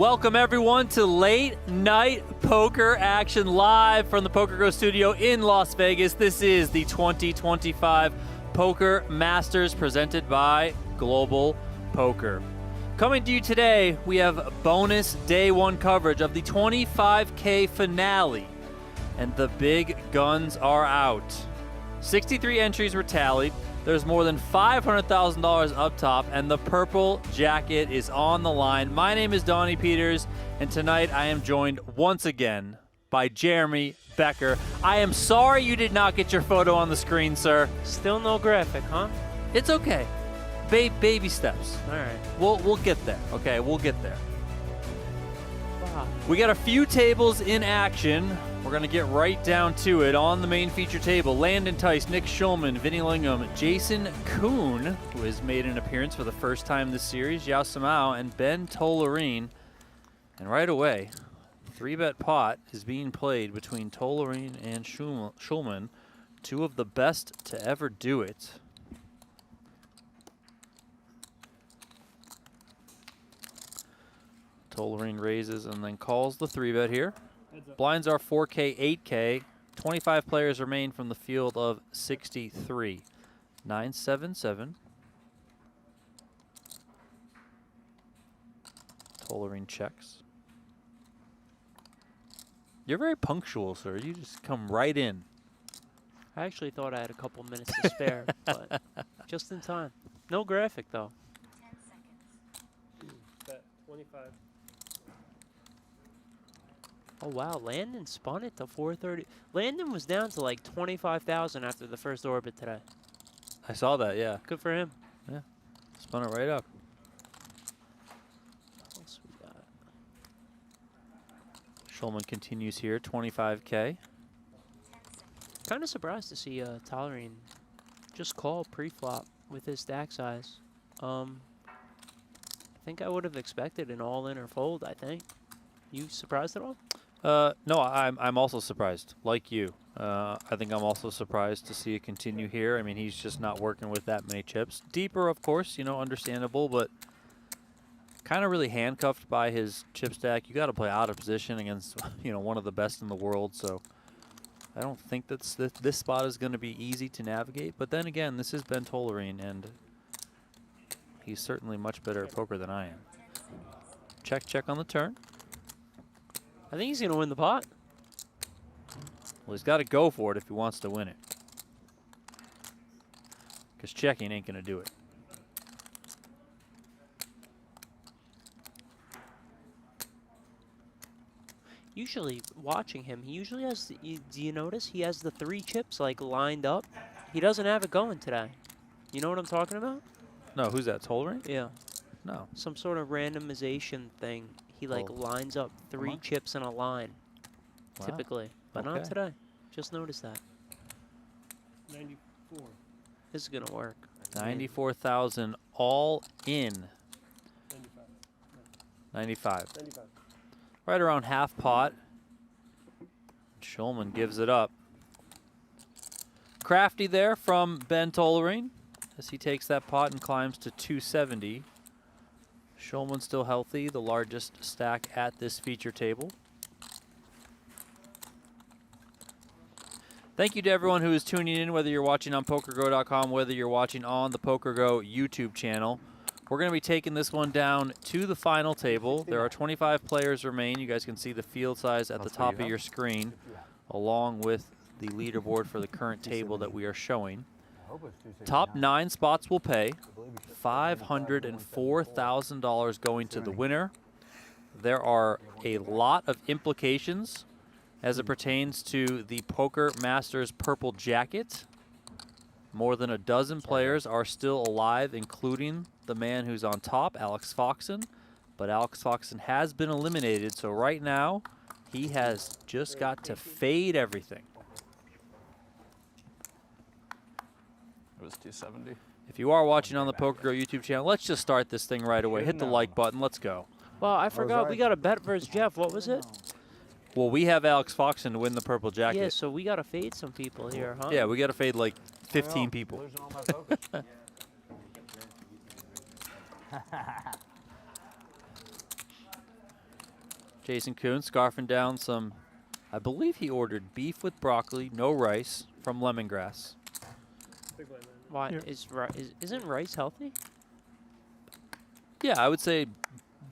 Welcome everyone to Late Night Poker Action live from the PokerGO studio in Las Vegas. This is the 2025 Poker Masters presented by Global Poker. Coming to you today, we have bonus day one coverage of the 25K finale, and the big guns are out. 63 entries were tallied. There's more than $500,000 up top, and the purple jacket is on the line. My name is Donnie Peters, and tonight I am joined once again by Jeremy Becker. I am sorry you did not get your photo on the screen, sir. Still no graphic, huh? It's okay. Baby steps. All right. We'll get there. Okay, we'll get there. Wow. We got a few tables in action. We're going to get right down to it. On the main feature table, Landon Tice, Nick Schulman, Vinny Lingham, Jason Koon, who has made an appearance for the first time this series, Joao Simao, and Ben Tolerine. And right away, 3-bet pot is being played between Tolerine and Schulman, two of the best to ever do it. Tolerine raises and then calls the 3-bet here. Blinds are 4K, 8K. 25 players remain from the field of 63. 9-7-7. Tolerine checks. You're very punctual, sir. You just come right in. I actually thought I had a couple minutes to spare, but just in time. No graphic, though. 10 seconds. Bet 25. Oh, wow. Landon spun it to 430. Landon was down to like 25,000 after the first orbit today. I saw that, yeah. Good for him. Yeah. Spun it right up. What else we got? Schulman continues here, 25K. Kind of surprised to see Tolerine just call pre-flop with his stack size. I think I would have expected an all-in or fold, I think. You surprised at all? No, I'm also surprised, like you. I think I'm also surprised to see it continue here. I mean, he's just not working with that many chips. Deeper, of course, you know, understandable, but kind of really handcuffed by his chip stack. You got to play out of position against, you know, one of the best in the world. So I don't think this spot is going to be easy to navigate. But then again, this is Ben Tolerine, and he's certainly much better at poker than I am. Check on the turn. I think he's going to win the pot. Well, he's got to go for it if he wants to win it. Because checking ain't going to do it. Usually, watching him, he usually has, do you notice? He has the 3 chips, like, lined up. He doesn't have it going today. You know what I'm talking about? No, who's that, Tolerine? Yeah. No. Some sort of randomization thing. He, like, lines up 3 chips in a line, Wow. typically. But not today. Just noticed that. 94. This is going to work. 94,000 all in. 95. 95. Right around half pot. Schulman gives it up. Crafty there from Ben Tolerine as he takes that pot and climbs to 270. Schulman still healthy, the largest stack at this feature table. Thank you to everyone who is tuning in, whether you're watching on PokerGo.com, whether you're watching on the PokerGo YouTube channel. We're going to be taking this one down to the final table. There are 25 players remain. You guys can see the field size at the top of your screen, along with the leaderboard for the current table that we are showing. Top 9 spots will pay. $504,000 going to the winner. There are a lot of implications as it pertains to the Poker Masters purple jacket. More than a dozen players are still alive, including the man who's on top, Alex Foxen. But Alex Foxen has been eliminated, so right now he has just got to fade everything. It was 270. If you are watching on the PokerGo YouTube channel, let's just start this thing right away. Hit the like button. Let's go. Well, I forgot. We got a bet versus Jeff. What was it? Well, we have Alex Foxen to win the purple jacket. Yeah, so we got to fade some people here, huh? Yeah, we got to fade like 15 people. Jason Koon scarfing down some, I believe he ordered beef with broccoli, no rice, from Lemongrass. Why isn't rice healthy? Yeah, I would say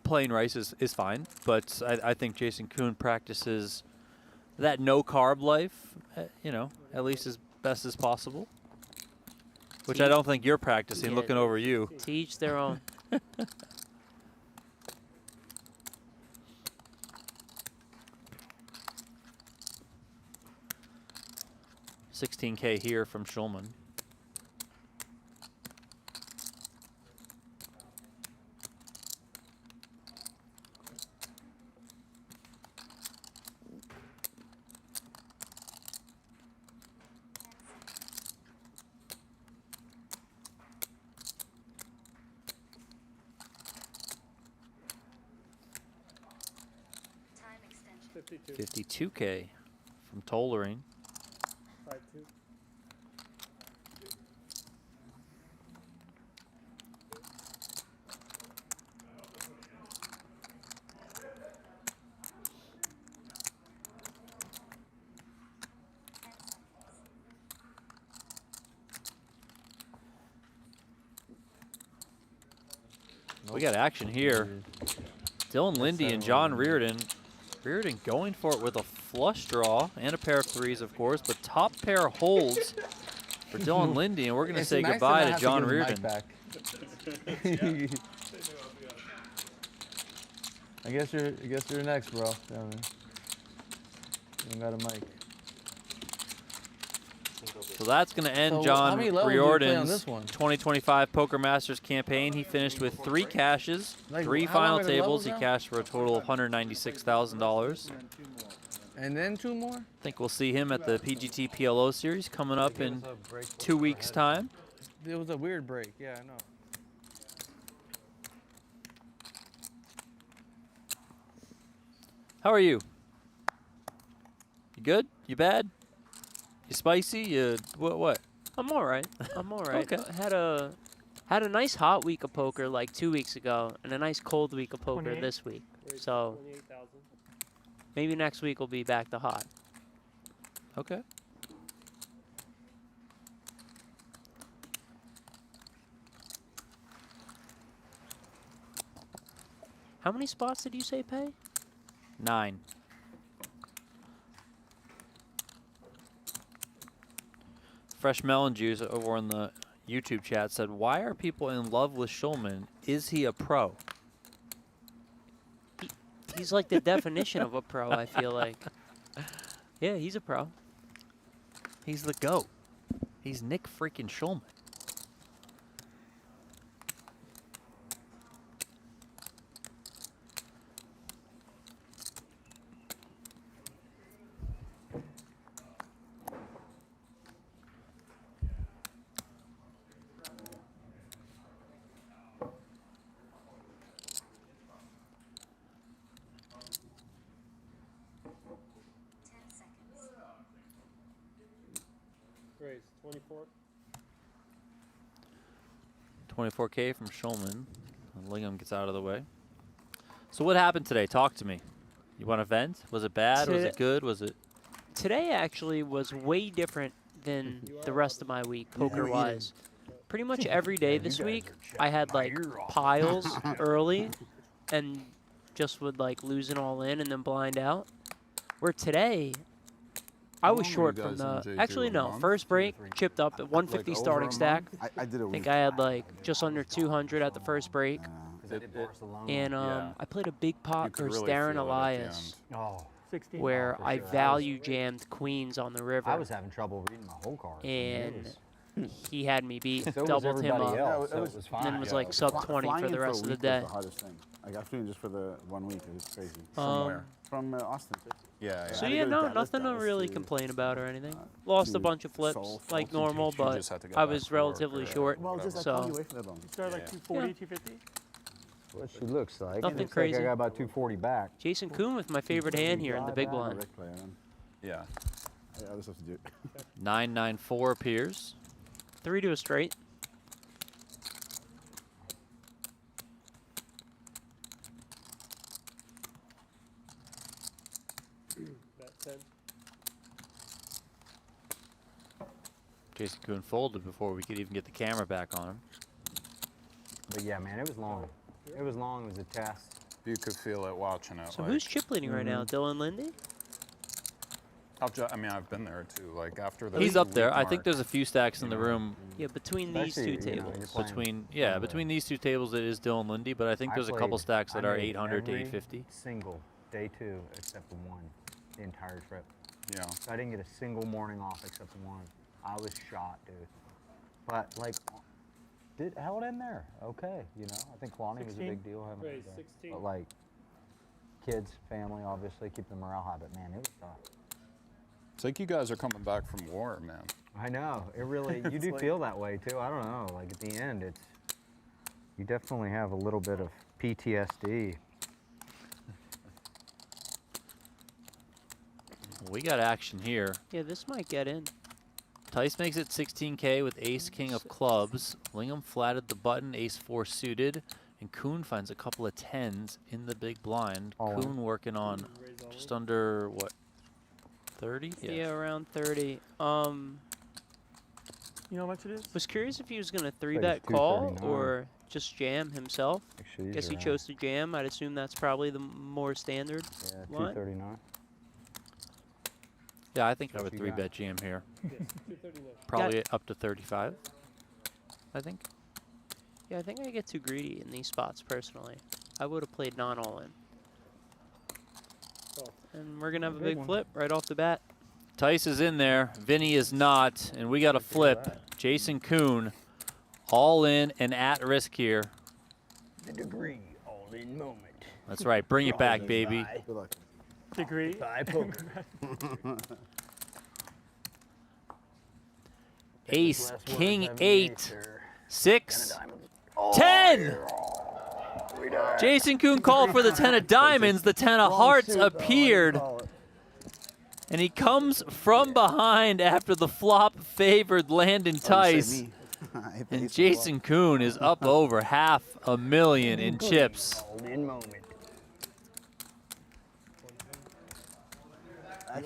plain rice is fine, but I think Jason Koon practices that no-carb life, you know, at least as best as possible. Which I don't think you're practicing, Yeah, looking over you. To each their own. 16K here from Schulman. Time extension. 52K from Tolerene. 5-2. We got action here. Dylan Linde and John Riordan. Riordan going for it with a flush draw and a pair of threes, of course, but top pair holds for Dylan Linde, and we're going to say goodbye to John Riordan. I guess you're next, bro. Yeah, man. You don't got a mic. So that's going to end So John how many levels do we play on Riordan's this one? 2025 Poker Masters campaign. He finished with 3 cashes, Like, 3 how final long are the tables. levels He now? cashed for a total of $196,000. And then 2 more? I think we'll see him at the PGT PLO series coming up in 2 weeks' time. It was a weird break. Yeah, I know. How are you? You good? You bad? You spicy? You what? I'm all right. I'm all right. Okay. Had a nice hot week of poker like 2 weeks ago, and a nice cold week of poker 28? this week. So 28,000. maybe next week will be back to hot. Okay. How many spots did you say pay? 9. Fresh Melon Juice over in the YouTube chat said, "Why are people in love with Schulman? Is he a pro?" He's like the definition of a pro, I feel like. Yeah, he's a pro. He's the GOAT. He's Nick freaking Schulman. Seconds. Raise 24. 24K from Schulman. Lingham gets out of the way. So what happened today? Talk to me. You want to vent? Was it bad? Was it good? Was it? Today actually was way different than the rest of my week, poker-wise. Pretty much every day this week, I had like piles early and just would like lose it all in and then blind out. Where today, I was short from the, actually no, first break, chipped up at 150 starting stack. I did a I week. think I had like just under 200 at the first break. And Yeah. I played a big pot You could versus really Darren feel it at the Elias, Oh, 16. where for I sure. value jammed queens on the river. I was having trouble reading my whole card. And he had me beat, So was doubled him everybody up. else, so it was And fine. then was Yeah. like sub 20 Flying for in the a rest of the week day. was the hardest thing. I got flew in just for the 1 week. It was crazy. From where? From Austin. Yeah, So I had to yeah, go to no, Dallas, nothing to Dallas really to, complain about or anything. Lost a to bunch of flips Seoul, like Fulton, normal, you but just had to go I back was to work relatively or short. Well, just I So- called you away from that long. You started like Yeah. 240, 250? What she looks like. Nothing Looks crazy. Like I got about 240 back. Jason Koon with my favorite hand here in the big blind. Direct play, man. Yeah. I got other stuff to do. 994 appears. 3 to a straight. Jason Koon folded before we could even get the camera back on him. But yeah, man, it was long. It was long. It was a test. You could feel it watching it. So like, who's chip leading right now? Dylan Linde? I mean, I've been there too. Like after the He's up there. 2-week I think mark, there's a few stacks in the room Yeah, between these two Especially, you know, tables. you're playing between these two tables it is Dylan Linde, but I think there's a couple played- stacks that I are made 800 to every 850. Single day 2 except the one, the entire trip. Yeah. So I didn't get a single morning off except the one. I was shot, dude. But like, held in there. Okay, you know. I think Kwani was a 16? big deal having Raise it there. 16. But like, kids, family, obviously keep the morale high. But man, it was tough. It's like you guys are coming back from war, man. I know. It really, you do feel that way too. I don't know. Like at the end, you definitely have a little bit of PTSD. We got action here. Yeah, this might get in. Tice makes it 16K with ace king of clubs. Lingham flatted the button, ace 4 suited, and Coon finds a couple of 10s in the big blind. All in. Coon working on Raise all just in. under what, 30? Yeah, around 30. You know how much it is? Was curious if he was gonna it's 3-bet call 239. or just jam himself. Actually, Guess he chose to jam. I'd assume that's probably the more standard. Yeah, What? 239. Yeah, I think I What would you got? 3-bet jam here. Yes, 239. Probably up to 35, I think. Yeah, I think I get too greedy in these spots personally. I would have played non-all in. Oh. And we're gonna have a Big big one. flip right off the bat. Tice is in there. Vinny is not, and we got a flip. Jason Koon all in and at risk here. The degree, all in moment. That's right. Bring it back, baby. Good luck. Degree. By poker. Ace, Last king, words, 8, sir. 6, Oh, 10. Jason Koon called for the 10 of diamonds. The 10 of hearts appeared. And he comes from behind after the flop favored Landon Tice. And Jason Koon is up over $500,000 in chips. All in moment.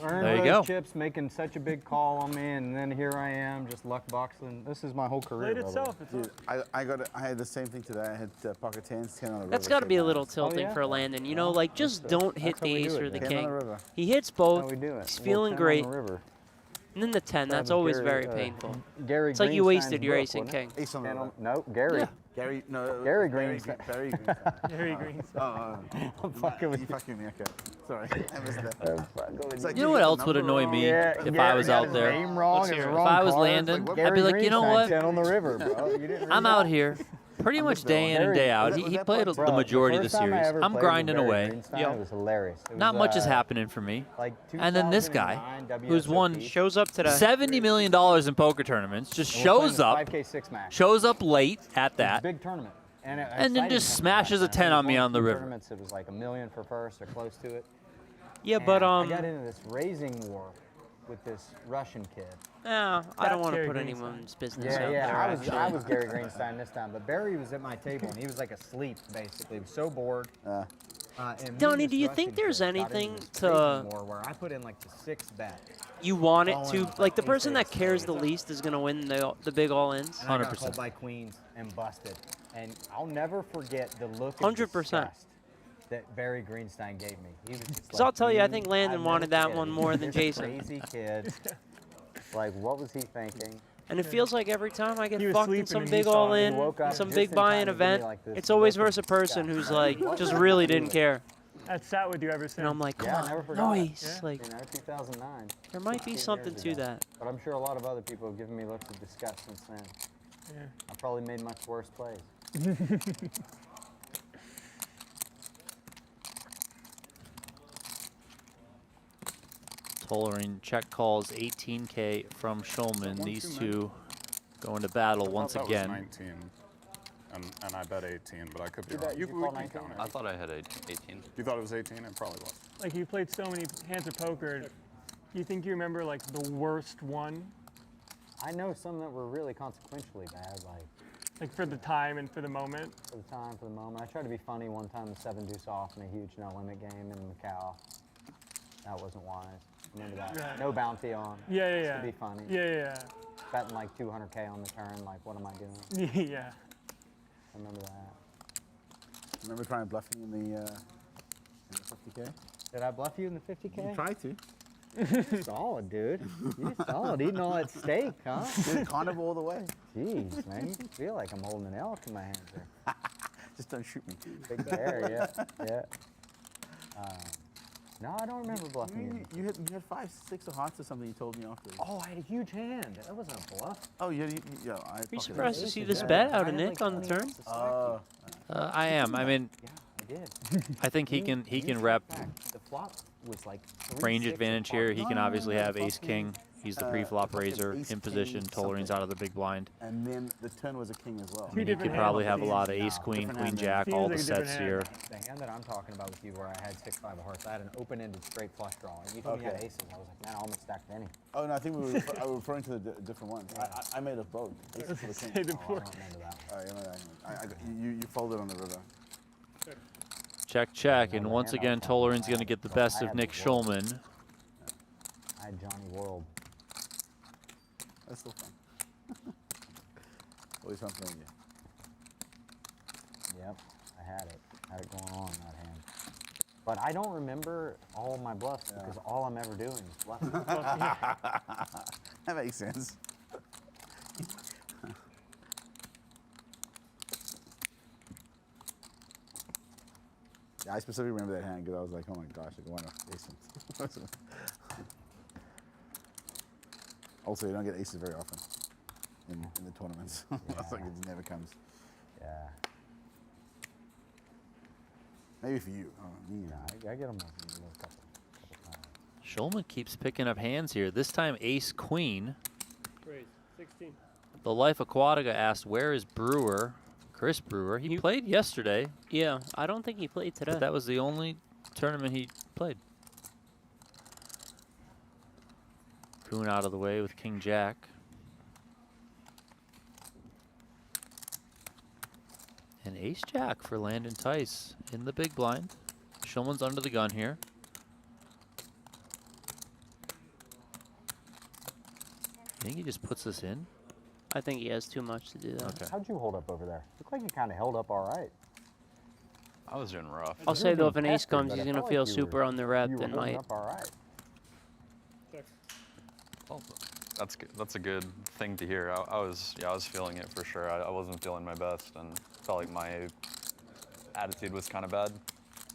Earned There you those go. chips, making such a big call on me, and then here I am, just luck boxing. This is my whole career. Played by the way. itself. It's Dude, I had the same thing today. I had pocket 10s, 10 on the river. That's got to be a little $10 tilting yeah? for Landon. You know, like just don't hit that's how the we ace do or it, the man. 10 on king. the river. He hits That's both. how we do it. He's Well, feeling 10 on great. the river. And then the 10, That that's was always Gary, very painful. Gary It's like you Greenstein's wasted your book, ace and wasn't king. Ace on the 10 river. on, no, Gary. Yeah. Gary, no. Gary Barry Greenstein. Barry Greenstein. Gary Greenstein. I'm fucking with you. you. Fucking me, okay. Sorry, I missed that. It's like You know you what get the else would number annoy wrong. me Yeah, if Gary I was got out his there? name wrong, Let's his hear it. wrong If I was cards, Landon, like, I'd be like, you know Greenstein, what? 10 on the river, bro. You didn't read I'm that? out here pretty much day in and day out. He played Bro, the majority of the first time I series. ever I'm played with grinding Barry away. Greenstein, Yep. It was hilarious. It Not was, much is happening for me. Like And then this guy, 2009 who's won WSOP. Shows up today. $70 million in poker tournaments, just And we're playing shows this up, 5K 6 max. shows up late at It's a that. big tournament. And, And then exciting just tournament smashes a back then. 10 on me One on the of river. Tournaments, it was like $1 million for first or close to it. Yeah, And but I got into this raising war with this Russian kid. no, I don't want to Gary put Greenstein. anyone's business Yeah, out yeah. there. I was actually. Gary Greenstein this time, but Barry was at my table and he was like asleep basically. He was so bored. And me and Donnie, this do you Russian think there's kid got into anything this to- raising war where I put in like the 6th bet. You want it All to, in, like the ace, person that ace, cares ace. the least is going to win the big all-ins. And I got 100%. called by queens and busted. And I'll never forget the look of 100%. disgust that Barry Greenstein gave me. He was just Because I'll like, tell you, I "You- think Landon I'll wanted never that forget one it. more than This Jason. Crazy kid. Like, what was he thinking? And it feels like every time I get He was fucked in sleeping some and he big saw it. all-in, He woke up some just big in buy-in time to give me, event, like, this it's always look of versus a person disgust. who's like, just really didn't care. That sat with you ever since. And I'm like, come Yeah, I never on, forgot it. noise. Yeah. Like, You know, 2009. there might be 16 something years to ago. that. But I'm sure a lot of other people have given me looks of disgust since then. Yeah. I probably made much worse plays. Tolerine check calls 18K from Schulman. One These too many? two going to battle I thought once that was again. 19, and I bet 18, but I could be Did wrong. that- did you we call can 19? count I it. thought I had 18. You thought it was 18? It probably was. Like you played so many hands of poker. You think you remember like the worst one, I know some that were really consequentially bad, like for the time and for the moment? for the time, for the moment. I tried to be funny one time, the 7 deuce off in a huge no limit game in Macau. That wasn't wise. Remember that? Right. No bounty on. Yeah, yeah, Just yeah. to be funny. Yeah, yeah, yeah. betting like 200K on the turn. Like, what am I doing? Yeah. I remember that. Remember trying to bluff me in the 50K? Did I bluff you in the 50K? You tried to. Solid, dude. You solid. Eating all that steak, huh? Did carnival all the way. Jeez, man. You feel like I'm holding an elk in my hands there. Just don't shoot me. Big bear, yeah. No, I don't remember bluffing you. You had 5, 6 of hearts or something. You told me after. Oh, I had a huge hand. That wasn't a bluff. Oh, yeah. Are you surprised to see this bet out of Nick on the turn? I am. I mean, Yeah, I did. I think he can rep The flop was like range 3-6 advantage apart. here. He can obviously have ace king. He's the pre-flop raiser in position. Tolerene's out of the big blind. And then the turn was a king as well. I mean, he could probably have a lot of ace queen, queen jack, all the sets here. The hand that I'm talking about with you, where I had 6-5 of hearts, I had an open-ended straight flush draw. And you told me you had aces. I was like, man, I almost stacked Vinny. Oh no, I think I was referring to the different ones. I made us both. Aces for the king. Oh, I don't remember that. All right, you folded on the river. Check, check, and once again, Tolerene's going to get the best of Nick Schulman. I had Johnny World. That's still fun. Always fun playing you. Yep, I had it. Had it going on in that hand. But I don't remember all of my bluffs because all I'm ever doing is bluffing. That makes sense. Yeah, I specifically remember that hand because I was like, oh my gosh, I want to ace him. Also, you don't get aces very often in the tournaments. It's like it never comes. Yeah. Maybe for you. Me, I get them a couple times. Schulman keeps picking up hands here. This time ace queen. Raise. 16. The Life Aquatica asked, where is Brewer? Chris Brewer. He played yesterday, Yeah, I don't think he played today. but that was the only tournament he played. Coon out of the way with king jack. And ace jack for Landon Tice in the big blind. Schulman's under the gun here. I think he just puts this in. I think he has too much to do that. Okay. How'd you hold up over there? Looked like you kind of held up all right. I was doing rough. I'll say though, if an ace Pestered, comes, but he's I gonna felt feel like you super were- on the rep you were and holding might. up all right. Check. Well, that's good. That's a good thing to hear. I was feeling it for sure. I wasn't feeling my best and felt like my attitude was kind of bad.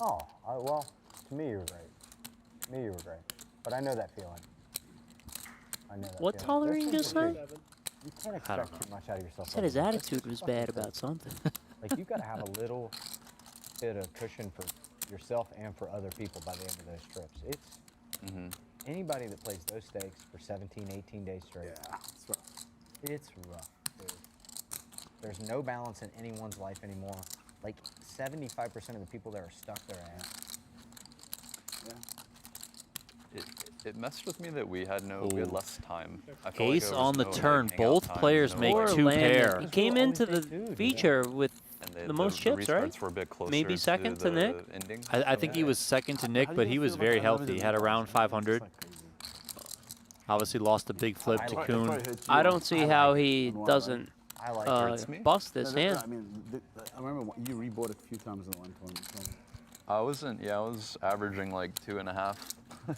Oh, well, to me you were great. To me you were great. But I know that feeling. I know that What feeling. Tolerine just say? You can't I don't expect too much out of yourself. Said his This attitude is was fucking bad crazy. about something. Like, you've got to have a little bit of cushion for yourself and for other people by the end of those trips. It's anybody that plays those stakes for 17, 18 days straight. Yeah, it's rough. It's rough, dude. There's no balance in anyone's life anymore. Like 75% of the people that are stuck their ass. Yeah. It messed with me that we had less time. I felt like Ace there was on the no, like, turn. hangout Both time, players no, make like, Poor two Landon. pair. He came Always into they the do, dude. feature with and the most chips, right? restarts were a bit closer Maybe second to the Nick? ending. I think he was second to Nick, How do but you he feel was about very that? healthy. He had around 500. It's like crazy. Obviously lost a big flip to like- Coon. I don't see how he on one, doesn't I like hurts me. bust this hand. I mean, I remember you rebought it a few times in the one tournament. I was averaging like 2.5. I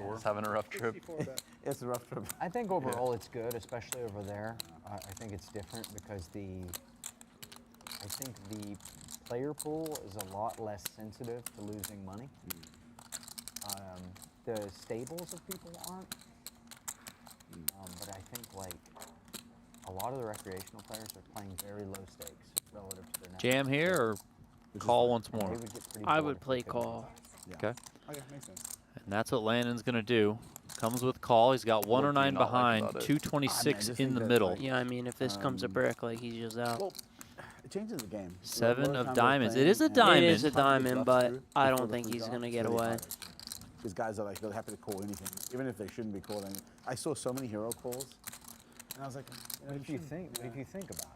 was having a rough trip. 64 bet. It's a rough trip. I think overall it's good, especially over there. I think it's different because I think the player pool is a lot less sensitive to losing money. The stables of people aren't. But I think like a lot of the recreational players are playing very low stakes relative to their net. Jam here or call once They more? would get pretty I bored would if they play couldn't call. win. Okay. Okay, makes sense. And that's what Landon's going to do. Comes with call. He's got What do you 109 not like behind, about it? 226 just in think the that, middle. like, Yeah, I mean, if this comes a brick, like he's just out. Well, it changes the game. Seven Most of times diamonds. we're It is a playing diamond. It is a and hundred diamond, bluffs but through I before don't the think free he's draw, gonna it's get really away. hard. These guys are like, they're happy to call anything, even if they shouldn't be calling. I saw so many hero calls, and I was like, But if you think about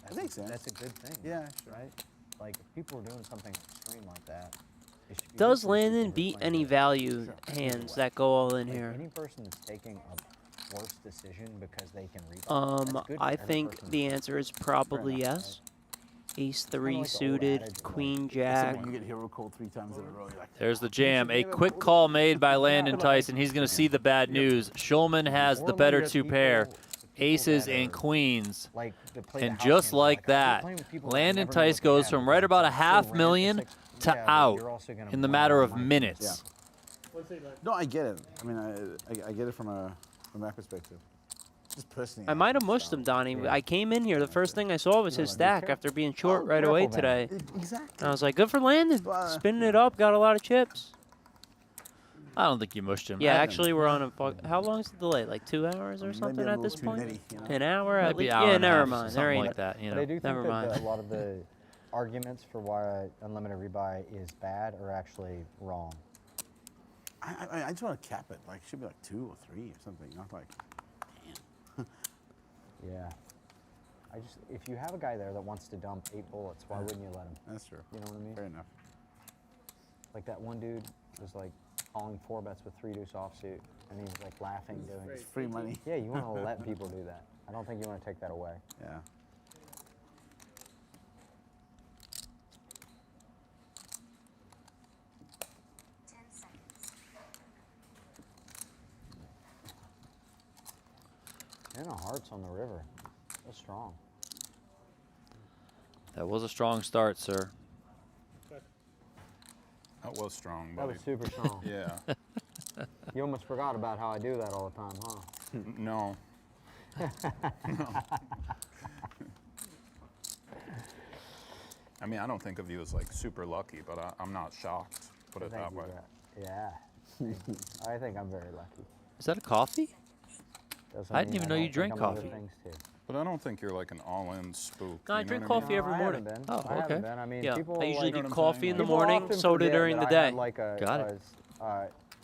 it, It makes sense. That's a good thing. Yeah, sure. Right? Like if people are doing something extreme like that. it should be Does different than Landon people who are beat playing any it value either hands way. that go all in Like, here? any person that's taking worse decision because they can read. That's good for I every think person. the answer is probably enough, yes. Ace 3 like the old suited, adage, Queen Except Jack. when you get hero called 3 times in a row, you're like, There's the jam. A quick call made by Landon Tice, and he's going to see the bad news. Schulman has the Or better like the 2 pair, people aces that and are queens. like that play the And house just hand, like I hate that, playing with people that Landon never know what Tice they goes have from because right about a it's so half random. million It's like, to yeah, but out you're also gonna in the rely matter on of my minutes. no, I get it. I mean, I get it from that perspective. Just personally. I might have mushed him, Donnie. I came in here, the first thing I saw was his stack after being short right away careful then. today. Exactly. And I was like, good for Landon. But- Spinning it up, got a lot of chips. I don't think you mushed him. Yeah, I- actually, we're on a. How long's the delay? Like 2 hours or Maybe something a at little this too point? nitty, you know? An hour at Maybe least? hour Yeah, and a never half, mind. There something ain't. like that. You But know. I do think Never that mind. a lot of the arguments for why unlimited rebuy is bad are actually wrong. I just want to cap it. Like, it should be like 2 or 3 or something. Not like, Yeah. If you have a guy there that wants to dump 8 bullets, why wouldn't you let him? that's true. You know what I mean? Fair enough. Like that one dude was like calling 4 bets with 3 deuce offsuit, and he was like laughing doing it. It's free money. Yeah, you want to let people do that. I don't think you want to take that away. Yeah. And a hearts on the river. That's strong. That was a strong start, sir. That was strong, That buddy. was super strong. Yeah. You almost forgot about how I do that all the time, huh? No. I mean, I don't think of you as like super lucky, but I'm not shocked. Put it Thank that you, way. Brett. Yeah. I think I'm very lucky. Is that a coffee? Doesn't I didn't mean even know don't you drank think I'm other coffee. things too. But I don't think you're like an all-in spook. No, I you know drink what coffee mean? every I morning. haven't been. Oh, I haven't okay. been. I mean, Yeah, people I usually like, do what I'm coffee saying? in the people morning, often soda forget during that the I day. had like a, Got it.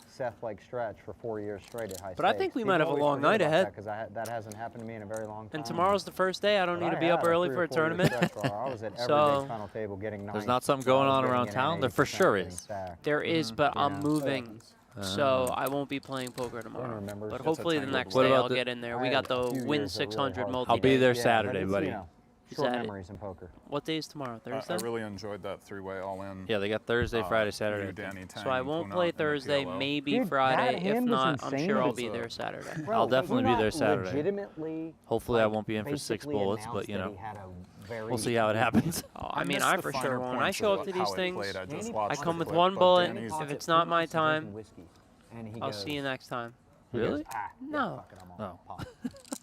Seth-like stretch for 4 years straight at high But I stakes. think we People might have a always long forget night about ahead. that 'cause that hasn't happened to me in a very long time. And tomorrow's the first day. I don't But need to I be up had a early 3 for or a 4 year tournament. stretch where I was at every So- big final table getting 9. There's not something going on around town? There for sure is. There is, but I'm Yeah. moving. So I won't be playing poker tomorrow. remember. But It's a hopefully the tangled next web. day What I'll about get in there. I We had got a the few Win years of really 600 hard multi. I'll be there Yeah, Saturday, but it's, buddy. You know, Is short that it? memories in poker. What day is tomorrow? I Thursday? really enjoyed that 3-way all-in. Yeah, they got Thursday, Friday, You, Saturday. Danny, Tang, So I won't Kuna, play and the Thursday, PLO. maybe Dude, Friday. that If hand was not, I'm insane. sure I'll It's be a- there Saturday. Bro, I'll like, definitely he be there not Saturday. Legitimately, Hopefully I like, won't be in for 6 basically bullets, announced but you that know, he had a very we'll see how it happens. Oh, I mean, missed I the for finer sure won't. When I points show of up to how these it things, played. I just I watched I come the with clip, one but bullet. Danny's- If it's not my time, whiskey, and he I'll goes, see you next time. he goes, Really? "Ah, yeah, No. fuck it, I'm all Oh. pop."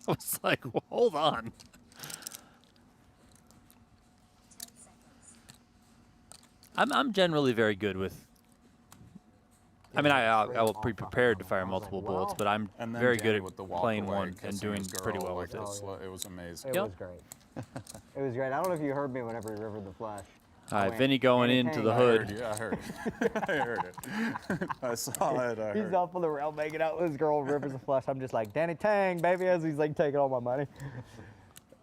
I was like, well, hold on. I'm generally very good with. I mean, I will be prepared to fire multiple bullets, but I'm And then very Danny good with the at walk playing away, one and kissing doing his pretty girl, well like with it. It was amazing. It Yep. was great. It was great. I don't know if you heard me whenever he rivered the flash. All right, went, Vinny going "Danny into Tang." the I heard hood. you. I heard it. I heard it. I saw it. I He's heard up on the rail making out with his girl, rivers the flash. I'm just like, Danny Tang, baby, as he's like taking all my money.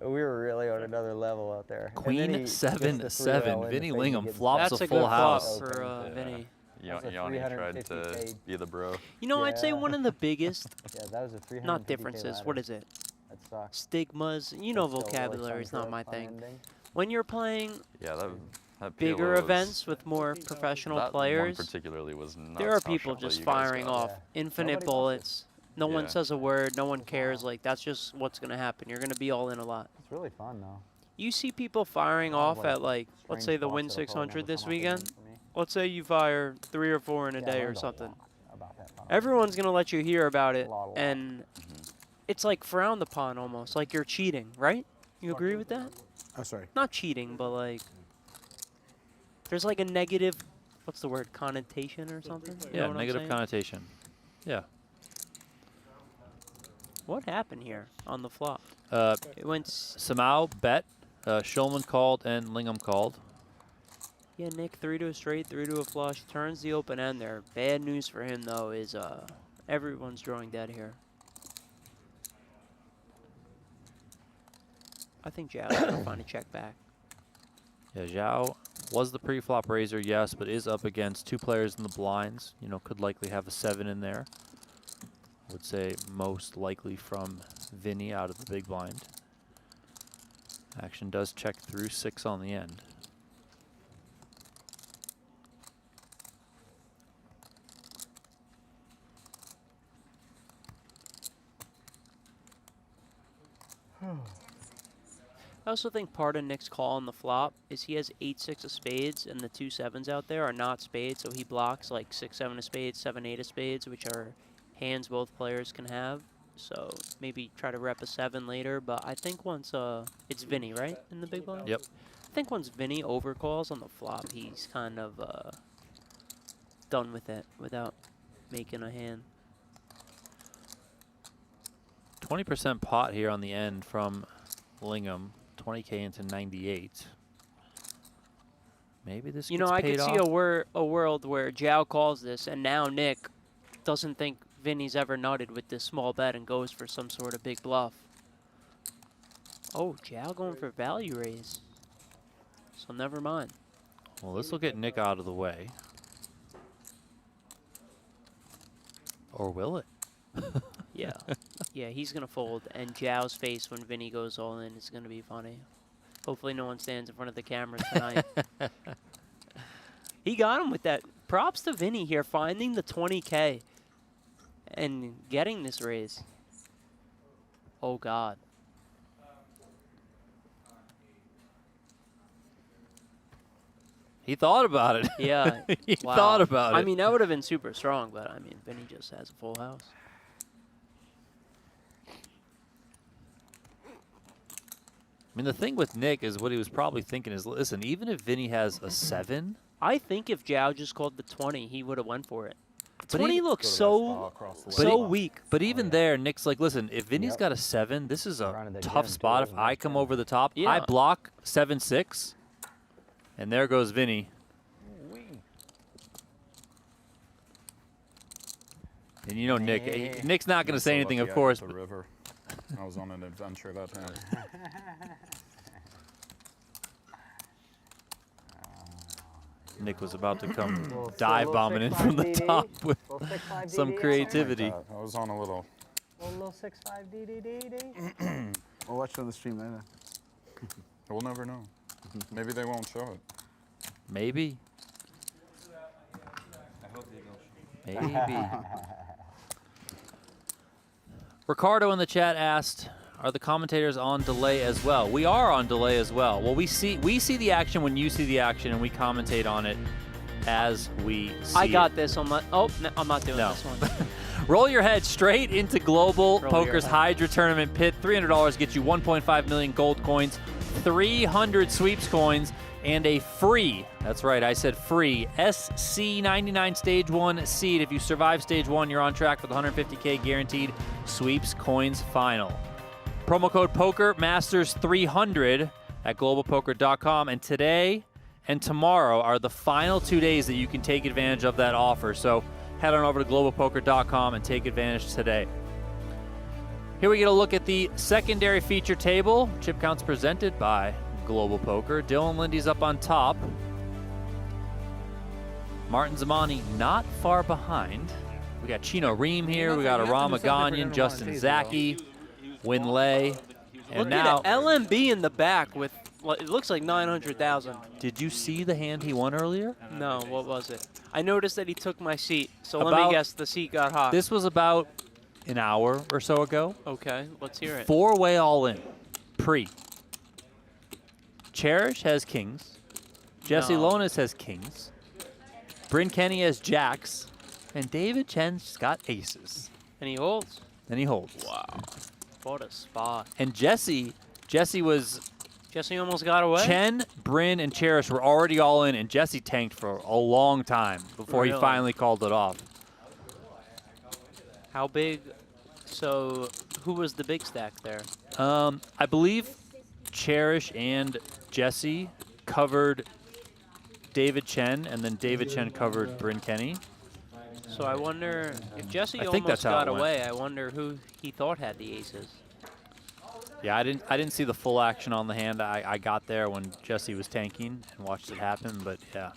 We were really on another level out there. And then Queen he gets the 7-7. 3-0 Vinny in the Lingham thing to get flops That's a a full good flop house. for Yeah. Vinny. That's a Yanni tried 350 to paid. be the bro. You know, I'd say Yeah. one of the biggest, Yeah, that was a 350K not differences, what ladder. is it? That sucks. Stigmas. You know, That's still really vocabulary is fun not for my a fun thing. ending. When you're playing Yeah, that bigger PLO events with more professional that players, one particularly was nuts. there are how people shallow just you guys firing got. off Yeah. infinite Nobody touched it. bullets. No one Yeah. says a word. No one cares. Like, that's just what's going to happen. You're going to be all in a lot. It's really fun though. You see people firing Kind of off at, like, let's strange say the thoughts Win that have probably 600 never this come up again weekend. for me. Let's say you fire 3 or 4 in a Yeah, I day or learned a something. lot about that funnel. Everyone's going to let you hear about it, lot. and it's like frowned upon almost, like you're cheating, right? You agree with that? I'm sorry. Not cheating, but like there's like a negative, what's the word, connotation or something? You know Yeah, what I'm negative saying? connotation. Yeah. What happened here on the flop? Uh, It went, Simao bet. Schulman called and Lingham called. yeah, Nick, 3 to a straight, 3 to a flush, turns the open end there. Bad news for him though is everyone's drawing dead here. I think Joe's gonna find a check back. Yeah, Zhao was the pre-flop raiser, yes, but is up against 2 players in the blinds. You know, could likely have a 7 in there. would say most likely from Vinny out of the big blind. Action does check through 6 on the end. I also think part of Nick's call on the flop is he has 8-6 of spades, and the 2 7s out there are not spades, so he blocks like 6-7 of spades, 7-8 of spades, which are hands both players can have. So maybe try to rep a 7 later, but I think once it's Vinny, right, in the big blind? Yep. I think once Vinny overcalls on the flop, he's kind of done with it without making a hand. 20% pot here on the end from Lingham. 20K into 98. Maybe this You gets know, I paid could see off. a world where Joao calls this, and now Nick doesn't think Vinny's ever nutted with this small bet and goes for some sort of big bluff. Oh, Joao going for value raise. So never mind. Well, this will get Nick out of the way. Or will it? Yeah. Yeah, he's going to fold, and Joao's face when Vinny goes all in is going to be funny. Hopefully no one stands in front of the camera tonight. He got him with that. Props to Vinny here, finding the 20K and getting this raise. Oh, God. He thought about it. Yeah. He Wow. thought about it. I mean, that would have been super strong, but, I mean, Vinny just has a full house. I mean, the thing with Nick is what he was probably thinking is, listen, even if Vinny has a 7, I think if Joao just called the 20, he would have went for it. The But 20 even- looks Go to that spot so across the way. weak. but even there, Nick's like, listen, if Vinny's Yep. got a 7, this is Front a of the tough gym, spot. too, If I and come that's over the top, I Yeah. block 7-6, and there goes Vinny. And you know Nick, Nick's not going to I'm say so anything, lucky of I hit course. The But river. I was on an adventure that time. Nick was about to come Little- dive little bombing in 6-5 from the DD. top with Little 6-5 some DD. creativity. I was on a little. Little 6-5 DD. We'll watch it on the stream later. We'll never know. Maybe they won't show it. Maybe. Maybe. Ricardo in the chat asked, are the commentators on delay as well? We are on delay as well. Well, we see the action when you see the action, and we commentate on it as we see I got it. this. I'm not, oh, no, I'm not doing No. this one. Roll your head straight into Global Roll Poker's your head. Hydra Tournament Pit. $300 gets you 1.5 million gold coins, 300 sweeps coins, and a free, that's right, I said free, SC99 Stage 1 seed. If you survive Stage 1, you're on track for the 150K guaranteed sweeps coins final. Promo code POKERMASTERS300 at globalpoker.com. And today and tomorrow are the final 2 days that you can take advantage of that offer. So head on over to globalpoker.com and take advantage today. Here we get a look at the secondary feature table. Chip counts presented by Global Poker. Dylan Lindy's up on top. Martin Zamani not far behind. We got Chino Rheem here. We got Aram Oganyan, Justin Zaki, Win Lei. And Look now, at LMB in the back with, it looks like 900,000. did you see the hand he won earlier? No, what was it? I noticed that he took my seat, so let About- me guess, the seat got hot. This was about an hour or so ago. Okay, let's hear it. 4-way all in. Pre. Cherish has kings. Jesse No. Lonis has kings. Bryn Kenny has jacks. And David Chen's got aces. And he holds. Then he holds. Wow. What a spot. And Jesse was Jesse almost got away. Chen, Bryn, and Cherish were already all in, and Jesse tanked for a long time before he Really? finally called it off. How big? So, who was the big stack there? I believe Cherish and Jesse covered David Chen, and then David Chen covered Bryn Kenny. So I wonder if Jesse I think almost that's how got it went. away. I wonder who he thought had the aces. Yeah, I didn't see the full action on the hand. I got there when Jesse was tanking and watched it happen, but yeah.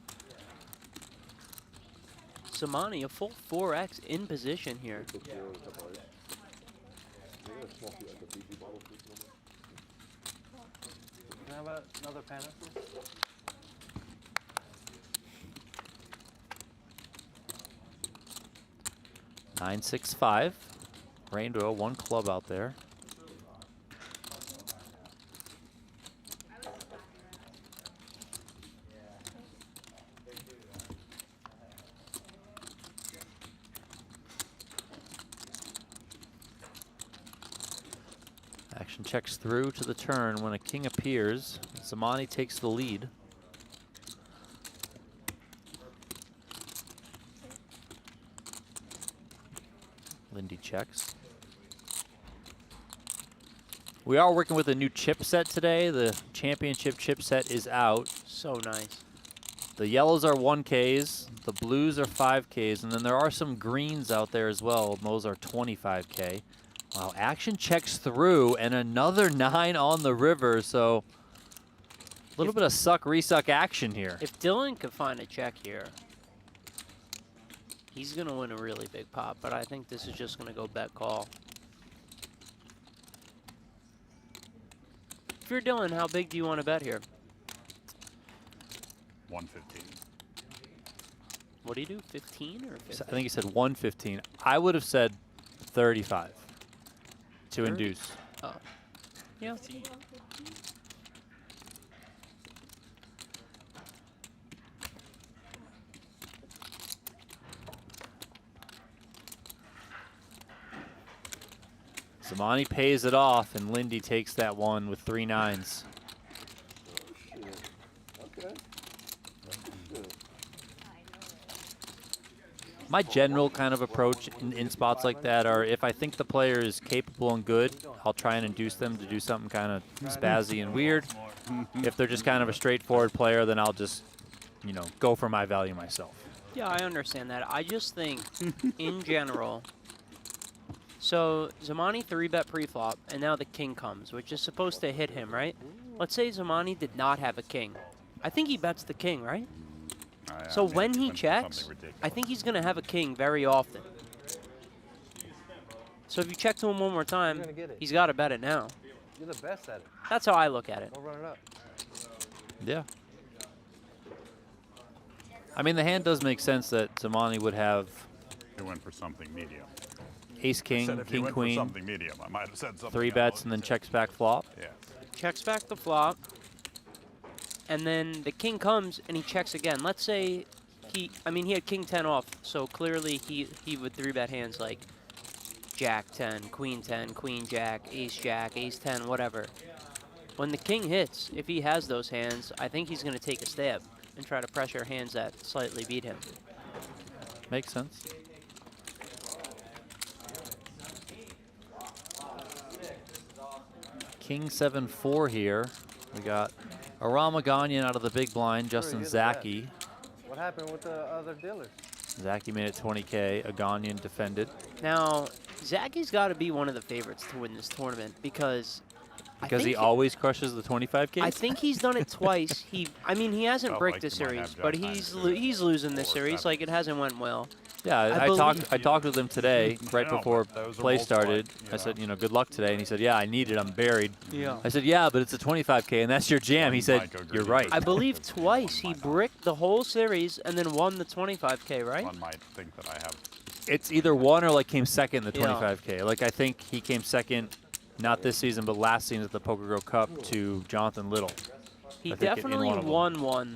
Zamani a full 4x in position here. Can I have another panel? 9-6-5. Rainbow, one club out there. Action checks through to the turn. When a king appears, Zamani takes the lead. Linde checks. We are working with a new chipset today. The championship chipset is out. So nice. The yellows are 1Ks, the blues are 5Ks, and then there are some greens out there as well. Those are 25K. Wow, action checks through, and another 9 on the river, so a little bit of suck-resuck action here. If Dylan could find a check here, he's going to win a really big pot, but I think this is just going to go bet call. If you're Dylan, how big do you want to bet here? 115. What do you do, 15 or 50? I think he said 115. I would have said 35 to induce. Oh, yeah. Zamani pays it off, and Linde takes that one with 3 9s. Okay. My general kind of approach in spots like that are, if I think the player is capable and good, I'll try and induce them to do something kind of spazzy and weird. If they're just kind of a straightforward player, then I'll just, you know, go for my value myself. Yeah, I understand that. I just think, in general, so Zamani 3-bet pre-flop, and now the king comes, which is supposed to hit him, right? Let's say Zamani did not have a king. I think he bets the king, right? So when he checks, I think he's going to have a king very often. So if you check to him one more time, he's got to bet it now. You're the best at it. That's how I look at it. We'll run it up. Yeah. I mean, the hand does make sense that Zamani would have He went for something medium. ace, king, Said if he king, went for queen, something medium, I might have said something 3 bets, else. and then checks back flop. Yeah. Checks back the flop, and then the king comes and he checks again. Let's say he had king 10 off, so clearly he would 3-bet hands like jack 10, queen 10, queen jack, ace 10, whatever. When the king hits, if he has those hands, I think he's going to take a stab and try to pressure hands that slightly beat him. Makes sense. King 7-4 here. We got Aram Oganyan out of the big blind, Justin Zaki. What happened with the other dealers? Zaki made it 20K. Oganyan defended. Now, Zaki's got to be one of the favorites to win this tournament because He always crushes the 25K? I think he's done it twice. He hasn't Felt bricked like the he might series, have but Jack he's nine suited. he's losing this Or series. seven. Like it hasn't went well. Yeah, I talked with him today, right know, before but those are play multiplied, started. you I know. said, you know, good luck today. And he said, yeah, I need it. I'm buried. Yeah. I said, yeah, but it's a 25K, and that's your jam. He said, Might go you're greedy. right. I believe twice he bricked the whole series and then won the 25K, right? One might think that I have. It's either one or like came second in the Yeah. 25K. Like I think he came second, not this season, but last season at the PokerGo Cup to Jonathan Little. He I think in definitely one of them. won one.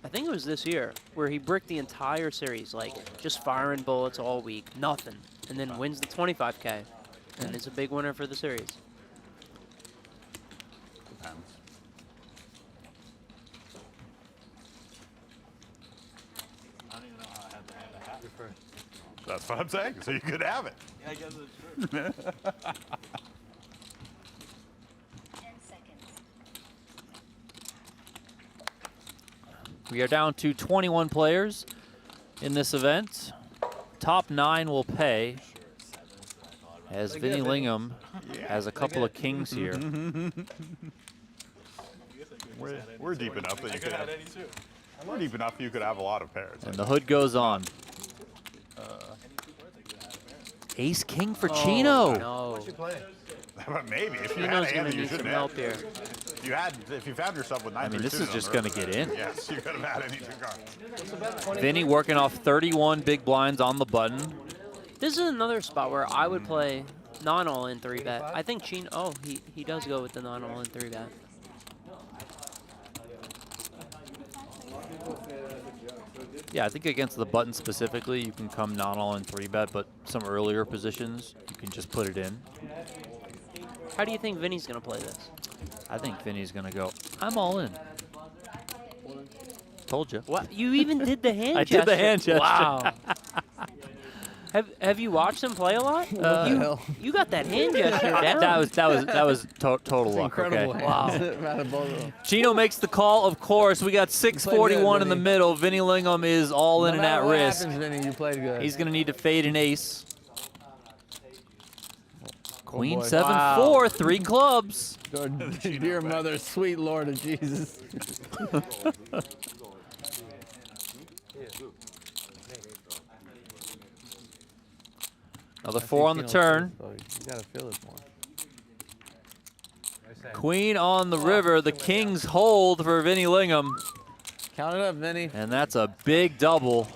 I think it was this year where he bricked the entire series, like just firing bullets all week, nothing, and then wins the 25K, and is a big winner for the series. Depends. That's what I'm saying. So you could have it. Yeah, I guess it's true. 10 seconds. We are down to 21 players in this event. Top 9 will pay, as Vinny Lingham has a couple of kings here. We're deep enough that you could have. We're deep enough you could have a lot of pairs. And the hood goes on. Ace king for Oh, Chino. no. Maybe if you Chino's had gonna Anthony, you need some shouldn't help have. here. If you found yourself with 9 I mean, this is just going to get in. Yes, you could have had any 2 cards. Vinny working off 31 big blinds on the button. This is another spot where I would play non-all-in 3-bet. I think Chino. Oh, he does go with the non-all-in 3-bet. Yeah, I think against the button specifically, you can come non-all in 3-bet, but some earlier positions, you can just put it in. How do you think Vinny's gonna play this? I think Vinny's going to go, I'm all in. Told you. What? You even did the hand I gesture. did the hand gesture. Wow. Have you watched him play a lot? You got that hand gesture down. That was total luck. Incredible. Okay. Wow. Out of both of them. Chino makes the call, of course. We got 641 in the Vinny. middle. Vinny Lingham is all in No and matter at what risk. happens, Vinny, you played good. He's going to need to fade an ace. Queen boy. 7-4, 3 clubs. Dear mother, sweet Lord of Jesus. Another 4 on the turn. So you gotta feel this more. Queen on the river. The kings hold for Vinny Lingham. Count it up, Vinny. And that's a big double.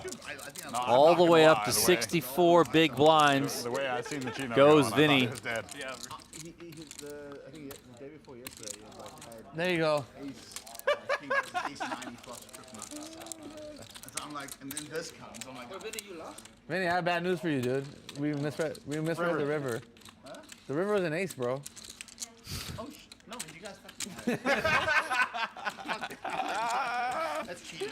No, I'm All not the gonna way lie, up to the way- 64 big blinds. The way I seen the Chino Goes going, I thought Vinny. he was dead. I think the day before yesterday, he was like, had There you go. ace, I think it was ace 90 plus trip nuts. So I'm like, and then this comes. I'm like, Vinny, you lost? Vinny, I have bad news for you, dude. We misread the river. Huh? The river was an ace, bro. Oh, no, but you guys fucking That's cheating.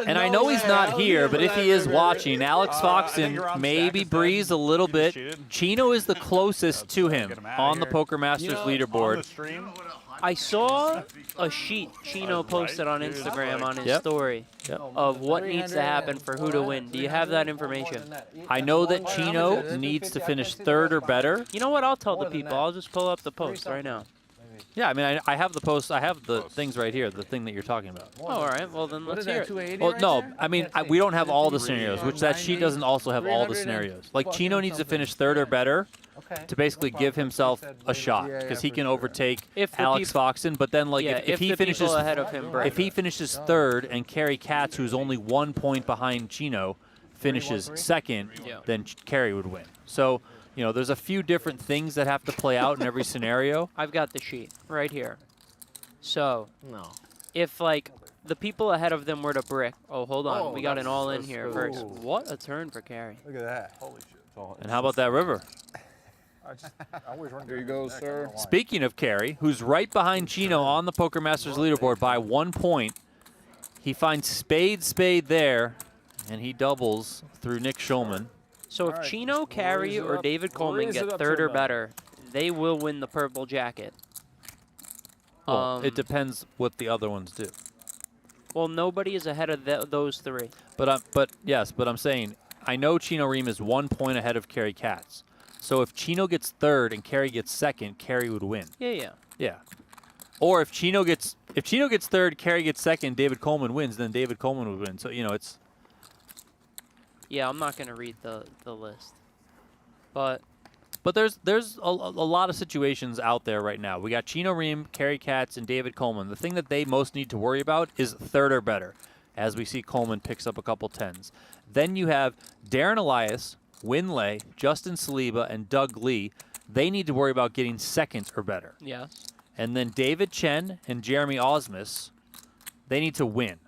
And I know he's not here, but if he is watching, Alex Foxton you're on maybe stack instead. breezed a little You bit. just cheated. Chino is the closest to him Get him outta on the here. Poker Masters You know, On the leaderboard. stream, I saw a sheet Chino posted on Dude, Instagram on his Yep. story of what needs to happen for who to win. Do you have that information? I know that Chino needs to finish 3rd or better. You know what? I'll tell the people. I'll just pull up the post right now. Yeah, I mean, I have the post. I have the things right here, the thing that you're talking about. Oh, all right. Well, then What let's is hear that, it. 280 Well, right no, there? I mean, we don't have all the scenarios, which that sheet doesn't also have all the scenarios. Like, Chino needs to finish 3rd or better Okay. to basically give himself a shot, Yeah, because yeah, he for can sure. overtake If the Alex peop- Foxton. But then, like, Yeah, if he the finishes people ahead of him break. if he finishes 3rd and Carrie Catz, who's only 1 point behind Chino, finishes 2nd, Yeah. then Carrie would win. So, you know, there's a few different things that have to play out in every scenario. I've got the sheet right here. So No. if like the people ahead of them were to brick, oh hold on, Oh, we got an that's- all in that's here good. versus Ooh. what a turn for Carrie. Look at that. Holy shit. And how about that river? There you go, sir. Speaking of Carrie, who's right behind Chino on the Poker Masters leaderboard by 1 point, he finds spade there, and he doubles through Nick Schulman. So if Chino, Carrie, or David Coleman raise it get up 3rd to or the- better, they will win the purple jacket. Well, it depends what the other ones do. Well, nobody is ahead of those 3. But I'm saying, I know Chino Rheem is 1 point ahead of Carrie Catz. So if Chino gets 3rd and Carrie gets 2nd, Carrie would win. Yeah. Yeah. Or if Chino gets 3rd, Carrie gets 2nd, David Coleman wins, then David Coleman would win. So, you know, it's Yeah, I'm not going to read the list. But there's a lot of situations out there right now. We got Chino Rheem, Carrie Catz, and David Coleman. The thing that they most need to worry about is 3rd or better, as we see Coleman picks up a couple 10s. Then you have Darren Elias, Winlay, Justin Saliba, and Doug Lee. They need to worry about getting 2nd or better. yes. And then David Chen and Jeremy Osmus, they need to win.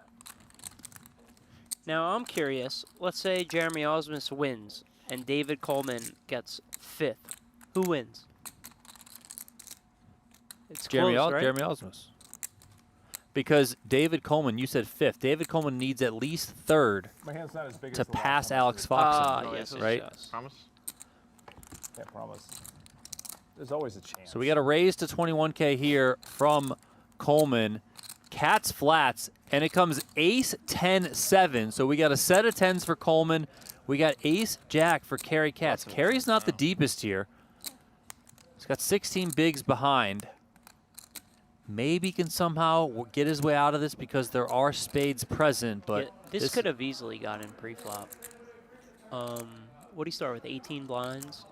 Now I'm curious. Let's say Jeremy Osmus wins and David Coleman gets 5th. Who wins? It's Jeremy close, right? Jeremy Osmus. Because David Coleman, you said 5th. David Coleman needs at least 3rd My hand's not as big to pass Alex Foxton. Yes, right? yes. Promise? Can't promise. There's always a chance. So we got a raise to 21K here from Coleman. Catz flats, and it comes ace 10 7. So we got a set of 10s for Coleman. We got ace jack for Carrie Catz. Carrie's not the deepest here. He's got 16 bigs behind. Maybe can somehow get his way out of this because there are spades present, but Yeah, this could have easily gotten pre-flop. what do you start with? 18 blinds.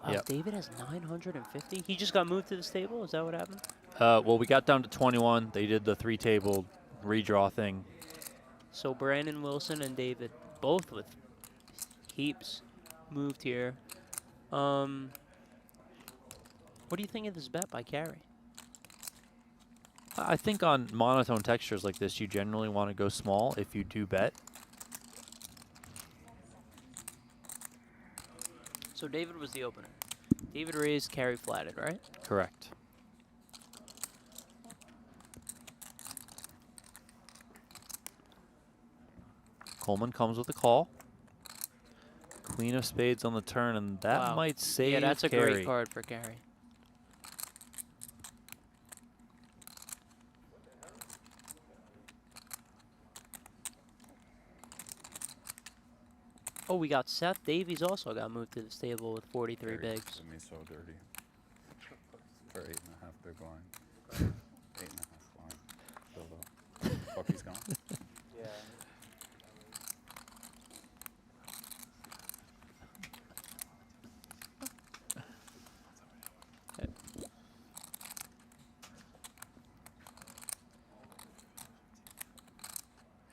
Oh, Yep. David has 950. He just got moved to this table. Is that what happened? Well, we got down to 21. They did the 3-table redraw thing. So Brandon Wilson and David both with heaps moved here. What do you think of this bet by Carrie? I think on monotone textures like this, you generally want to go small if you do bet. So David was the opener. David raised, Carrie flatted, right? Correct. Coleman comes with a call. Queen of spades on the turn, and that Wow. might save Yeah, that's a Carrie. great card for Carrie. Oh, we got Seth Davies also got moved to this table with 43 bigs. Did me so dirty. For 8.5 big blind. 8.5 blind. So the fuck he's gone. Yeah.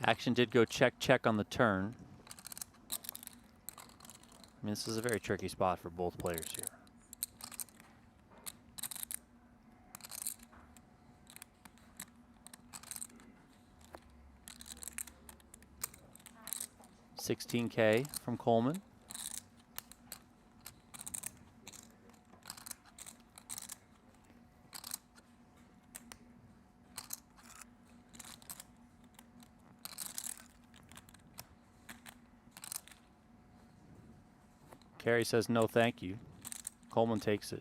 Action did go check, check on the turn. I mean, this is a very tricky spot for both players here. $16K from Coleman. Carrie says no thank you. Coleman takes it.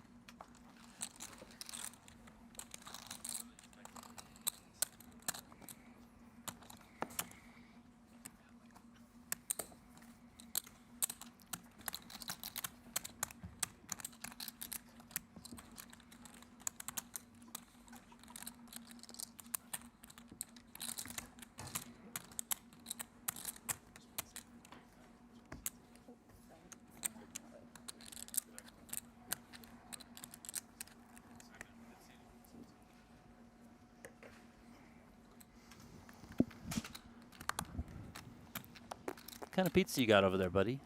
What kind of pizza you got over there, buddy?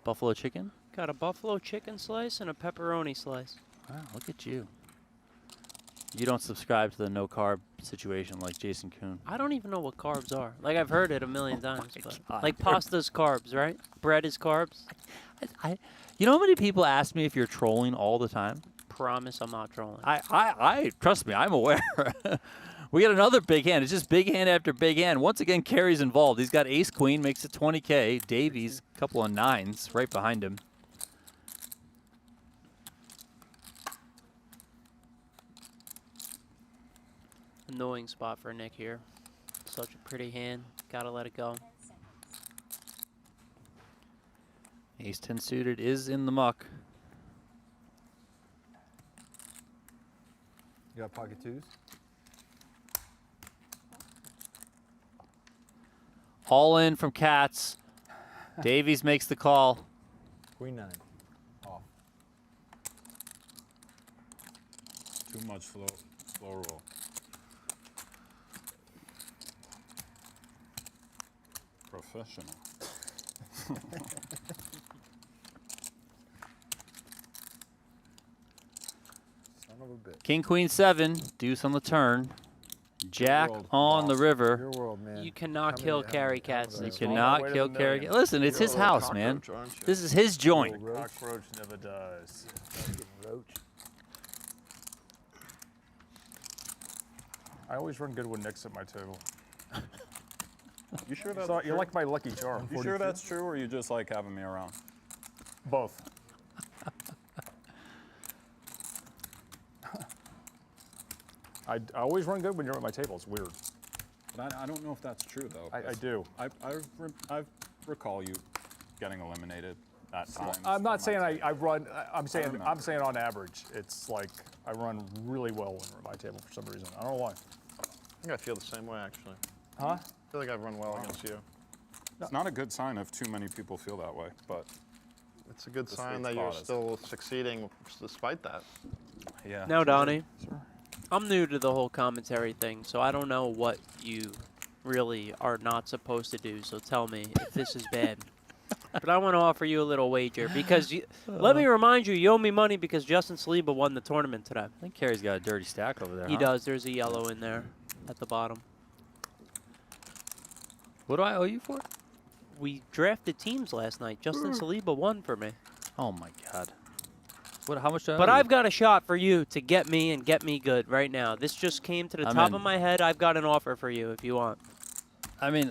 Buffalo chicken? Got a buffalo chicken slice and a pepperoni slice. Wow, look at you. You don't subscribe to the no carb situation like Jason Koon. I don't even know what carbs are. Like, I've heard it a million times. But God. like, pasta's carbs, right? Bread is carbs. You know how many people ask me if you're trolling all the time? Promise I'm not trolling. I trust me, I'm aware. We got another big hand. It's just big hand after big hand. Once again, Carrie's involved. He's got ace queen, makes it 20K. Davies, a couple of nines right behind him. Annoying spot for Nick here. Such a pretty hand. Gotta let it go. Ace 10 suited is in the muck. You got pocket twos? All in from Catz. Davies makes the call. Queen 9. Off. Too much slow roll. Professional. Son of a bitch. King, queen, 7. Deuce on the turn. Jack world, on the river. Your world, man. You cannot How many- kill how Carrie many- Catz how many- this You game. cannot way to kill the Carrie. million. Listen, it's his house, man. This is his joint. Roach. Cockroach never dies. Fucking roach. I always run good with Nicks at my table. You sure that's So true? you're like my lucky charm. You sure that's true, or you just like having me around? Both. I always run good when you're at my table. It's weird. But I don't know if that's true though. I do. I recall you getting eliminated at times. I'm not on saying my I run. I'm saying remember. on average, it's like I run really well when you're at my table for some reason. I don't know why. I think I feel the same way, actually. Huh? I feel like I've run well against you. It's not a good sign if too many people feel that way, but It's a good The sign sweet that you're spot is- still succeeding despite that. Yeah. Now, Donnie, Sure. I'm new to the whole commentary thing, so I don't know what you really are not supposed to do. So tell me if this is bad. But I want to offer you a little wager because let me remind you, you owe me money because Justin Saliba won the tournament today. I think Carrie's got a dirty stack over there. He huh? does. There's a yellow in there at the bottom. What do I owe you for? We drafted teams last night. Justin Saliba won for me. Oh my God. What? How much? Do I But owe you? I've got a shot for you to get me and get me good right now. This just came to the I'm top in. of my head. I've got an offer for you if you want. I mean,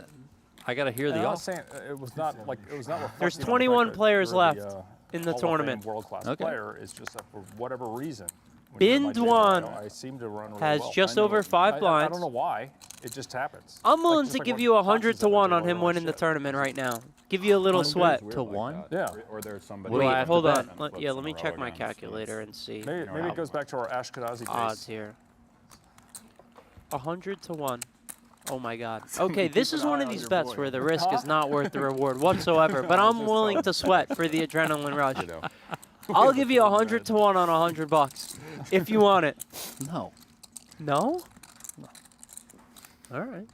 I gotta hear the I'm not offer. saying it was not like it was not. There's reflecting on the 21 fact that players you're left the, in the Hall of tournament. Fame world-class Okay. player. It's just that for whatever reason, when Bin you're at my table, Dwan I seem to run really has well. just I know over it. 5 I blinds. don't know why. It just happens. I'm willing just to like give when you 100 Thompson's to at my 1 table, on him I winning the shit. tournament right now. Give you a little sweat. To one? Yeah. Or there's somebody. What do I Wait, have to hold bet? on. And Let flips me in a row check my again, so calculator and see Maybe it goes back to our Ashkenazi days. odds here. 100 to 1. Oh my God. Okay, this is one of these bets where the risk is not worth the reward whatsoever, but I'm willing to sweat for the adrenaline rush. You know. I'll give you 100 to 1 on $100 if you want it. No. No? All right.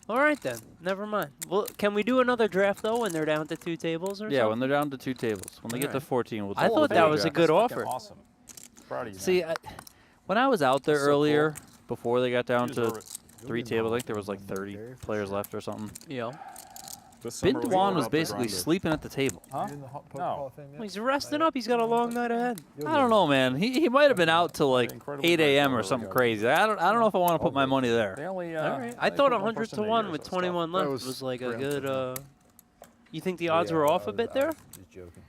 All right then. Never mind. Well, can we do another draft though when they're down to 2 tables or Yeah, something? when they're down to 2 tables. When they get to Alright. 14, we'll I do thought the that big was a draft. good That's fucking offer. Awesome. Proud of you. See, man. when I was out there That's so earlier, cool. before they got down You to deserve it. 3 tables, I think there was like 30 players left or something. Yeah. This Bin summer we Dwan were was out to basically grind it. sleeping at the table. Huh? No. Hall of Fame Well, he's resting up. He's got a long night ahead. I don't know, man. He might have been out till like Incredibly 8 a.m. or grateful something that we got crazy. I don't know if I want to put my money there. They only. All right. I they thought put one 100 person to in 1 years with and stuff. 21 left was was like a preemptive. good. You think the odds were off a bit there? Just joking.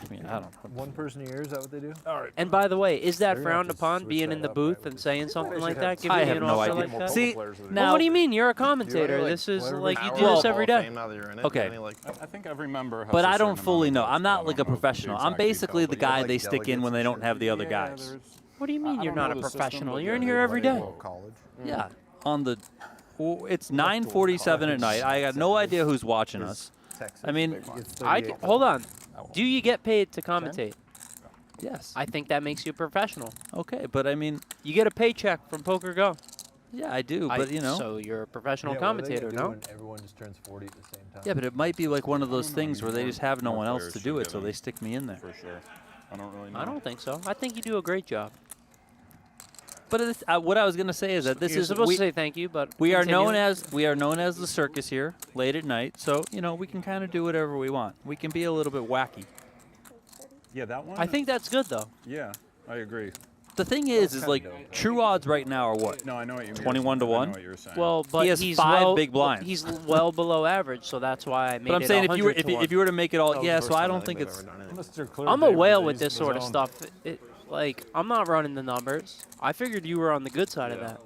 I mean, I don't know. One person a year, is that what they do? All right. And by the way, is that They're gonna have frowned to upon switch being that in the up, booth right, and with saying something like that? I Giving you have an no offer idea. like that? See, Well, now what do you mean? You're a commentator. like, This is whatever like you do Hour this Hall every of day. Fame now that you're in it, Okay. any, like, I think every member has but a I don't certain fully amount know. of I'm votes, not but like I a don't know the professional. I'm exact details, basically the but yeah, guy like they stick in when they don't have the other guys. What do you mean I you're don't not a know the system, professional? but You're in yeah, here every day. College. Yeah, on the. Well, it's 9:47 at night. I got no idea who's watching us. Texas. I mean, Hold on. Do you get paid to commentate? yes. I think that makes you a professional. Okay, but I mean, You get a paycheck from PokerGo. yeah, I do. But you know, So you're a professional Yeah, what are they commentator, gonna do no? when everyone just turns 40 at the same time? yeah, but it might be like one of those I don't know. things where they just have no More one else players to should do it, get so in. they stick me in there. For sure. I don't really know. I don't think so. I think you do a great job. But it's, what I was gonna say is that this You're is supposed we, to say thank you, but we are known continue. as the circus here late at night. So you know we can kind of do whatever we want. We can be a little bit wacky. Yeah, that one. I think that's good though. Yeah, I agree. The thing is like true odds right now are what? No, I know what you mean. 21 to I know 1? what you were saying. Well, but has he's 5 well, big blinds. He's well below average, so that's why I made But I'm it saying 100 if you were to make it all, that was yeah. the So first I time don't think they've it's. ever done it. Mr. Clear I'm a David whale is with this the sort of zone. stuff. Like I'm not running the numbers. I figured you were on the good side of that.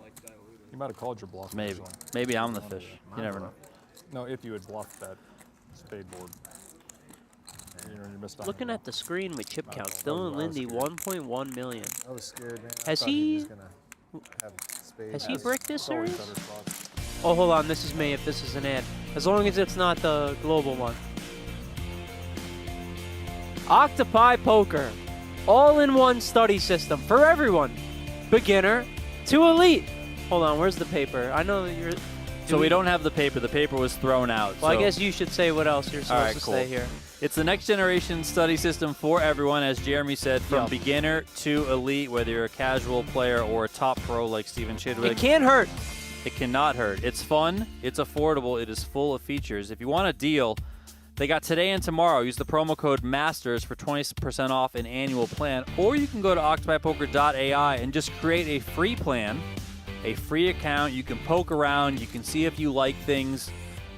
You might have called your bluff. Maybe actually. maybe I'm the fish. You never know. No, if you had bluffed that spade board. You missed out. Looking at the screen with chip counts, Dylan I was Linde scared. 1.1 million. I was scared, man. Has I thought he was he- gonna have spades. Has he bricked this It's always series? better spots. Oh, hold on. This is me. If this is an ad, as long as it's not the global one. Octopi Poker, all-in-one study system for everyone, beginner to elite. Hold on. Where's the paper? I know that you're. So we don't have the paper. The paper was thrown out. Well, I so- guess you should say what else you're supposed right, to cool. say here. It's the next generation study system for everyone, as Jeremy said, from Yep. beginner to elite, whether you're a casual player or a top pro like Steven Chidwick. It can't hurt. It cannot hurt. It's fun. It's affordable. It is full of features. If you want a deal, they got today and tomorrow. Use the promo code MASTERS for 20% off an annual plan. Or you can go to octopipoker.ai and just create a free plan, a free account. You can poke around. You can see if you like things,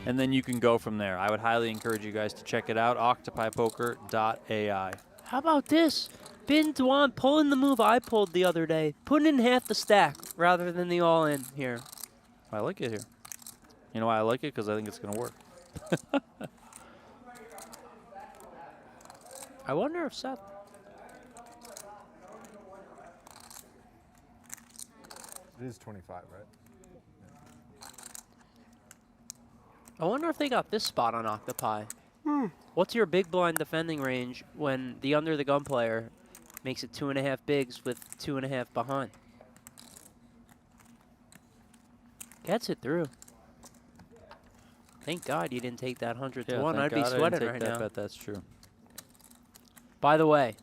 and then you can go from there. I would highly encourage you guys to check it out, octopipoker.ai. How about this? Bin Dwan pulling the move I pulled the other day, putting in half the stack rather than the all-in here. I like it here. You know why I like it? Because I think it's going to work. I wonder if Seth. It is 25, right? I wonder if they got this spot on Octopi. What's your big blind defending range when the under the gun player makes it 2.5 bigs with 2.5 behind? Gets it through. Thank God you didn't take that 100 to 1. I'd be sweating right now. I bet that's true. By the way,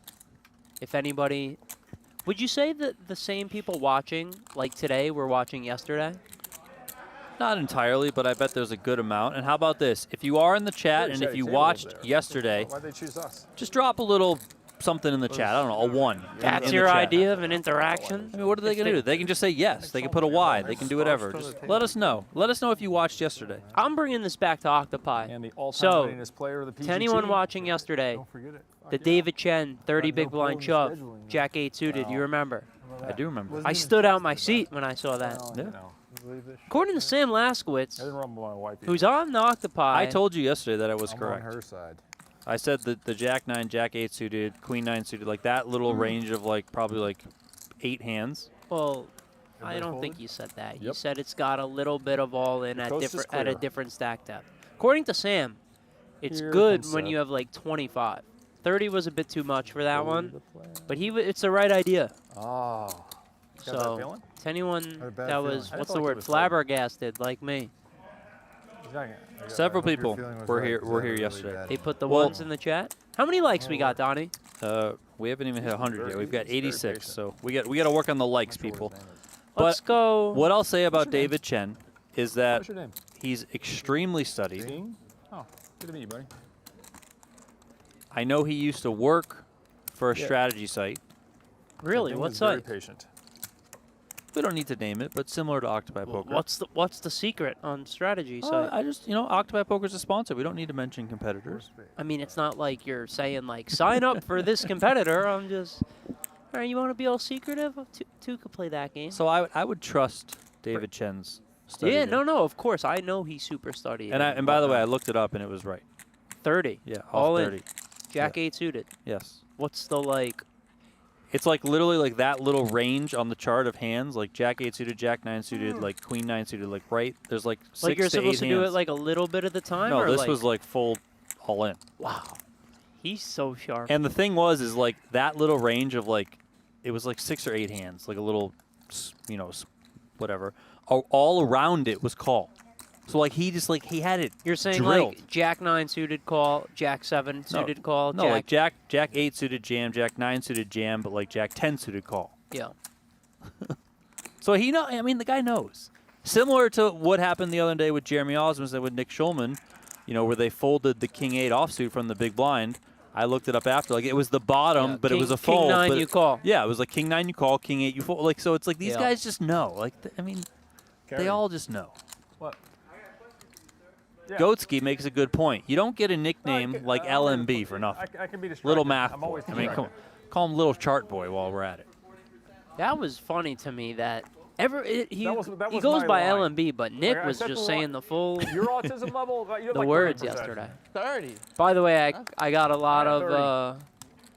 if anybody, would you say that the same people watching like today were watching yesterday? Not entirely, but I bet there's a good amount. And how about this? If you are in the chat and if you watched yesterday, Why'd they choose us? just drop a little something in the chat. I don't know, a 1. That's in your the chat. idea of an interaction? I mean, what are they going to do? They can just say yes. They can put a Y. They can do whatever. Just let us know. Let us know if you watched yesterday. I'm bringing this back to Octopi. And the all-time So, winningest player of the PGT. to anyone watching yesterday, Don't forget it. the David Chen 30 big blind problem shove, scheduling. Jack 8 suited, you remember? I do remember. I stood out my seat when I saw that. Yeah. According to Sam Laskowitz, I didn't run my wife. who's on the Octopi, I told you yesterday that I was I'm correct. on her side. I said that the Jack 9, Jack 8 suited, Queen 9 suited, like that little range of like probably like 8 hands. well, I don't think you said that. You said it's got a little bit of all in at coast is at a clear. different stack depth. According to Sam, it's Here good comes when Seth. you have like 25. 30 was a bit too much for that one, but it's the right idea. Oh. Got that So, feeling? to anyone Had a bad that feeling. was, I what's felt the like word, it was flabbergasted like me, Several hope your people feeling was were right, here 'cause were I here had a really yesterday. bad they put the Well- ones in the chat. How many likes we got, Donnie? We haven't even hit 100 yet. We've got Very 86, patient. so we got to work on the likes, people. Let's But go. what I'll say about David Chen is that What's your name? he's extremely studied. Dean? Oh, good to meet you, buddy. I know he used to work for a Yeah. strategy site. Really? Dean What is very site? patient. We don't need to name it, but similar to Octopi Poker. What's the secret on strategy site? I just, Octopi Poker's a sponsor. We don't need to mention competitors. I mean, it's not like you're saying like sign up for this competitor. I'm just, all right, you want to be all secretive? Two could play that game. So I would trust David Chen's study. Yeah, there. no, of course. I know he's super studied. And by the way, I looked it up and it was right. 30. Yeah, all off in. 30. Jack 8 suited. Yes. What's the like? It's like literally like that little range on the chart of hands, like Jack 8 suited, Jack 9 suited, like Queen 9 suited, like right. There's like 6 Like you're to 8 supposed to do it hands. like a little bit at the time? No, or this like, was like full all in. wow. He's so sharp. And the thing is like that little range of like, it was like 6 or 8 hands, like a little, whatever. All around it was call. So like he had it. You're saying drilled. like Jack 9 suited call, Jack 7 suited call, No, like Jack 8 suited jam, Jack 9 suited jam, but like Jack 10 suited call. Yeah. So the guy knows. Similar to what happened the other day with Jeremy Osmond and with Nick Schulman, where they folded the King 8 offsuit from the big blind. I looked it up after. Like it was the bottom, Yeah, but it King- was a King fold. 9 but you call. Yeah, it was like King 9 you call, King 8 you fold. Like so, it's like these Yeah. guys just know. Like they all just know. What? Yeah. Goatski makes a good point. You don't get a nickname like LMB for nothing. I can be distracted. Little math. I'm always boy. I mean, distracted. call him Little Chart Boy while we're at it. That was funny to me that he That was goes my by line. LMB, but Nick I was said just the saying line. the full Your autism level, you have the like words 30%. yesterday. 30. By the way, I got a lot of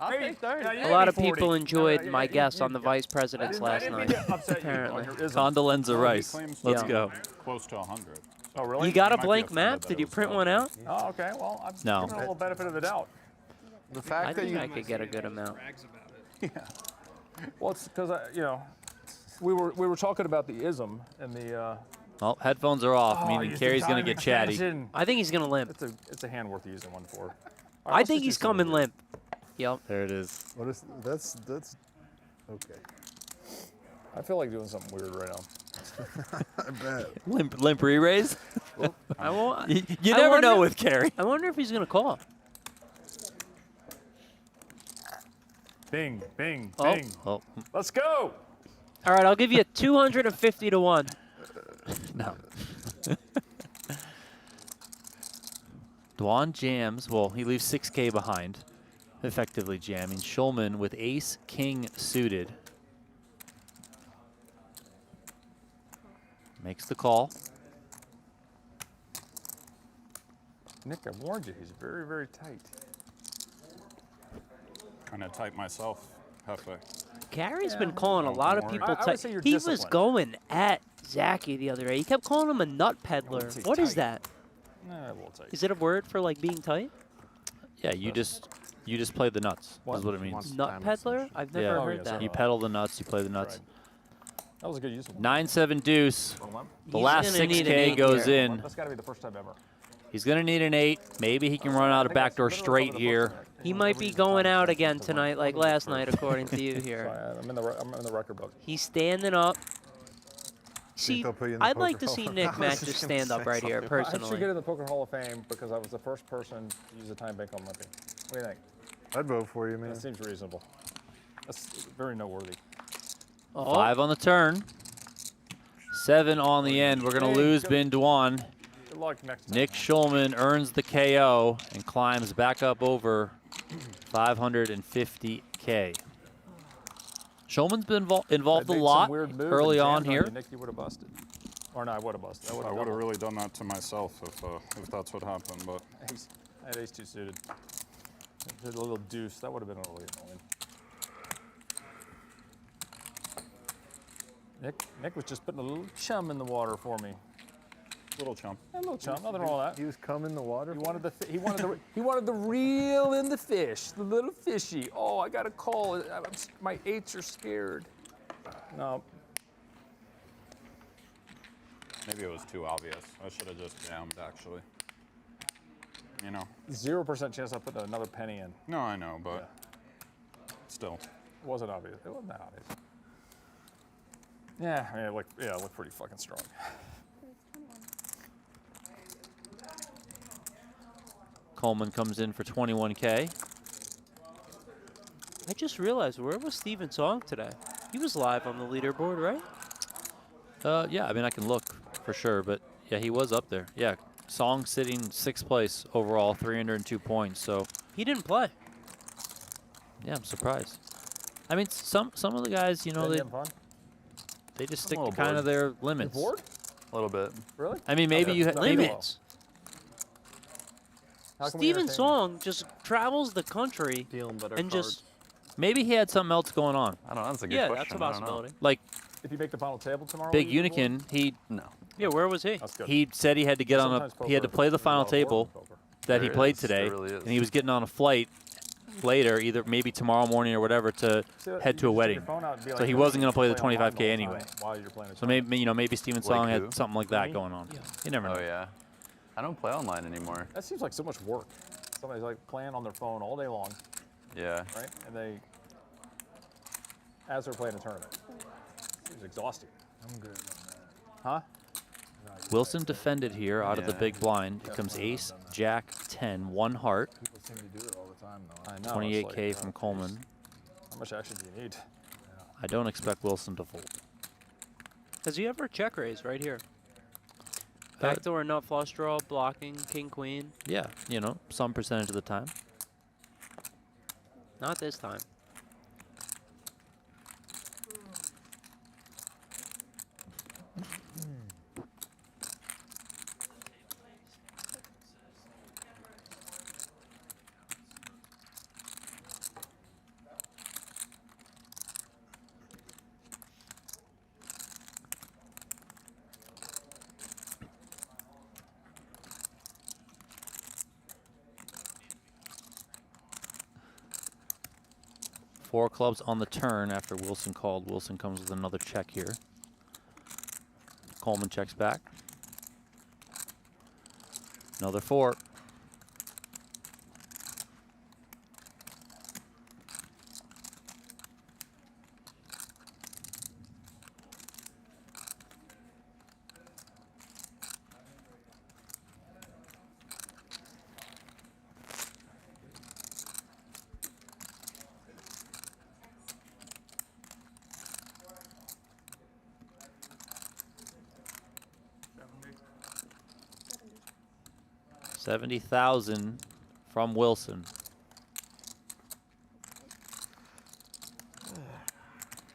I'll Maybe- take 30. yeah, you a gave lot me of people 40. enjoyed No, my you- guess you- on the vice presidents I last didn't night. mean to upset you on Apparently. your isms. Condolenza Rice. claims Let's Yeah. go. Close to 100. Oh, really? You got a might be blank offended map? that Did it you was print so. one out? Oh, okay. Well, I'm No. giving a little benefit of the doubt. The I fact that think you I could get a good amount. Well, it's because we were talking about the ism and the. Well, headphones are off, Oh, meaning use Carrie's the going to time get chatty. extension. I think he's gonna limp. It's a hand worth using one for. All right, I let's think just he's do some coming weird. limp. Yep. There it is. What is that's okay. I feel like doing something weird right now. I bet. Limp re-raise? I won't. You I never know wonder- with Carrie. I wonder if he's gonna call. Bing, bing, Oh. bing. Oh, Let's go. All right, I'll give you 250 to 1. no. Dwan jams. Well, he leaves 6K behind, effectively jamming. Schulman with ace, king suited. Makes the call. Nick, I warned you. He's very, very tight. Kind of tight myself, Hefe. Carrie's been calling a lot of more. people I would tight. say you're He was disciplined. going at Zaki the other day. He kept calling him a nut peddler. say What is tight. that? Nah, we'll take. Is it a word for like being tight? Yeah, you just played the nuts. What? Is what it means. Nut peddler? I've never Yeah. heard yeah, that. sorry. You pedal the nuts. You play the nuts. That was a good use of 9-7 deuce. The He's last gonna need an 6K 8 goes here. in. That's got to be the first time ever. He's going to need an 8. Maybe he can run out a backdoor straight here. He might be going out again tonight, like last night, according to you here. Sorry, I'm in the record book. He's standing up. See, they'll put you in the I'd like Poker to see Hall of Nick Fame. Mack just stand up right here, I should personally. get in the Poker Hall of Fame because I was the first person to use a time bank on Limpy. What do you think? I'd vote for you, man. That seems reasonable. That's very noteworthy. Oh, 5 on the turn. 7 on the end. We're going to lose Bin Dwan. Good luck next time. Nick Schulman earns the KO and climbs back up over 550K. Schulman's been involved a lot early on here. Nick, you would have busted. Or no, I would have busted. I would have really done that to myself if that's what happened. But I had ace-2 suited. Did a little deuce. That would have been really annoying. Nick was just putting a little chum in the water for me. little chump. A little chum. Nothing wrong with that. He was cum in the water. He wanted he wanted the reel in the fish, the little fishy. Oh, I got a call. My 8s are scared. No. Maybe it was too obvious. I should have just jammed, actually. You know. 0% chance I put another penny in. No, I know, but still. It wasn't obvious. It wasn't that obvious. Yeah, I mean, it looked pretty fucking strong. Coleman comes in for 21K. I just realized, where was Steven Song today? He was live on the leaderboard, right? Yeah, I mean, I can look for sure, but yeah, he was up there. Yeah, Song sitting 6th place overall, 302 points. So He didn't play. yeah, I'm surprised. I mean, some of the guys, you know, Did you have fun? they just stick a to little kind of bored. their You limits. bored? A little bit. Really? I mean, maybe you that's maybe Limits. How can we Steven entertain Song just travels the country Dealing better and just, maybe he had something else going on. I don't know. That's a good yeah, question. that's a I don't know. possibility. Like you? If you make the final table tomorrow, Big will you be bored? Unicorn, he No. Yeah, where was he? That's good. he said he had to get on a Sometimes he had to poker play the is a final lot of work table with poker. that he There played is, today, there really is. and he was getting on a flight later, either maybe tomorrow morning or whatever, to See, you head to a just take your wedding. phone out and be So like, he "Hey, wasn't going to play the play online 25K all the anyway. time while you're playing a So tournament." maybe maybe Steven Like Song who? had something like that Me? going on. You never know. Oh yeah. I don't play online anymore. That seems like so much work. Somebody's like playing on their phone all day long, Yeah. right? And as they're playing a tournament. Seems exhausting. I'm good. Huh? Wilson defended here out of the Yeah. big blind. It comes ace, jack, 10, 1 heart, People seem to do it all the time, though. I know. 28K it's from like, Coleman. how much action do you need? I don't expect Wilson to fold. Has he ever check raised right here? Backdoor nut flush draw, blocking, king, queen. Yeah, you know, some percentage of the time. Not this time. Four clubs on the turn after Wilson called. Wilson comes with another check here. Coleman checks back. Another 4. $70,000 from Wilson.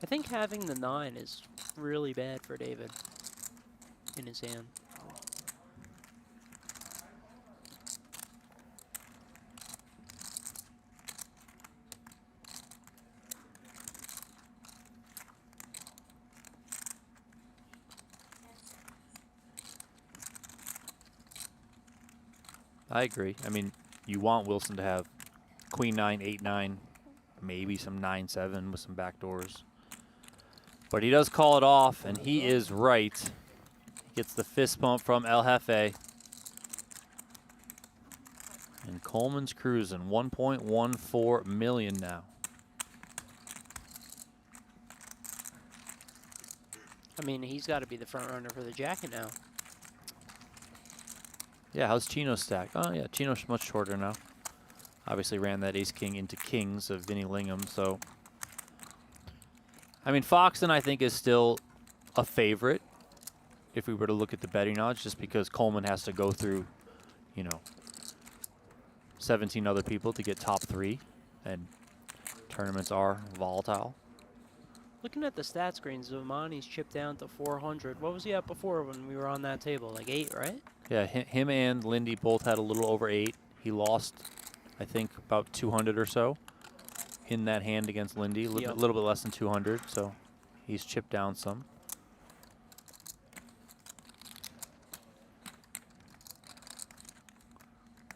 I think having the 9 is really bad for David in his hand. I agree. I mean, you want Wilson to have queen 9, 8, 9, maybe some 9, 7 with some backdoors. But he does call it off, and he is right. He gets the fist bump from El Jefe. And Coleman's cruising 1.14 million now. I mean, he's got to be the front runner for the jacket now. Yeah, how's Chino's stack? Oh, yeah, Chino's much shorter now. Obviously ran that ace-king into kings of Vinny Lingham, so. I mean, Foxton, I think, is still a favorite if we were to look at the betting odds, just because Coleman has to go through, you know, 17 other people to get top 3, and tournaments are volatile. Looking at the stat screens, Zomani's chipped down to 400. What was he at before when we were on that table? Like 8, right? Yeah, him and Linde both had a little over 8. He lost, I think, about 200 or so in that hand against Linde. A little bit less than 200, so he's chipped down some.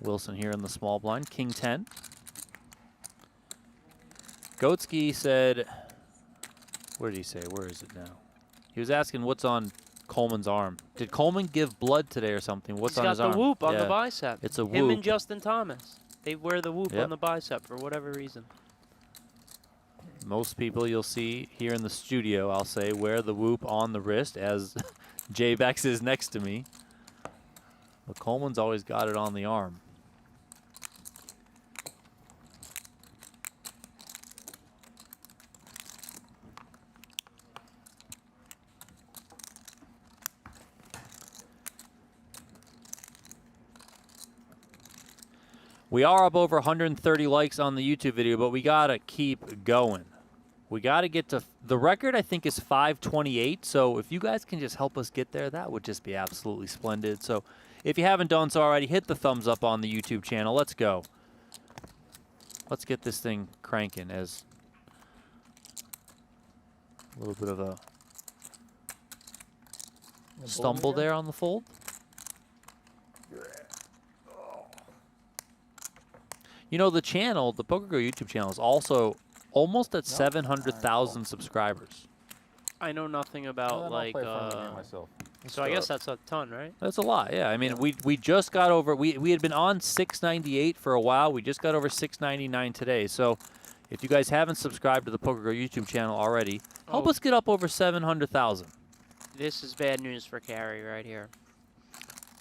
Wilson here in the small blind, king 10. Goatsky said, what did he say? Where is it now? He was asking what's on Coleman's arm. Did Coleman give blood today or something? What's on his arm? He's got the whoop on the bicep. It's a whoop. Him and Justin Thomas. They wear the whoop Yep. on the bicep for whatever reason. Most people you'll see here in the studio, I'll say, wear the whoop on the wrist, as J-Bex is next to me. But Coleman's always got it on the arm. We are up over 130 likes on the YouTube video, but we got to keep going. We got to get to the record, I think, is 528. So if you guys can just help us get there, that would just be absolutely splendid. So if you haven't done so already, hit the thumbs up on the YouTube channel. Let's go. Let's get this thing cranking as a little bit of a stumble there on the fold. You know, the channel, the PokerGo YouTube channel, is also almost at 700,000 subscribers. I know nothing about, like, so I guess that's a ton, right? That's a lot, yeah. I mean, we just got over, we had been on 698 for a while. We just got over 699 today. So if you guys haven't subscribed to the PokerGo YouTube channel already, help us get up over 700,000. This is bad news for Carrie right here.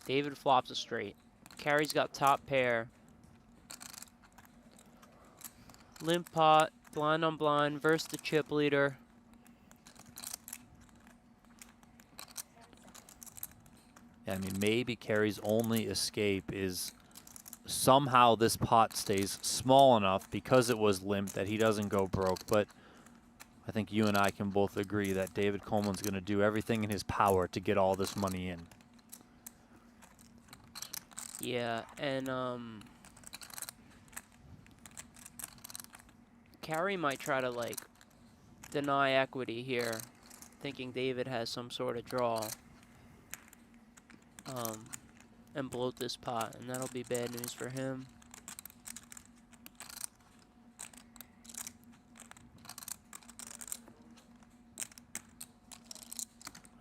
David flops a straight. Carrie's got top pair. Limp pot, blind on blind, versus the chip leader. Yeah, I mean, maybe Carrie's only escape is somehow this pot stays small enough because it was limp that he doesn't go broke. But I think you and I can both agree that David Coleman's going to do everything in his power to get all this money in. Yeah, and Carrie might try to, like, deny equity here, thinking David has some sort of draw, and bloat this pot, and that'll be bad news for him.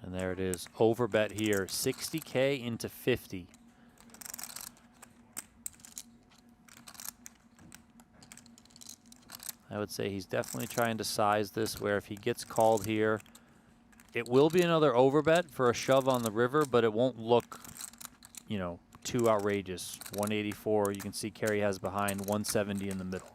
And there it is, overbet here, 60K into 50. I would say he's definitely trying to size this where if he gets called here, it will be another overbet for a shove on the river, but it won't look, you know, too outrageous. 184, you can see Carrie has behind, 170 in the middle.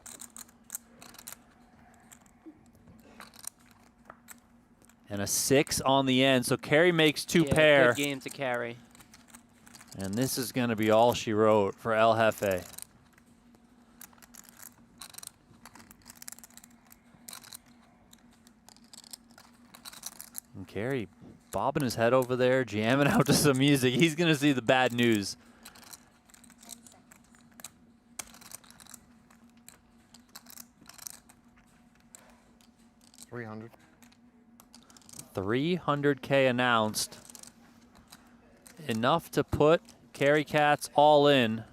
And a 6 on the end, so Carrie makes two pair. Good game to Carrie. And this is going to be all she wrote for El Jefe. And Carrie bobbing his head over there, jamming out to some music. He's going to see the bad news. $300. 300K announced. Enough to put Carrie Catz all in.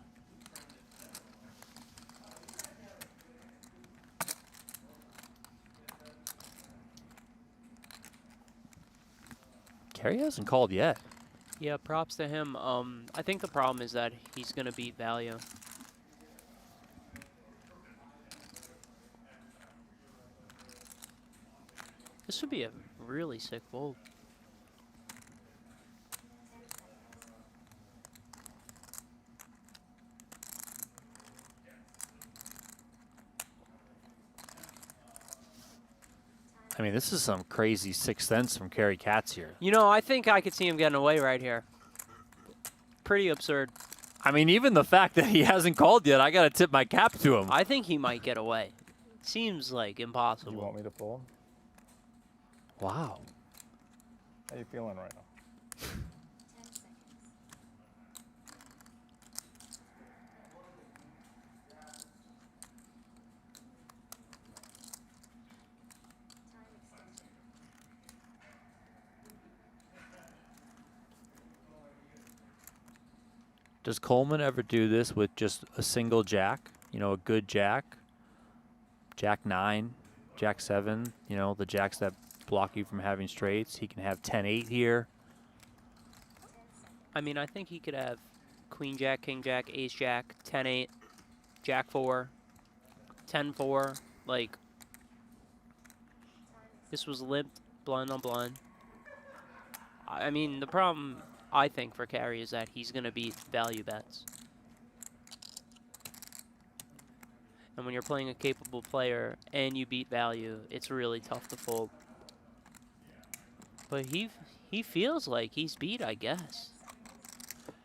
Carrie hasn't called yet. Yeah, props to him. I think the problem is that he's going to beat value. This would be a really sick fold. I mean, this is some crazy sixth sense from Carrie Catz here. You know, I think I could see him getting away right here. Pretty absurd. I mean, even the fact that he hasn't called yet, I got to tip my cap to him. I think he might get away. Seems like impossible. You want me to fold? Wow. How you feeling right now? 10 seconds. Time extension. Does Coleman ever do this with just a single jack? You know, a good jack? Jack 9, Jack 7, you know, the jacks that block you from having straights. He can have 10-8 here. I mean, I think he could have Queen Jack, King Jack, Ace Jack, 10-8, Jack 4, 10-4. Like, this was limped, blind on blind. I mean, the problem, I think, for Carrie is that he's going to beat value bets. And when you're playing a capable player and you beat value, it's really tough to fold. But he feels like he's beat, I guess.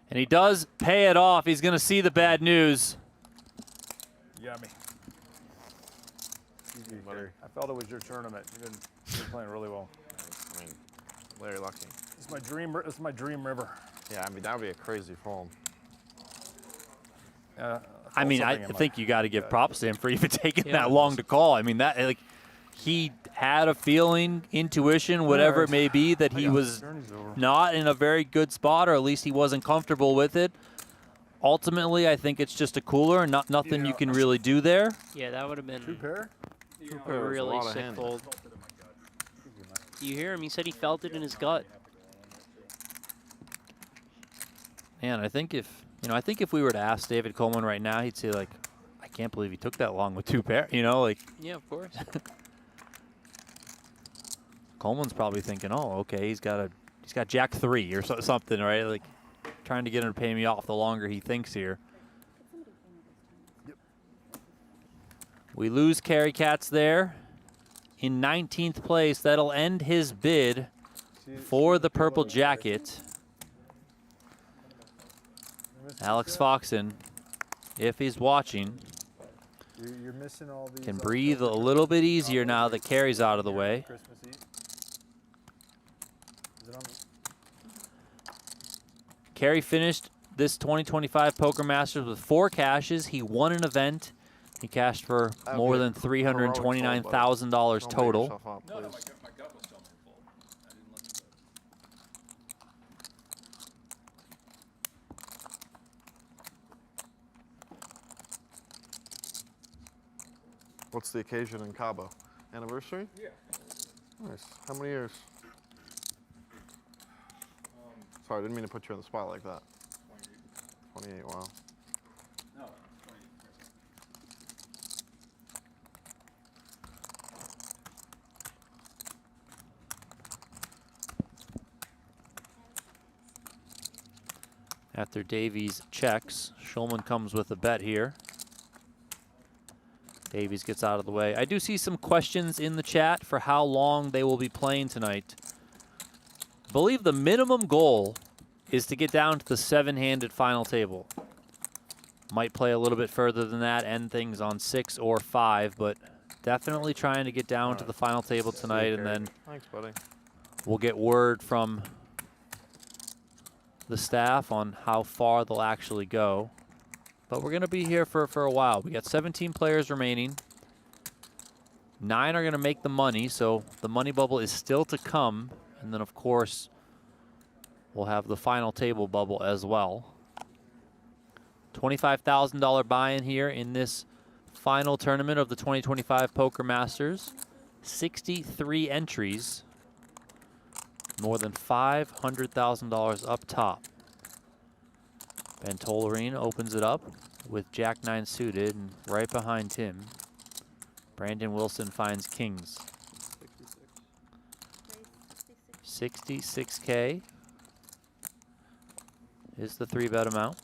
And he does pay it off. He's going to see the bad news. Yummy. Easy, buddy. I felt it was your tournament. You've been playing really well. I mean, very lucky. It's my dream. It's my dream river. Yeah, I mean that would be a crazy fold. Yeah. I mean, I think you got to give props to him for even taking that long to call. I mean, that like he had a feeling, intuition, whatever it may be, that he was not in a very good spot, or at least he wasn't comfortable with it. Ultimately, I think it's just a cooler, and nothing you can really do there. Yeah, that would have been Two pair? a really sick fold. You hear him? He said he felt it in his gut. Man, I think if we were to ask David Coleman right now, he'd say like, I can't believe he took that long with two pair. You know, like. Yeah, of course. Coleman's probably thinking, oh, okay, he's got Jack 3 or something, right? Like trying to get him to pay me off the longer he thinks here. Yep. We lose Carrie Catz there in 19th place. That'll end his bid for the purple jacket. Alex Foxen, if he's watching, You're missing all these, can breathe a little bit easier now that Carrie's out of the way. Christmas Eve. Is it on? Carrie finished this 2025 Poker Masters with 4 cashes. He won an event. He cashed for more than $329,000 total. What's the occasion in Cabo? Anniversary? Yeah. Nice. How many years? Sorry, I didn't mean to put you on the spot like that. 28, wow. No, 28. After Davies checks, Schulman comes with a bet here. Davies gets out of the way. I do see some questions in the chat for how long they will be playing tonight. I believe the minimum goal is to get down to the 7-handed final table. Might play a little bit further than that, end things on 6 or 5, but definitely trying to get down to the final table tonight, and then Thanks, buddy. we'll get word from the staff on how far they'll actually go. But we're going to be here for a while. We got 17 players remaining. 9 are going to make the money, so the money bubble is still to come. And then, of course, we'll have the final table bubble as well. $25,000 buy-in here in this final tournament of the 2025 Poker Masters. 63 entries. more than $500,000 up top. Ben Tolerene opens it up with Jack-9 suited, and right behind him, Brandon Wilson finds kings. 66K is the 3-bet amount.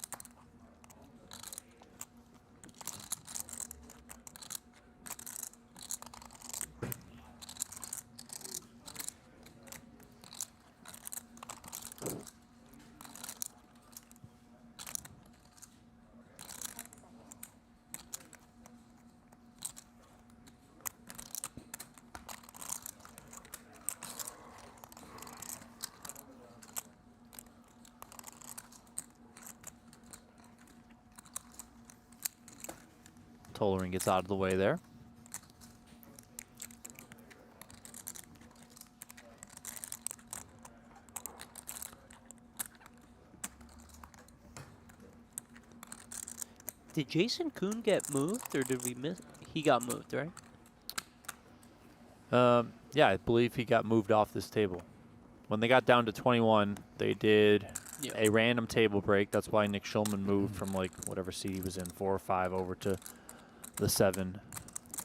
Tolerine gets out of the way there. Did Jason Koon get moved, or did we miss? He got moved, right? Yeah, I believe he got moved off this table. When they got down to 21, they did a random table break. That's why Nick Schulman moved from like whatever seat he was in, 4 or 5, over to the 7.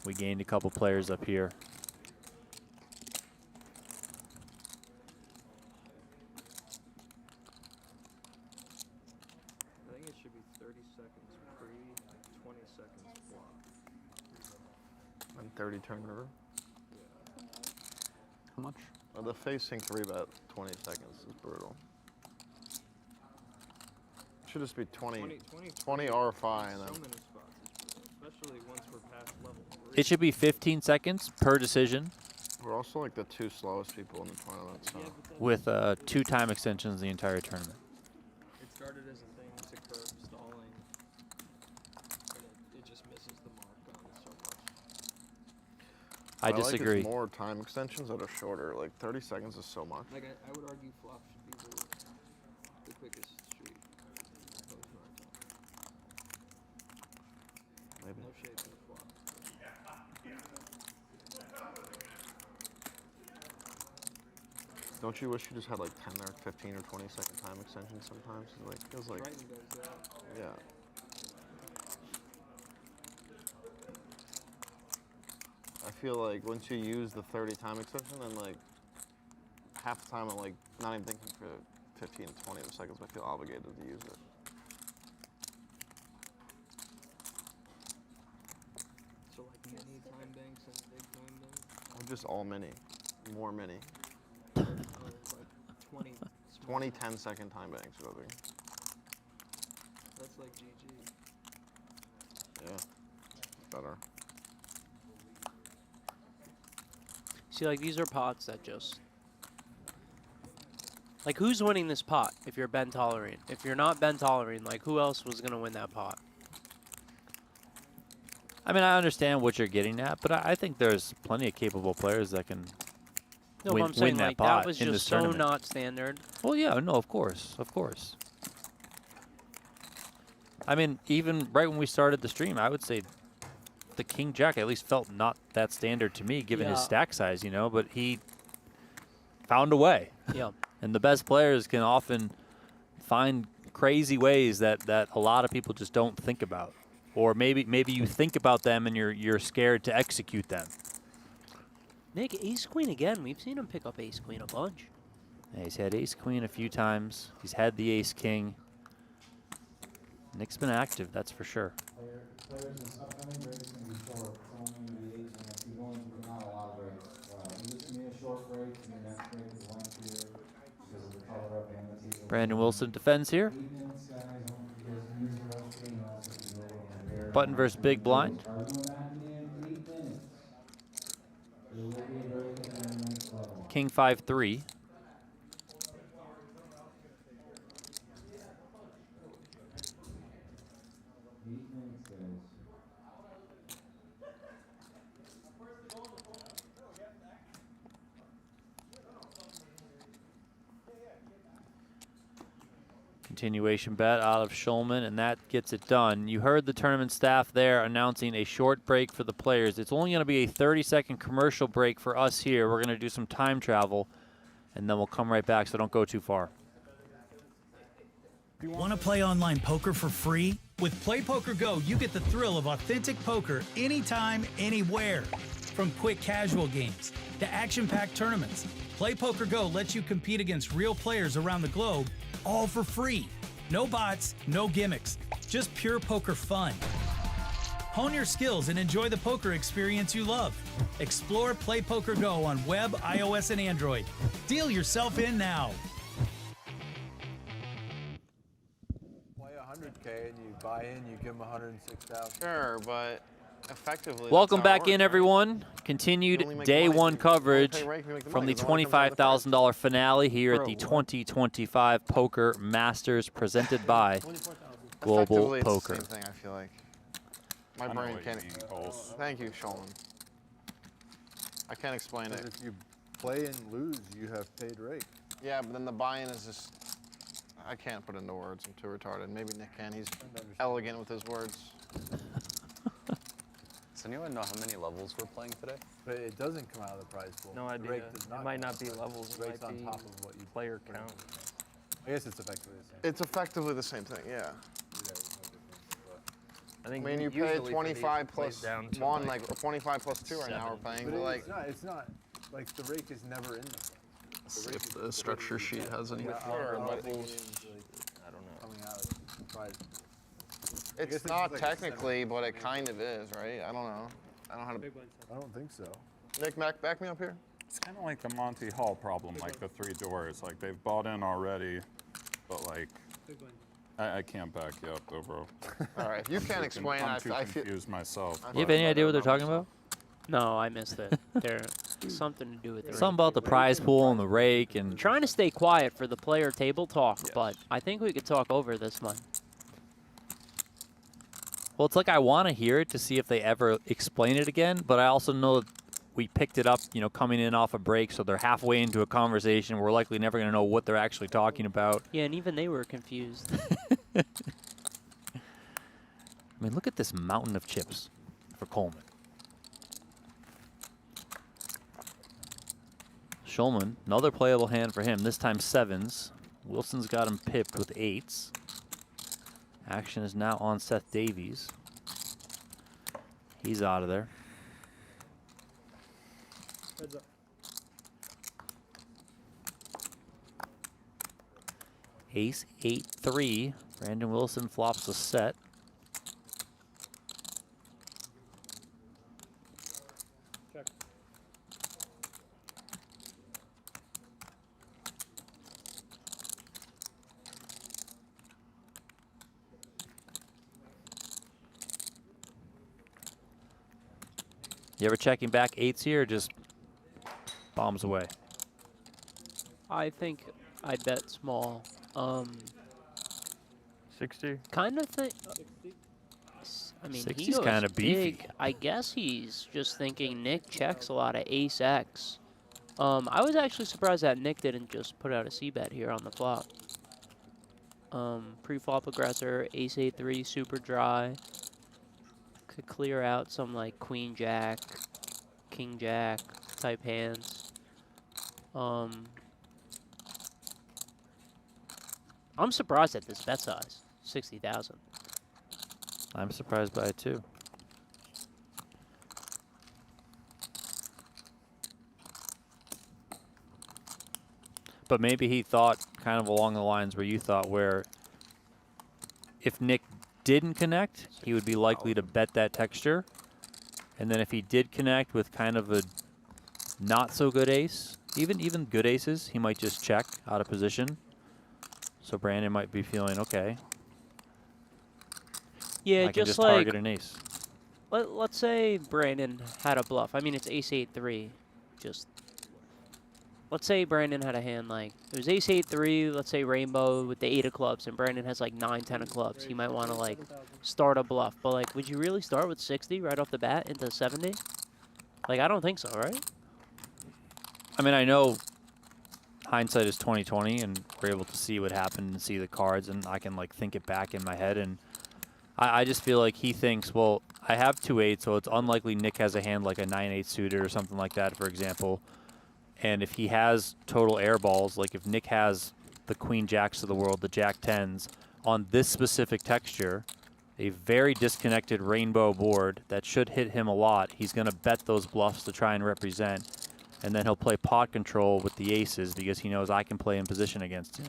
We gained a couple players up here. I think it should be 30 seconds pre, 20 seconds flop. And 30 turnover. How much? The facing 3-bet 20 seconds is brutal. Should just be 20 R5 and then. So many spots, especially once we're past level 3. It should be 15 seconds per decision. We're also like the 2 slowest people in the tournament, so. With 2 time extensions the entire tournament. It started as a thing to curb stalling, and it just misses the mark on it so much. I disagree. Like it's more time extensions that are shorter. Like 30 seconds is so much. Like I would argue flop should be the quickest street. Maybe. No shade to the flop. Don't you wish you just had like 10 or 15 or 20 second time extensions sometimes? It like feels like. Triton does that. Yeah. I feel like once you use the 30 time extension, then like half the time I'm like not even thinking for 15 to 20 seconds, I feel obligated to use it. So like mini time banks and big time banks? Or just all mini, more mini. Like 20. 20 10-second time banks or something. That's like GG. Yeah, better. See, like, these are pots that just... Like, who's winning this pot if you're Ben Tolerene? If you're not Ben Tolerene, like, who else was going to win that pot? I mean, I understand what you're getting at, but I think there's plenty of capable players that can No, win, but I'm saying, win that like, pot that was in just this so tournament. not standard. Well, yeah, no, of course, of course. I mean, even right when we started the stream, I would say the King Jack at least felt not that standard to me, given his Yeah. stack size, you know, but he found a way. Yeah. And the best players can often find crazy ways that a lot of people just don't think about. Or maybe you think about them and you're scared to execute them. Nick, ace-queen again. We've seen him pick up ace-queen a bunch. Yeah, he's had ace-queen a few times. He's had the ace-king. Nick's been active, that's for sure. Players in this upcoming break is going to be short. It's only going to be 8 minutes. You're going to not a lot of breaks. You're just going to be a short break, and your next break is length here because of the color up and the table. Brandon Wilson defends here. 8 minutes, guys. Don't because you use your own screen also to go and compare. Button versus big blind. Are we going back in 8 minutes? There will be a break at the next level. King 5-3. Continuation bet out of Schulman, and that gets it done. You heard the tournament staff there announcing a short break for the players. It's only going to be a 30-second commercial break for us here. We're going to do some time travel, and then we'll come right back, so don't go too far. Want to play online poker for free? With PlayPokerGo, you get the thrill of authentic poker anytime, anywhere. From quick casual games to action-packed tournaments, PlayPokerGo lets you compete against real players around the globe, all for free. No bots, no gimmicks, just pure poker fun. Hone your skills and enjoy the poker experience you love. Explore PlayPokerGo on web, iOS, and Android. Deal yourself in now. Play 100K and you buy in, you give them 106,000. Sure, but effectively. Welcome that's how it back in, works, right? everyone. You only Continued make day money one if you only coverage pay rate if you make the from the money. It only comes out of the prize. $25,000 finale here at Bro, the what? 2025 Poker Masters presented by Global Effectively, it's Poker. the same thing, I feel like. My I know brain what can't. you mean, Coles. Thank you, Schulman. I can't explain Because it. if you play and lose, you have paid rate. Yeah, but then the buy-in is just. I can't put into words. I'm too retarded. Maybe Nick can. He's elegant with his words. Does anyone know how many levels we're playing today? But it doesn't come out of the prize pool. No The idea. rate does It not might come not out be of the prize levels, pool. it Rate's might on be top of what you player bring in. count. I guess it's effectively the same. It's effectively the same thing, yeah. Yeah, there's no difference, but- I think I mean, you usually pay for these, 25 it plays plus down to 1, like, or 25 plus 2 right now we're paying. But But like, it's not, like the rake is never in the Let's see if the structure sheet has any. Sure, but I don't know. Coming out of the prize pool. I guess it's this not is like a technically, but it kind of is, right? I don't know. I don't know how to. I don't think so. Nick, back me up here. It's kind of like the Monty Hall problem, like the 3 doors. Like they've bought in already, but like I can't back you up though, bro. All right, if you can't explain, I'm too I feel. confused myself. You have any idea what they're talking about? No, I missed it. There's something to do with the Something about the prize pool and the rake and. Trying to stay quiet for the player table talk, but I think we could talk over this one. Well, it's like I want to hear it to see if they ever explain it again, but I also know that we picked it up, you know, coming in off a break, so they're halfway into a conversation. We're likely never going to know what they're actually talking about. Yeah, and even they were confused. I mean, look at this mountain of chips for Coleman. Schulman, another playable hand for him, this time 7s. Wilson's got him pipped with 8s. Action is now on Seth Davies. He's out of there. Heads up. Ace 8-3. Brandon Wilson flops a set. Check. You ever checking back 8s here or just bombs away? I think I'd bet small. 60. Kind of think. I mean, he 60's goes kinda beefy. big. I guess he's just thinking Nick checks a lot of ace X. I was actually surprised that Nick didn't just put out a C-bet here on the flop. Pre-flop aggressor, ace 8-3, super dry. Could clear out some like queen jack, king jack type hands. I'm surprised at this bet size, 60,000. I'm surprised by it too. But maybe he thought kind of along the lines where you thought, where if Nick didn't connect, he would be likely to bet that texture. And then if he did connect with kind of a not so good ace, even good aces, he might just check out of position. So Brandon might be feeling, okay, Yeah, I can just like target an ace. let's say Brandon had a bluff. I mean, it's ace 8-3. Just let's say Brandon had a hand like it was ace 8-3. Let's say rainbow with the 8 of clubs, and Brandon has like 9, 10 of clubs. He might want to like start a bluff, but like, would you really start with 60 right off the bat into 70? Like, I don't think so, right? I mean, I know hindsight is 20/20, and we're able to see what happened and see the cards, and I can like think it back in my head, and I just feel like he thinks, well, I have 2-8, so it's unlikely Nick has a hand like a 9-8 suited or something like that, for example, And if he has total air balls, like if Nick has the queen jacks of the world, the jack tens, on this specific texture, a very disconnected rainbow board that should hit him a lot, he's going to bet those bluffs to try and represent. And then he'll play pot control with the aces because he knows I can play in position against him.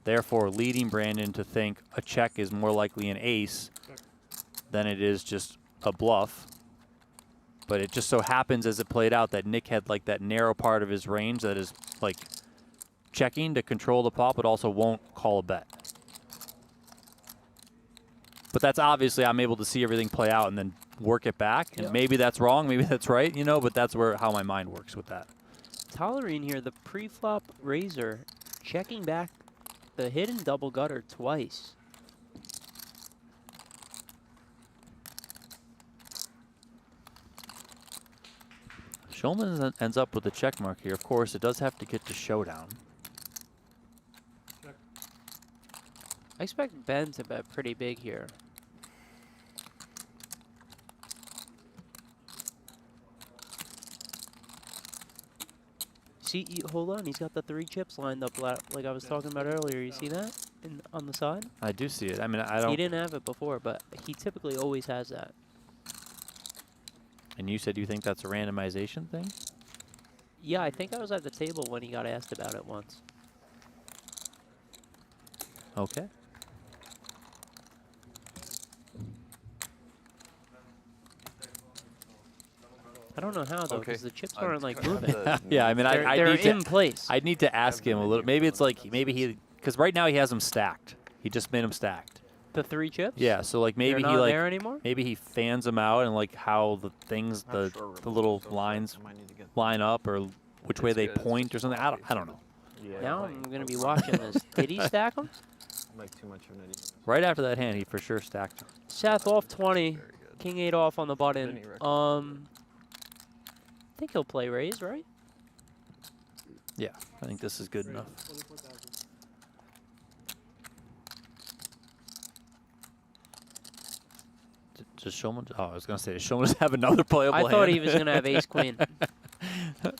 Therefore, leading Brandon to think a check is more likely an ace than it is just a bluff. But it just so happens as it played out that Nick had like that narrow part of his range that is like checking to control the pot, but also won't call a bet. But that's obviously I'm able to see everything play out and then work it back. And maybe that's wrong, maybe that's right, you know, but that's how my mind works with that. Tolerine here, the pre-flop raiser, checking back the hidden double gutter twice. Schulman ends up with a check mark here. Of course, it does have to get to showdown. I expect Ben to bet pretty big here. See, hold on, he's got the 3 chips lined up like I was talking about earlier. You see that on the side? I do see it. I mean, I don't. He didn't have it before, but he typically always has that. And you said you think that's a randomization thing? Yeah, I think I was at the table when he got asked about it once. Okay. I don't know how though, because the chips aren't like moving. Yeah, I mean, they're in place. I'd need to ask him a little. Maybe it's like because right now he has them stacked. He just made them stacked. The 3 chips? Yeah, so like maybe They're he not like there anymore? maybe he fans them out and like how the things the little lines line up or which way they point or something. I don't know. Now I'm gonna be watching this. Did he stack them? Like too much of an idiot. Right after that hand, he for sure stacked them. Seth off 20, King 8 off on the button. I think he'll play raise, right? Yeah, I think this is good enough. Does Schulman? Oh, I was gonna say, does Schulman have another playable hand? I thought he was gonna have ace queen.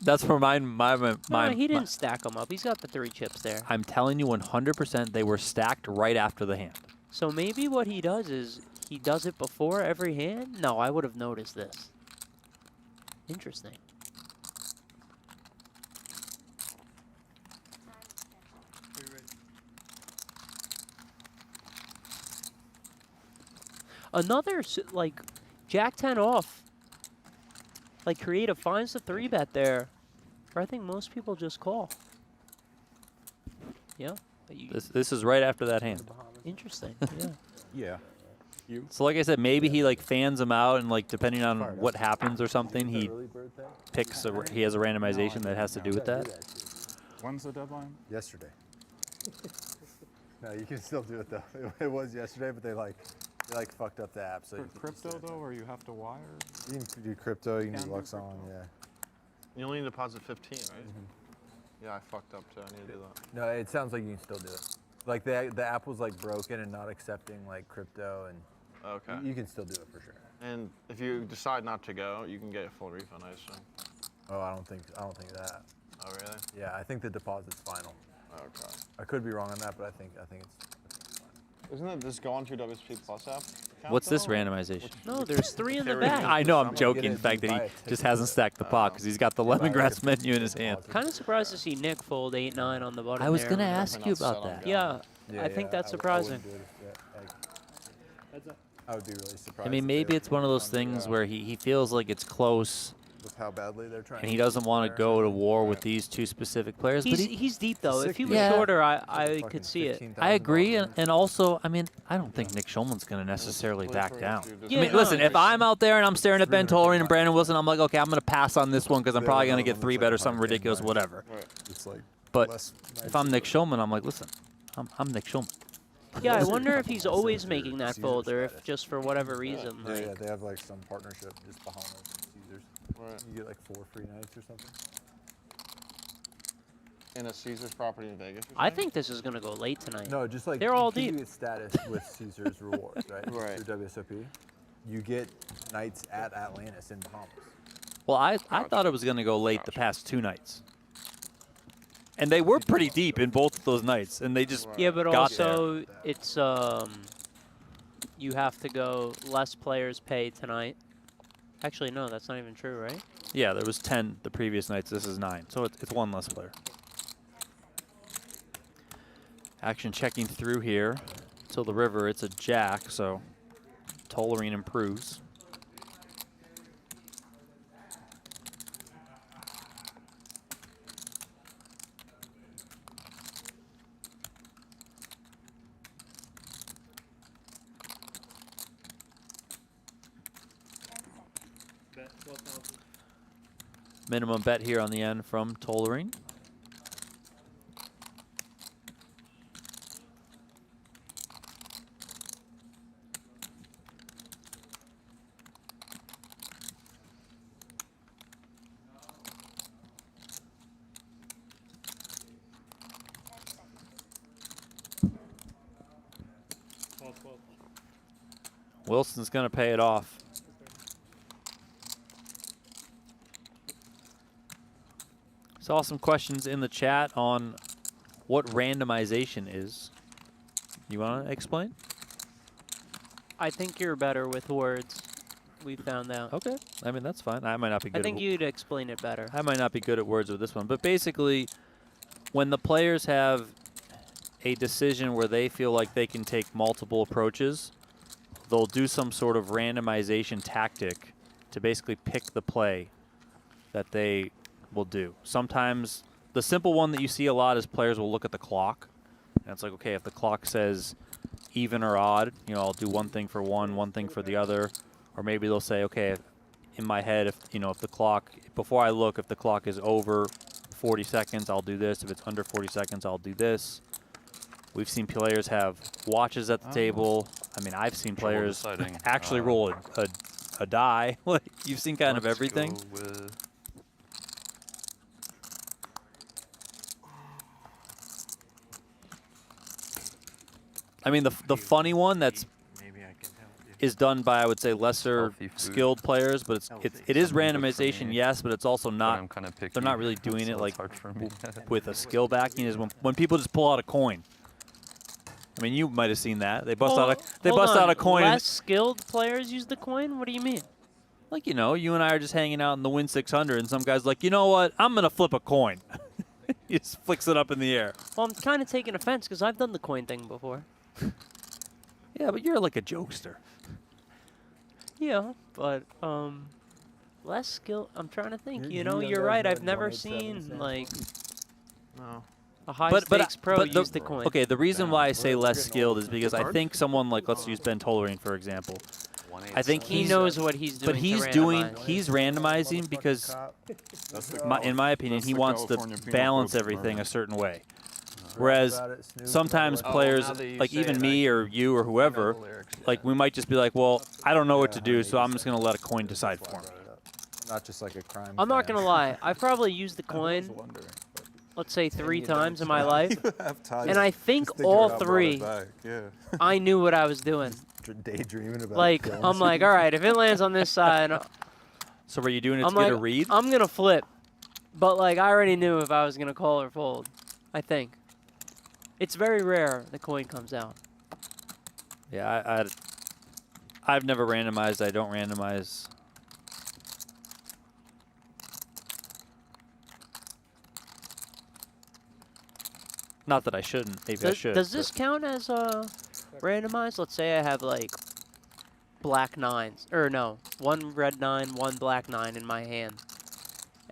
That's for my he didn't stack them up. He's got the 3 chips there. I'm telling you 100% they were stacked right after the hand. So maybe what he does is he does it before every hand? No, I would have noticed this. Interesting. Another, like, Jack 10 off. Like, Creative finds the 3-bet there. Or I think most people just call. Yeah. This is right after that hand. Interesting, Yeah. So like I said, maybe he like fans them out and like depending on what happens or something, he picks he has a randomization that has to do with that. When's the deadline? Yesterday. No, you can still do it though. It was yesterday, but they fucked up the app. So For crypto though, or you have to wire? You can do crypto, you can do Luxon, yeah. You only need to deposit 15, right? Yeah, I fucked up too. I need to do that. No, it sounds like you can still do it. Like the app was like broken and not accepting like crypto, and Okay. you can still do it for sure. And if you decide not to go, you can get a full refund, I assume. Oh, I don't think that. Oh, really? Yeah, I think the deposit's final. Okay. I could be wrong on that, but I think it's fine. Isn't it this go on to WSP Plus app? What's this randomization? No, there's 3 in the back. I know, I'm joking. The fact that he just hasn't stacked the pot because he's got the lemongrass menu in his hand. Kind of surprised to see Nick fold 8-9 on the button. I was there. going to ask you about that. Yeah, I think that's surprising. I would be really surprised. I mean, maybe it's one of those things where he feels like it's close. With how badly they're trying. And he doesn't want to go to war with these 2 specific players. But He's deep, though. If he was shorter, I could see it. I agree, and also, I mean, I don't think Nick Schulman's going to necessarily back down. Yeah, I mean, listen, if I'm out there and I'm staring at Ben Tollerene and Brandon Wilson, I'm like, okay, I'm going to pass on this one because I'm probably going to get 3-bet or something ridiculous, whatever. It's like but if I'm Nick Schulman, I'm like, listen, I'm Nick Schulman. Yeah, I wonder if he's always making that fold or if just for whatever reason. Yeah, they have like some partnership just behind us. Right. You get like 4 free nights or something. In a Caesar's property in Vegas. I think this is going to go late tonight. No, just like they're all you deep. get status with Caesar's rewards, right? Right. Through WSOP. You get nights at Atlantis in Bahamas. Well, I thought it was going to go late the past 2 nights. And they were pretty deep in both of those nights, and they just Yeah, but got there. also it's you have to go less players pay tonight. Actually, no, that's not even true, right? Yeah, there was 10 the previous nights. This is 9, so it's one less player. Action checking through here till the river. It's a jack, so Tolerine improves. Minimum bet here on the end from Tolerine. Wilson's going to pay it off. Saw some questions in the chat on what randomization is. You want to explain? I think you're better with words. We found out. Okay. I mean, that's fine. I might not be good I think at you'd explain it better. I might not be good at words with this one. But basically, when the players have a decision where they feel like they can take multiple approaches, they'll do some sort of randomization tactic to basically pick the play that they will do. Sometimes the simple one that you see a lot is players will look at the clock. And it's like, okay, if the clock says even or odd, you know, I'll do one thing for one thing for the other. Or maybe they'll say, okay, in my head, if the clock, before I look, if the clock is over 40 seconds, I'll do this. If it's under 40 seconds, I'll do this. We've seen players have watches at the table. I mean, I've seen players actually roll a die. You've seen kind of everything. I mean, the funny one that's is done by, I would say, lesser skilled players, but it is randomization, yes, but it's also not. They're not really doing it like with a skill backing. Is when people just pull out a coin. I mean, you might have seen that. They bust out a coin. Less skilled players use the coin? What do you mean? Like, you know, you and I are just hanging out in the Win 600, and some guy's like, you know what? I'm gonna flip a coin. He just flicks it up in the air. Well, I'm kind of taking offense because I've done the coin thing before. Yeah, but you're like a jokester. Yeah, but less skill. I'm trying to think. You know, you're right. I've never seen like a high stakes pro use the coin. Okay, the reason why I say less skilled is because I think someone like, let's use Ben Tolerine for example. I think he knows what he's doing. But he's randomizing because, in my opinion, he wants to balance everything a certain way. Whereas sometimes players, like even me or you or whoever, like we might just be like, well, I don't know what to do, so I'm just going to let a coin decide for me. Not just like a crime. I'm not going to lie. I've probably used the coin, let's say 3 times in my life. And I think all 3, I knew what I was doing. Daydreaming about like, I'm like, all right, if it lands on this side. So were you doing it to get a read? I'm going to flip. But like, I already knew if I was going to call or fold, I think. It's very rare the coin comes out. Yeah, I've never randomized. I don't randomize. Not that I shouldn't. Maybe I should. Does this count as randomized? Let's say I have like black 9s. Or no, 1 red 9, 1 black 9 in my hand.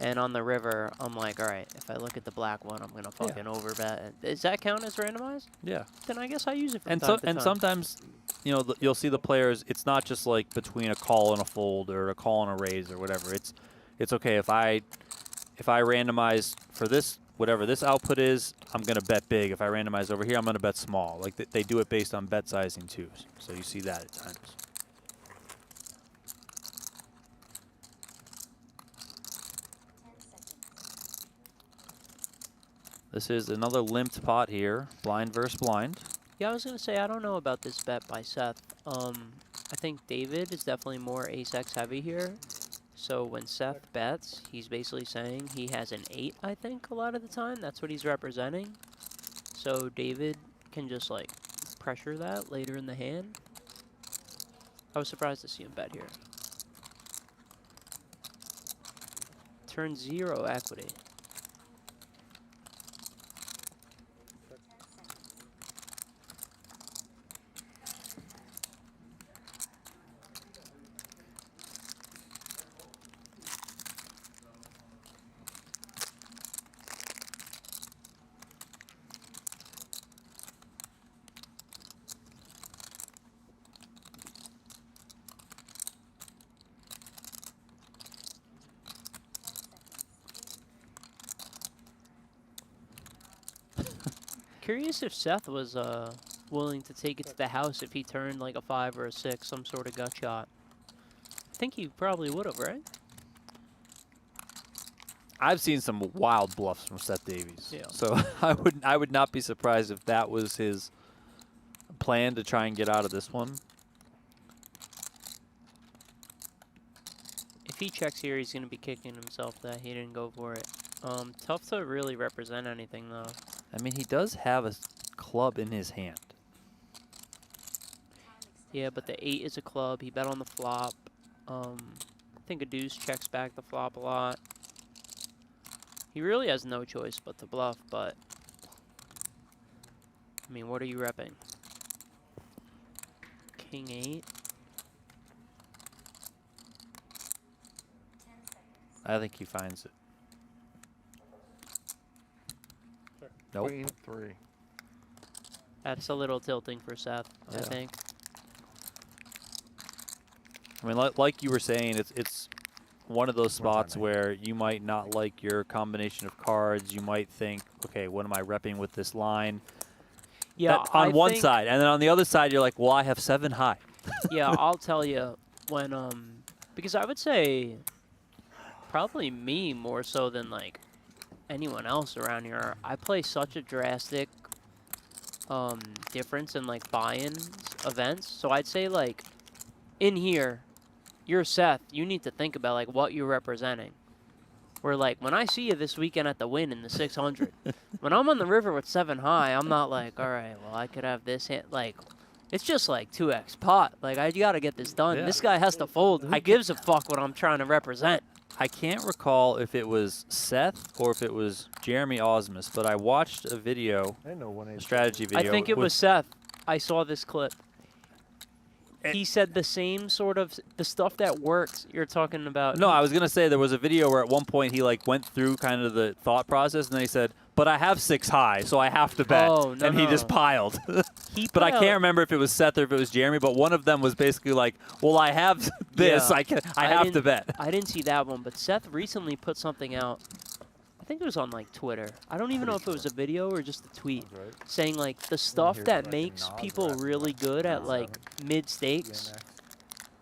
And on the river, I'm like, all right, if I look at the black one, I'm going to fucking overbet. Does that count as randomized? Yeah. Then I guess I use it from time to time. And sometimes, you know, you'll see the players, it's not just like between a call and a fold or a call and a raise or whatever. It's okay if I randomize for this, whatever this output is, I'm going to bet big. If I randomize over here, I'm going to bet small. Like they do it based on bet sizing too. So you see that at times. This is another limped pot here, blind versus blind. Yeah, I was going to say, I don't know about this bet by Seth. I think David is definitely more ace-x heavy here. So when Seth bets, he's basically saying he has an 8, I think, a lot of the time. That's what he's representing. So David can just, like, pressure that later in the hand. I was surprised to see him bet here. Turn 0 equity. Curious if Seth was willing to take it to the house if he turned like a 5 or a 6, some sort of gut shot. I think he probably would have, right? I've seen some wild bluffs from Seth Davies. Yeah. So I would not be surprised if that was his plan to try and get out of this one. If he checks here, he's going to be kicking himself that he didn't go for it. Tough to really represent anything, though. I mean, he does have a club in his hand. Yeah, but the 8 is a club. He bet on the flop. I think a deuce checks back the flop a lot. He really has no choice but to bluff, but... I mean, what are you repping? King 8? I think he finds it. Nope. Queen 3. That's a little tilting for Seth, I Yeah. think. I mean, like you were saying, it's one of those spots where you might not like your combination of cards. You might think, okay, what am I repping with this line? Yeah, That on I one think- side, and then on the other side, you're like, well, I have 7 high. Yeah, I'll tell you when, because I would say probably me more so than like anyone else around here. I play such a drastic difference in like buy-in events. So I'd say like in here, you're Seth, you need to think about like what you're representing. Where like when I see you this weekend at the Win in the 600, when I'm on the river with 7 high, I'm not like, all right, well I could have this hand. Like it's just like 2x pot. Like I gotta get this done. Yeah. This guy has to fold. Who gives a fuck what I'm trying to represent? I can't recall if it was Seth or if it was Jeremy Osmus, but I watched a video, a strategy video. I think it with- was Seth. I saw this clip. He said the same sort of the stuff that works you're talking about. No, I was going to say there was a video where at one point he like went through kind of the thought process and then he said, but I have 6 high, so I have to bet. Oh, no, and he no. just piled. He But I put can't out- remember if it was Seth or if it was Jeremy, but one of them was basically like, well, I have this, Yeah. I have to didn't- bet. I didn't see that one, but Seth recently put something out. I think it was on like Twitter. I don't even know if it was a video or just a tweet saying like the stuff hear that like a makes nod people after really good at like mid stakes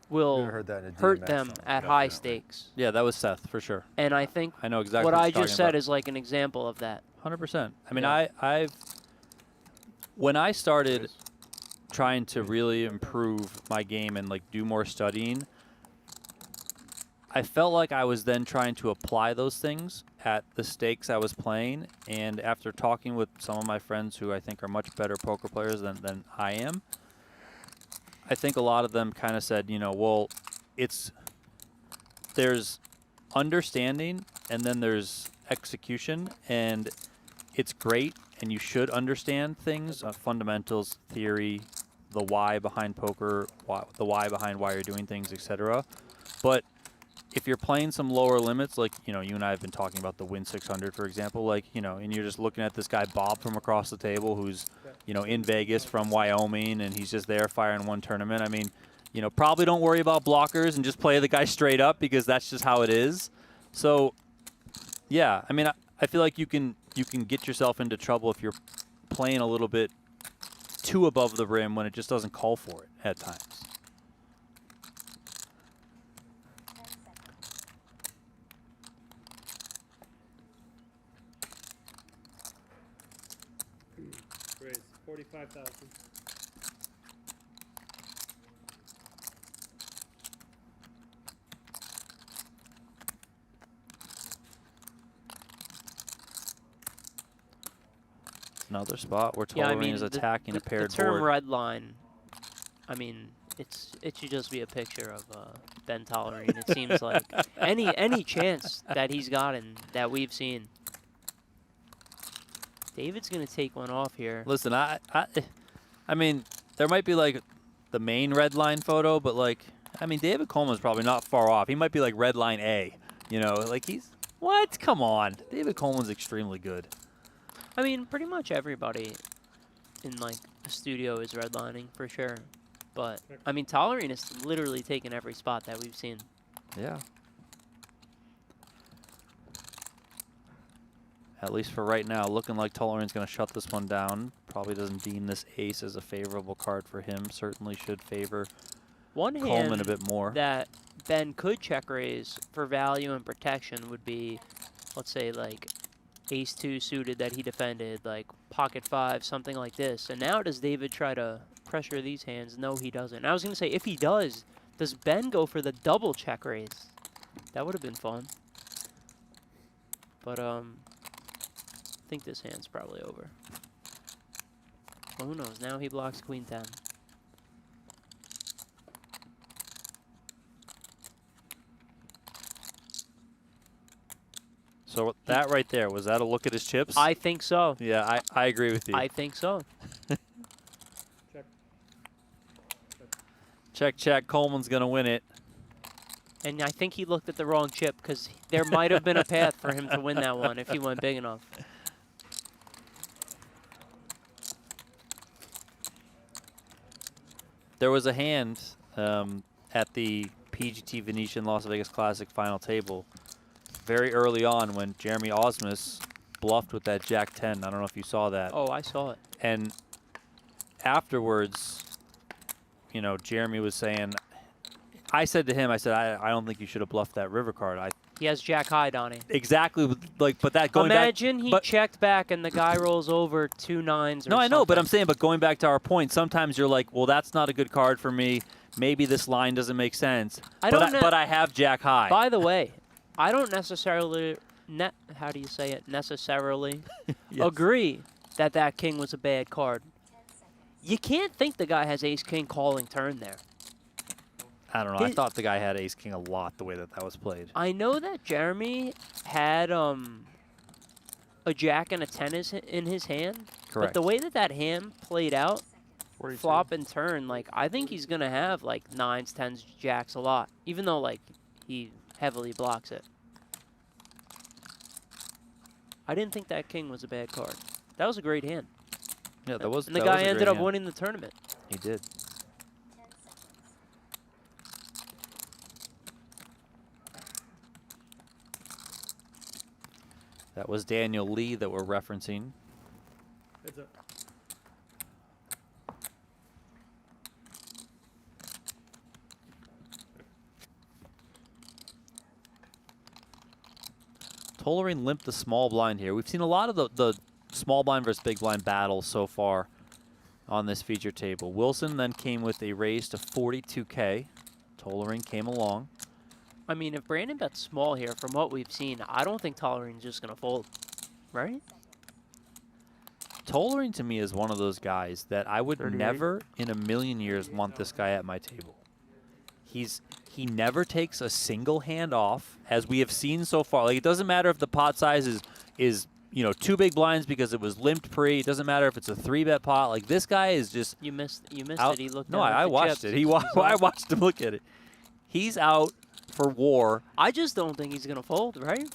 will Never heard that in a hurt DMX them song. at high stakes. Yeah, that was Seth for sure. And I think I know exactly what what I you're just talking said about. is like an example of that. 100%. I mean, Yeah. when I started trying to really improve my game and like do more studying, I felt like I was then trying to apply those things at the stakes I was playing. And after talking with some of my friends who I think are much better poker players than I am, I think a lot of them kind of said, you know, well, there's understanding and then there's execution, and it's great and you should understand things, fundamentals, theory, the why behind poker, the why behind why you're doing things, etc. But if you're playing some lower limits, like, you know, you and I have been talking about the Win 600, for example, like, you know, and you're just looking at this guy Bob from across the table who's, you know, in Vegas from Wyoming, and he's just there firing one tournament. I mean, you know, probably don't worry about blockers and just play the guy straight up because that's just how it is. So, yeah, I mean, I feel like you can get yourself into trouble if you're playing a little bit too above the rim when it just doesn't call for it at times. Raise 45,000. Another spot where Yeah, I Tolerene mean, is attacking a paired the term board. red line, I mean, it should just be a picture of Ben Tollerene. It seems like any chance that he's gotten that we've seen. David's gonna take one off here. Listen, I mean, there might be like the main red line photo, but like, I mean, David Coleman's probably not far off. He might be like red line A, you know, like he's, what? Come on. David Coleman's extremely good. I mean, pretty much everybody in like the studio is redlining for sure. But I mean, Tolerine is literally taking every spot that we've seen. Yeah. At least for right now, looking like Tolerene's going to shut this one down. Probably doesn't deem this ace as a favorable card for him. Certainly should favor One Coleman hand a bit more. that Ben could check raise for value and protection would be, let's say, like ace-2 suited that he defended, like pocket 5, something like this. And now does David try to pressure these hands? No, he doesn't. I was going to say, if he does Ben go for the double check raise? That would have been fun. But, I think this hand's probably over. Well, who knows? Now he blocks queen 10. So that right there, was that a look at his chips? I think so. Yeah, I agree with you. I think so. Check. Check, check. Coleman's going to win it. And I think he looked at the wrong chip because there might have been a path for him to win that one if he went big enough. There was a hand at the PGT Venetian Las Vegas Classic final table very early on when Jeremy Osmus bluffed with that Jack 10. I don't know if you saw that. Oh, I saw it. And afterwards, you know, Jeremy was saying, I said to him, I said, I don't think you should have bluffed that river card. He has Jack high, Donnie. Exactly, like, but that going Imagine back, he checked back and the guy rolls over 2 9s or No, I know, but something. I'm saying, but going back to our point, sometimes you're like, well, that's not a good card for me. Maybe this line doesn't make sense. But I have Jack high. By the way, I don't necessarily, how do you say it, necessarily Yes. agree that that king was a bad card. You can't think the guy has ace-king calling turn there. I don't know. I thought the guy had ace-king a lot the way that that was played. I know that Jeremy had a jack and a 10 in his hand. Correct. But the way that that hand played out, flop and turn, like, I think he's going to have, like, 9s, 10s, jacks a lot. Even though, like, he heavily blocks it. I didn't think that king was a bad card. That was a great hand. Yeah, that was. And the guy ended up winning the tournament. He did. That was Daniel Lee that we're referencing. Heads up. Tolerene limped the small blind here. We've seen a lot of the small blind versus big blind battles so far on this feature table. Wilson then came with a raise to 42K. Tolerene came along. I mean, if Brandon bets small here, from what we've seen, I don't think Tollerene's just going to fold. Right? Tolerene to me is one of those guys that I would 38. never in a million years want this guy at my table. He never takes a single hand off, as we have seen so far. Like, it doesn't matter if the pot size is you know, 2 big blinds because it was limped pre. It doesn't matter if it's a 3-bet pot. Like, this guy is just You missed out. it. He looked No, down at I the watched chips. it. I watched him look at it. He's out for war. I just don't think he's going to fold, right?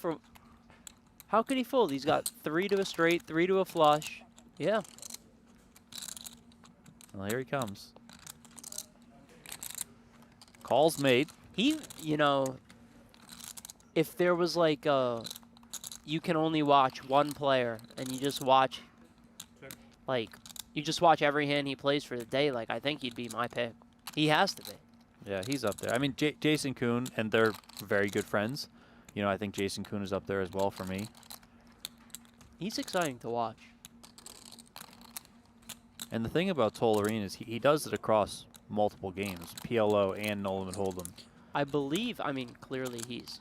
How could he fold? He's got 3 to a straight, 3 to a flush. Yeah. Well, here he comes. Call's made. He, you know, if there was like you can only watch one player and you just watch, like, you just watch every hand he plays for the day, like, I think he'd be my pick. He has to be. Yeah, he's up there. I mean, Jason Koon, and they're very good friends. You know, I think Jason Koon is up there as well for me. He's exciting to watch. And the thing about Tolerene is he does it across multiple games, PLO and No Limit Hold'em. I believe, I mean, clearly he's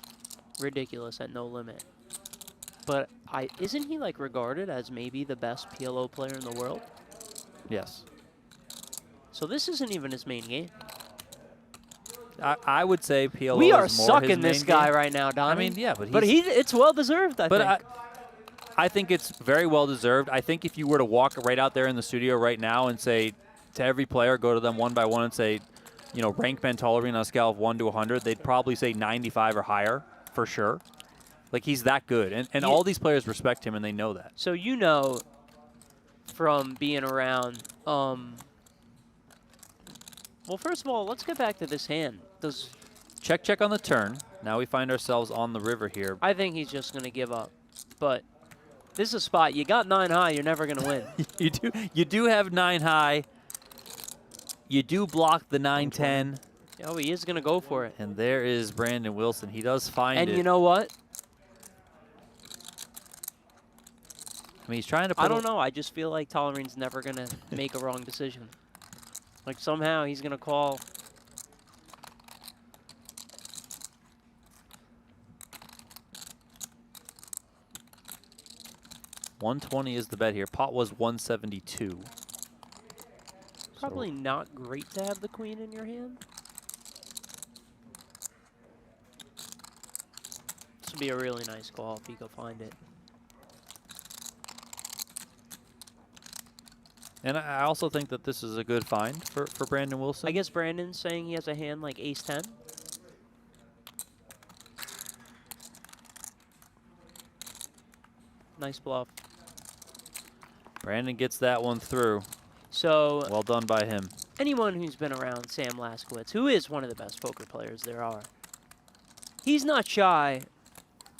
ridiculous at no limit. But isn't he like regarded as maybe the best PLO player in the world? Yes. So this isn't even his main game. I would say PLO We are is more his sucking this main guy game. right now, Donnie. I mean, yeah, but it's well deserved, I think. I think it's very well deserved. I think if you were to walk right out there in the studio right now and say to every player, go to them one by one and say, you know, rank Ben Tolerine on a scale of 1 to 100, they'd probably say 95 or higher for sure. Like, he's that good. And all these players respect him, and they know that. So you know from being around, well, first of all, let's get back to this hand. Check on the turn. Now we find ourselves on the river here. I think he's just going to give up. But this is a spot. You got 9 high, you're never going to win. You do have 9 high. You do block the 9-10. Oh, he is going to go for it. And there is Brandon Wilson. He does find it. And you know what? I mean, he's trying to put I don't know. I just feel like Tollerene's never going to make a wrong decision. Like, somehow he's going to call. $120 is the bet here. Pot was 172. Probably not great to have the queen in your hand. This would be a really nice call if you go find it. And I also think that this is a good find for Brandon Wilson. I guess Brandon's saying he has a hand like ace-10. Nice bluff. Brandon gets that one through. So well done by him. Anyone who's been around Sam Laskowitz, who is one of the best poker players there are, he's not shy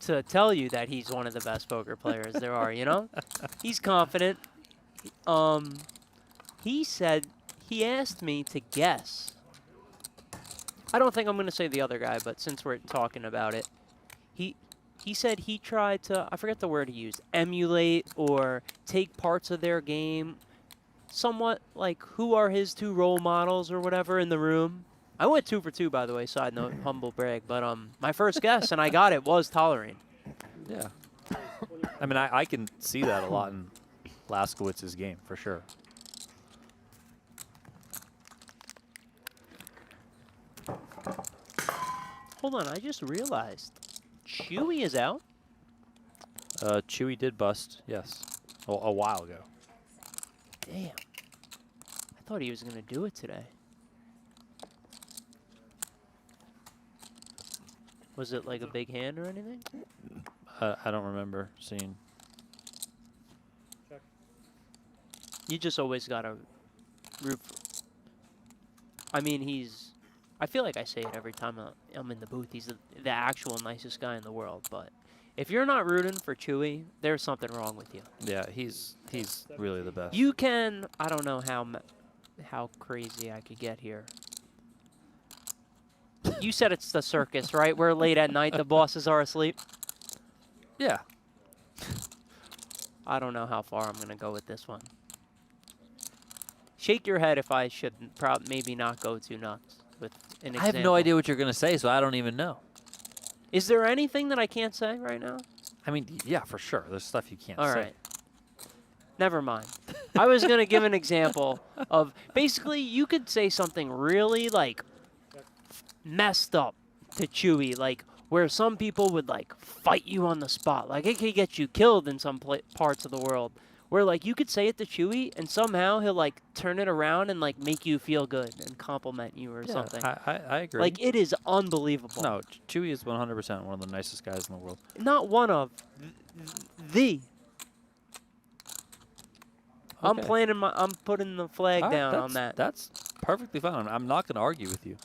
to tell you that he's one of the best poker players there are, you know? He's confident. He said, he asked me to guess. I don't think I'm going to say the other guy, but since we're talking about it, he said he tried to, I forget the word he used, emulate or take parts of their game, somewhat like who are his 2 role models or whatever in the room. I went 2 for 2, by the way, side note, humble brag, but my first guess, and I got it, was Tolerine. Yeah. I mean, I can see that a lot in Laskowitz's game, for sure. Hold on, I just realized. Chewy is out? Chewy did bust, yes. A while ago. Damn. I thought he was going to do it today. Was it like a big hand or anything? I don't remember seeing. You just always got to root for. I mean, I feel like I say it every time I'm in the booth. He's the actual nicest guy in the world. But if you're not rooting for Chewy, there's something wrong with you. Yeah, he's really the best. You can, I don't know how crazy I could get here. You said it's the circus, right? We're late at night. The bosses are asleep. Yeah. I don't know how far I'm going to go with this one. Shake your head if I should maybe not go too nuts with an example. I have no idea what you're going to say, so I don't even know. Is there anything that I can't say right now? I mean, yeah, for sure. There's stuff you can't All say. right. Never mind. I was going to give an example of basically you could say something really like messed up to Chewy, like where some people would like fight you on the spot. Like it could get you killed in some parts of the world. Where like you could say it to Chewy and somehow he'll like turn it around and like make you feel good and compliment you or something. I agree. Like it is unbelievable. No, Chewy is 100% one of the nicest guys in the world. Not one of, the. Okay. I'm putting the flag down on that. That's perfectly fine. I'm not going to argue with you.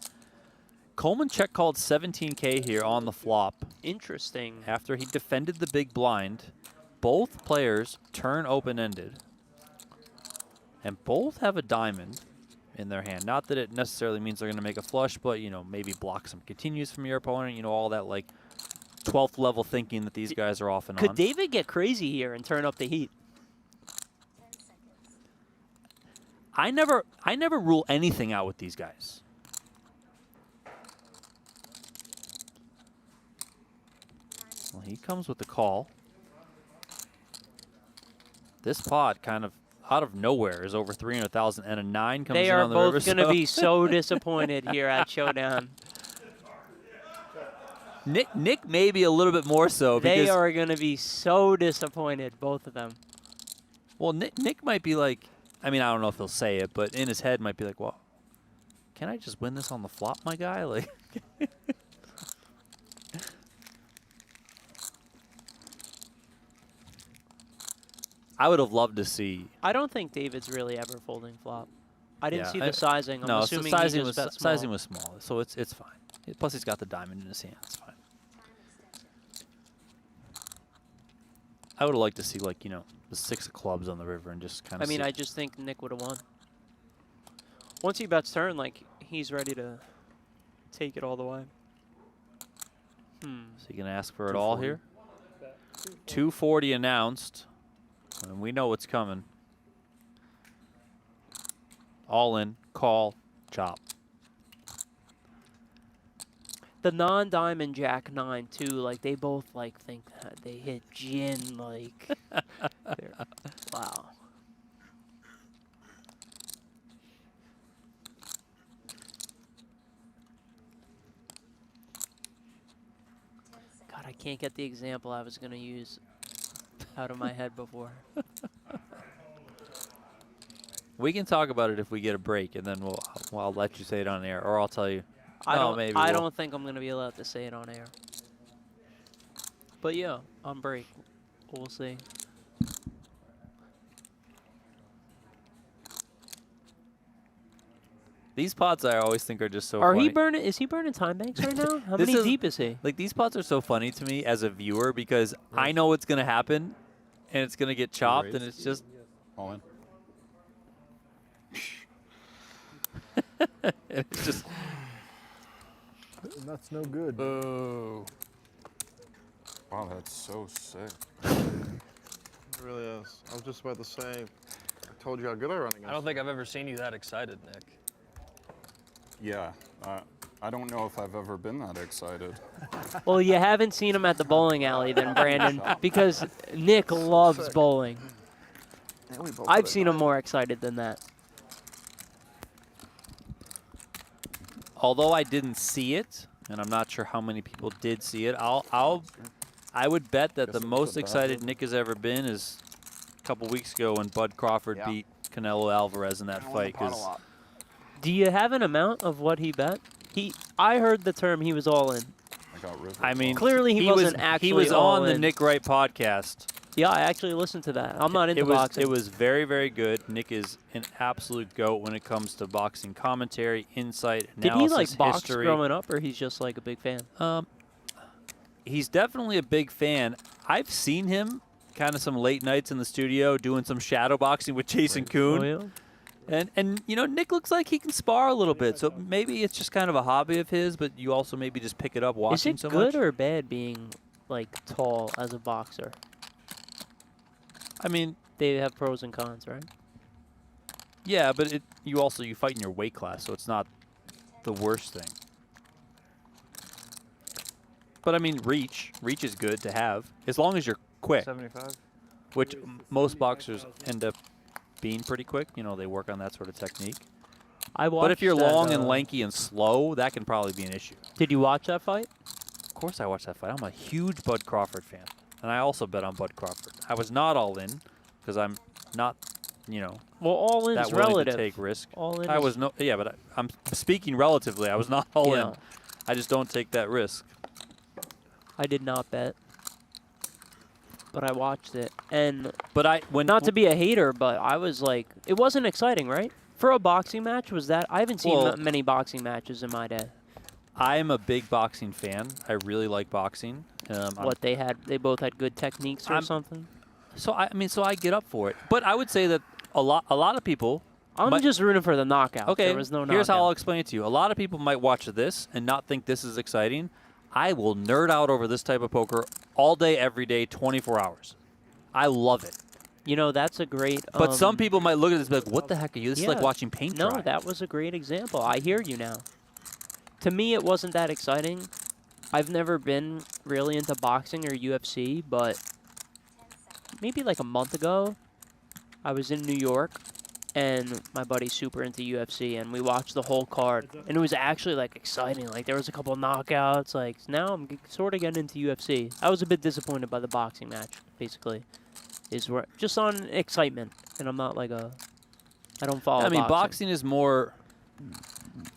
Coleman check called 17K here on the flop. Interesting. After he defended the big blind. Both players turn open-ended. And both have a diamond in their hand. Not that it necessarily means they're going to make a flush, but, you know, maybe block some continues from your opponent. You know, all that, like, 12th level thinking that these guys are often on. Could David get crazy here and turn up the heat? I never rule anything out with these guys. Well, he comes with the call. this pot kind of out of nowhere is over 300,000, and a 9 comes They in are on the river. both going to be so disappointed here at Showdown. Nick maybe a little bit more so. They are going to be so disappointed, both of them. Well, Nick might be like, I mean, I don't know if he'll say it, but in his head might be like, well, can I just win this on the flop, my guy? Like, I would have loved to see. I don't think David's really ever folding flop. I didn't Yeah, see the sizing. I'm assuming the sizing he was just bet small. sizing was small, so it's fine. Plus, he's got the diamond in his hand. It's fine. I would have liked to see, like, you know, the 6 of clubs on the river and just kind of. I mean, I just think Nick would have won. Once he bets turn, like, he's ready to take it all the way. So you can ask for it all here. 240 announced, and we know what's coming. All in, call, chop. The non-diamond Jack 9 too, like they both like think that they hit gin like. Wow. God, I can't get the example I was gonna use out of my head before. We can talk about it if we get a break, and then I'll let you say it on air, or I'll tell you. I maybe don't think I'm gonna be allowed to say it on air. But yeah, on break, we'll see. These pots I always think are just so Are funny. he burning? Is he burning time banks right now? How many deep is he? Like, these pots are so funny to me as a viewer because I know what's going to happen, and it's going to get chopped, and it's just. All in. It's just. That's no good. Boo. Wow, that's so sick. It really is. I was just about to say, I told you how good I run against. I don't think I've ever seen you that excited, Nick. Yeah, I don't know if I've ever been that excited. Well, you haven't seen him at the bowling alley then, Brandon, because Nick loves bowling. I've seen him more excited than that. Although I didn't see it, and I'm not sure how many people did see it, I would bet that the most excited Nick has ever been is a couple weeks ago when Bud Crawford beat Canelo Alvarez in that fight. Do you have an amount of what he bet? I heard the term he was all in. I mean, clearly he wasn't actually He was all on the in. Nick Wright podcast. Yeah, I actually listened to that. I'm not into it was, boxing. It was very, very good. Nick is an absolute goat when it comes to boxing commentary, insight, Did analysis, he like box history. growing up, or he's just like a big fan? He's definitely a big fan. I've seen him kind of some late nights in the studio doing some shadow boxing with Jason Koon. Oh, yeah? And you know, Nick looks like he can spar a little bit, so maybe it's just kind of a hobby of his, but you also maybe just pick it up watching so much. Is it good or bad being like tall as a boxer? I mean, they have pros and cons, right? Yeah, but you fight in your weight class, so it's not the worst thing. But I mean, reach is good to have as long as you're quick. 75. Which most boxers end up being pretty quick. You know, they work on that sort of technique. But if you're long and lanky and slow, that can probably be an issue. Did you watch that fight? Of course I watched that fight. I'm a huge Bud Crawford fan. And I also bet on Bud Crawford. I was not all in because I'm not, you know, well, all in that is willing relative. to take risk. All in. I was no, yeah, but I'm speaking relatively. I was not all in. I just don't take that risk. I did not bet, but I watched it, and when not to be a hater, but I was like, it wasn't exciting, right? For a boxing match, was that? I haven't seen many boxing matches in my day. I am a big boxing fan. I really like boxing. They both had good techniques or something. So I get up for it. But I would say that a lot of people. I'm just rooting for the knockout. Okay, there was no knockout. Here's how I'll explain it to you. A lot of people might watch this and not think this is exciting. I will nerd out over this type of poker all day, every day, 24 hours. I love it. You know, that's a great. But some people might look at this and be like, "What the heck are you? This is like watching paint dry." No, that was a great example. I hear you now. To me, it wasn't that exciting. I've never been really into boxing or UFC, but maybe like a month ago, I was in New York, and my buddy's super into UFC, and we watched the whole card, and it was actually like exciting. Like there was a couple of knockouts. Like now I'm sort of getting into UFC. I was a bit disappointed by the boxing match. Basically, is where just on excitement, and I'm not like a. I don't follow. I mean, boxing is more.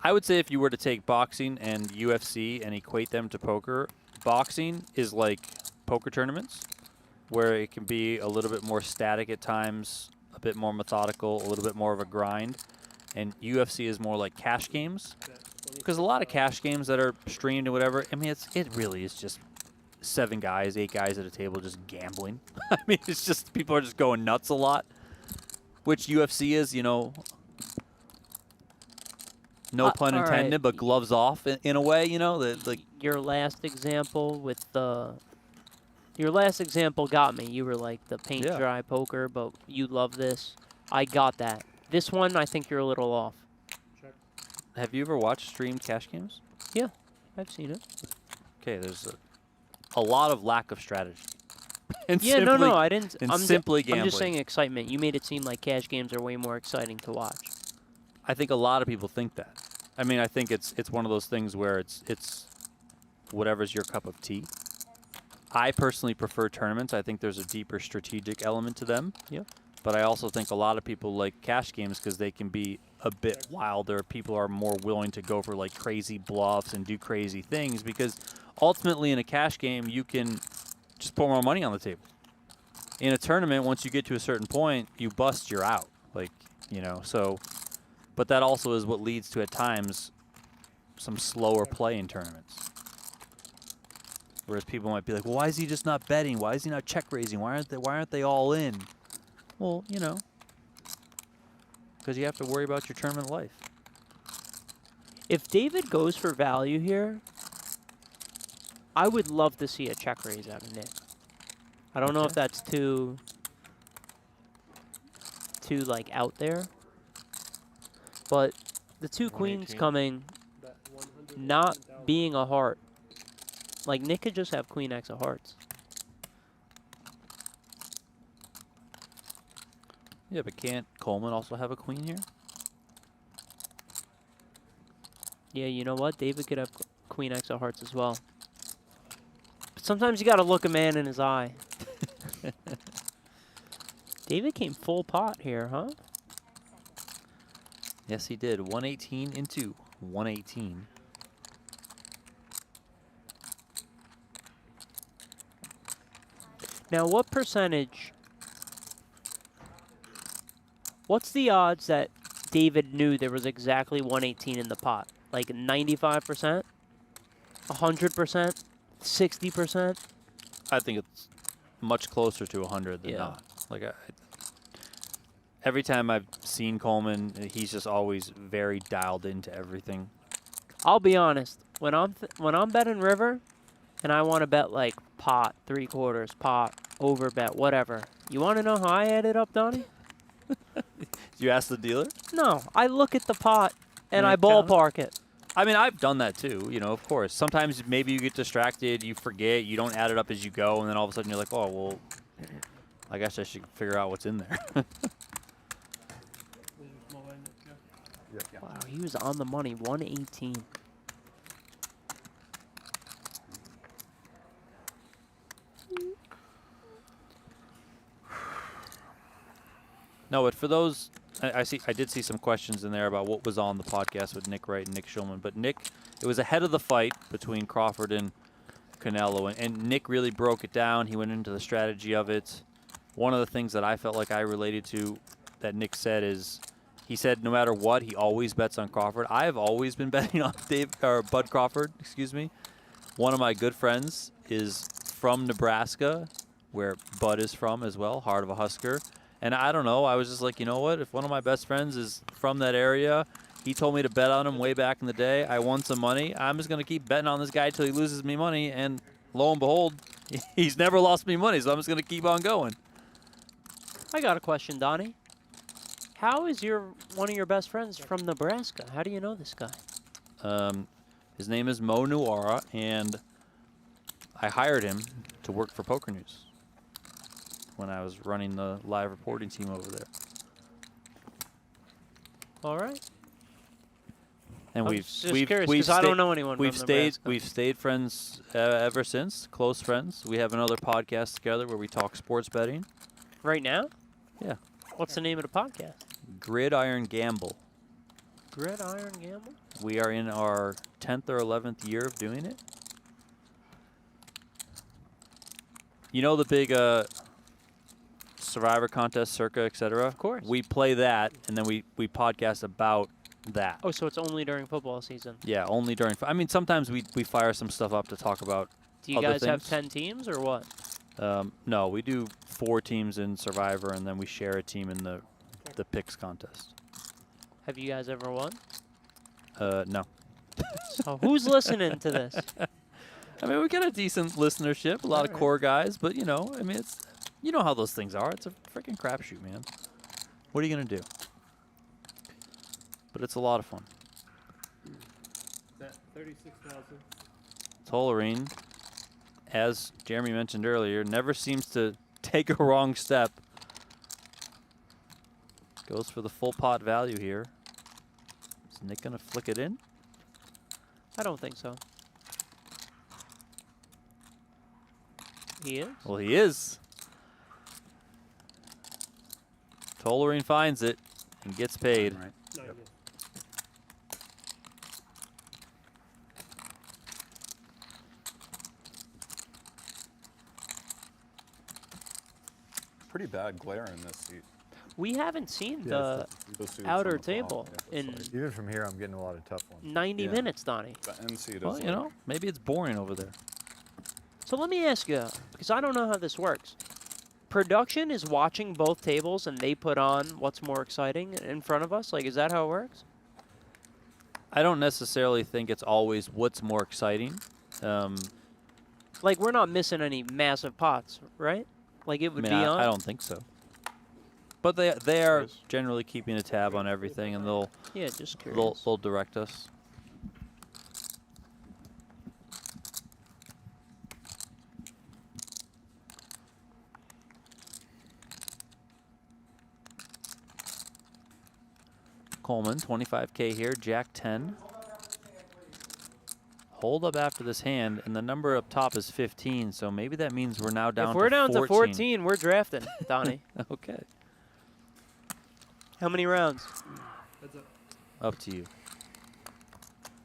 I would say if you were to take boxing and UFC and equate them to poker, boxing is like poker tournaments, where it can be a little bit more static at times, a bit more methodical, a little bit more of a grind. And UFC is more like cash games. Because a lot of cash games that are streamed and whatever, I mean, it really is just 7 guys, 8 guys at a table just gambling. I mean, it's just, people are just going nuts a lot. Which UFC is, you know, no pun intended, right. but gloves off in a way, you know? Like your last example with the... Your last example got me. You were like the paint dry poker, but you love this. I got that. This one, I think you're a little off. Have you ever watched streamed cash games? Yeah, I've seen it. Okay, there's a lot of lack of strategy. And yeah, no, I didn't. I'm simply gambling. I'm just saying excitement. You made it seem like cash games are way more exciting to watch. I think a lot of people think that. I mean, I think it's one of those things where it's whatever's your cup of tea. I personally prefer tournaments. I think there's a deeper strategic element to them. Yeah. But I also think a lot of people like cash games because they can be a bit wilder. People are more willing to go for like crazy bluffs and do crazy things because ultimately in a cash game you can just put more money on the table. In a tournament, once you get to a certain point, you bust, you're out. Like, you know, so, but that also is what leads to at times some slower play in tournaments. Whereas people might be like, well, why is he just not betting? Why is he not check raising? Why aren't they all in? Well, you know, because you have to worry about your tournament life. If David goes for value here, I would love to see a check raise out of Nick. I don't know if that's too like out there, but the 2 queens coming, not being a heart. Like, Nick could just have Queen X of hearts. Yeah, but can't Coleman also have a queen here? Yeah, you know what? David could have Queen X of hearts as well. But sometimes you got to look a man in his eye. David came full pot here, huh? Yes, he did. 118 into 118. Now, what percentage... What's the odds that David knew there was exactly 118 in the pot? Like 95%? 100%? 60%? I think it's much closer to 100 than not. Like, every time I've seen Coleman, he's just always very dialed into everything. I'll be honest. When I'm betting river, and I want to bet like pot, 3/4, pot, over bet, whatever. You want to know how I add it up, Donnie? You ask the dealer? No, I look at the pot and I ballpark it. I mean, I've done that too, you know, of course. Sometimes maybe you get distracted, you forget, you don't add it up as you go, and then all of a sudden you're like, oh, well, I guess I should figure out what's in there. Wow, he was on the money, 118. No, but for those, I did see some questions in there about what was on the podcast with Nick Wright and Nick Schulman. But Nick, it was ahead of the fight between Crawford and Canelo, and Nick really broke it down. He went into the strategy of it. One of the things that I felt like I related to that Nick said is, he said no matter what, he always bets on Crawford. I have always been betting on Bud Crawford, excuse me. One of my good friends is from Nebraska, where Bud is from as well, heart of a Husker. And I don't know, I was just like, you know what? If one of my best friends is from that area, he told me to bet on him way back in the day. I won some money. I'm just going to keep betting on this guy until he loses me money. And lo and behold, he's never lost me money, so I'm just going to keep on going. I got a question, Donnie. How is one of your best friends from Nebraska? How do you know this guy? His name is Mo Nuara, and I hired him to work for Poker News. when I was running the live reporting team over there. All right. And I'm we've just curious, 'cause I don't know anyone from Nebraska. We've stayed friends ever since, close friends. We have another podcast together where we talk sports betting. Right now? Yeah. What's the name of the podcast? Gridiron Gamble. Gridiron Gamble? We are in our 10th or 11th year of doing it. You know the big Survivor contest, Circa, etc.? Of course. We play that, and then we podcast about that. Oh, so it's only during football season. Yeah, only during. I mean, sometimes we fire some stuff up to talk about. Do you other guys have things. 10 teams or what? No, we do 4 teams in Survivor, and then we share a team in the picks contest. Have you guys ever won? No. So who's listening to this? I mean, we got a decent listenership, a lot of core guys, but you know, I mean, it's you know how those things are. It's a freaking crapshoot, man. What are you gonna do? But it's a lot of fun. That 36,000. Tolerene, as Jeremy mentioned earlier, never seems to take a wrong step. Goes for the full pot value here. Is Nick gonna flick it in? I don't think so. He is? Well, he is. Tolerene finds it and gets paid. No, you didn't. Pretty bad glare in this seat. We haven't seen Yeah, the it's the- outer it's on the table bottom, in Even from here, I'm getting a lot of tough ones. 90 Yeah. minutes, Donnie. The end seat Well, is you know, maybe it's boring over there. So let me ask you, because I don't know how this works. Production is watching both tables and they put on what's more exciting in front of us? Like, is that how it works? I don't necessarily think it's always what's more exciting. Like, we're not missing any massive pots, right? Like, it I would mean, be on? I don't think so. But they are generally keeping a tab on everything, and they'll Yeah, just curious. they'll direct us. Coleman, 25K here, Jack 10. Hold up after this hand, and the number up top is 15, so maybe that means we're now down If we're to down 14. to 14, we're drafting, Donnie. Okay. How many rounds? Up to you.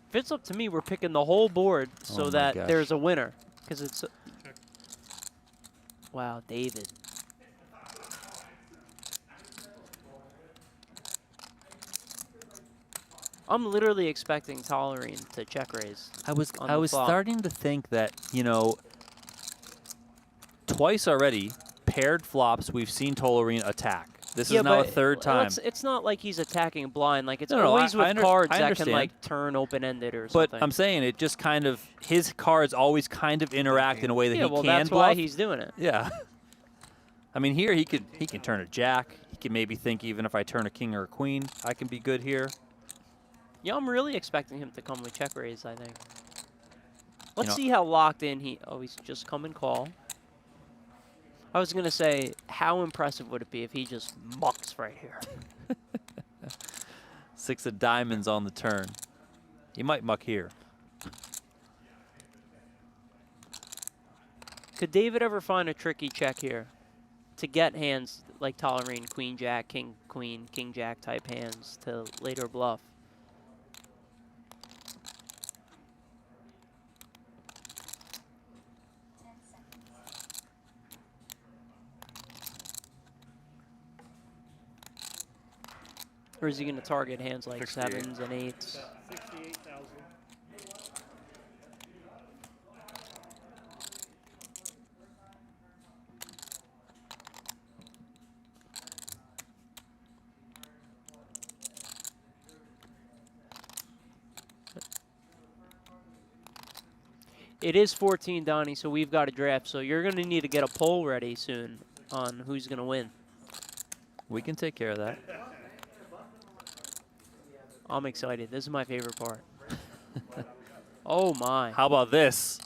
If it's up to me, we're picking the whole board so Oh my that gosh. there's a winner. Because it's... Wow, David. I'm literally expecting Tolerine to check raise. I was on the flop. starting to think that, you know, twice already, paired flops, we've seen Tolerine attack. This Yeah, is now a but third time. It's not like he's attacking blind. Like, it's No, always with cards I that can, understand. like, turn open-ended or But something. I'm saying it just kind of, his cards always kind of interact in a way that Yeah, he well, can that's bluff. why he's doing it. Yeah. I mean, here he can turn a jack. He can maybe think even if I turn a king or a queen, I can be good here. Yeah, I'm really expecting him to come with check raise, I think. Let's know- see how locked in he... Oh, he's just come and call. I was going to say, how impressive would it be if he just mucks right here? 6 of diamonds on the turn. He might muck here. Could David ever find a tricky check here to get hands like Tolerine, queen, jack, king, queen, king, jack type hands to later bluff? Or is he going to target hands like 68. 7s and 8s? 68,000. It is 14, Donnie, so we've got a draft. So you're going to need to get a poll ready soon on who's going to win. We can take care of that. I'm excited. This is my favorite part. Oh, my. How about this?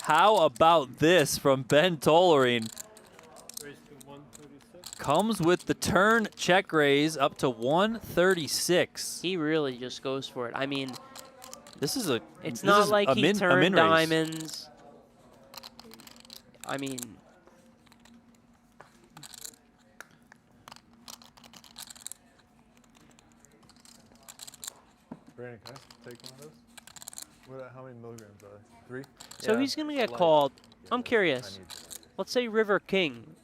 How about this from Ben Tolerine? comes with the turn check raise up to 136. He really just goes for it. I mean, this is a. It's this not is like a he min, a turned min raise. diamonds. I mean, Brandon, can I take one of those? How many milligrams are they? 3? so he's gonna get called. I'm curious. Let's say River King.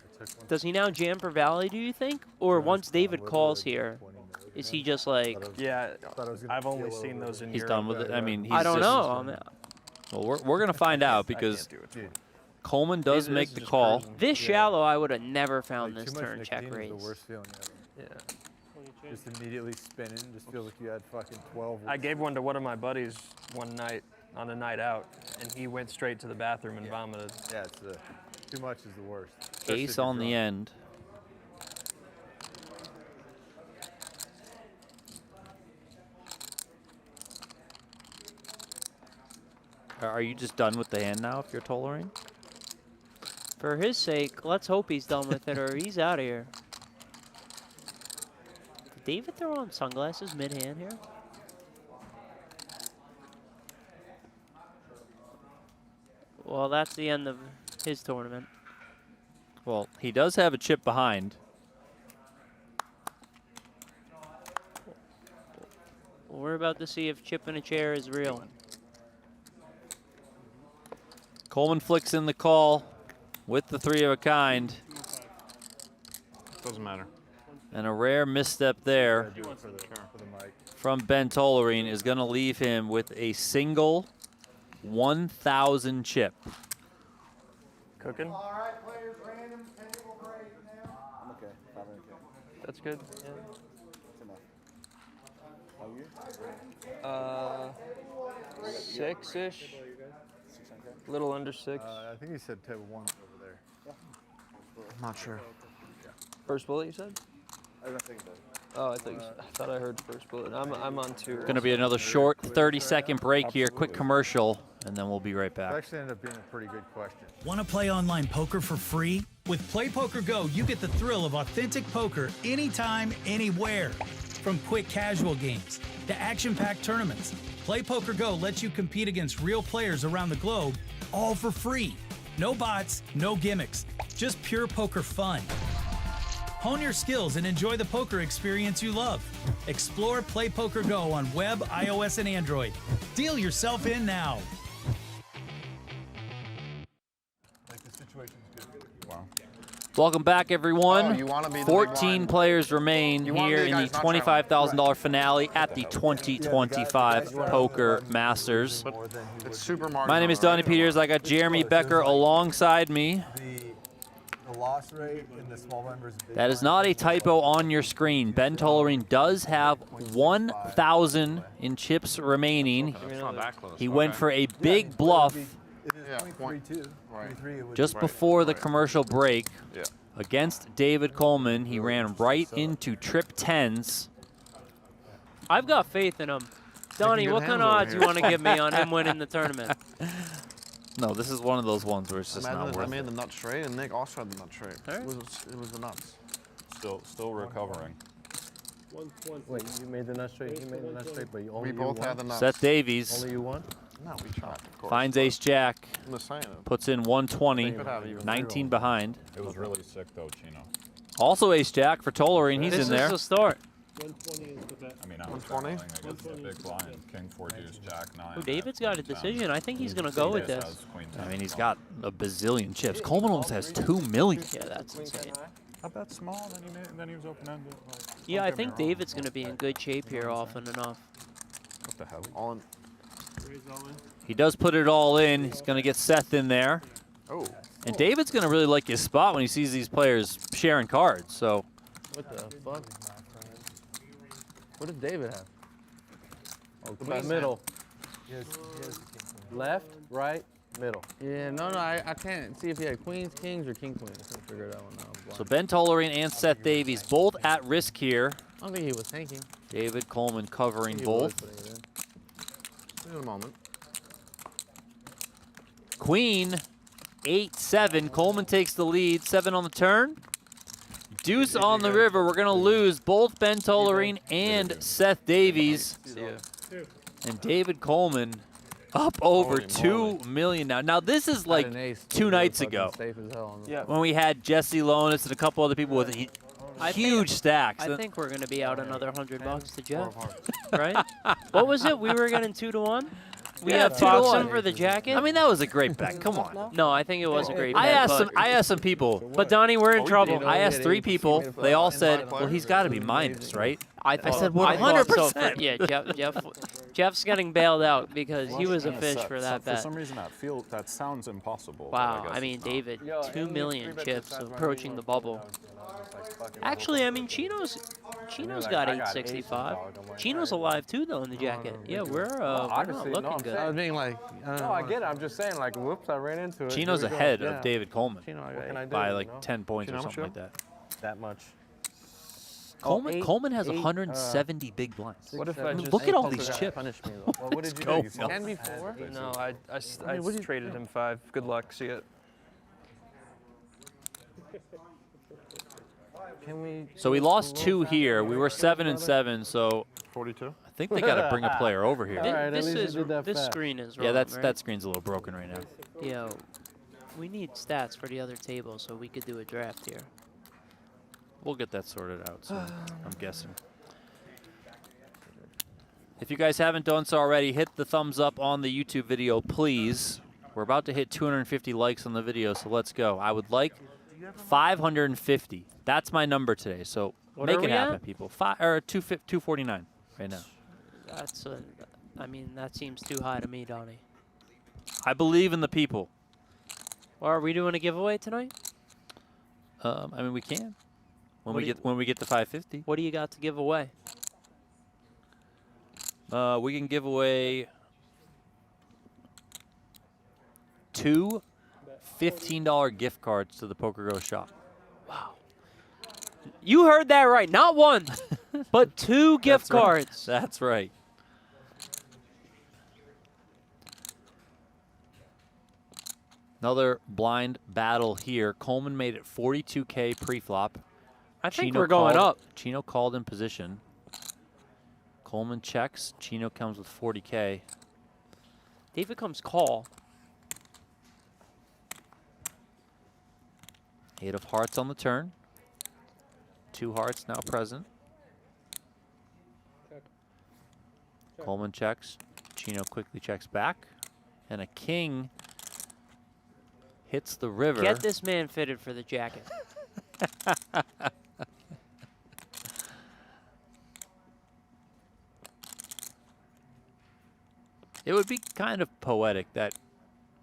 Does he now jam for Valley, do you think? Or once David calls here, is he just like... Yeah, I've only seen those in He's Europe. done with it. I mean, he's I don't just, know. Well, we're going to find out because Coleman does make the call. This shallow, I would have never found this turn check raise. The worst feeling ever. Yeah. Just immediately spinning. Just feels like you had fucking 12. I gave one to one of my buddies one night on a night out, and he went straight to the bathroom and vomited. Yeah, it's too much is the worst. Ace on the end. Are you just done with the hand now if you're Tolerene? For his sake, let's hope he's done with it or he's out of here. Did David throw on sunglasses mid-hand here? Well, that's the end of his tournament. Well, he does have a chip behind. We're about to see if chip in a chair is real. Coleman flicks in the call with the 3 of a kind. Doesn't matter. And a rare misstep there from Ben Tolerene is going to leave him with a single 1,000 chip. Cooking? All right, players, random table break now. I'm okay. 500K. That's good. That's enough. How are you? 6-ish. A little under 6. I think he said table 1 over there. I'm not sure. First bullet, you said? I don't think so. Oh, I thought I heard first bullet. I'm on 2. Going to be another short 30-second break here, quick commercial, and then we'll be right back. It actually ended up being a pretty good question. Want to play online poker for free? With PlayPokerGo, you get the thrill of authentic poker anytime, anywhere. From quick casual games to action-packed tournaments, PlayPokerGo lets you compete against real players around the globe, all for free. No bots, no gimmicks, just pure poker fun. Hone your skills and enjoy the poker experience you love. Explore PlayPokerGo on web, iOS, and Android. Deal yourself in now. Like the situation's good. Wow. Welcome back, everyone. Oh, you wanna be the big 14 blind. players remain You wanna here be the in guy the who's not $25,000 finale at the 2025 Poker Masters. It's super marginal. My name is Donnie Peters. I got Jeremy Becker alongside me. The loss rate in the small members. That is not a typo on your screen. Ben Tolerene does have 1,000 in chips remaining. It's not that close. He went for a big bluff Yeah, 0.32. Right. just before the commercial break Yeah. against David Coleman. He ran right into trip 10s. I've got faith in him. Donnie, good what kind hands of over odds here. you want to give me on him winning the tournament? No, this is one of those ones where it's just Imagine not if I worth made it. the nut straight and Nick also had the nut straight. Alright. It was the nuts. Still recovering. Wait, you made the nut straight. You made the nut straight, but you only We both had the nuts. Seth Davies Only you won. No, we tried, of course. finds ace jack, I'm just saying. puts in 120, Could have even 19 behind. It was really sick though, Chino. Also ace jack for Tolerene. He's This in is there. the start. 120 is the bet. I mean, I was 120? calling against the big blind. King 4 deuce, jack 9. Oh, David's got a queen 10. decision. I think he's going to go with Davis this. has queen I 10 mean, he's call. got a bazillion chips. Coleman almost has 2 million. Yeah, that's insane. Not that small, then he was open-ended. Like, Yeah, don't I get me think wrong. David's going to be in good shape here often enough. What the hell? All in. He does put it all in. He's going to get Seth in there. Oh. And David's going to really like his spot when he sees these players sharing cards. So What the fuck? What does David have? Oh, best middle. Yes, yes. Left, right, middle. Yeah, no, I can't see if he had queens, kings, or king, queen. I couldn't figure that one out. So Ben Tolerene and Seth Davies both at risk here. I don't think he was thinking. David Coleman covering He both. was putting it In a moment. Queen, 8-7. Coleman takes the lead. 7 on the turn. Deuce on the river. We're going to lose both Ben Tolerine and Seth Davies. And David Coleman up over $2 million now. Now, this is like 2 nights ago when we had Jesse Lonis and a couple other people with huge stacks. I think we're going to be out another $100 to Jeff, right? What was it? We were getting 2 to 1? We had 2 to 1 for the jacket? I mean, that was a great bet. Come on. No, I think it was a great bet. I asked some people. But, Donnie, we're in trouble. I asked 3 people. They all said, well, he's got to be minus, right? I said 100%. Yeah, Jeff's getting bailed out because he was a fish for that bet. For some reason, that sounds impossible. Wow, I mean, David, 2 million chips approaching the bubble. Actually, I mean, Chino's got 865. Chino's alive too, though, in the jacket. Yeah, we're not looking good. I was being like, No, I get it. I'm just saying, like, whoops, I ran into it. Chino's ahead of David Coleman Chino, by like 10 points or something like that. That much. Coleman has 170 big blinds. What if I just look at all these chips? Punish me, though. Well, what did you do? You 10 before? No, I traded him 5. Good luck. See it. So we lost 2 here. We were 7 and 7. So 42. I think they got to bring a player over here. This screen is wrong, yeah, right? that screen's a little broken right now. Yeah, we need stats for the other table so we could do a draft here. We'll get that sorted out soon, I'm guessing. If you guys haven't done so already, hit the thumbs up on the YouTube video, please. We're about to hit 250 likes on the video, so let's go. I would like 550. That's my number today, so make it happen, people. 249 right now. I mean, that seems too high to me, Donnie. I believe in the people. Well, are we doing a giveaway tonight? I mean, we can. When we get to 550. What do you got to give away? We can give away 2 $15 gift cards to the PokerGo shop. Wow. You heard that right. Not 1, but 2 gift cards. Right. That's right. Another blind battle here. Coleman made it 42K pre-flop. I think we're going up. Chino called in position. Coleman checks. Chino comes with 40K. David comes call. 8 of hearts on the turn. 2 hearts now present. Coleman checks. Chino quickly checks back. And a king hits the river. Get this man fitted for the jacket. It would be kind of poetic that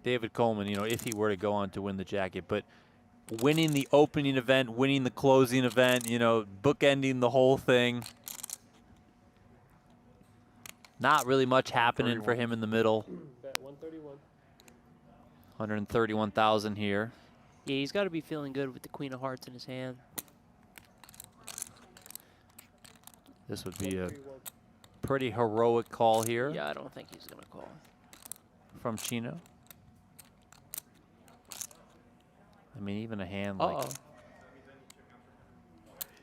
David Coleman, you know, if he were to go on to win the jacket, but winning the opening event, winning the closing event, you know, bookending the whole thing. Not really much happening for him in the middle. 131,000 here. Yeah, he's got to be feeling good with the Queen of Hearts in his hand. This would be a pretty heroic call here. Yeah, I don't think he's going to call. From Chino. I mean, even a hand like...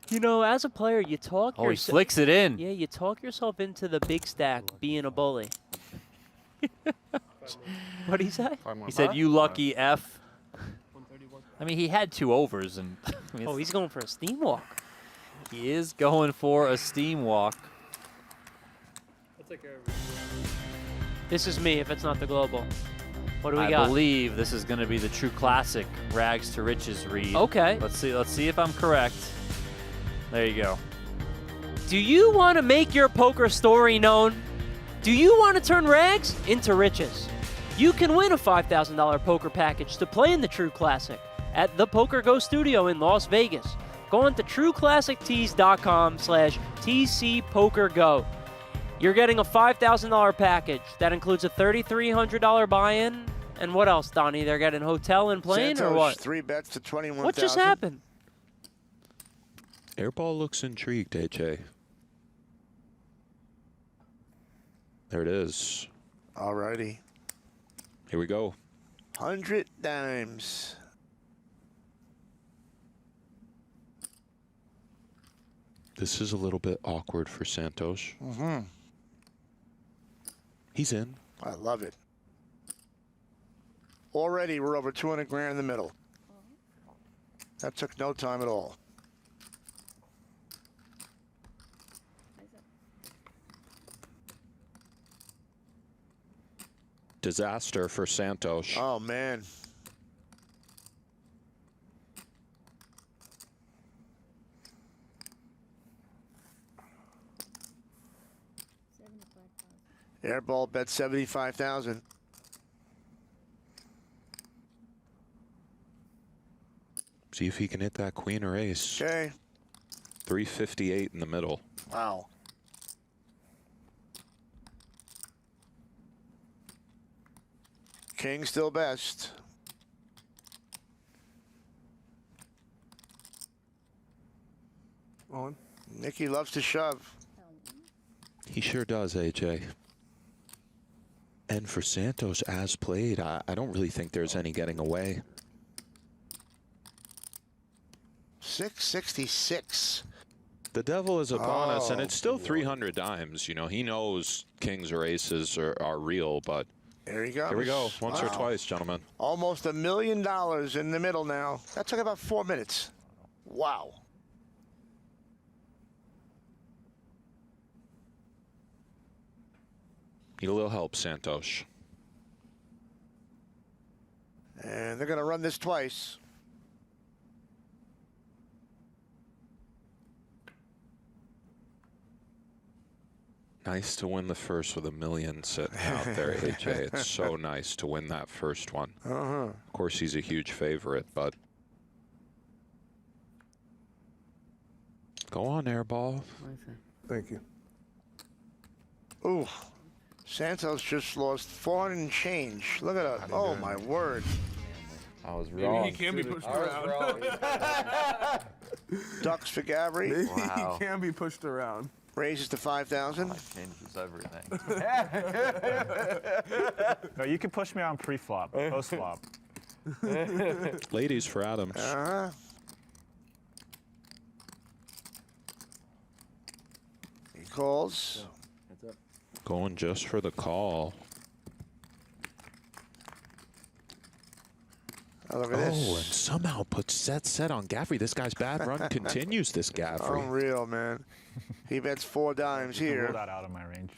You know, as a player, you talk he flicks it in. Yeah, you talk yourself into the big stack being a bully. What'd he say? He said, you lucky F. I mean, he had 2 overs. And I mean, he's going for a steam walk. He is going for a steam walk. This is me if it's not the global. What do we got? I believe this is going to be the true classic Rags to Riches read. Okay. Let's see if I'm correct. There you go. Do you want to make your poker story known? Do you want to turn rags into riches? You can win a $5,000 poker package to play in the True Classic at the PokerGo studio in Las Vegas. Go on to trueclassictees.com/TCPokerGo. You're getting a $5,000 package that includes a $3,300 buy-in. And what else, Donnie? They're getting hotel and plane Santos, or what? 3 bets to 21,000. What just happened? Airball looks intrigued, AJ. There it is. Alrighty. Here we go. 100 dimes. This is a little bit awkward for Santos. Mm-hmm. He's in. I love it. Already, we're over 200 grand in the middle. That took no time at all. Disaster for Santos. Oh, man. Airball bet 75,000. See if he can hit that queen or ace. Okay. 358 in the middle. Wow. King still best. On. Nicky loves to shove. He sure does, AJ. And for Santos, as played, I don't really think there's any getting away. 666. The devil is upon us, and Oh, it's still 300 dimes. You know, he knows kings or aces are real, but There he goes. here we go. Once or Wow. twice, gentlemen. Almost $1 million in the middle now. That took about 4 minutes. Wow. Need a little help, Santos. And they're going to run this twice. Nice to win the first with $1 million sitting out there, AJ. It's so nice to win that first one. Uh-huh. Of course, he's a huge favorite, but go on, airball. Thank you. Ooh. Santos just lost 400 and change. Look at that. Oh, my word. I was Maybe wrong. he can be pushed I was around. wrong. Ducks for Gabry. Maybe Wow. he can be pushed around. Raises to 5,000. That changes everything. No, you can push me on pre-flop, post-flop. Ladies for Adams. Uh-huh. He calls. Going just for the call. Oh, look at Oh, and this. somehow puts set on Gaffrey. This guy's bad run continues this Gaffrey. Unreal, man. He bets 4 dimes Rule here. that out of my range.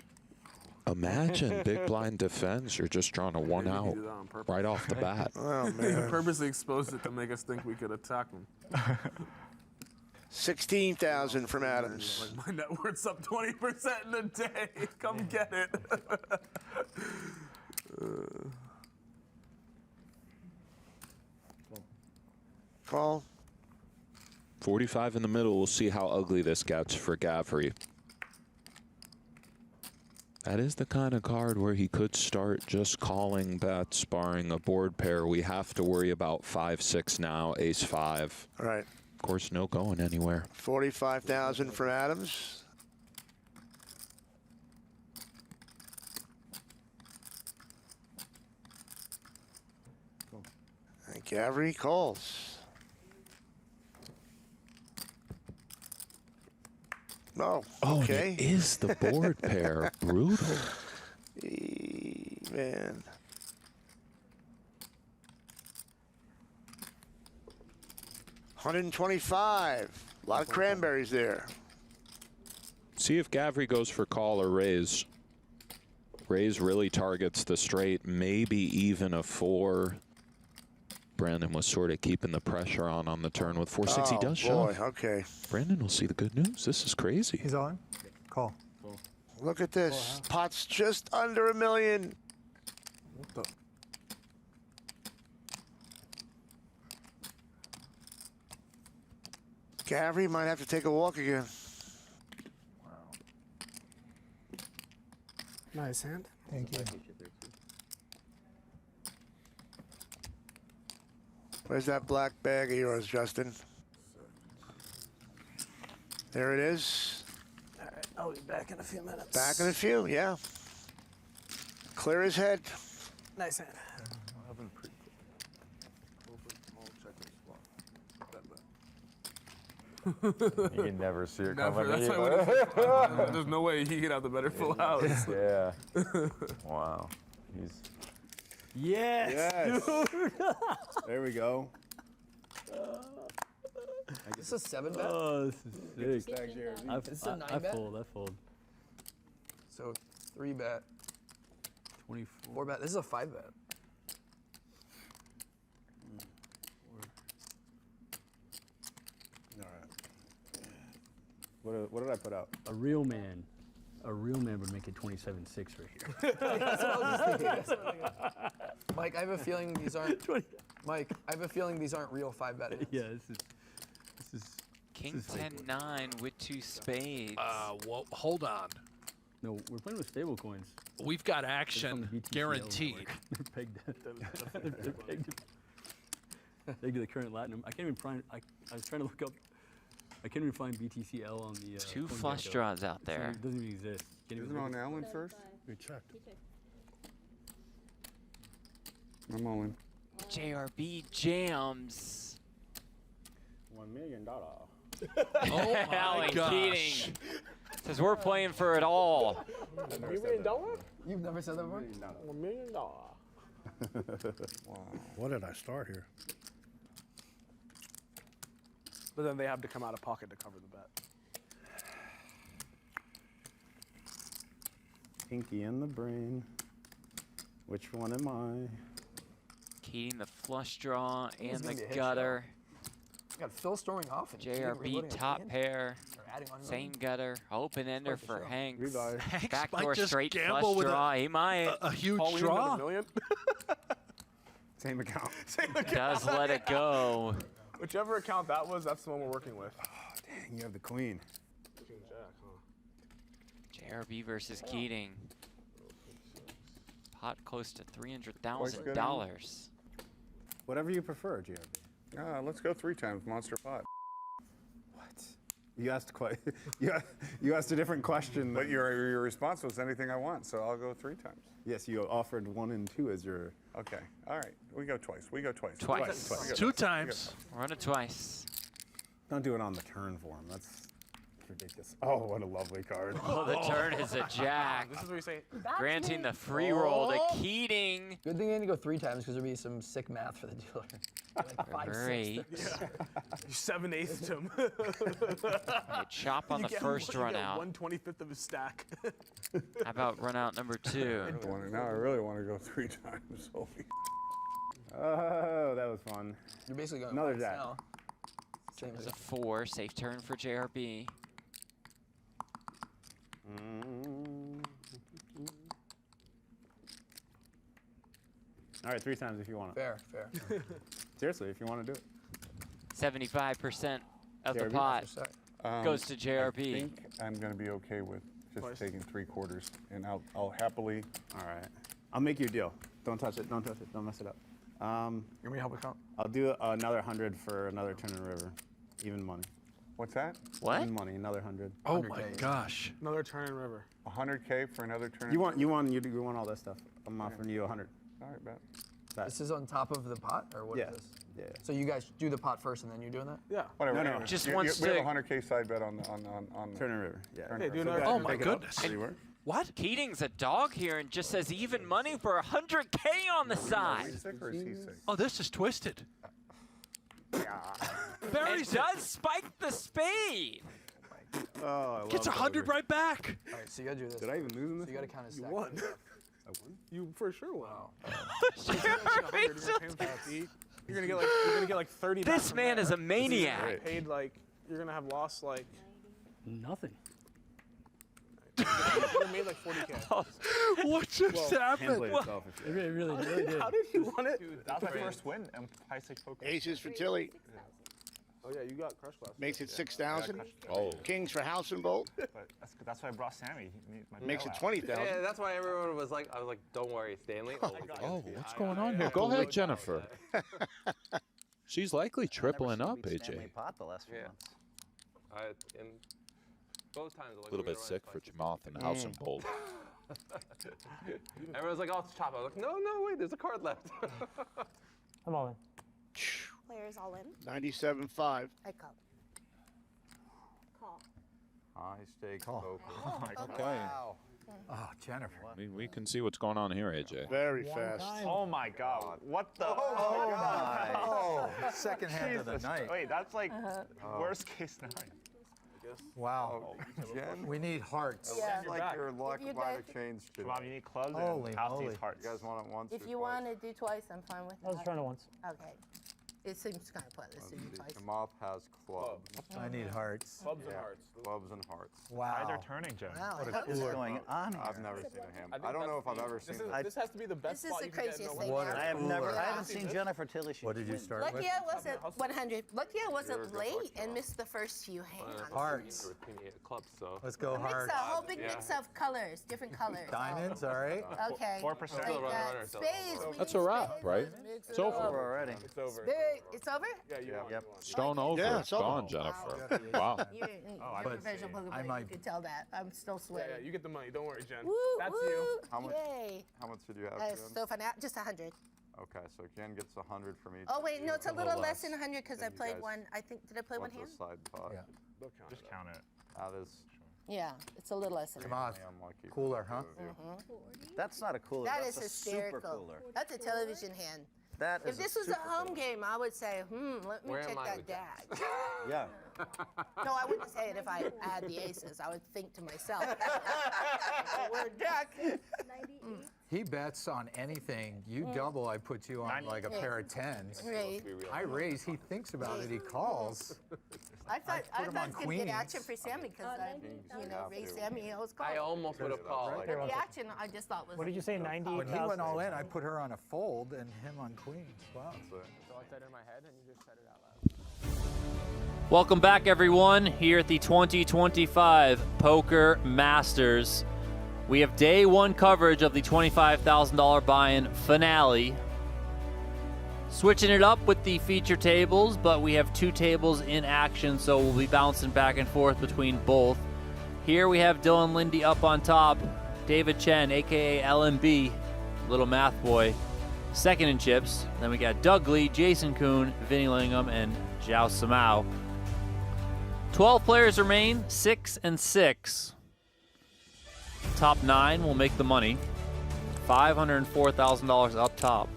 Imagine big blind defense. You're just drawing a 1 out do that on purpose. right off the bat. Oh, He man. purposely exposed it to make us think we could attack him. 16,000 from Adams. Like, my net worth's up 20% in a day. Come get it. Call. 45 in the middle. We'll see how ugly this gets for Gaffrey. That is the kind of card where he could start just calling bets, barring a board pair. We have to worry about 5-6 now, ace-5. Right. Of course, no going anywhere. 45,000 from Adams. And Gabry calls. Oh, Oh, okay. and it is the board pair. Brutal. Man. $125. A lot of cranberries there. See if Gaffrey goes for call or raise. Raise really targets the straight, maybe even a 4. Brandon was sort of keeping the pressure on the turn with 4-6. He does boy, shove. okay. Brandon will see the good news. This is crazy. He's on. Call. Look at this. Pot's just under $1 million. What the? Gabry might have to take a walk again. Nice hand. Thank you. Where's that black bag of yours, Justin? There it is. All right, I'll be back in a few minutes. Back in a few, yeah. Clear his head. Nice hand. You can never see it Never. coming. That's why when he said, there's no way he could have the better full house. Yeah. Wow. He's. Yes. dude. There we go. This is a 7 bet? Oh, this is sick. This is a 9 bet? I fold. So 3 bet. 24. 4 bet. This is a 5 bet. All right. What did I put out? A real man would make it 27-6 right here. That's what I was just thinking. That's what I was thinking. Mike, I have a feeling these aren't. Mike, I have a feeling these aren't real 5 bet hands. Yeah, this is. King 10-9 with 2 spades. Well, hold on. No, we're playing with stable coins. We've got action guaranteed. They're pegged. They're pegged to the current Latinum. I can't even find. I was trying to look up. I can't even find BTCL on the. 2 flush draws out there. It doesn't even exist. Isn't it on Allen first? We checked. I'm all in. JRB jams. $1 million. Oh my Alan gosh. Keating says we're playing for it all. $1 million? You've never said that before? $1 million. Wow. What did I start here? But then they have to come out of pocket to cover the bet. Pinky in the brain. Which one am I? Keating the flush draw and gonna the be a hit gutter. You got Phil storming off. And JRB top pair. adding on Same gutter. Open ender for Hanks. Hanks Backdoor might just straight gamble flush with draw. He might. a huge All in draw. with $1 million? Same account. Same account. Does let it go. Whichever account that was, that's the one we're working with. Oh, dang, you have the queen. King Jack, huh? JRB versus Keating. Pot close to $300,000. Whatever you prefer, GRB. Let's go 3 times monster pot. What? You asked quite. you asked a different question. But your response was anything I want, so I'll go 3 times. Yes, you offered 1 and 2 as your. Okay. All right. We go twice. We go twice. Twice. 2 times. Run it twice. Don't do it on the turn for him. That's ridiculous. Oh, what a lovely card. Oh, the turn is a jack. This is what you say. Granting the free roll to Keating. Good thing they didn't go 3 times because there'd be some sick math for the dealer. Like 5, 6. Great. You 7/8 him. You chop on the first run out. 1/25 of his stack. How about run out number 2? Now I really want to go 3 times. Holy. Oh, that was fun. You're basically going another once jack. now. Same There's as a 4. Safe turn for JRB. All right, 3 times if you want it. Fair. Seriously, if you want to do it. 75% of the JRB? pot goes to JRB. I think I'm going to be okay with just taking 3/4, and I'll happily. All right. I'll make you a deal. Don't touch it. Don't touch it. Don't mess it up. Give me a help account. I'll do another 100 for another turn in river. Even money. What's that? What? Even money. Another 100. Oh my gosh. Another turn in river. 100K for another turn. You want all that stuff. I'm offering you 100. All right, bet. This is on top of the pot, or what is this? Yeah. So you guys do the pot first, and then you're doing that? Yeah. Whatever. No. Just we wants have a to. 100K side bet on Turn and river. Yeah. Turn Hey, and do river. another. Oh my goodness. What? Keating's a dog here and just says even money for 100K on the side. Is he sick or is he sick? Oh, this is twisted. It does spike the spade. Oh, I love Gets 100 right back. All right, so you gotta do this. Did I even lose in this? So you gotta count his stack. You won. I won? You for sure won. JRB. You're gonna get like 30. This back from man there. is a maniac. Paid like you're gonna have lost like. Nothing. You made like 40K. What just happened? Handle itself if you- It really did. How did you win it? That was my first win in high stakes poker. Aces for Tilly. Oh yeah, you got crushed last. Makes it 6,000. Oh. Kings for House and Bolt. But that's why I brought Sammy. My Makes it bailout. 20,000. Yeah, that's why everyone was like, I was like, don't worry, Stanley. Oh, what's going on here? Go ahead, Jennifer. She's likely tripling up, AJ. Pot the last few months. In both times. A little bit sick for Jamoth and House and Bolt. Everyone's like, oh, it's chop. I was like, no, wait, there's a card left. I'm all in. Players all in. 97.5. I call. High stakes Call. poker. Okay. Wow. Oh, Jennifer. We can see what's going on here, AJ. Very fast. Oh my God! What the? Oh, my. Oh, second hand of the night. Wait, that's like worst case scenario. Wow. Jen? We need hearts. It's like your luck If you might guys- have changed today. Mom, you need clubs Holy and house moly. these hearts. You guys want it once If or you twice? want to do twice, I'm fine with I was that. trying to once. Okay. It seems kind of pointless to do Let's see. twice. Come up has clubs. I need hearts. Clubs and hearts. Clubs and hearts. Wow. Eyes are turning, Jen. Wow, What I a hope cooler. so. going on here? I've never seen a hand. I don't know if I've ever seen it. This has to be the best This is spot the you can get in craziest the thing world. ever. I have never. I haven't Yeah. seen Jennifer till she. What did you wins. start Lucky with? I wasn't 100. Lucky I wasn't late and missed the first few hands. Hearts. Clubs, so. Let's go A mix hearts. of, whole big mix of colors, different colors. Diamonds, all right. Okay. 4%. Like that. Spades. we That's need a wrap, spades. right? Mix It's it over. up. Already. It's over. Spade. It's over? Yeah, you won. Yep. Stone over. Yeah, It's it's over. gone, Jennifer. Wow. You're a professional poker player. might- You could tell that. I'm still Yeah, sweating. yeah, you get the money. Don't worry, Jen. Woo, That's woo. you. How much? Yay. How much did you have, Jen? So for now, just 100. Okay, so Jen gets 100 from each. Oh wait, no, it's a little less than 100 because I Then you played guys- one. I think did I play one What's hand? a side pot? Yeah. Just count it. That is Yeah, it's a little less than Come 100. on. unlucky. for Cooler, both huh? of you. That's not a cooler. That that's is a hysterical. super cooler. That's a television hand. That If is this was a super home cooler. game, I would say, let me Where check am I that with dag. Yeah. No, I wouldn't say it if I had the aces. I would think to myself, we're jack. He bets on anything. You double, I put you on like a pair of tens. Right. I raise, he thinks about it, he calls. I thought put I him thought on it was gonna get action queens. for Sammy because I raised Sammy. He always I called. almost would have called. But the action I just thought was. What did you say, 98,000? When he went all in, I put her on a fold and him on queens. Wow. So I said it in my head, and you just said it out loud. Welcome back, everyone, here at the 2025 Poker Masters. We have day one coverage of the $25,000 buy-in finale. Switching it up with the feature tables, but we have two tables in action, so we'll be bouncing back and forth between both. Here we have Dylan Linde up on top, David Chen, a.k.a. LMB, Little Math Boy, second in chips. Then we got Doug Lee, Jason Koon, Vinny Lingham, and Joao Simao. 12 players remain, 6 and 6. Top 9 will make the money. $504,000 up top.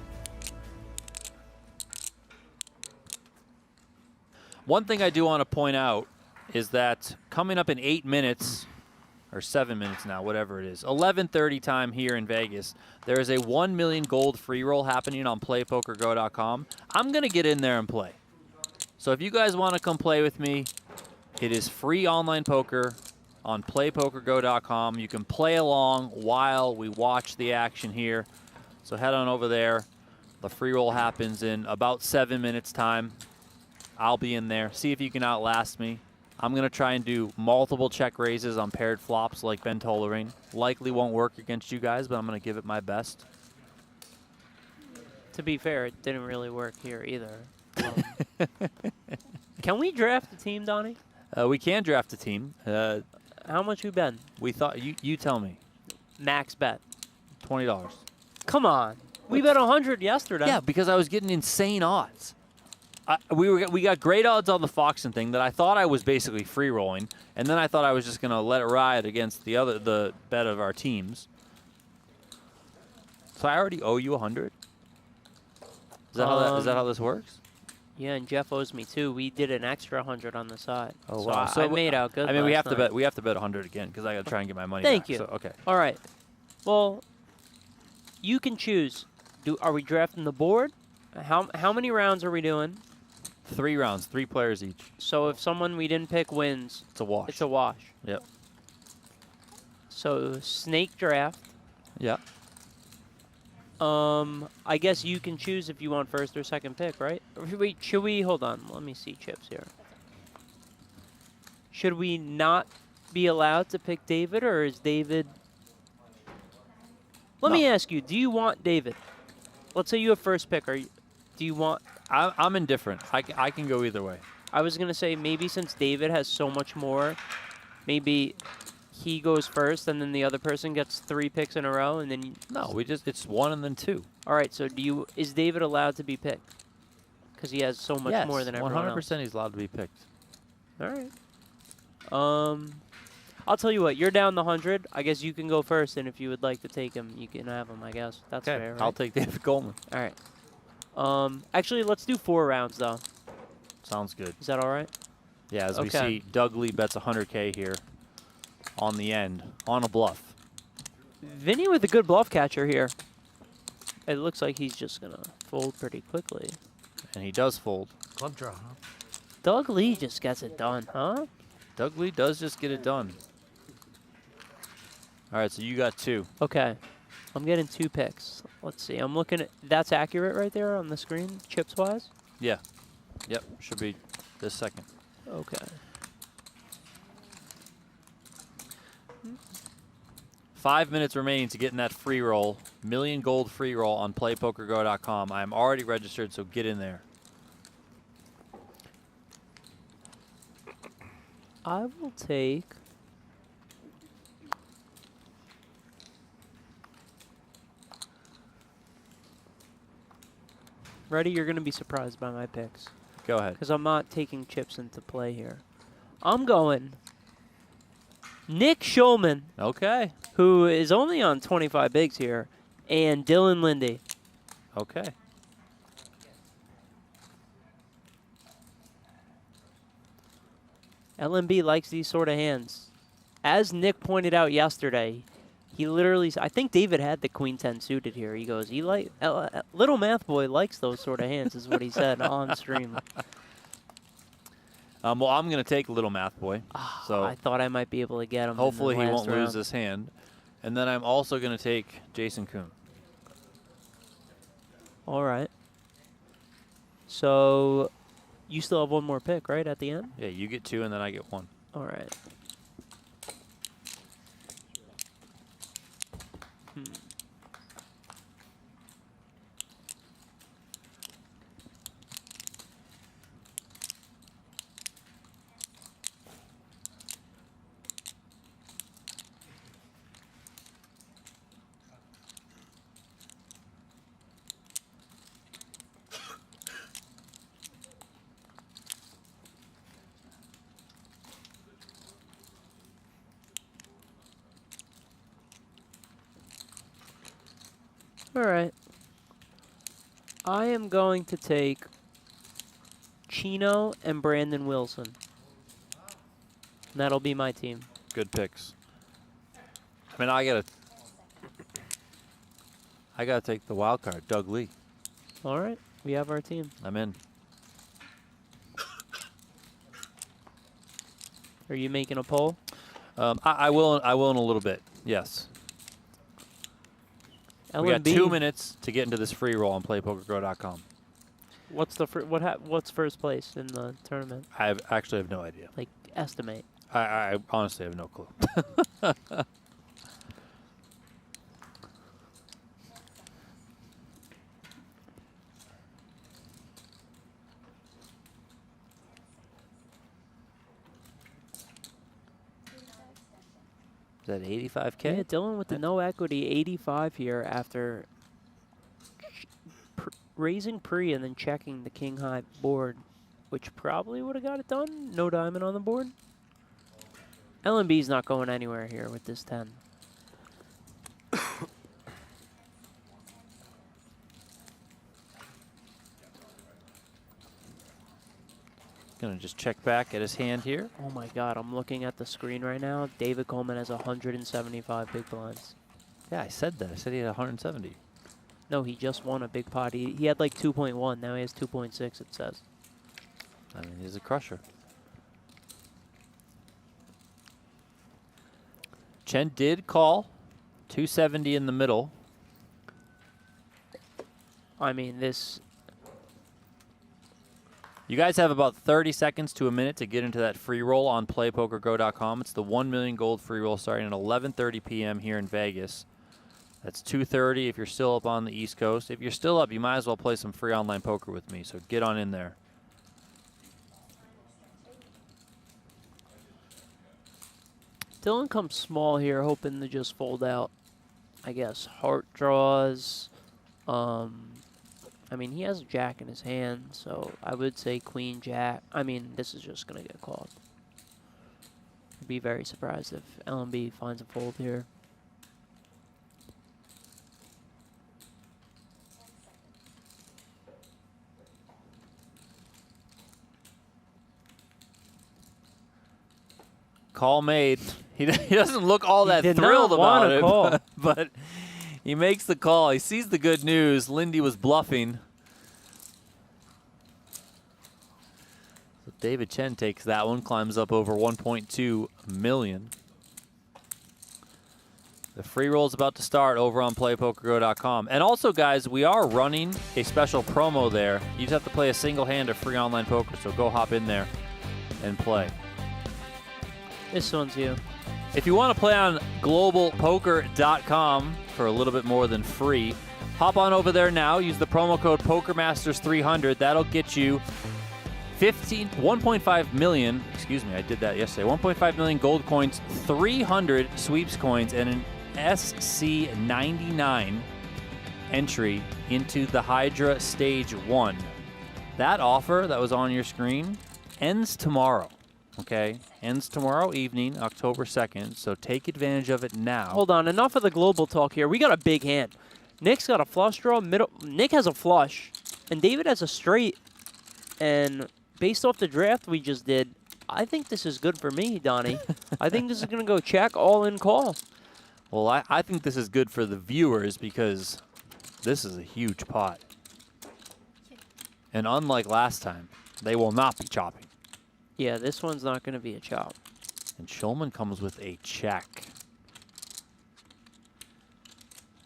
One thing I do want to point out is that coming up in 8 minutes, or 7 minutes now, whatever it is, 11:30 time here in Vegas, there is a 1 million gold free roll happening on playpokergo.com. I'm going to get in there and play. So if you guys want to come play with me, it is free online poker on playpokergo.com. You can play along while we watch the action here. So head on over there. The free roll happens in about 7 minutes time. I'll be in there. See if you can outlast me. I'm going to try and do multiple check raises on paired flops like Ben Tolerene. Likely won't work against you guys, but I'm going to give it my best. To be fair, it didn't really work here either. Can we draft a team, Donnie? We can draft a team. How much we bet? We thought you tell me. Max bet. $20. Come on. We bet 100 yesterday. Yeah, because I was getting insane odds. We got great odds on the Foxen thing that I thought I was basically free rolling, and then I thought I was just gonna let it ride against the bet of our teams. So I already owe you 100. Is that how this works? Yeah, and Jeff owes me too. We did an extra 100 on the side. Oh so wow! I made out good. I mean, we last have night. to bet 100 again because I got to try and get my money. Thank back. you. So, okay. All right. Well, you can choose. Are we drafting the board? How many rounds are we doing? 3 rounds, 3 players each. So if someone we didn't pick wins, it's a wash. It's a wash. Yep. So snake draft. Yep. I guess you can choose if you want first or second pick, right? Or should we hold on? Let me see chips here. Should we not be allowed to pick David, or is David? Let me ask you: do you want David? Let's say you have first pick. Do you want? I'm indifferent. I can go either way. I was gonna say maybe since David has so much more, maybe he goes first, and then the other person gets 3 picks in a row, and then No, it's 1 and then 2. All right. So is David allowed to be picked? Because he has so much more than everyone else. 100% he's allowed to be picked. All right. I'll tell you what. You're down the 100. I guess you can go first, and if you would like to take him, you can have him. I guess that's Okay, fair. Right? I'll take David Coleman. All right. Actually, let's do 4 rounds though. Sounds good. Is that all right? Yeah, as we Okay. see, Doug Lee bets 100K here on the end, on a bluff. Vinny with a good bluff catcher here. It looks like he's just going to fold pretty quickly. And he does fold. Club draw, huh? Doug Lee just gets it done, huh? Doug Lee does just get it done. All right, so you got 2. Okay. I'm getting 2 picks. Let's see. I'm looking at... That's accurate right there on the screen, chips-wise? Yeah. Yep, should be this second. Okay. 5 minutes remaining to get in that free roll. Million gold free roll on playpokergo.com. I'm already registered, so get in there. I will take... Ready? You're going to be surprised by my picks. Go ahead. Because I'm not taking chips into play here. I'm going Nick Schulman. Okay. Who is only on 25 bigs here, and Dylan Linde. Okay. LMB likes these sort of hands. As Nick pointed out yesterday, he literally, I think David had the Queen 10 suited here. He goes, Little Math Boy likes those sort of hands, is what he said on stream. Well, I'm going to take Little Math Boy. So I thought I might be able to get him. hopefully in the he last won't lose round. this hand. And then I'm also going to take Jason Koon. All right. So you still have one more pick, right, at the end? Yeah, you get 2 and then I get 1. All right. All right. I am going to take Chino and Brandon Wilson. And that'll be my team. Good picks. I mean, I gotta take the wild card, Doug Lee. All right. We have our team. I'm in. Are you making a poll? I will in a little bit. Yes. We got 2 minutes to get into this free roll on playpokergo.com. What's the what's first place in the tournament? I actually have no idea. Like estimate. I honestly have no clue. Is that 85K? Yeah, Dylan with the no equity, 85 here after raising pre and then checking the king high board, which probably would have got it done. No diamond on the board. LMB's not going anywhere here with this 10. Gonna just check back at his hand here. Oh my God, I'm looking at the screen right now. David Coleman has 175 big blinds. Yeah, I said that. I said he had 170. No, he just won a big pot. He had like 2.1. Now he has 2.6, it says. I mean, he's a crusher. Chen did call 270 in the middle. I mean, this... You guys have about 30 seconds to a minute to get into that free roll on playpokergo.com. It's the 1 million gold free roll starting at 11:30 p.m. here in Vegas. That's 2:30 if you're still up on the East Coast. If you're still up, you might as well play some free online poker with me, so get on in there. Dylan comes small here, hoping to just fold out, I guess, heart draws. I mean, he has a jack in his hand, so I would say queen, jack. I mean, this is just going to get called. I'd be very surprised if LMB finds a fold here. Call made. He doesn't look all that did not thrilled about wanna it, call. but he makes the call. He sees the good news. Linde was bluffing. So David Chen takes that one, climbs up over 1.2 million. The free roll is about to start over on playpokergo.com. And also, guys, we are running a special promo there. You just have to play a single hand of free online poker, so go hop in there and play. This one's you. If you want to play on globalpoker.com for a little bit more than free, hop on over there now. Use the promo code PokerMasters300. That'll get you 1.5 million, excuse me, I did that yesterday, 1.5 million gold coins, 300 sweeps coins, and an SC99 entry into the Hydra Stage 1. That offer that was on your screen ends tomorrow. Okay, ends tomorrow evening, October 2nd, so take advantage of it now. Hold on, enough of the global talk here. We got a big hand. Nick's got a flush draw. Nick has a flush, and David has a straight. And based off the draft we just did, I think this is good for me, Donnie. I think this is going to go check, all in, call. Well, I think this is good for the viewers because this is a huge pot. And unlike last time, they will not be chopping. Yeah, this one's not going to be a chop. And Schulman comes with a check.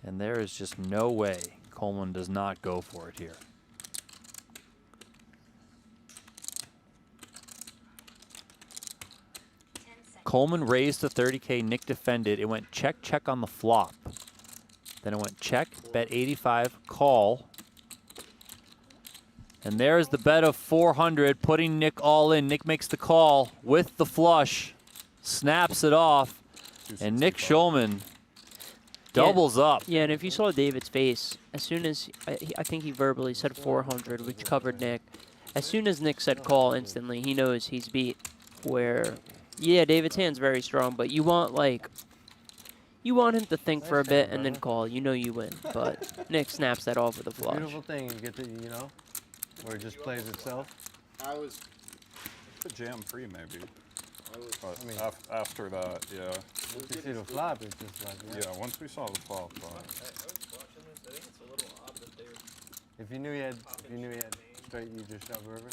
And there is just no way Coleman does not go for it here. Coleman raised to 30K, Nick defended. It went check, check on the flop. Then it went check, bet 85, call. And there's the bet of 400, putting Nick all in. Nick makes the call with the flush, snaps it off, and Nick Schulman doubles up. Yeah, and if you saw David's face, as soon as, I think he verbally said 400, which covered Nick. As soon as Nick said call instantly, he knows he's beat. Where, yeah, David's hand's very strong, but you want, like, you want him to think for a bit and then call. You know you win, but Nick snaps that off with a flush. Beautiful thing, you get to, you know, where it just plays itself. I was The jam free maybe. But I mean, after that, yeah. Once you see the flop, it's just like, Yeah, once we saw the flop. If you knew he had straight, you just shove river.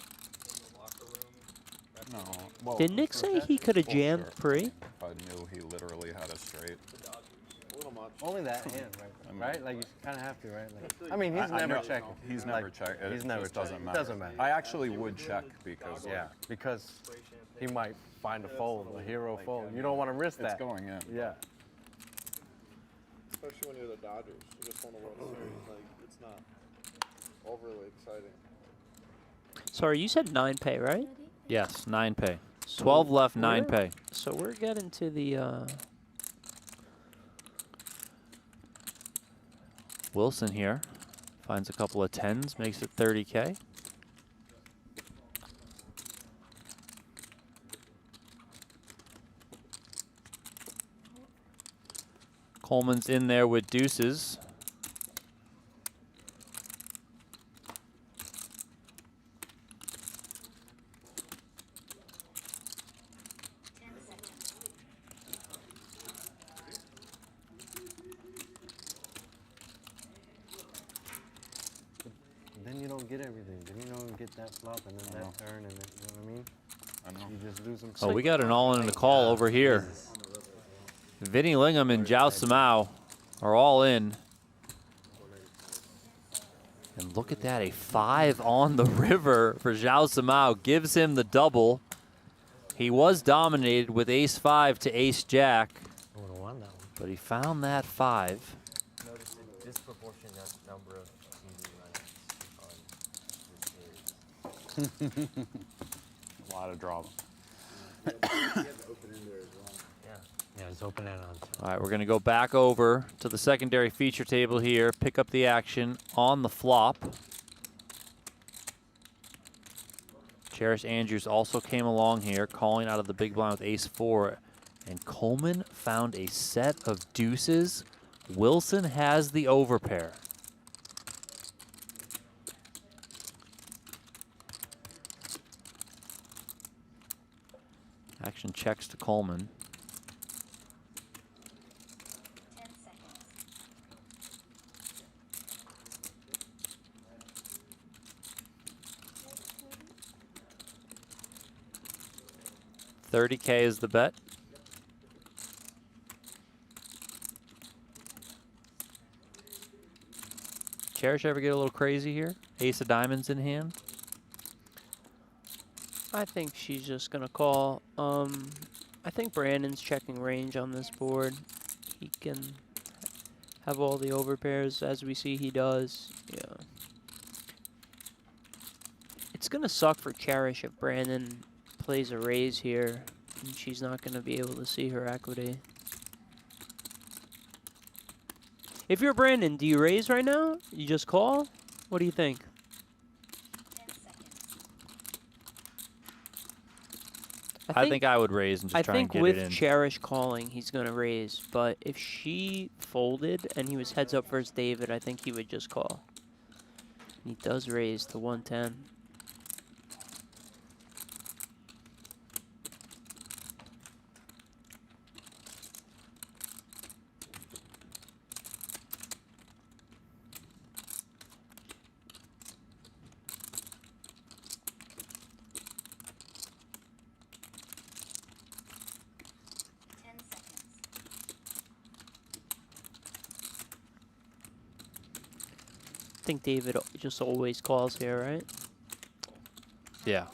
No. Well, Did Nick say he could have jammed pre? If I knew he literally had a straight. Only that hand, right? Like you kind of have to, right? Like, I mean, he's never checking. He's never checking. He's never doesn't checking. matter. Doesn't matter. I actually would check because because he might find a fold, a hero fold. You don't want to risk that. It's going in. Yeah. Especially when you're the Dodgers. You just won the World Series. Like, it's not overly exciting. Sorry, you said 9 pay, right? Yes, 9 pay. 12 left, 9 pay. So we're getting to the... Wilson here finds a couple of 10s, makes it 30K. Coleman's in there with deuces. Then you don't get everything. Then you don't get that flop and then that turn and then, you know what I mean? I know. You just lose them. Oh, we got an all-in and a call over here. Vinny Lingham and Joao Simao are all in. And look at that, a 5 on the river for Joao Simao. Gives him the double. He was dominated with ace-5 to ace-jack. But he found that 5. Notice a disproportionate number of easy runs on this series. A lot of drama. Yeah, it's open end on. All right, we're going to go back over to the secondary feature table here, pick up the action on the flop. Cherish Andrews also came along here, calling out of the big blind with ace-4. And Coleman found a set of deuces. Wilson has the overpair. Action checks to Coleman. 10 seconds. 30K is the bet. Cherish ever get a little crazy here? Ace of diamonds in hand. I think she's just gonna call. I think Brandon's checking range on this board. He can have all the overpairs as we see he does. Yeah. It's gonna suck for Cherish if Brandon plays a raise here and she's not gonna be able to see her equity. If you're Brandon, do you raise right now? You just call? What do you think? 10 seconds. I think I would raise and just try and get it in. I think with Cherish calling, he's going to raise. But if she folded and he was heads up versus David, I think he would just call. He does raise to 110. I think David just always calls here, right? Yeah.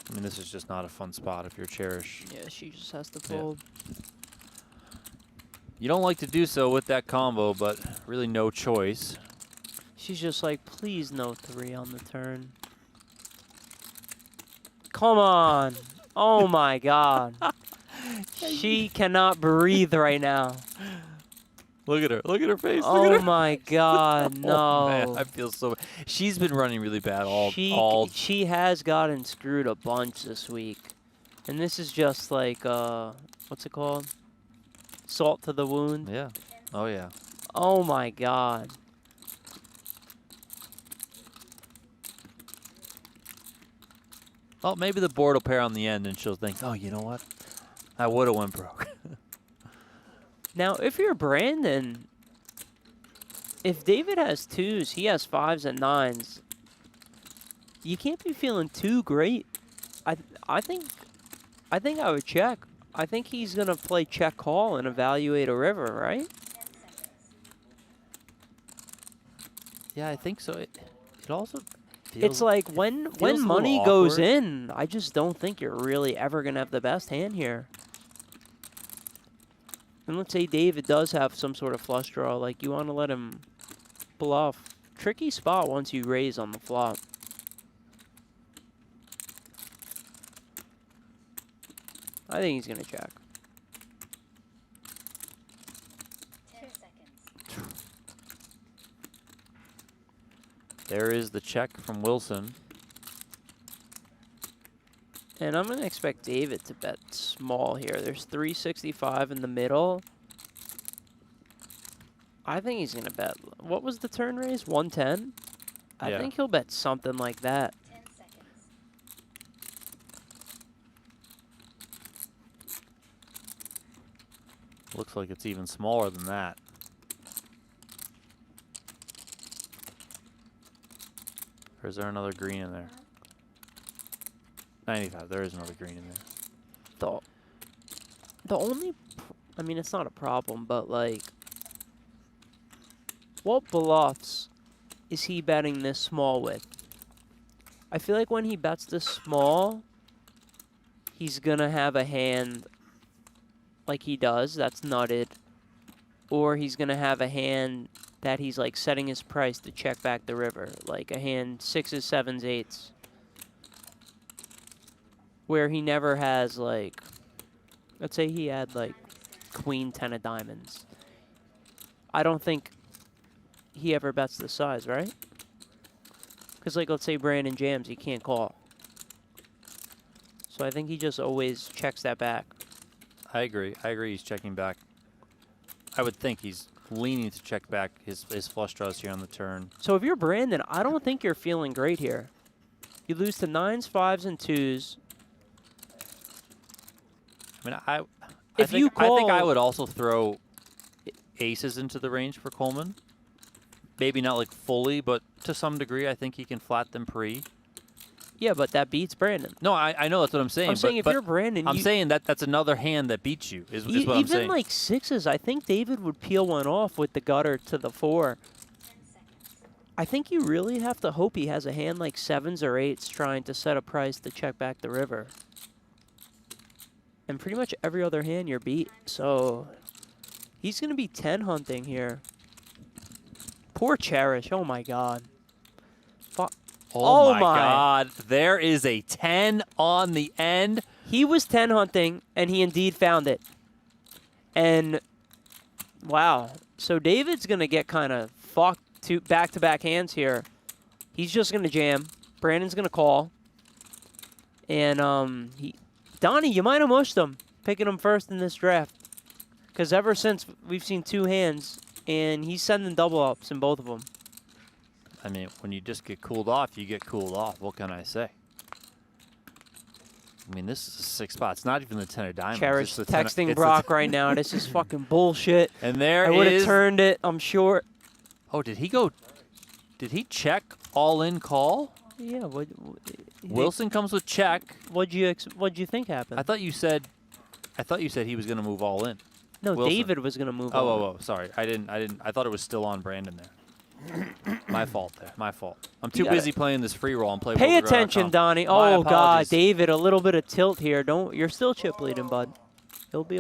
I mean, this is just not a fun spot if you're Cherish. Yeah, she just has to fold. You don't like to do so with that combo, but really no choice. She's just like, please no 3 on the turn. Come on. Oh my God. She cannot breathe right now. Look at her. Look at her face. Oh Look at her. my God, no. Oh, man, I feel so. She's been running really bad She has gotten screwed a bunch this week, and this is just like what's it called? Salt to the wound. Yeah. Oh yeah. Oh my God. Well, maybe the board will pair on the end, and she'll think, oh, you know what? I would have went broke. Now, if you're Brandon, if David has 2s, he has 5s and 9s. You can't be feeling too great. I think I would check. I think he's gonna play check call and evaluate a river, right? Yeah, I think so. It also feels, It's like when money goes in, I just don't think you're really ever gonna have the best hand here. And let's say David does have some sort of flush draw, like you want to let him bluff. Tricky spot once you raise on the flop. I think he's going to check. 10 seconds. There is the check from Wilson. And I'm going to expect David to bet small here. There's 365 in the middle. I think he's going to bet. What was the turn raise? 110? I think he'll bet something like that. 10 seconds. Looks like it's even smaller than that. Or is there another green in there? 95. There is another green in there. The only, I mean, it's not a problem, but like, what bluffs is he betting this small with? I feel like when he bets this small, he's gonna have a hand like he does that's nutted. or he's going to have a hand that he's like setting his price to check back the river, like a hand 6s, 7s, 8s, where he never has like, let's say he had like queen 10 of diamonds. I don't think he ever bets the size, right? Because like let's say Brandon jams, he can't call. So I think he just always checks that back. I agree. I agree he's checking back. I would think he's leaning to check back his flush draws here on the turn. So if you're Brandon, I don't think you're feeling great here. You lose to 9s, 5s, and 2s. I mean, I If think, you I think I call- would also throw aces into the range for Coleman. Maybe not like fully, but to some degree, I think he can flat them pre. Yeah, but that beats Brandon. No, I know that's what I'm saying. I'm saying if but you're Brandon, I'm you- saying that's another hand that beats you. Is what I'm Even saying. like 6s, I think David would peel one off with the gutter to the 4. I think you really have to hope he has a hand like 7s or 8s trying to set a price to check back the river. And pretty much every other hand you're beat. So he's going to be 10 hunting here. Poor Cherish. Oh, my God. Oh, my God. There is a 10 on the end. He was 10 hunting, and he indeed found it. And, wow. So David's going to get kind of fucked to back-to-back hands here. He's just going to jam. Brandon's going to call. And, Donnie, you might have mushed him, picking him first in this draft. Because ever since, we've seen 2 hands, and he's sending double-ups in both of them. I mean, when you just get cooled off, you get cooled off. What can I say? I mean, this is a 6 spot. It's not even the 10 of diamonds. Cherish It's the 10 of- texting it's the Brock right now. This is fucking bullshit. And there I would have is- turned it, I'm sure. Oh, did he go? Did he check all-in call? Yeah. Wilson comes with check. What'd you think happened? I thought you said he was going to move all in. No, Wilson. David was going to move Oh, all oh, oh, sorry. I didn't. I thought it was still on Brandon there. My fault there. My fault. I'm too gotta busy playing this free roll and play. Pay PokerGo.com. attention, Donnie. My Oh God, apologies. David, a little bit of tilt here. You're still chip leading, bud. He'll be.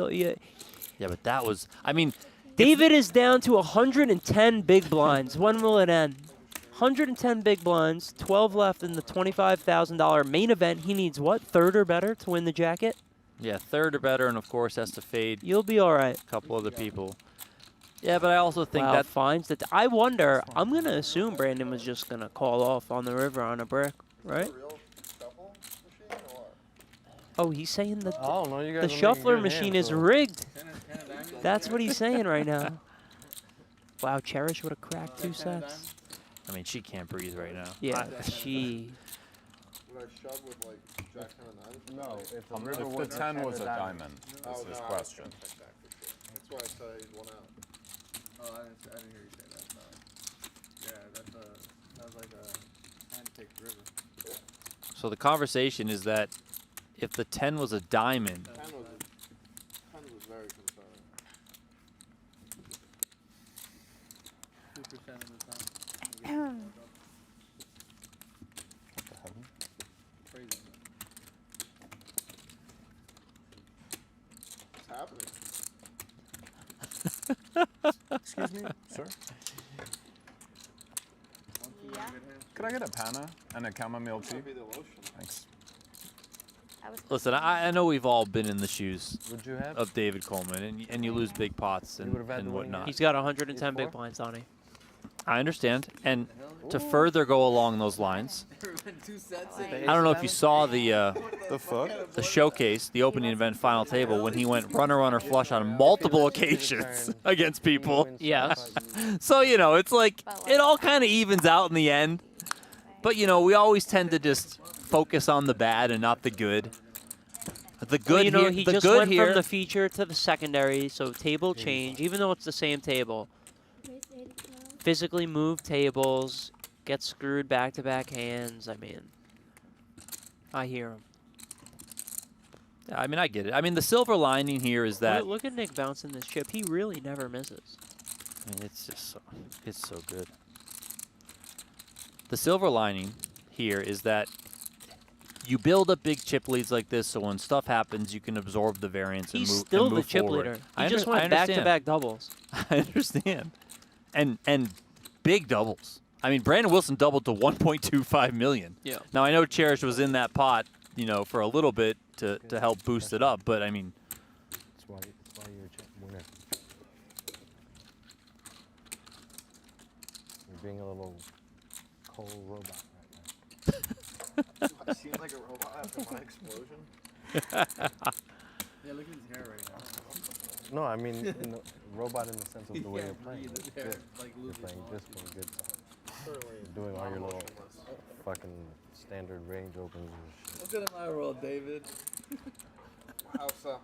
Yeah, but that was. I mean, David is down to 110 big blinds. When will it end? 110 big blinds. 12 left in the $25,000 main event. He needs what? 3rd or better to win the jacket. Yeah, 3rd or better, and of course has to fade. You'll be all right. A couple other people. Yeah, but I also think Wow, that finds that. I wonder. I'm gonna assume Brandon was just gonna call off on the river on a brick, right? Oh, he's saying that Oh, no, you guys the are making shuffler good machine hands, is so- rigged. That's what he's saying right now. Wow, Cherish would have cracked 2 sets. I mean, she can't breathe right now. Yeah, she. Would I shove with like Jack 10 of 9? No, if the 10 was a diamond, is his question. That's why I said he's 1 out. Oh, I didn't hear you say that. No. Yeah, that sounds like a hand-picked river. So the conversation is that if the 10 was a diamond, 10 was very concerning. 2% of the time. Crazy. What's happening? Excuse me, sir. Could I get a panna and a chamomile tea? Thanks. listen, I know we've all been in the shoes Would you have? of David Coleman, and you lose big pots and, whatnot. He's got 110 big blinds, Donnie. I understand. And to further go along those lines, I don't know if you saw the showcase, the opening event final table, when he went runner flush on multiple occasions against people. Yes. So, it's like it all kind of evens out in the end. But, we always tend to just focus on the bad and not the good. The good Well, here, he the just good went here. from the feature to the secondary, so table change, even though it's the same table. Physically move tables, get screwed back-to-back hands. I mean, I hear him. I mean, I get it. I mean, the silver lining here is that Look at Nick bouncing this chip. He really never misses. I mean, it's just it's so good. The silver lining here is that you build up big chip leads like this, so when stuff happens, you can absorb the variance and He's move still and the move chip forward. leader. I He just under- I went understand. back-to-back doubles. I understand. And big doubles. I mean, Brandon Wilson doubled to 1.25 million. Yeah. Now, I know Cherish was in that pot, you know, for a little bit to help boost it up, but I mean, That's why you're a winner. You're being a little cold robot right now. I seem like a robot after my explosion. Yeah, look at his hair right now. No, I mean robot in the sense of the way Yeah, you're playing. breathe, his It's hair, good. like You're losing playing balls. just for a good side. You're doing all your little fucking standard range opens and shit. Look at my roll, David. How so?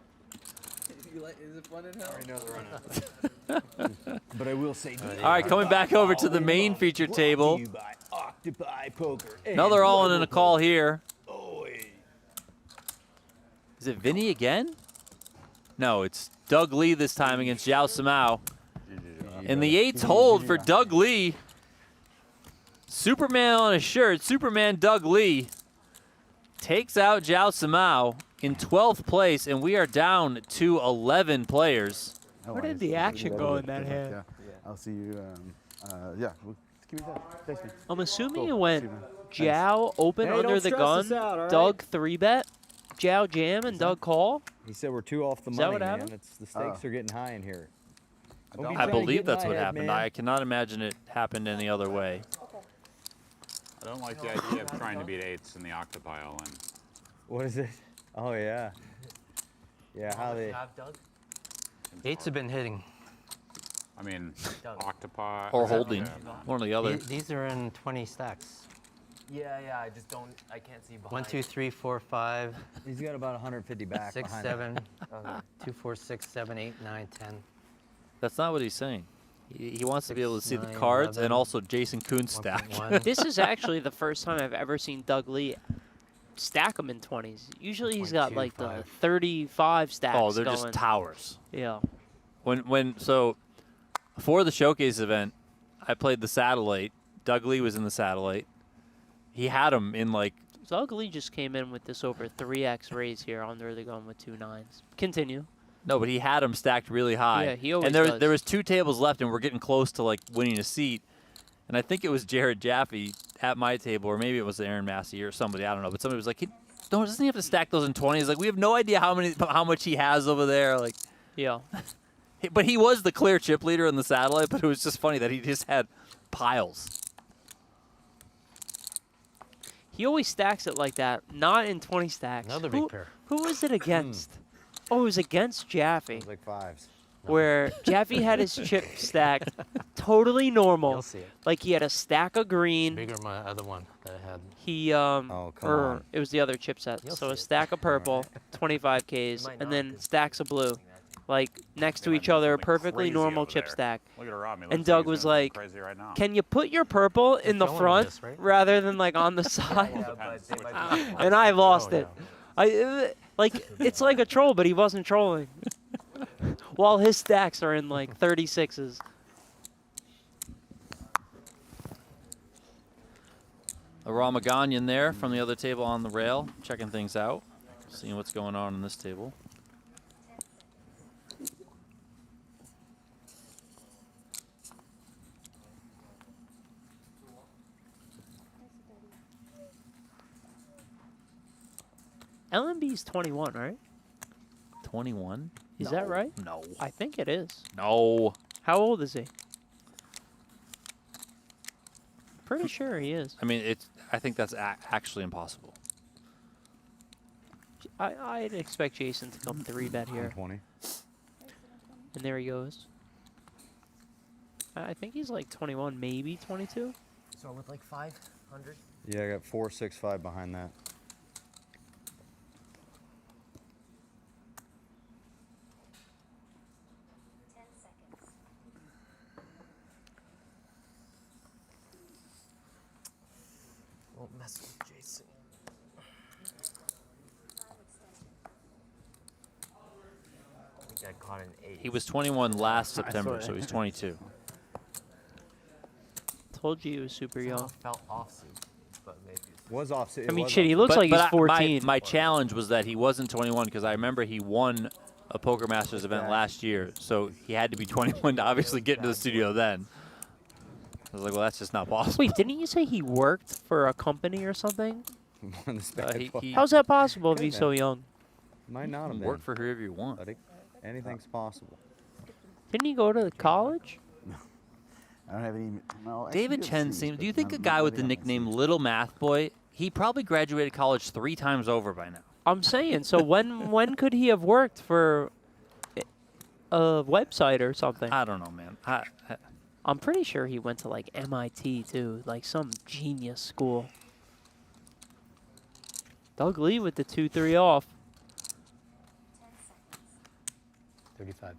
Is it fun in hell? I know the run. But I will say, all right, coming back over to the main feature table. Octopi Poker. Another all-in and a call here. Is it Vinny again? No, it's Doug Lee this time against Joao Simao. And the 8's hold for Doug Lee. Superman on his shirt, Superman Doug Lee takes out Joao Simao in 12th place, and we are down to 11 players. Where did the action go in that hand? Yeah. I'll see you. Yeah. Give me that. Thanks, man. I'm assuming Cool. it went See you, man. Joao open Hey, under don't the stress gun, us out, all right? Doug 3-bet, Joao jam, and Doug call. He said we're too off the Is that money, what man. happened? It's the stakes are getting high in here. Don't be I trying to believe get in that's my what head, happened. man. I cannot imagine it happened any other way. I don't like the idea of trying to beat 8s in the octopi all-in. What is it? Oh yeah. Yeah, how they? Doug? 8s have been hitting. I mean, octopi. Or holding. One or the other. These are in 20 stacks. Yeah, I just don't. I can't see behind. 1, 2, 3, 4, 5. He's got about 150 back 6, behind 7, 2, 4, 6, 7, 8, 9, 10. That's not what he's saying. He wants to be able to see the 9, cards 11, and also Jason Koon stack. 1.1. This is actually the first time I've ever seen Doug Lee stack them in 20s. Usually he's got like the 35 stacks Oh, they're going. just towers. Yeah. So for the showcase event, I played the satellite. Doug Lee was in the satellite. He had him in like. Doug Lee just came in with this over 3x raise here under the gun with 2 9s. Continue. No, but he had him stacked really high. Yeah, he always And there, does. there was 2 tables left, and we're getting close to like winning a seat. And I think it was Jared Jaffe at my table, or maybe it was Aaron Massey or somebody. I don't know. But somebody was like, doesn't he have to stack those in 20s? Like, we have no idea how much he has over there. Like, yeah. But he was the clear chip leader in the satellite. But it was just funny that he just had piles. He always stacks it like that, not in 20 stacks. Another big pair. Who was it against? Oh, it was against Jaffe. Like 5s. Where Jaffe had his chip stacked totally normal. You'll see it. Like he had a stack of green. Bigger my other one that I had. He Oh, come or on. it was the other chip set. You'll So see a it. stack of purple, 25Ks, might and not, then 'cause stacks of blue, like next to might each do other, something perfectly crazy normal over chip there. stack. Look at Aram. He And looks Doug he's was doing something like, crazy right now. "Can you put your purple in the filming front this, right? rather than like on the side?" Yeah, but they might be. And I lost Oh, it. It's like a troll, but he wasn't trolling. While his stacks are in like 36s. Aram Oganyan there from the other table on the rail, checking things out, seeing what's going on this table. LMB's 21, right? 21? Is that right? No. I think it is. No. How old is he? Pretty sure he is. I mean, I think that's actually impossible. I'd expect Jason to come 3-bet here. 20. And there he goes. I think he's like 21, maybe 22. So with like 500? Yeah, I got 4, 6, 5 behind that. Won't mess with Jason. I think I caught an 8. He was 21 last September, so he's 22. Told you he was super young. Somehow felt offsuit, but maybe it's Was off. I mean, shit, he looks like he's 14. My challenge was that he wasn't 21 because I remember he won a Poker Masters event last year, so he had to be 21 to obviously get into the studio then. I was like, well, that's just not possible. Wait, didn't you say he worked for a company or something? He How's that possible if he's so young? Might not have been. Work for whoever you want. Anything's possible. Didn't he go to college? I don't have any. No, David Chen seems. Do you think a guy with the nickname Little Math Boy? He probably graduated college 3 times over by now. I'm saying. So when could he have worked for a website or something? I don't know, man. I'm pretty sure he went to like MIT too, like some genius school. Doug Lee with the 2-3 off. 35.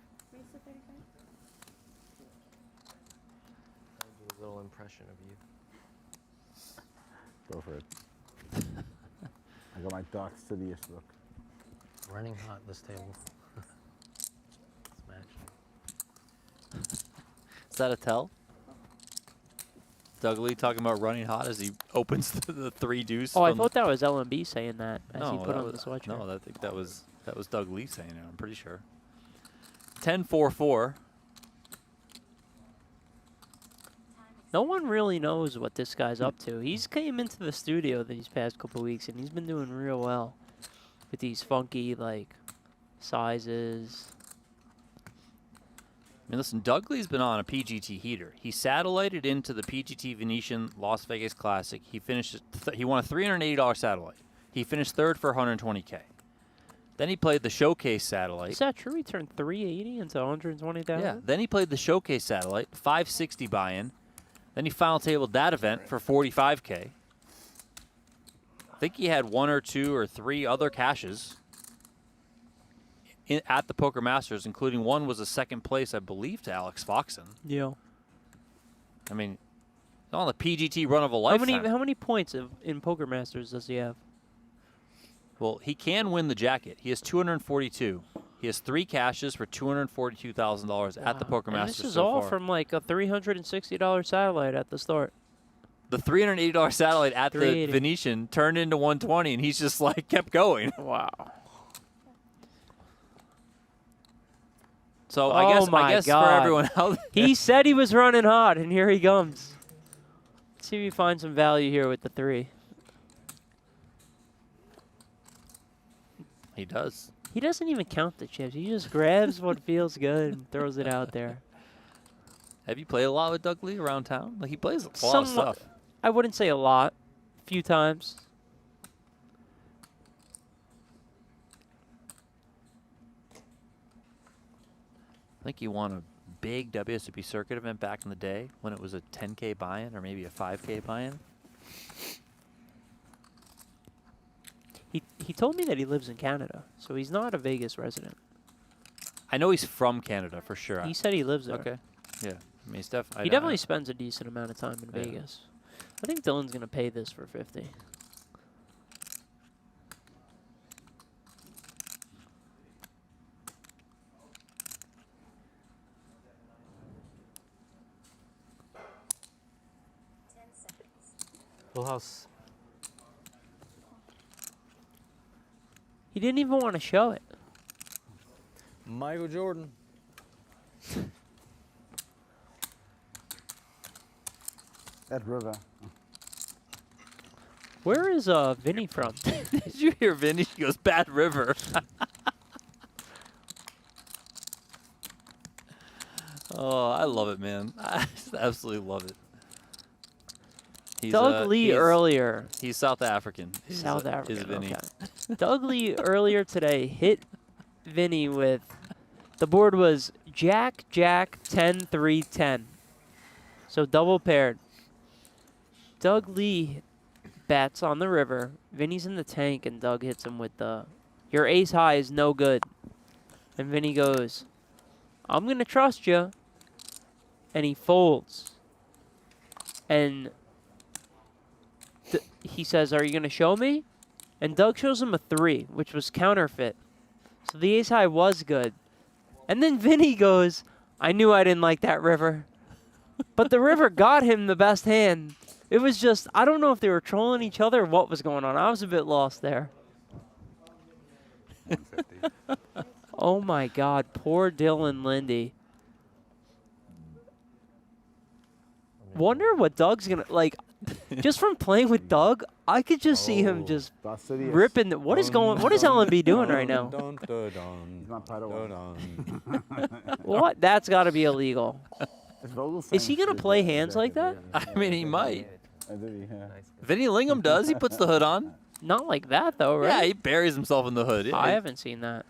A little impression of you. Go for it. I got my Dark Sidious look. Running hot this table. Smash. Is that a tell? Doug Lee talking about running hot as he opens the 3 deuce. Oh, I thought that was LMB saying that as he put on the sweatshirt. No, I think that was Doug Lee saying it. I'm pretty sure. 10-4-4. No one really knows what this guy's up to. He's came into the studio these past couple weeks, and he's been doing real well with these funky, like, sizes. I mean, listen, Doug Lee's been on a PGT heater. He satellited into the PGT Venetian Las Vegas Classic. He finished. He won a $380 satellite. He finished 3rd for 120K. Then he played the Showcase satellite. Is that true? He turned 380 into 120,000? Yeah. Then he played the Showcase satellite, 560 buy-in. Then he final tabled that event for 45K. I think he had 1 or 2 or 3 other cashes at the Poker Masters, including one was a 2nd place, I believe, to Alex Foxen. Yeah. I mean, on the PGT run of a lifetime. How many points in Poker Masters does he have? Well, he can win the jacket. He has 242. He has 3 cashes for $242,000 at the Poker And Masters. this is so all far. from like a $360 satellite at the start. The $380 satellite at the 380. Venetian turned into 120, and he's just like kept going. Wow. So Oh I guess my for God. everyone out there, He said he was running hot, and here he comes. Let's see if he finds some value here with the 3. he does. He doesn't even count the chips. He just grabs what feels good and throws it out there. Have you played a lot with Doug Lee around town? Like he plays a lot of Somewhat. stuff. I wouldn't say a lot. A few times. I think he won a big WSOP circuit event back in the day when it was a 10K buy-in or maybe a 5K buy-in. He told me that he lives in Canada, so he's not a Vegas resident. I know he's from Canada for sure. He said he lives there. Okay. Yeah. I mean, He definitely spends a decent amount of time in Yeah. Vegas. I think Dylan's going to pay this for 50. Full house. He didn't even want to show it. Michael Jordan. That river. Where is Vinny from? Did you hear Vinny? He goes, Bad River. Oh, I love it, man. I just absolutely love it. He's, Doug Lee earlier. He's South African. South Is African, Vinny. okay. Doug Lee earlier today hit Vinny with, the board was Jack, Jack, 10, 3, 10. So double paired. Doug Lee bats on the river. Vinny's in the tank, and Doug hits him with the, your ace high is no good. And Vinny goes, I'm going to trust you. And he folds. And he says, are you going to show me? And Doug shows him a 3, which was counterfeit. So the ace high was good. And then Vinny goes, I knew I didn't like that river. But the river got him the best hand. It was just, I don't know if they were trolling each other or what was going on. I was a bit lost there. Oh my God, poor Dylan Linde. Wonder what Doug's gonna, like, just from playing with Doug, I could just see him just ripping. What is LNB doing right now? What? That's got to be illegal. Is he gonna play hands like that? I mean, he might. Vinny Lingham does. He puts the hood on. Not like that, though, right? Yeah, he buries himself in the hood. Yeah. I haven't seen that.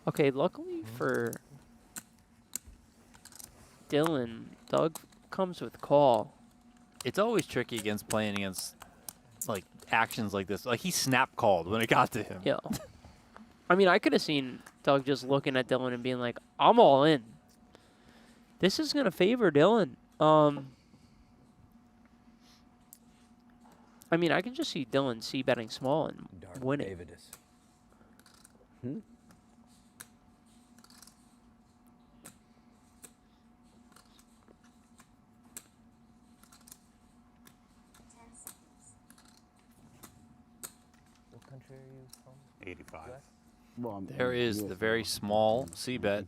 Okay, luckily for Dylan, Doug comes with call. It's always tricky against playing against like actions like this. Like he snap called when it got to him. Yeah. I mean, I could have seen Doug just looking at Dylan and being like, "I'm all in. This is gonna favor Dylan." I mean, I can just see Dylan c-betting small and winning. Hmm? What country are you from? 85. Well, There is the very small c-bet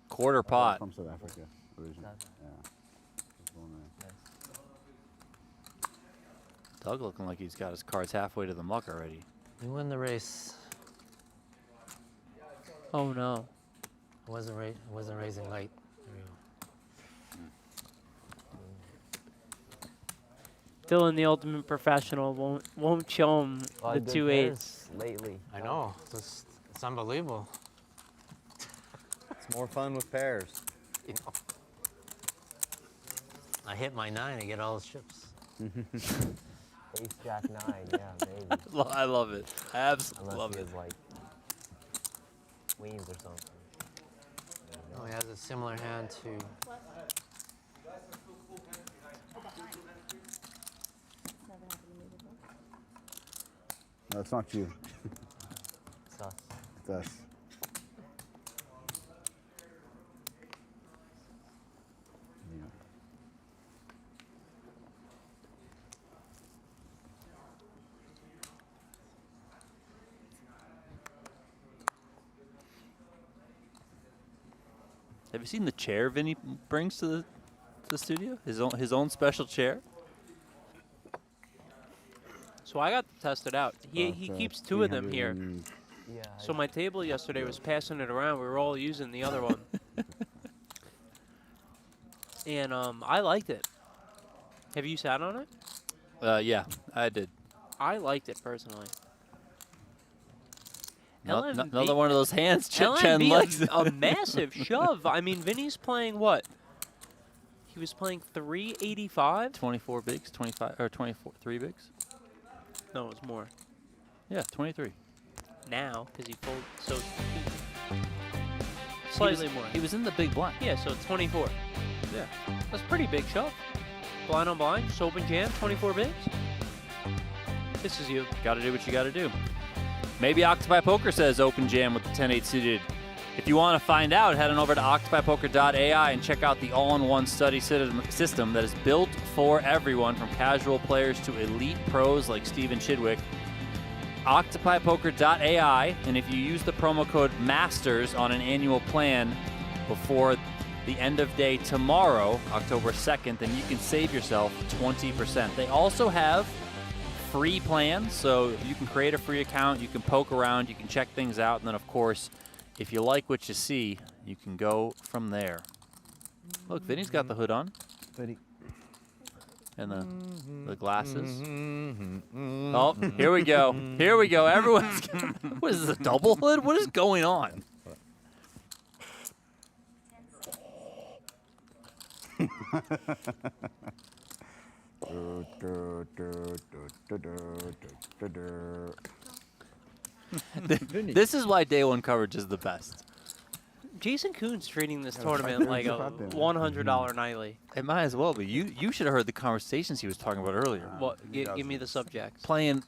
quarter pot. From South Africa, originally. Yeah. Doug looking like he's got his cards halfway to the muck already. You win the race. Oh no. Wasn't raising light. Dylan, the ultimate professional, won't show him the 2-8s. Lately. I know. It's unbelievable. It's more fun with pairs. You know. I hit my 9, I get all the chips. Ace Jack 9, yeah, maybe. I love it. I absolutely love it. Unless he has like queens or something. Oh, he has a similar hand to. No, it's not you. It's us. It's us. Yeah. Have you seen the chair Vinny brings to the studio? His own special chair. So I got to test it out. He keeps 2 of them here. Yeah. So my table yesterday was passing it around. We were all using the other one. And I liked it. Have you sat on it? Yeah, I did. I liked it personally. Another one of those hands Chen LNB, likes. a massive shove. I mean, Vinny's playing what? He was playing 385? 24 bigs, 25, or 24, 3 bigs? No, it was more. Yeah, 23. Now, because he folded, so slightly more. He was in the big blind. Yeah, so 24. Yeah. That's a pretty big shove. Blind on blind, just open jam, 24 bigs. This is you. Got to do what you got to do. Maybe Octopi Poker says open jam with the 10-8 suited. If you want to find out, head on over to octopipoker.ai and check out the all-in-one study system that is built for everyone, from casual players to elite pros like Steven Chidwick. octopipoker.ai, and if you use the promo code MASTERS on an annual plan before the end of day tomorrow, October 2nd, then you can save yourself 20%. They also have free plans, so you can create a free account, you can poke around, you can check things out, and then of course, if you like what you see, you can go from there. Look, Vinny's got the hood on. Vinny. And the glasses. Oh, here we go. Here we go. Everyone's... What is this, a double hood? What is going on? This is why day one coverage is the best. Jason Koon's treating this tournament like a $100 nightly. It might as well be. You should have heard the conversations he was talking about earlier. What? Give me the subjects. Playing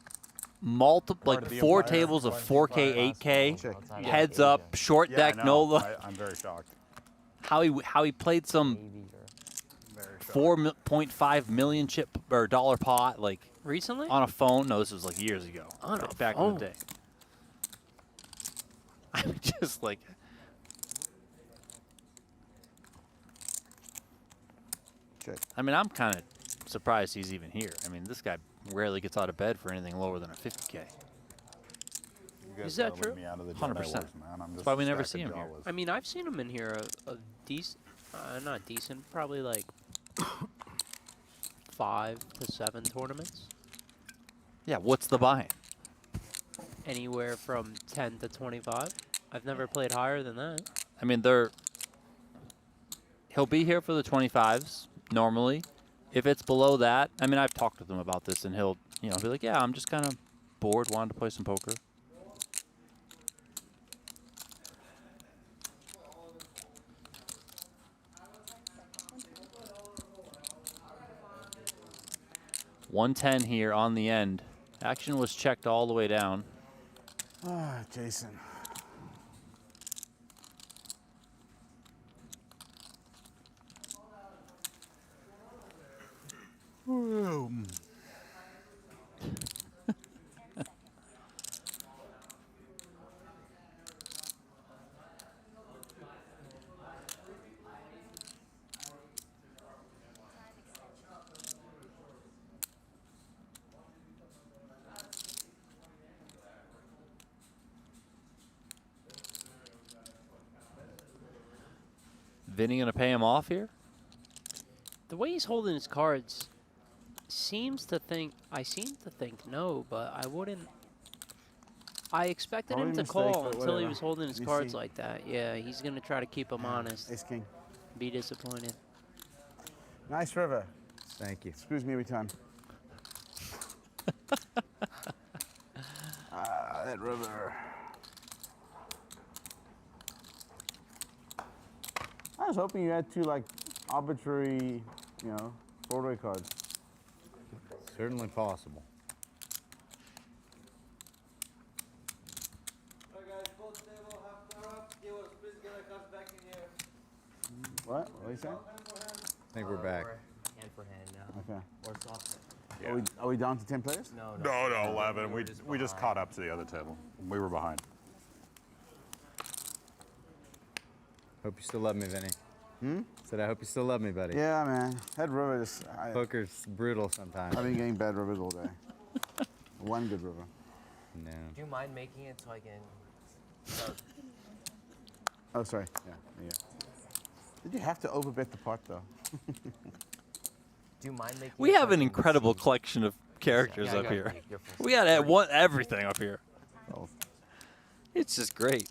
multiple, like 4 tables of 4K, 8K, heads up, short deck, no look. I'm very shocked. How he played some 4.5 million chip or dollar pot, like Recently? on a phone. No, this was like years ago. On a back phone? in the day. I'm just like. Check. I mean, I'm kind of surprised he's even here. I mean, this guy rarely gets out of bed for anything lower than a 50K. Is that true? 100%. That's why we never see him here. I mean, I've seen him in here a decent, not decent, probably like 5 to 7 tournaments. Yeah, what's the buy-in? Anywhere from 10 to 25. I've never played higher than that. I mean, he'll be here for the 25s normally. If it's below that, I mean, I've talked with him about this, and he'll, be like, yeah, I'm just kind of bored, wanted to play some poker. $110 here on the end. Action was checked all the way down. Ah, Jason. Vinny gonna pay him off here? The way he's holding his cards seems to think, I seem to think no, but I wouldn't. I expected him Probably to mistake, call but until he whatever. was holding his Let me cards see. like that. Yeah, he's going to try to keep him honest. Ace king. Be disappointed. Nice river. Thank you. Screws me every time. That river. I was hoping you had two like arbitrary, Broadway cards. Certainly possible. What? What are you saying? I think we're back. Hand for hand now. Okay. Or soft. Are we down to 10 players? No, 11. We just caught up to the other table. We were behind. Hope you still love me, Vinny. Said I hope you still love me, buddy. Yeah, man. That river is. Poker's brutal sometimes. I've been getting bad rivers all day. One good river. No. Do you mind making it so I can? Oh, sorry. Yeah. Did you have to overbet the pot though? Do you mind making? We it so have I an can incredible see? collection of characters Yeah, up here. you're full We got everything up here. It's just great.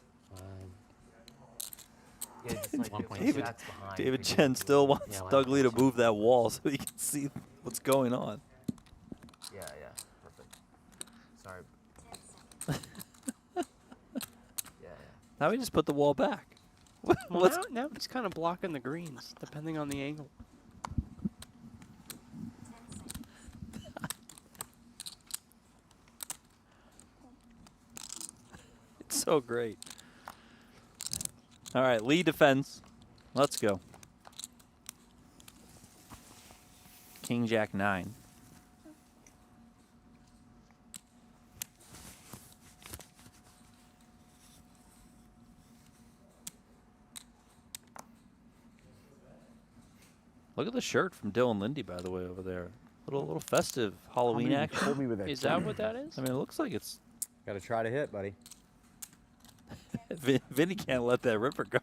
Yeah, just like 1.6 David, behind. David Chen still wants Yeah, Doug Lee to move that wall so he can see what's going on. Yeah, perfect. Sorry. yeah. Now we just put the wall back. Well, now he's kind of blocking the greens, depending on the angle. It's so great. All right, Lee defends. Let's go. King Jack 9. Look at the shirt from Dylan Linde, by the way, over there. Little festive Halloween many action. told me with that Is that what that is? I mean, it looks like it's. Got to try to hit, buddy. Vinny can't let that river go.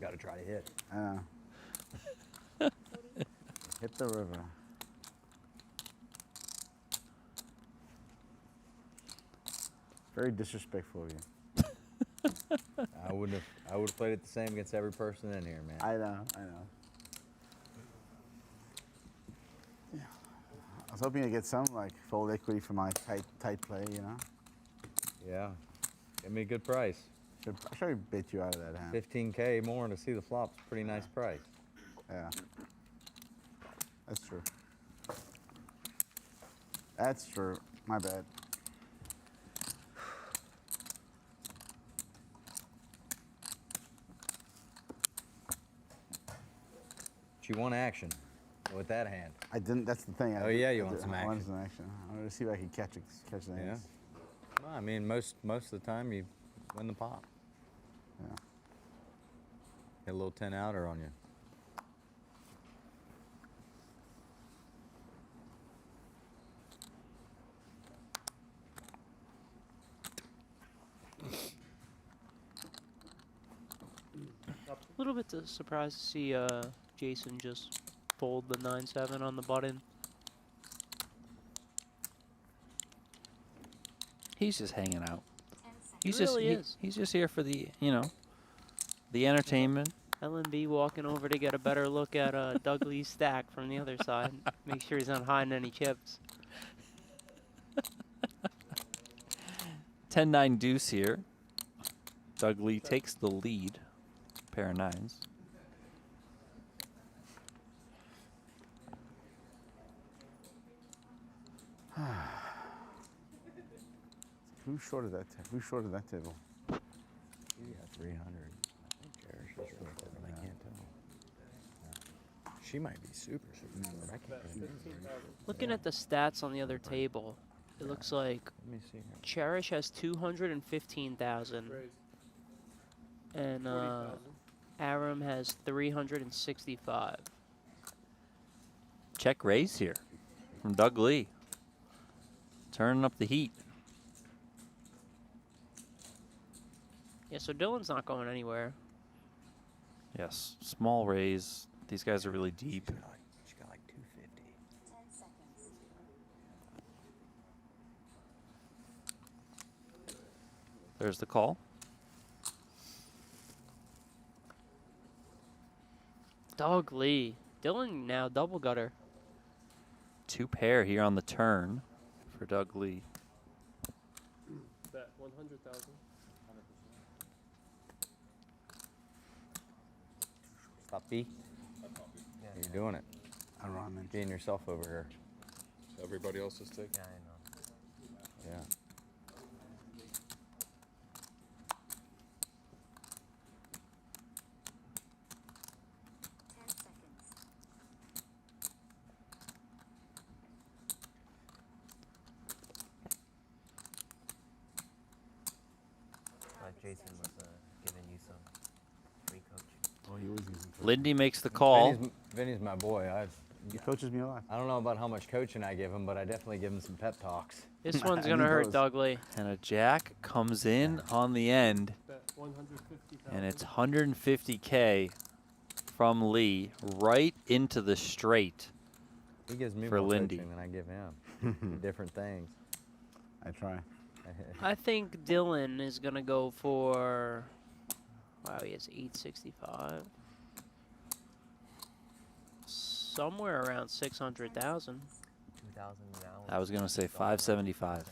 Got to try to hit. Hit the river. Very disrespectful of you. I would have played it the same against every person in here, man. I know. Yeah. I was hoping to get some like fold equity for my tight play, Yeah. Give me a good price. I should have bet you out of that hand. 15K more to see the flop's a pretty nice price. Yeah. That's true. That's true. My bad. But you want action with that hand. I didn't. That's the thing. Oh yeah, you want some I action. wanted some action. I wanted to see if I could catch the Yeah. ace. Well, I mean, most of the time you win the pot. Yeah. Get a little 10 outer on you. A little bit surprised to see Jason just fold the 9-7 on the button. He's just hanging out. He's He really just is. he's just here for the the entertainment. LNB walking over to get a better look at Doug Lee's stack from the other side. Make sure he's not hiding any chips. 10-9 deuce here. Doug Lee takes the lead. Pair of nines. Who's short of that? Who's short of that table? You got 300. I think Cherish is short, but I can't tell. She might be super short. I can't Looking at the stats on the other table, it looks like Let me see here. Cherish has 215,000, and Aram has 365. Check raise here from Doug Lee. Turning up the heat. Yeah, so Dylan's not going anywhere. Yes, small raise. These guys are really deep. She got like 250. 10 seconds. There's the call. Doug Lee. Dylan now double gutter. 2 pair here on the turn for Doug Lee. Bet 100,000. Stop B. You're doing it. Aram. Being yourself over here. Everybody else is taking. Yeah, I know. Yeah. Jason was giving you some free coaching. Oh, he was using. Linde makes the call. Vinny's my boy. He coaches me a lot. I don't know about how much coaching I give him, but I definitely give him some pep talks. This one's going to hurt Doug Lee. And a jack comes in on the end. Bet 150,000. And it's 150K from Lee right into the straight. He gives me for more Linde. coaching than I give him. Different things. I try. I think Dylan is going to go for, wow, he has 865. Somewhere around 600,000. 2,000 now. I was going to say 575.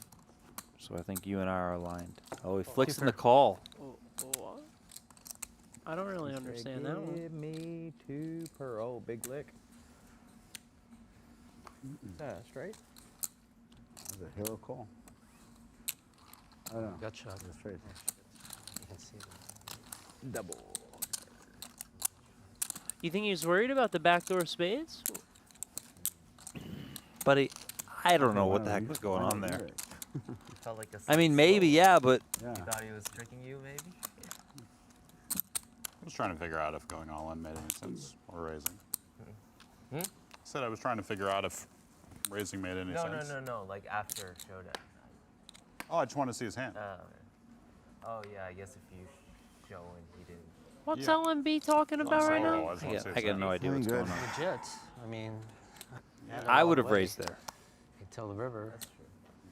So I think you and I are aligned. Oh, he flicks in the call. What? I don't really understand that one. Give me 2 per. Oh, big lick. Straight. That was a hero call. I don't know. Gut shot. That's straight. You can see that. Double. You think he's worried about the backdoor spades? Buddy, I don't know what the heck was going on there. Felt like a I mean, slow. maybe, yeah, but You thought he was tricking you, maybe? I was trying to figure out if going all in made any sense or raising. Hmm? I said I was trying to figure out if raising made any No, sense. no. Like after showdown. Oh, I just want to see his hand. Oh yeah, I guess if you show and he didn't. What's LMB talking about right now? I got no idea what's going on. Legit. I mean. I would have raised there. Until the river.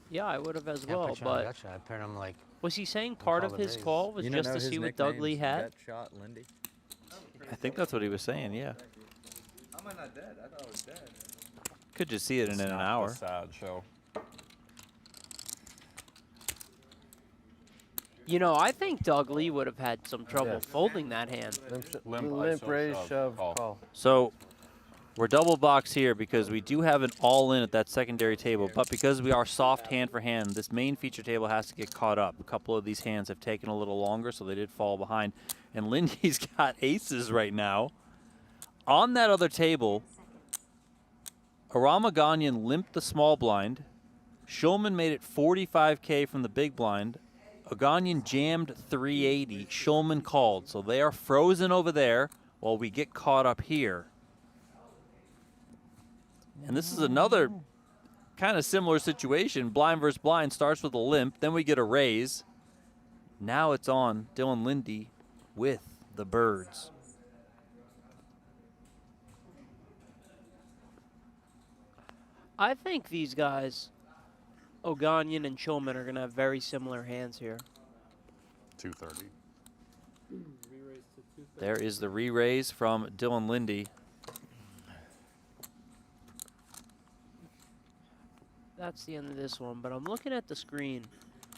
Yeah, I would have as Can't well, put you on but gut shot. I paired him like. was he saying part of call the his raise. call was You don't just know to his see what Doug Lee nickname's had? Gut shot, Linde. I think that's what he was saying, yeah. How am I not dead? I thought I was dead. Could just see it in It's an not hour. the sad show. You know, I think Doug Lee would have had some trouble folding that hand. Limp raise, shove, call. So we're double box here because we do have an all-in at that secondary table, but because we are soft hand for hand, this main feature table has to get caught up. A couple of these hands have taken a little longer, so they did fall behind. And Lindy's got aces right now. On that other table, Aram Oganyan limped the small blind. Schulman made it 45K from the big blind. Oganyan jammed 380. Schulman called. So they are frozen over there while we get caught up here. And this is another kind of similar situation. Blind versus blind starts with a limp. Then we get a raise. Now it's on Dylan Linde with the birds. I think these guys, Oganyan and Schulman, are going to have very similar hands here. 230. There is the re-raise from Dylan Linde. That's the end of this one, but I'm looking at the screen.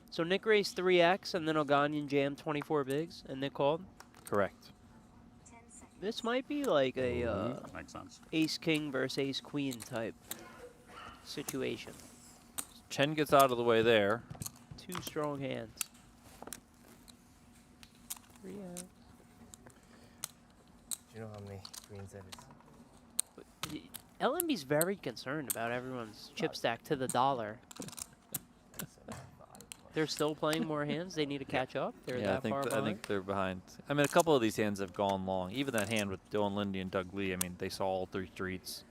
So Nick raised 3x, and then Oganyan jammed 24 bigs, and Nick called? Correct. This might be like a Makes sense. ace-king versus ace-queen type situation. Chen gets out of the way there. Two strong hands. 3x. Do you know how many queens that is? LMB's very concerned about everyone's chip stack to the dollar. They're still playing more hands. They need to catch up. They're Yeah, that far I behind. think they're behind. I mean, a couple of these hands have gone long. Even that hand with Dylan Linde and Doug Lee, I mean, they saw all three streets.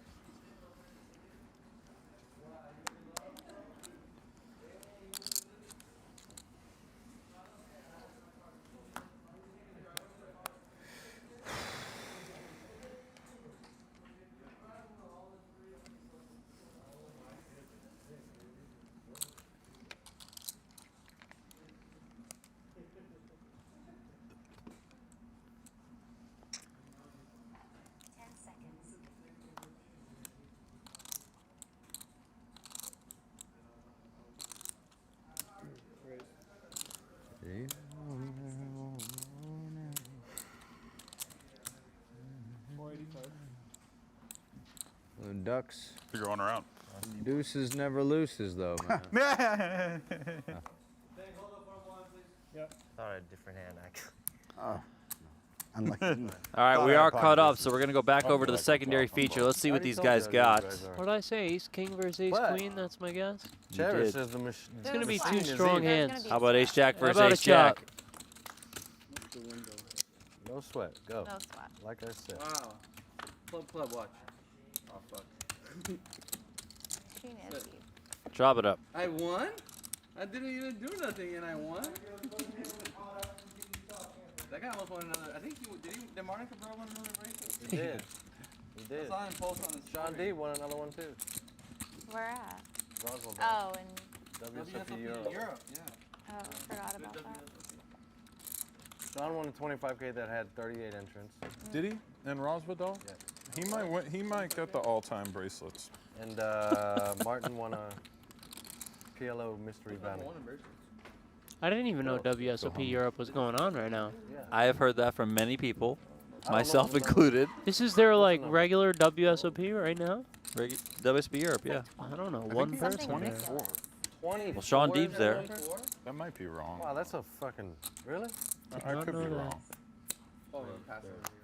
Ducks. You're going around. Deuces never loses, though, man. Thought I had a different hand, actually. Oh. Unlucky. All right, we are caught up, so we're going to go back over to the secondary feature. Let's see what these guys got. What did I say? Ace-king versus ace-queen? That's my guess? Cherish did. is the machine. It's going to be two strong hands. How about ace-jack How versus about a ace-jack? chop? No sweat. Go. No sweat. Like I said. Wow. Club, watch. Oh, fuck. She nasty. Chop it up. I won? I didn't even do nothing and I won? That guy almost won another. I think did Martin Cabrera win another race? He did. He did. I saw him post on his Sean D won another one, too. Where at? Roswell. Oh, in WSOP Europe. Oh, I forgot about that. Sean won a 25K that had 38 entrants. Did he? In Roswell? Yeah. He might win, he might get the all-time bracelets. And Martin won a PLO mystery bounty. I didn't even know WSOP Europe was going on right now. Yeah. I have heard that from many people, myself included. This is their like regular WSOP right now? WSB Europe, yeah. I don't know, I one think person. 24. 24. Well, Sean Deeb's there. 24? That might be wrong. Wow, that's a fucking... Really? I could be wrong. Oh, pass it over here.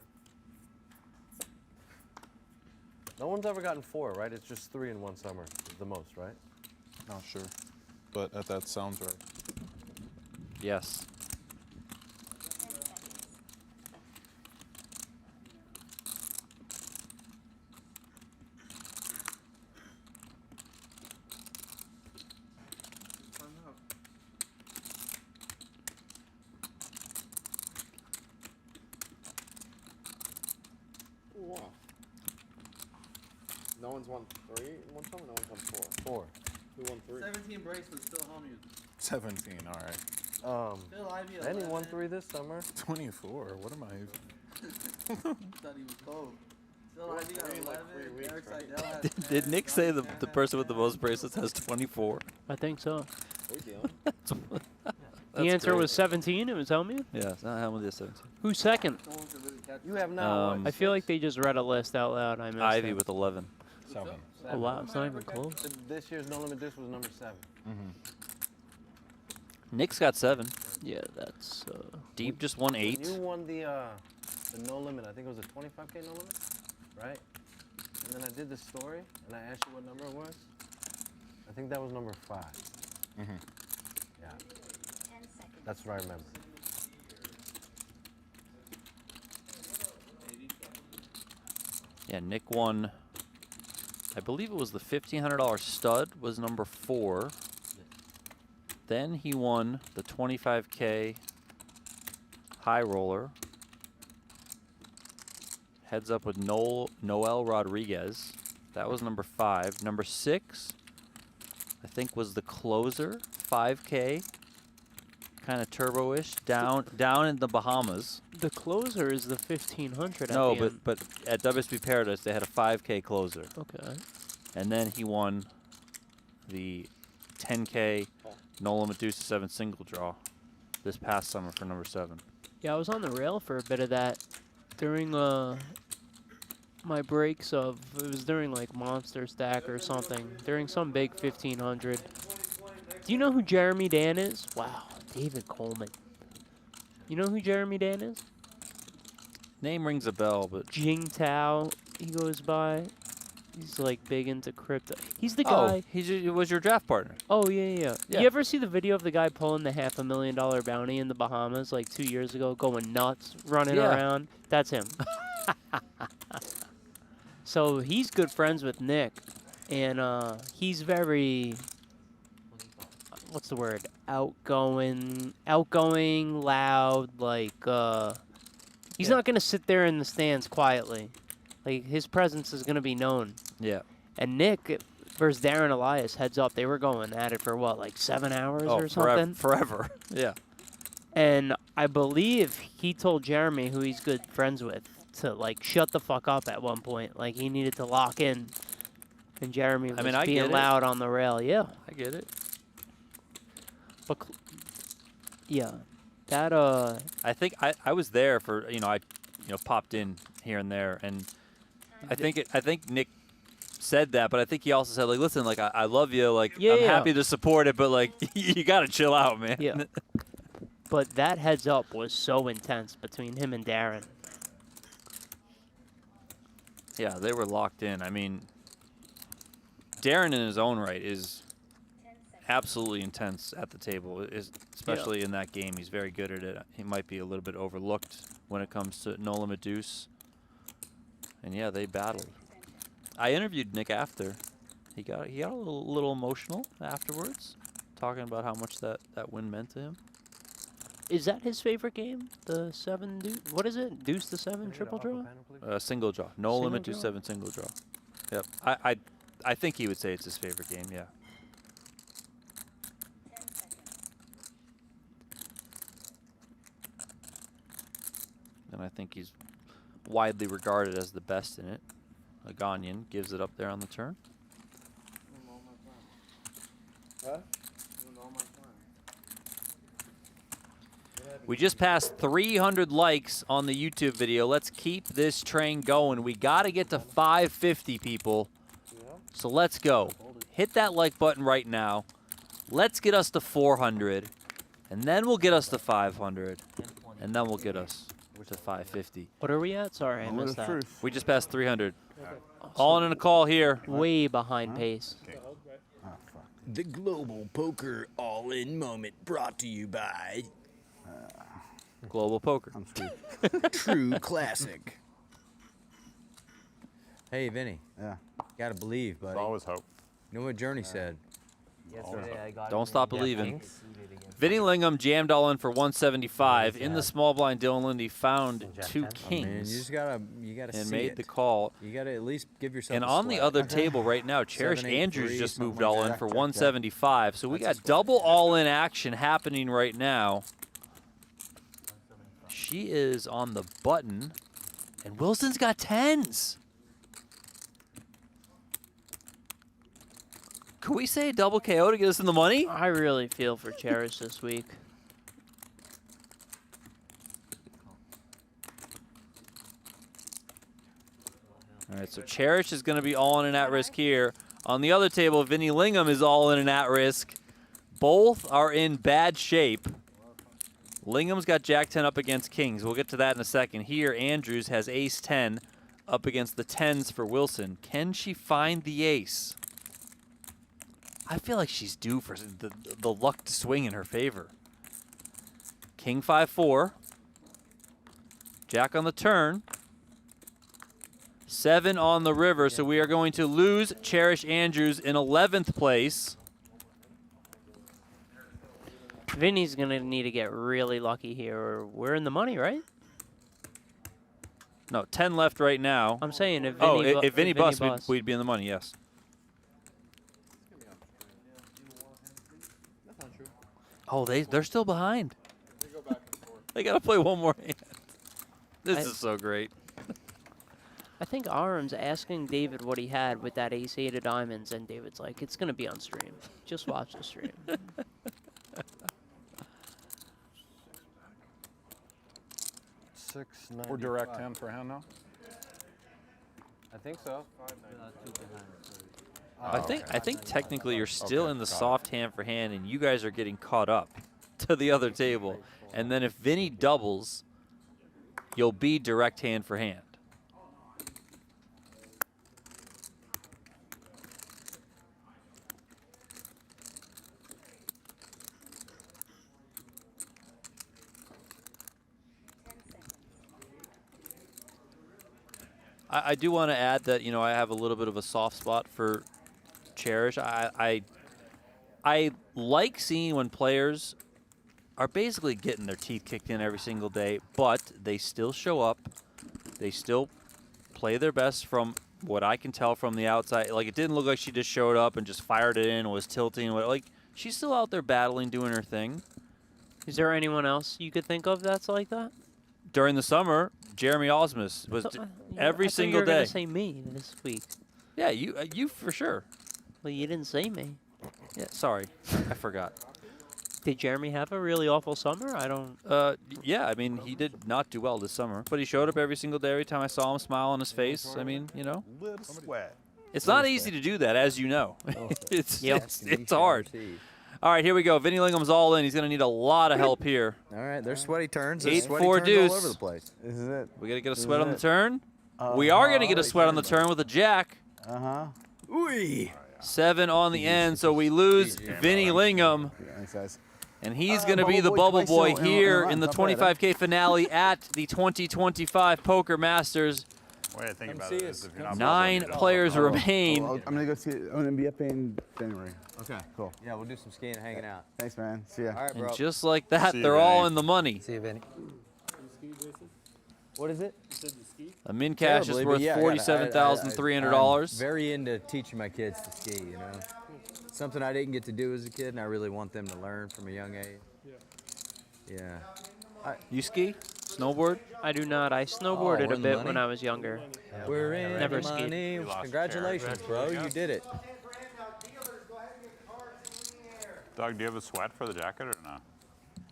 No one's ever gotten 4, right? It's just 3 in one summer is the most, right? Not sure. But that sounds right. Yes. Wow. No one's won 3 in one summer, no one's won 4. 4. Who won 3? 17 bracelets, still home you. 17, all right. Still Ivy Benny 11. won 3 this summer. 24, what am I even? Thought he was cold. Still Ivy got 11. Eric Seidel has Did Nick say the person with the most bracelets has 24? I think so. What are you doing? The answer was 17, it was Helmuth? Yeah, it's not Helmuth, it's 17. Who's second? You have now. I feel like they just read a list out loud. I missed Ivy it. with 11. 7. Oh, wow, it's not even close. This year's No Limit Disc was number 7. Nick's got 7. Yeah, that's... Deep just won 8. You won the No Limit. I think it was a 25K No Limit. right? And then I did the story, and I asked you what number it was. I think that was number 5. Mm-hmm. Yeah. That's what I remember. Yeah, Nick won, I believe it was the $1,500 stud was number 4. Then he won the 25K high roller. Heads up with Noel Rodriguez. That was number 5. Number 6, I think, was the closer, 5K. Kind of turbo-ish, down in the Bahamas. The closer is the 1500. No, at the end. but at WSB Paradise they had a 5K closer. Okay. And then he won the 10K Nola Medusa 7 single draw this past summer for number 7. Yeah, I was on the rail for a bit of that during my breaks of, it was during like Monster Stack or something, during some big 1500. Do you know who Jeremy Dan is? Wow, David Coleman. You know who Jeremy Dan is? Name rings a bell, but Jing Tao, he goes by. He's like big into crypto. He's the oh, guy. he was your draft partner. Oh, yeah. You ever see the video of the guy pulling the $500,000 bounty in the Bahamas like 2 years ago, going nuts, running around? That's him. So he's good friends with Nick, and he's very, what's the word? Outgoing, loud. Like he's not gonna sit there in the stands quietly. Like his presence is gonna be known. Yeah. And Nick versus Darren Elias, heads up, they were going at it for what, like 7 hours or something? Forever. Yeah. And I believe he told Jeremy, who he's good friends with, to like shut the fuck up at one point. Like he needed to lock in. And Jeremy was I being get loud on the rail. Yeah. I get it. But yeah. That I think I was there for, I popped in here and there, and I think Nick said that, but I think he also said, like, listen, like I love you, like I'm happy to support it, but like you got to chill out, man. Yeah. But that heads up was so intense between him and Darren. Yeah, they were locked in. I mean, Darren in his own right is absolutely intense at the table, especially in that game. He's very good at it. He might be a little bit overlooked when it comes to Nola Medusa. And yeah, they battled. I interviewed Nick after. He got a little emotional afterwards, talking about how much that win meant to him. Is that his favorite game? The 7 deuce? What is it? Deuce to 7 triple draw? Single draw. No limit to draw? 7 single draw. Yep. I think he would say it's his favorite game. Yeah. And I think he's widely regarded as the best in it. Oganyan gives it up there on the turn. Huh? We just passed 300 likes on the YouTube video. Let's keep this train going. We got to get to 550, people. So let's go. Hit that like button right now. Let's get us to 400. And then we'll get us to 500. And then we'll get us to 550. What are we at? Sorry, I missed that. We just passed 300. All in a call here. Way behind pace. The Global Poker All-In Moment brought to you by Global Poker. True Classic. Hey, Vinny. Yeah. Gotta believe, buddy. There's always hope. You know what Journey said? Yesterday I got Don't stop believing. Kings. Vinny Lingham jammed all in for 175. In the small blind, Dylan Linde found 2 Man, kings. you gotta and see made it. the call. You gotta at least give yourself. And a on the sweat. other table right now, Cherish 7, 8, Andrews 3, just moved something all like in that. for 175. So we got double all-in action happening right now. She is on the button, and Wilson's got 10s. Could we say double KO to get us in the money? I really feel for Cherish this week. All right, so Cherish is going to be all in and at risk here. On the other table, Vinny Lingham is all in and at risk. Both are in bad shape. Lingham's got Jack 10 up against Kings. We'll get to that in a second. Here, Andrews has Ace 10 up against the 10s for Wilson. Can she find the ace? I feel like she's due for the luck to swing in her favor. King 5-4. Jack on the turn. 7 on the river, so we are going to lose Cherish Andrews in 11th place. Vinny's going to need to get really lucky here, or we're in the money, right? No, 10 left right now. I'm saying if Vinny, if Vinny busts, we'd be in the money, yes. Oh, they're still behind. They got to play one more hand. This is so great. I think Aram's asking David what he had with that ace-8 of diamonds, and David's like, it's going to be on stream. Just watch the stream. We're direct hand for hand now? I think so. I think technically you're still in the soft hand for hand, and you guys are getting caught up to the other table. And then if Vinny doubles, you'll be direct hand for hand. I do want to add that, you know, I have a little bit of a soft spot for Cherish. I like seeing when players are basically getting their teeth kicked in every single day, but they still show up. They still play their best from what I can tell from the outside. Like, it didn't look like she just showed up and just fired it in, was tilting. Like, she's still out there battling, doing her thing. Is there anyone else you could think of that's like that? During the summer, Jeremy Osmus was every single day. You were going to say me this week. Yeah, you for sure. Well, you didn't say me. Yeah, sorry, I forgot. Did Jeremy have a really awful summer? I don't. Yeah, I mean, he did not do well this summer, but he showed up every single day. Every time I saw him, smile on his face. I mean, you know, Little sweat. it's not easy to do that, as you know. it's hard. All right, here we go. Vinny Lingham's all in. He's going to need a lot of help here. All right, there's sweaty turns. 8-4 deuce. All over the place. This is it. We got to get a sweat on the turn. We are going to get a sweat on the turn with a jack. Ooh. 7 on the end, so we lose Vinny Lingham. And he's going to be the bubble boy here in the 25K finale at the 2025 Poker Masters. The way I think about it is if you're not 9 players remain. I'm going to go see I'm going to be up in January. Okay. Cool. Yeah, we'll do some skiing and hanging out. Thanks, man. See ya. All right, bro. And just like that, See you, they're Vinny. all in the money. See you, Vinny. What is it? A min cash is worth $47,300. I'm very into teaching my kids to ski, you know. Something I didn't get to do as a kid, and I really want them to learn from a young age. Yeah. You ski? Snowboard? I do not. I snowboarded we're a in the bit money? when I was younger. We're in Never the skied. money. Congratulations, bro. You did it. Doug, do you have a sweat for the jacket or no?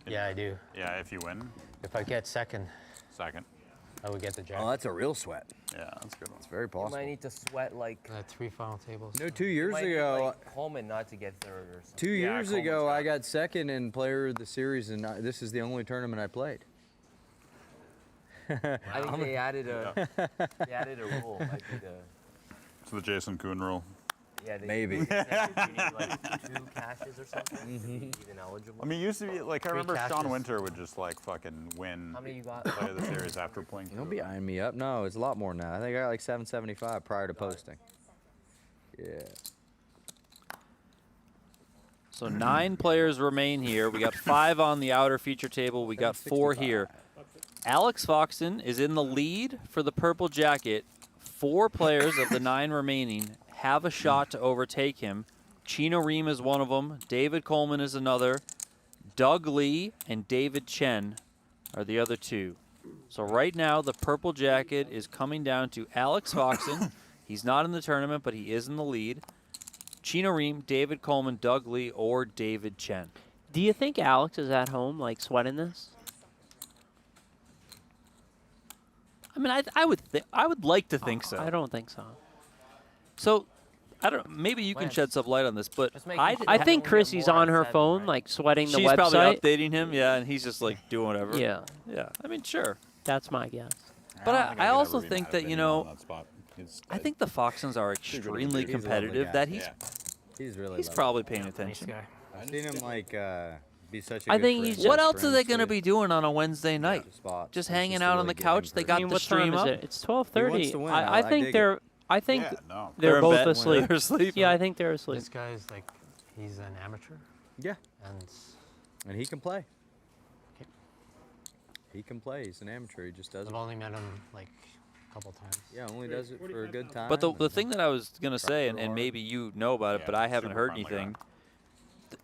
Yeah, I do. Yeah, if you win. If I get second, Second. I would get the jacket. Oh, that's a real sweat. Yeah, that's a good one. It's very You possible. might need to sweat like 3 final tables. No, 2 years You might need, ago, like, Coleman not to get third or something. 2 years ago, I got second in player of the series, and this is the only tournament I played. I think they added a rule. Like It's the Jason Koon rule. yeah, they, Maybe. You need like 2 caches or something to be even eligible. I mean, it used to be like I 3 remember Sean caches. Winter would just like fucking win How many you got? play of the series after playing. Don't be eyeing me up. No, it's a lot more now. I think I got like 775 prior to posting. Yeah. So 9 players remain here. We got 5 on the outer feature table. We got 4 here. Alex Foxton is in the lead for the purple jacket. 4 players of the 9 remaining have a shot to overtake him. Chino Rheem is one of them. David Coleman is another. Doug Lee and David Chen are the other 2. So right now, the purple jacket is coming down to Alex Foxton. He's not in the tournament, but he is in the lead. Chino Rheem, David Coleman, Doug Lee, or David Chen. Do you think Alex is at home, like, sweating this? I mean, I would like to think so. I don't think so. So, I don't. Maybe you can shed some light on this, but I think Chrissy's on her phone, like, sweating the she's website. probably updating him, yeah, and he's just like doing whatever. Yeah. Yeah. I mean, sure. That's my guess. But I also Never think even that, had you a video know, on that spot. He's I think the Foxons are He's a good extremely dude. He's a lovely competitive. guy. That He's really he's lovely. probably paying attention. I've seen him like be such a I good think friend he's. to What his else are they friends, going to too. be doing on a Wednesday night? Spots. Just It's hanging just to out really on the get couch. him They for- got I mean, the what stream time is up. it? It's He wants 12:30. to win. I I think dig they're. it. I think Yeah, no. they're They're in both bed. asleep. They're asleep. Yeah, I think they're asleep. This guy's like, he's an amateur. Yeah. And he can play. He can play. He's an amateur. He just does I've it. only met him like a couple times. Yeah, only does it for a good time. But the thing that I was going to say, and maybe you know about it, but I haven't heard anything.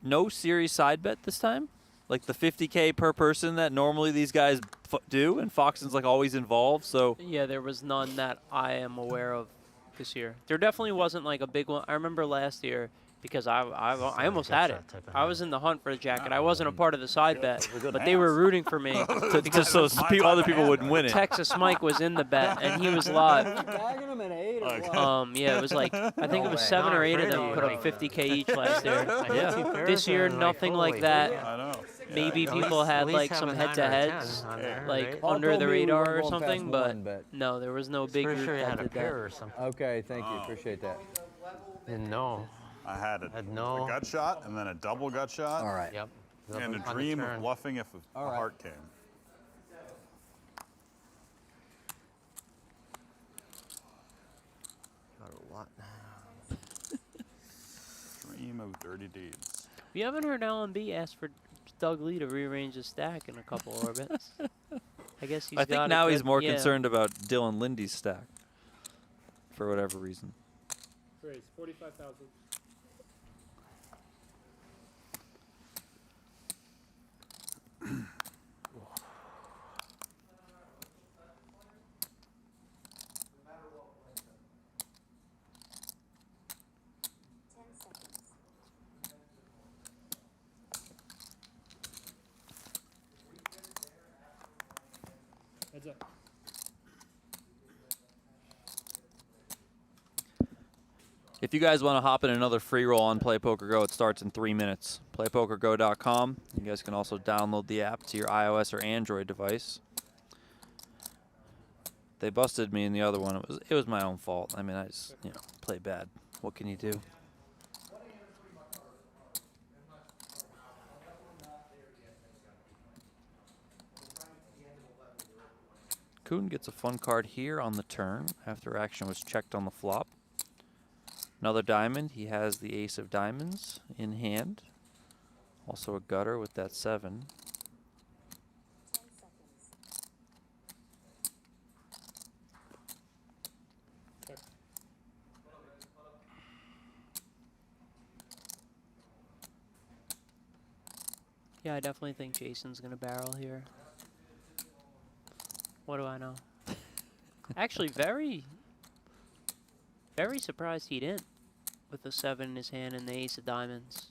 No serious side bet this time? Like the 50K per person that normally these guys do, and Foxton's like always involved, so. Yeah, there was none that I am aware of this year. There definitely wasn't like a big one. I remember last year because I almost had it. I was in the hunt for the jacket. I wasn't a part of the side bet, but they were rooting for me. Just so other people wouldn't win it. Texas Mike was in the bet, and he was live. Bagging him at 8 Yeah, it was like, I think it was 7 or 8 of them put up 50K each last year. Yeah. This year, nothing like that. I know. Maybe people had like some head-to-heads, like under the radar or something, but no, there was no big group that did that. Okay, thank you. Appreciate that. Didn't know. I had a gut shot and then a double gut shot. All right. Yep. And a dream of bluffing if a heart came. Dream of dirty deeds. We haven't heard LMB ask for Doug Lee to rearrange his stack in a couple orbits. I guess he's I think got now it he's good. more Yeah. concerned about Dylan Lindy's stack for whatever reason. Raise 45,000. Heads up. If you guys want to hop in another free roll on Play Poker Go, it starts in 3 minutes. PlayPokerGo.com. You guys can also download the app to your iOS or Android device. They busted me in the other one. It was my own fault. I mean, I just played bad. What can you do? Coon gets a fun card here on the turn after action was checked on the flop. Another diamond. He has the ace of diamonds in hand. Also a gutter with that 7. Yeah, I definitely think Jason's going to barrel here. What do I know? Actually, very surprised he didn't with the 7 in his hand and the ace of diamonds.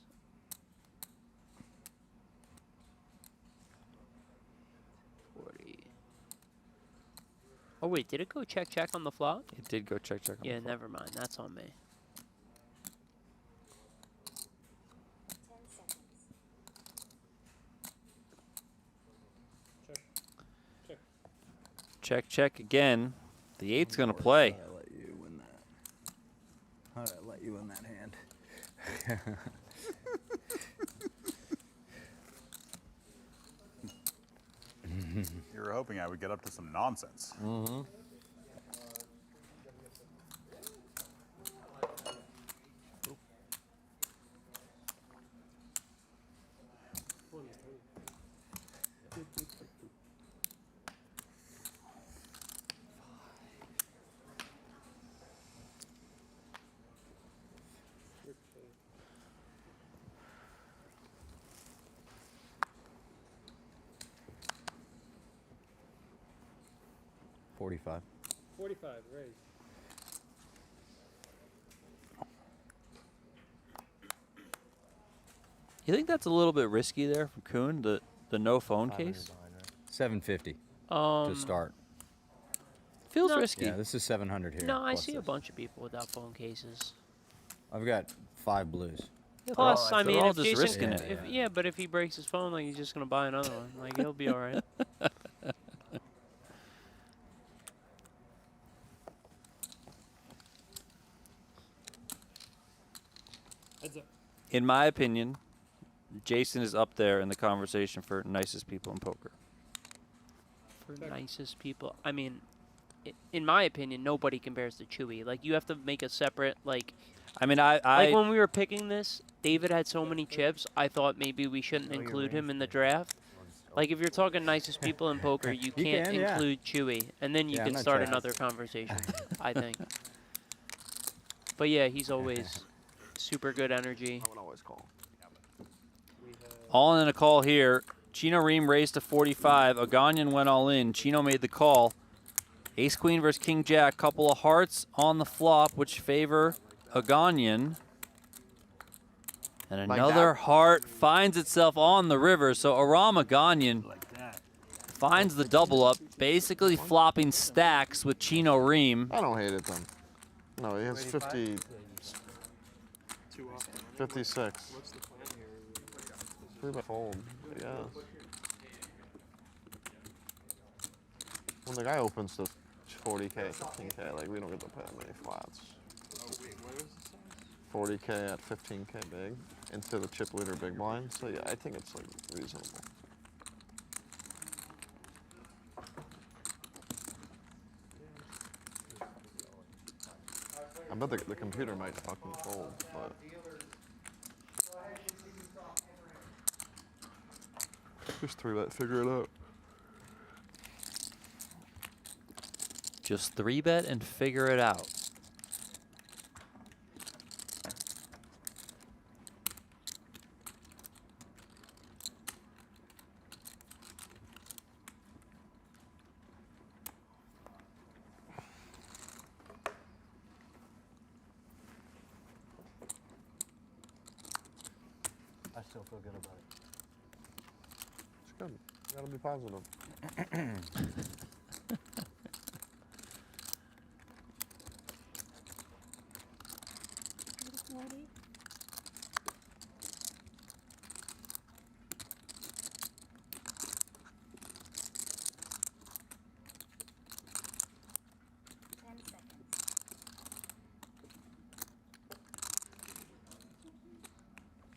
Oh, wait, did it go check on the flop? It did go check on the flop. Yeah, never mind. That's on me. Check again. The 8's going to play. I'll let you win that. I'll let you win that hand. You were hoping I would get up to some nonsense. Mm-hmm. $45. 45, raise. You think that's a little bit risky there from Coon, the no phone case? $750 to start. Feels risky. Yeah, this is 700 here. No, I plus see a this. bunch of people without phone cases. I've got 5 blues. Plus, I mean, all if just Jason, risking it. yeah, but if he breaks his phone, like he's just gonna buy another one. Like he'll be all right. in my opinion, Jason is up there in the conversation for nicest people in poker. For nicest people, I mean, in my opinion, nobody compares to Chewy. Like, you have to make a separate, like... I mean, like, when we were picking this, David had so many chips, I thought maybe we shouldn't include him in the draft. Like, if you're talking nicest people in poker, you can't include Chewy, and then you can start another conversation, I think. But yeah, he's always super good energy. I would always call. All in a call here. Chino Rheem raised to 45. Oganyan went all in. Chino made the call. Ace Queen versus King Jack. Couple of hearts on the flop, which favor Oganyan. And another heart finds itself on the river. So Aram Oganyan finds the double up, basically flopping stacks with Chino Rheem. I don't hate it then. No, he has 50. 56. What's the plan here? 3-bet fold, yeah. When the guy opens to 40K, 15K, like we don't get to play that many flats. Oh wait, what is the size? 40K at 15K big into the chip leader big blind. So yeah, I think it's like reasonable. I bet the computer might fucking fold, but just 3-bet, figure it out. Just 3-bet and figure it out. I still feel good about it. It's good. You gotta be positive.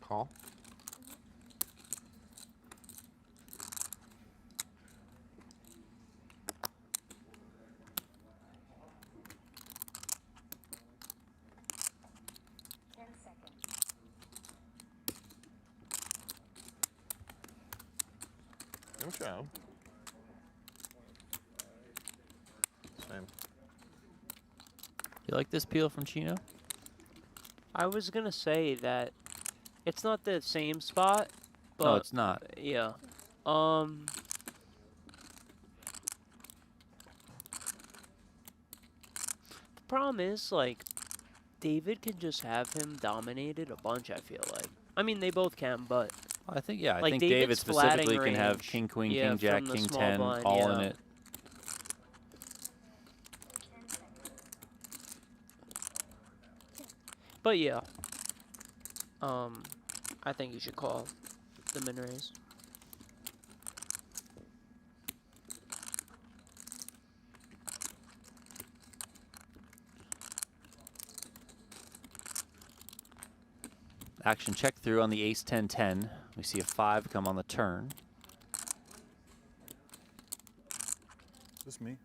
Call. No show. Same. You like this peel from Chino? I was going to say that it's not the same spot, but... No, it's not. Yeah. The problem is, like, David can just have him dominated a bunch, I feel like. I mean, they both can, but... I think, yeah, I like think David David's specifically flatting can have range, King, Queen, yeah, King, Jack, from the King small 10, blind, all yeah. in it. But yeah. I think you should call the min raise. Action check through on the ace 10-10. We see a 5 come on the turn. Is this me?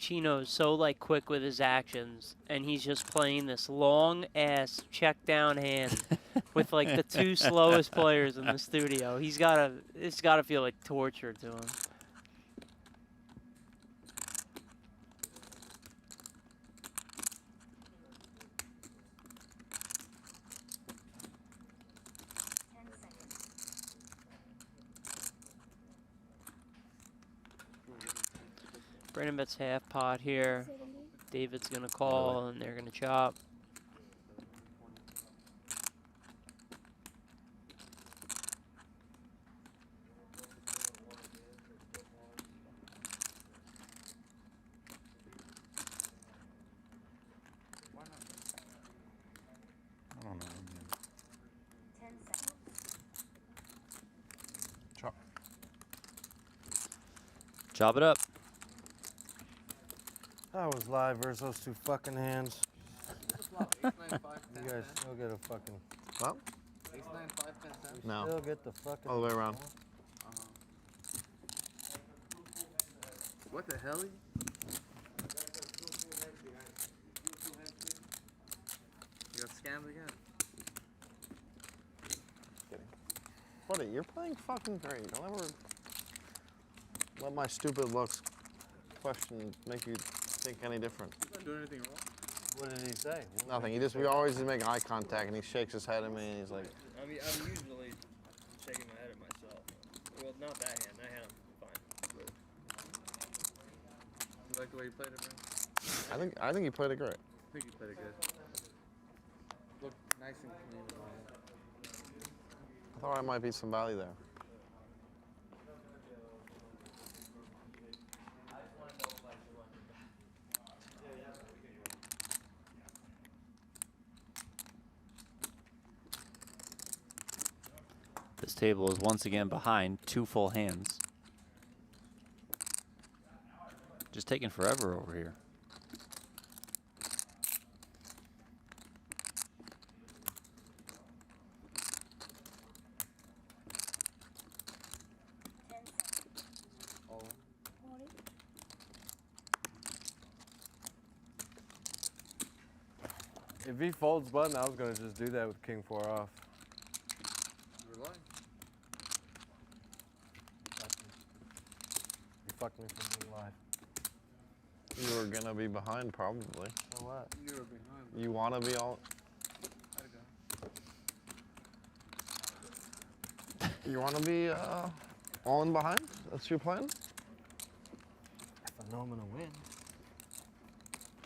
Chino's so like quick with his actions, and he's just playing this long ass check down hand with like the 2 slowest players in the studio. It's gotta feel like torture to him. Brandon bets half pot here. David's gonna call, and they're gonna chop. I don't know. 10 seconds. Chop. Chop it up. I was live versus those 2 fucking hands. You guys still get a fucking. What? Ace 9, 5, 10, 10. No. Still get the fucking. All the way around. What the hell? You got scammed again. Buddy, you're playing fucking great. Don't ever let my stupid looks question make you think any different. He's not doing anything wrong. What did he say? Nothing. We always make eye contact, and he shakes his head at me, and he's like, I'm usually shaking my head at myself. Well, not that hand. That hand I'm fine. You like the way you played it, man? I think you played it great. I think you played it good. Look nice and clean. I thought I might be some value there. This table is once again behind 2 full hands. Just taking forever over here. If he folds button, I was gonna just do that with King 4 off. You're lying. You fucked me from being live. You were gonna be behind, probably. So what? You were behind. You wanna be all? You wanna be all in behind? That's your plan? I know I'm gonna win.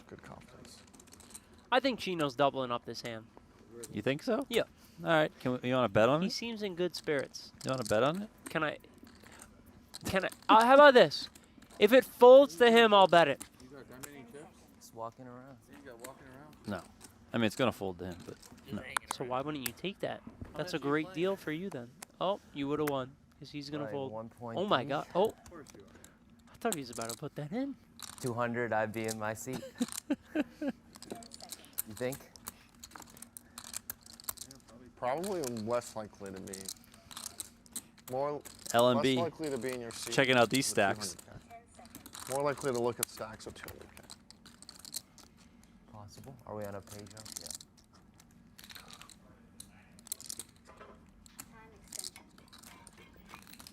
Good confidence. I think Chino's doubling up this hand. You think so? Yeah. All right. You want to bet on He it? seems in good spirits. You want to bet on it? Can I? How about this? If it folds to him, I'll bet it. You got that many chips? Just walking around. You got walking around? No. I mean, it's going to fold to him, but no. So why wouldn't you take that? That's a great deal for you then. Oh, you would have won because he's gonna Right, fold. 1.2. Oh my God! Oh, I thought he was about to put that in. 200, I'd be in my seat. You think? Probably less likely to be. More. LMB. Less likely to be in your seat. Checking out these with stacks. 200K. More likely to look at stacks of 200K. Possible. Are we on a page up? Yeah.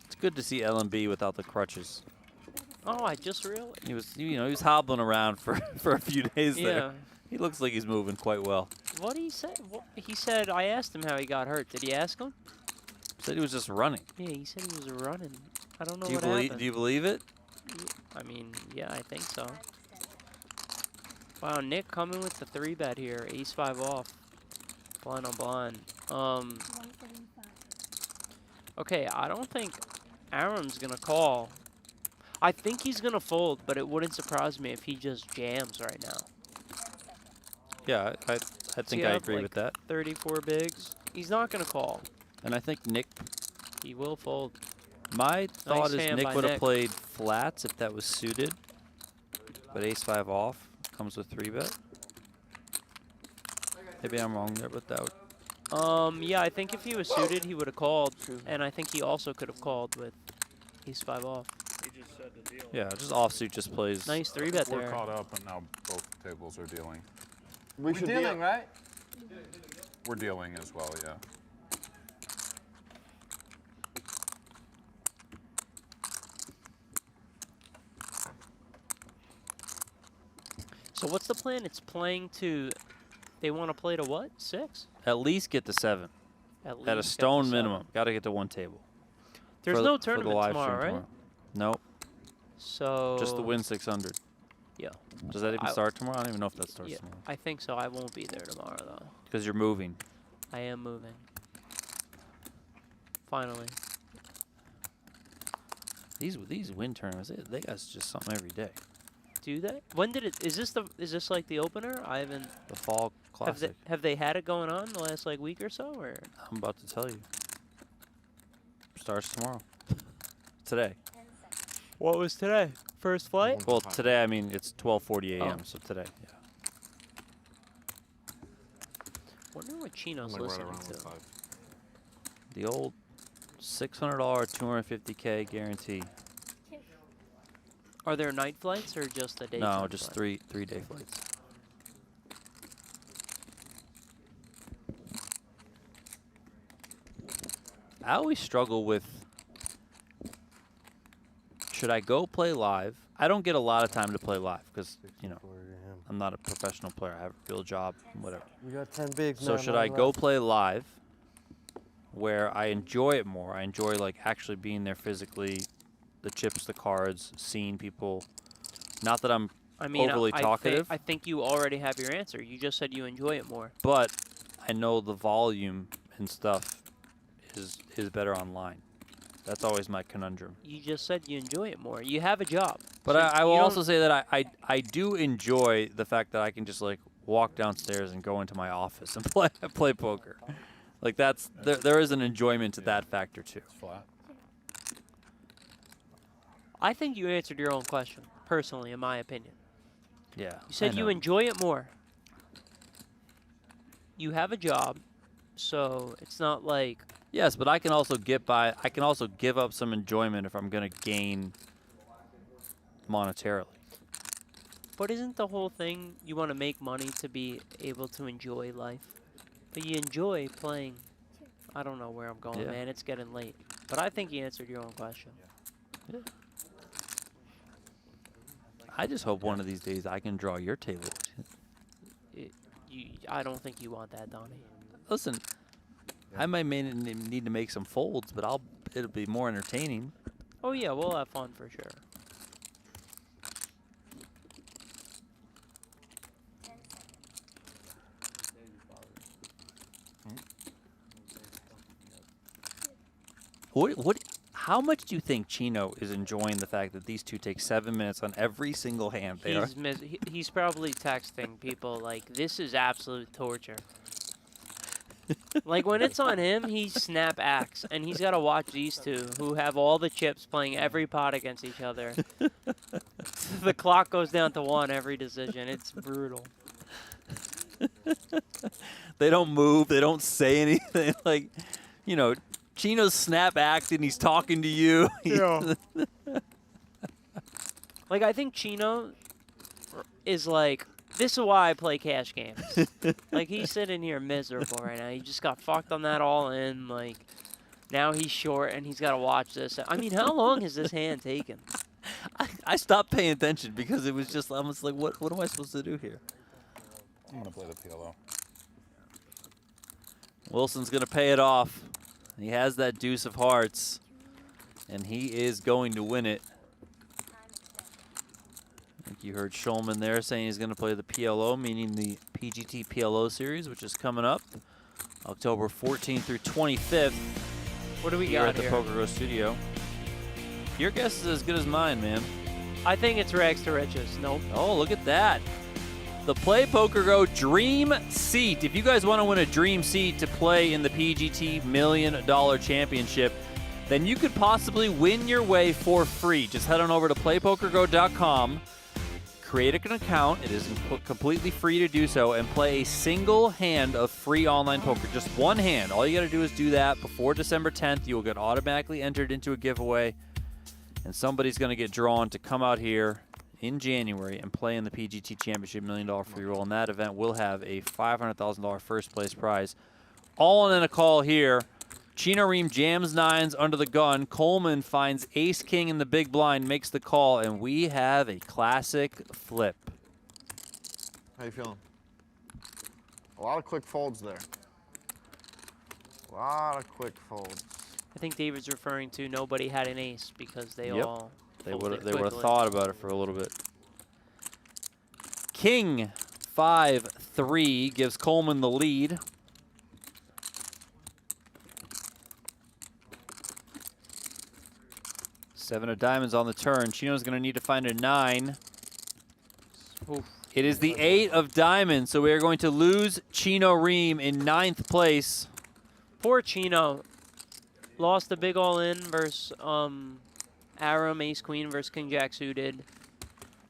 It's good to see LMB without the crutches. Oh, I just realized. He was hobbling around for a few days Yeah. there. He looks like he's moving quite well. What did he say? He said, I asked him how he got hurt. Did he ask him? Said he was just running. Yeah, he said he was running. I don't know Do you what believe? happened. Do you believe it? I mean, yeah, I think so. Wow, Nick coming with the 3-bet here. Ace-5 off. Blind on blind. Okay, I don't think Aram's going to call. I think he's going to fold, but it wouldn't surprise me if he just jams right now. Yeah, I think I agree with that. 34 bigs. He's not going to call. And I think Nick. He will fold. My thought Nice is hand Nick by would have Nick. played flats if that was suited. But ace-5 off comes with 3-bet. Maybe I'm wrong there, but that would. Yeah, I think if he was suited, he would have called. And I think he also could have called with ace-5 off. He just said the deal. Yeah, just offsuit just plays. Nice 3-bet We're there. caught up, and now both tables are dealing. We're dealing, right? We're dealing as well, yeah. So what's the plan? It's playing to. They want to play to what? 6? At least get to 7. At least At a get to stone 7. minimum. Got to get to 1 table. There's For no the- for the tournament live stream tomorrow, right? Nope. So. Just the win 600. Yeah. Does that even start tomorrow? I don't even know if that starts Yeah, tomorrow. I think so. I won't be there tomorrow though. Because you're moving. I am moving. Finally. These win tournaments, they got just something every day. Do they? When did it? Is this like the opener? I haven't. The fall classic. Have they had it going on the last like week or so? Or I'm about to tell you. Starts tomorrow. Today. what was today? First flight? Well, today, I mean, it's 12:40 a.m., Oh. so today, yeah. Wonder what Chino's I'm like right listening around to. 5. The old $600, 250K guarantee. Are there night flights or just the day? No, just three-day flights. I always struggle with, should I go play live? I don't get a lot of time to play live because, you know, I'm not a professional player. I have a real job, whatever. We got 10 bigs. So should I go play live where I enjoy it more? I enjoy like actually being there physically, the chips, the cards, seeing people. Not that I'm overly talkative. I think you already have your answer. You just said you enjoy it more. But I know the volume and stuff is better online. That's always my conundrum. You just said you enjoy it more. You have a job. But So I will you also don't- say that I do enjoy the fact that I can just like walk downstairs and go into my office and play poker. Like there is an enjoyment to that factor too. Flat. I think you answered your own question, personally, in my opinion. Yeah. You said I you know. enjoy it more. You have a job, so it's not like. Yes, but I can also get by. I can also give up some enjoyment if I'm going to gain monetarily. But isn't the whole thing you want to make money to be able to enjoy life? But you enjoy playing. I don't know where I'm going, Yeah. man. It's getting late. But I think you answered your own question. Yeah. I just hope one of these days I can draw your table. I don't think you want that, Donnie. Listen, I might need to make some folds, but it'll be more entertaining. Oh yeah, we'll have fun for sure. How much do you think Chino is enjoying the fact that these two take 7 minutes on every single hand? He's probably texting people like, "This is absolute torture." Like when it's on him, he snap acts, and he's got to watch these two who have all the chips playing every pot against each other. The clock goes down to 1 every decision. It's brutal. They don't move. They don't say anything. Like, you know, Chino's snap acting. He's talking to you. Yeah. Like, I think Chino is like, this is why I play cash games. Like, he's sitting here miserable right now. He just got fucked on that all in. Like, now he's short and he's got to watch this. I mean, how long has this hand taken? I stopped paying attention because it was just, I was like, what am I supposed to do here? I'm going to play the PLO. Wilson's going to pay it off. He has that deuce of hearts, and he is going to win it. I think you heard Schulman there saying he's going to play the PLO, meaning the PGT PLO series, which is coming up October 14th through 25th. What do we here got at the here? PokerGo studio? Your guess is as good as mine, man. I think it's rags to riches. Nope. Oh, look at that. The Play PokerGo Dream Seat. If you guys want to win a dream seat to play in the PGT $1 Million Championship, then you could possibly win your way for free. Just head on over to playpokergo.com, create an account. It is completely free to do so, and play a single hand of free online poker. Just one hand. All you got to do is do that before December 10th. You will get automatically entered into a giveaway. And somebody's going to get drawn to come out here in January and play in the PGT Championship $1 Million free roll. And that event will have a $500,000 first place prize. All in a call here. Chino Rheem jams 9s under the gun. Coleman finds ace-king in the big blind, makes the call, and we have a classic flip. How you feeling? A lot of quick folds there. A lot of quick folds. I think David's referring to nobody had an ace because they all They would folded have quickly. thought about it for a little bit. King 5-3 gives Coleman the lead. Seven of diamonds on the turn. Chino's going to need to find a 9. Oof. It is the 8 of diamonds, so we are going to lose Chino Rheem in 9th place. Poor Chino. Lost a big all-in versus Aram, ace-queen versus king-jack suited.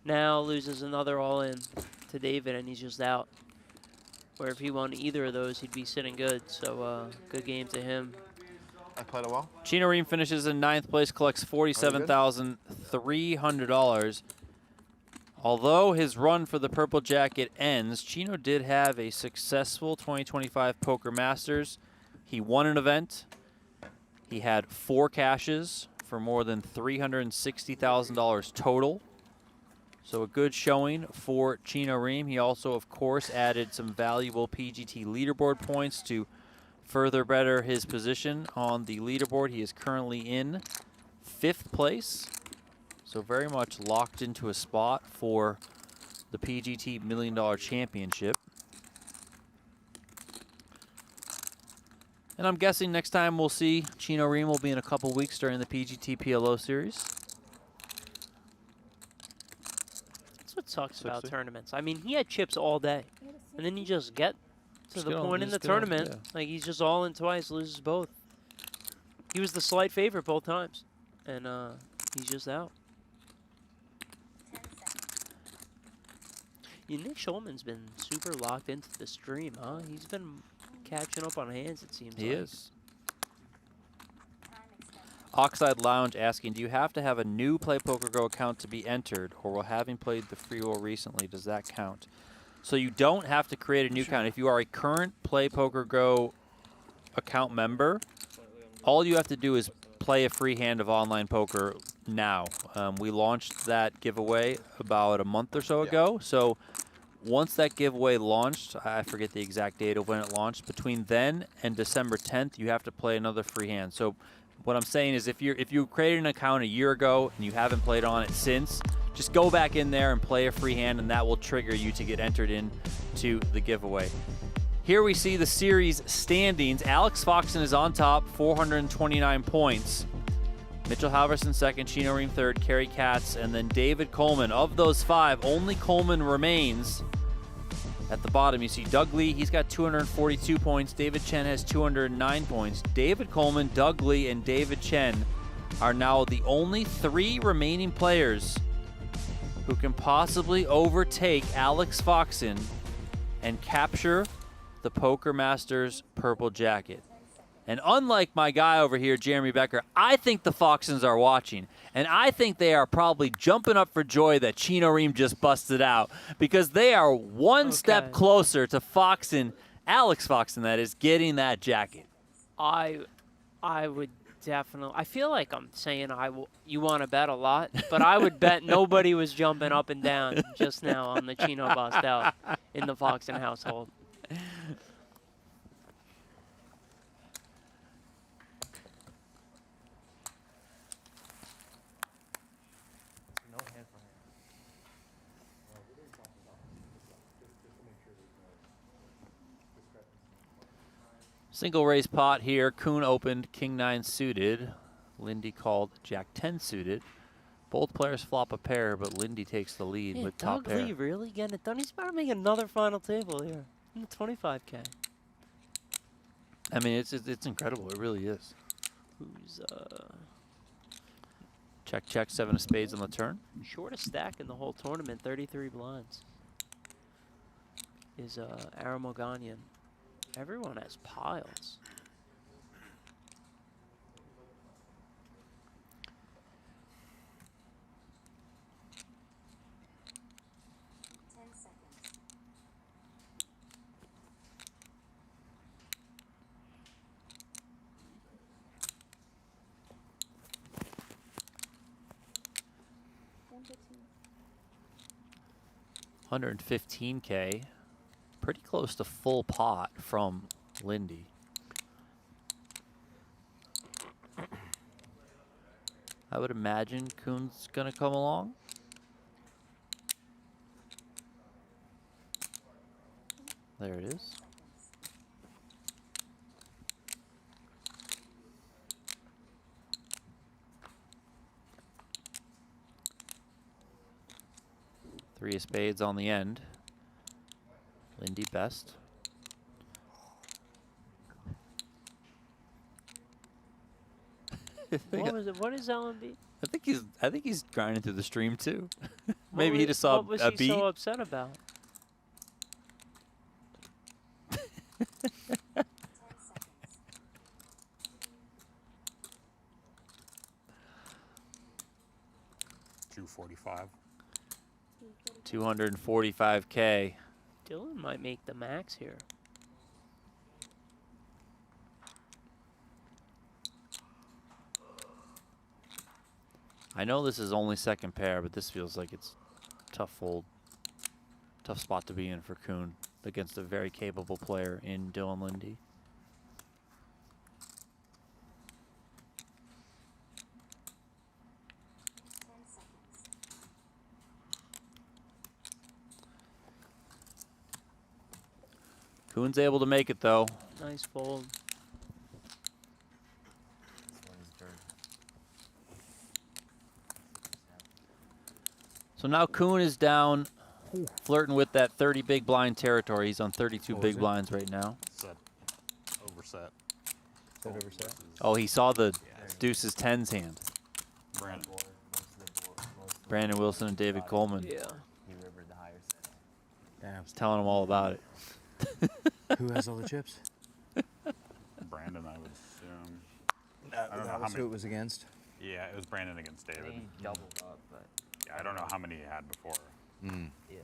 Now loses another all-in to David, and he's just out. Where if he won either of those, he'd be sitting good. So good game to him. I played it well. Chino Rheem finishes in 9th place, collects $47,300. Although his run for the Purple Jacket ends, Chino did have a successful 2025 Poker Masters. He won an event. He had 4 cashes for more than $360,000 total. So a good showing for Chino Rheem. He also, of course, added some valuable PGT leaderboard points to further better his position on the leaderboard. He is currently in 5th place. So very much locked into a spot for the PGT $1 Million Championship. And I'm guessing next time we'll see Chino Rheem will be in a couple weeks during the PGT PLO series. That's what sucks about tournaments. I mean, he had chips all day, and then you just get to the point in the tournament, like he's just all in twice, loses both. He was the slight favorite both times, and he's just out. Nick Schulman's been super locked into the stream, huh? He's been catching up on hands, it seems He like. is. Oxide Lounge asking, do you have to have a new Play Poker Go account to be entered, or will having played the free roll recently, does that count? So you don't have to create a new account. If you are a current Play Poker Go account member, all you have to do is play a free hand of online poker now. We launched that giveaway about a month or so ago. So once that giveaway launched, I forget the exact date of when it launched, between then and December 10th, you have to play another free hand. So what I'm saying is if you created an account a year ago and you haven't played on it since, just go back in there and play a free hand, and that will trigger you to get entered into the giveaway. Here we see the series standings. Alex Foxen is on top, 429 points. Mitchell Halverson second, Chino Rheem third, Carrie Catz, and then David Coleman. Of those 5, only Coleman remains. At the bottom, you see Doug Lee. He's got 242 points. David Chen has 209 points. David Coleman, Doug Lee, and David Chen are now the only 3 remaining players who can possibly overtake Alex Foxen and capture the Poker Masters Purple Jacket. And unlike my guy over here, Jeremy Becker, I think the Foxens are watching. And I think they are probably jumping up for joy that Chino Rheem just busted out, because they are one step closer to Foxen, Alex Foxen, that is, getting that jacket. I would definitely. I feel like I'm saying you want to bet a lot, but I would bet nobody was jumping up and down just now on the Chino bust out in the Foxen household. Single raise pot here. Coon opened King 9 suited. Linde called Jack 10 suited. Both players flop a pair, but Linde takes the lead with top pair. Doug Lee really getting it done. He's about to make another final table here in the 25K. I mean, it's incredible. It really is. Who's check, check, 7 of spades on the turn. Shortest stack in the whole tournament, 33 blinds, is Aram Oganyan. Everyone has piles. 115K. Pretty close to full pot from Linde. I would imagine Coon's going to come along. There it is. Three of spades on the end. Linde best. What was it? What is LMB? I think he's grinding through the stream too. Maybe he just saw what was a he beat. so upset about? $245. 245K. Dylan might make the max here. I know this is only second pair, but this feels like it's tough fold. Tough spot to be in for Coon against a very capable player in Dylan Linde. Coon's able to make it though. Nice fold. So now Coon is down, flirting with that 30 big blind territory. He's on 32 big blinds right now. Set. Overset. Set overset. Oh, he saw the deuces tens hand. Brandon. Brandon Wilson and David Coleman. He rivered the higher set. Damn. I was telling him all about it. Who has all the chips? Brandon, I would assume. I don't know That how was many. who it was against? Yeah, it was Brandon against David. He doubled up, but Yeah, I don't know how many he had before. yeah.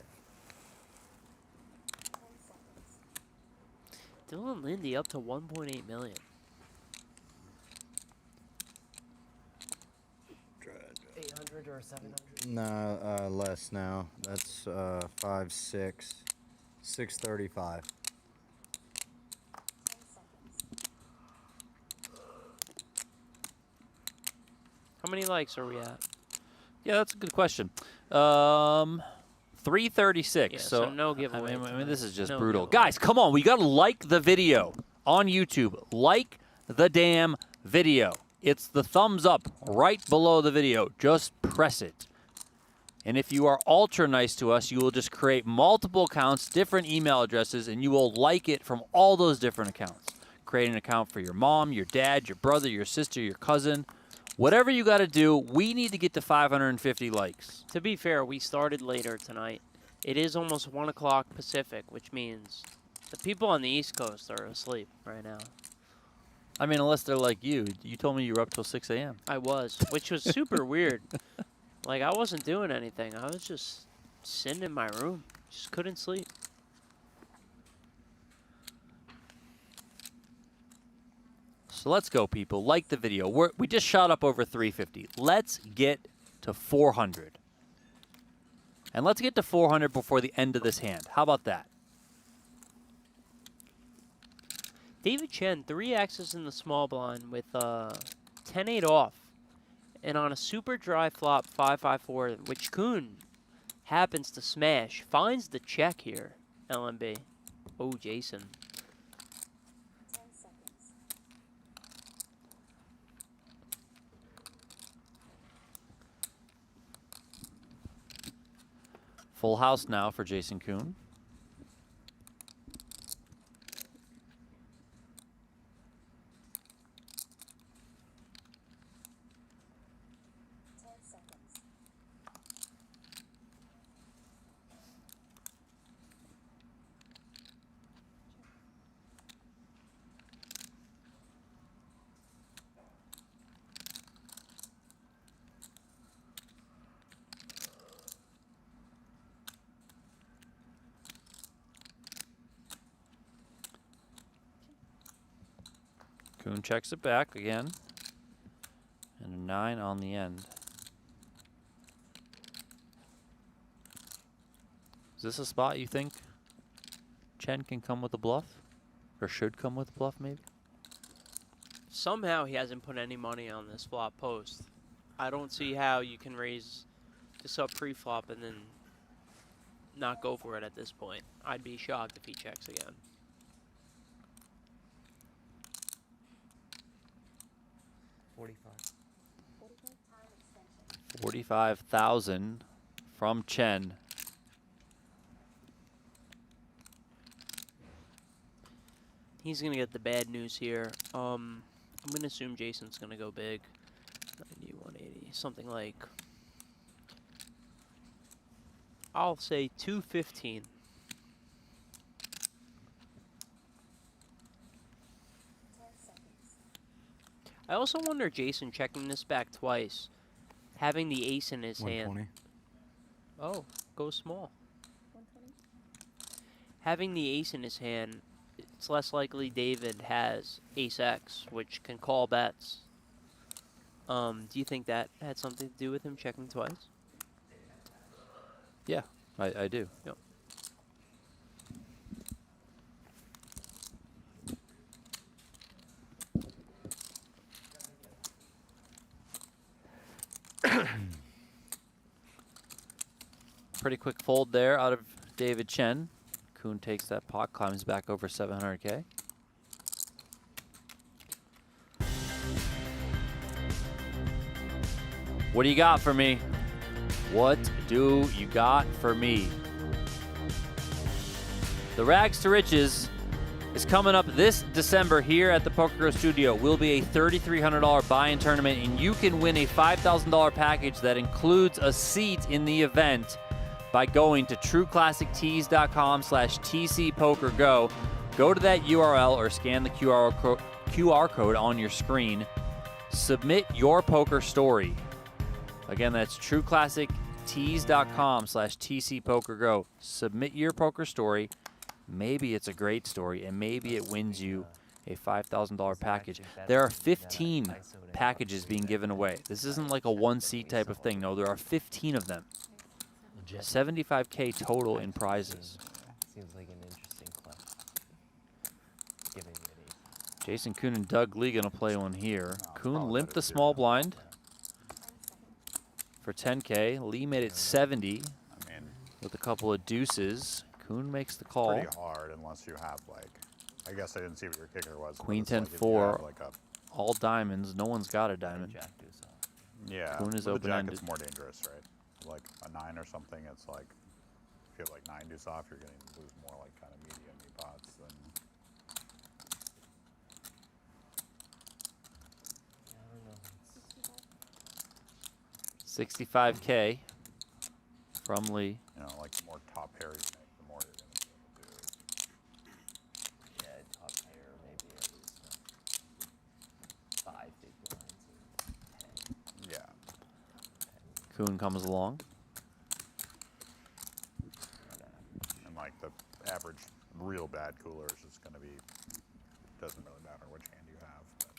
Dylan Linde up to 1.8 million. 800 or 700? No, less now. That's 5, 6, 635. How many likes are we at? Yeah, that's a good question. 336. Yeah, so no giveaway. I mean, this is just No brutal. giveaway. Guys, come on. We got to like the video on YouTube. Like the damn video. It's the thumbs up right below the video. Just press it. And if you are ultra nice to us, you will just create multiple accounts, different email addresses, and you will like it from all those different accounts. Create an account for your mom, your dad, your brother, your sister, your cousin. Whatever you got to do, we need to get to 550 likes. To be fair, we started later tonight. It is almost 1 o'clock Pacific, which means the people on the East Coast are asleep right now. I mean, unless they're like you. You told me you were up till 6 a.m. I was, which was super weird. Like, I wasn't doing anything. I was just sitting in my room. Just couldn't sleep. So let's go, people. Like the video. We just shot up over 350. Let's get to 400. And let's get to 400 before the end of this hand. How about that? David Chen, 3 X's in the small blind with 10-8 off. And on a super dry flop, 5-5-4, which Coon happens to smash, finds the check here, LMB. Oh, Jason. Full house now for Jason Koon. Coon checks it back again. And a 9 on the end. Is this a spot you think Chen can come with a bluff? Or should come with a bluff, maybe? Somehow he hasn't put any money on this flop post. I don't see how you can raise this up pre-flop and then not go for it at this point. I'd be shocked if he checks again. $45,000 from Chen. He's going to get the bad news here. I'm going to assume Jason's going to go big. 90, 180, something like, I'll say 215. I also wonder Jason checking this back twice, having the ace in his hand. 120. Oh, go small. Having the ace in his hand, it's less likely David has ace-x, which can call bets. Do you think that had something to do with him checking twice? Yeah, I do. Yep. Pretty quick fold there out of David Chen. Coon takes that pot, climbs back over 700K. What do you got for me? What do you got for me? The Rags to Riches is coming up this December here at the PokerGo Studio. Will be a $3,300 buy-in tournament, and you can win a $5,000 package that includes a seat in the event by going to trueclassictees.com/TCPokerGo. Go to that URL or scan the QR code on your screen. Submit your poker story. Again, that's trueclassictees.com/TCPokerGo. Submit your poker story. Maybe it's a great story, and maybe it wins you a $5,000 package. There are 15 packages being given away. This isn't like a one-seat type of thing. No, there are 15 of them. 75K total in prizes. Seems like an interesting question. Giving it Jason Koon and Doug Lee gonna play one here. Coon limped the small blind for 10K. Lee made it 70 with a couple of deuces. Coon makes the call. Pretty hard unless you have like, I guess I didn't see what your kicker was. but Queen it's like 10-4, like a, all diamonds. No one's got a diamond. yeah, Coon is with the jack open-ended. it's more dangerous, right? Like a 9 or something, it's like, if you have like 9 deuce off, you're going to lose more like kind of medium pots than. 65K from Lee. You know, like the more top pair you make, the more you're going to be able to do. Yeah, top pair, maybe at least 5 big blinds and 10. Yeah. Coon comes along. And like the average real bad cooler is just going to be, doesn't really matter which hand you have. But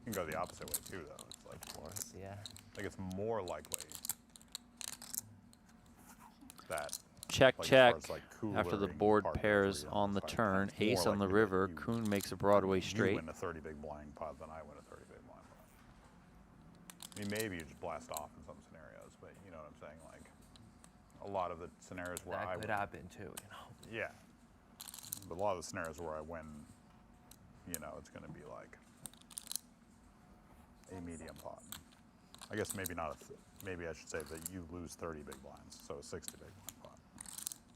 you can go the opposite way too, though. It's like, Of course, yeah. Like it's more likely that Check, like, as check. far as, like, After the coolering board partners pairs or, you know, on the it's like, turn, it's more ace on the likely that river. you- Coon makes a Broadway You straight. win a 30 big blind pot than I win a 30 big blind pot. I mean, maybe you just blast off in some scenarios, but you know what I'm saying? Like, a lot of the scenarios where That I could win. happen too, you know. Yeah. But a lot of the scenarios where I win, you know, it's going to be like a medium pot. I guess maybe not, maybe I should say that you lose 30 big blinds, so a 60 big blind pot.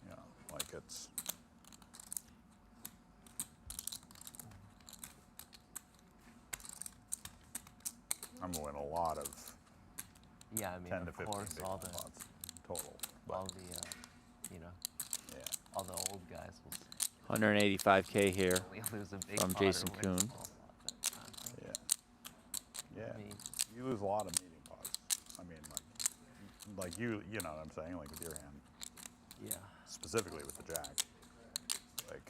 You know, like it's. I'm going to win a lot of Yeah, I mean, 10 to of 15 course, big all blind the, pots total. all the, you know, all the old guys will say, 185K here we lose a big from pot or Jason win a Koon. small pot, that's fine. Yeah. Yeah. I mean, You lose a lot of medium pots. I mean, like you know what I'm saying? Like with your hand. Yeah. Specifically with the jack. Like,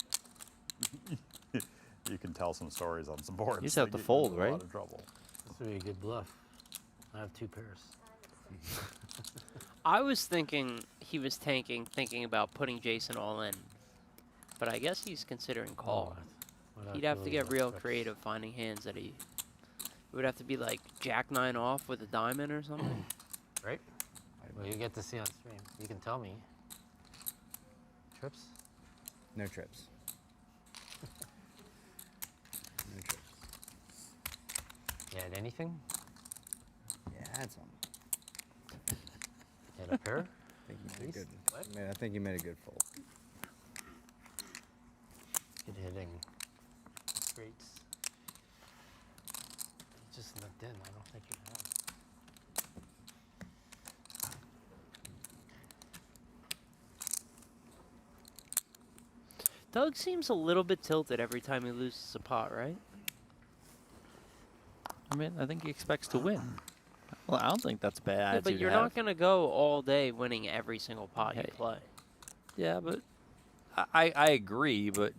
you can tell some stories on some boards. You just have that to get you fold, into a right? lot of trouble. This would be a good bluff. I have 2 pairs. I was thinking he was tanking, thinking about putting Jason all in. But I guess he's considering call. He'd have to get real creative finding hands that he... It would have to be like Jack 9 off with a diamond or something. Right? Well, you get to see on stream. You can tell me. Trips? No trips. No trips. You had anything? Yeah, I had some. You had a pair? I think you made a good. I think you made a good fold. Good hitting. Straights. You just looked in. I don't think you have. Doug seems a little bit tilted every time he loses a pot, right? I mean, I think he expects to win. Well, I don't think that's a bad Yeah, attitude but to you're have. not going to go all day winning every single pot you play. Yeah, but I agree, but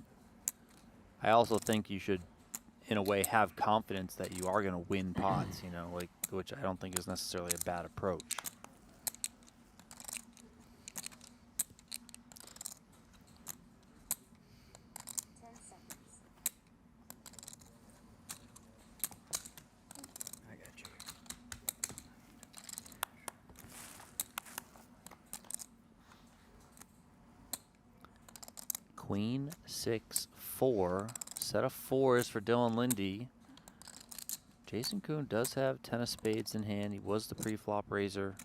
I also think you should, in a way, have confidence that you are going to win pots, you know, like, which I don't think is necessarily a bad approach. I got you. Queen 6-4. Set of fours for Dylan Linde. Jason Koon does have 10 of spades in hand. He was the pre-flop raiser.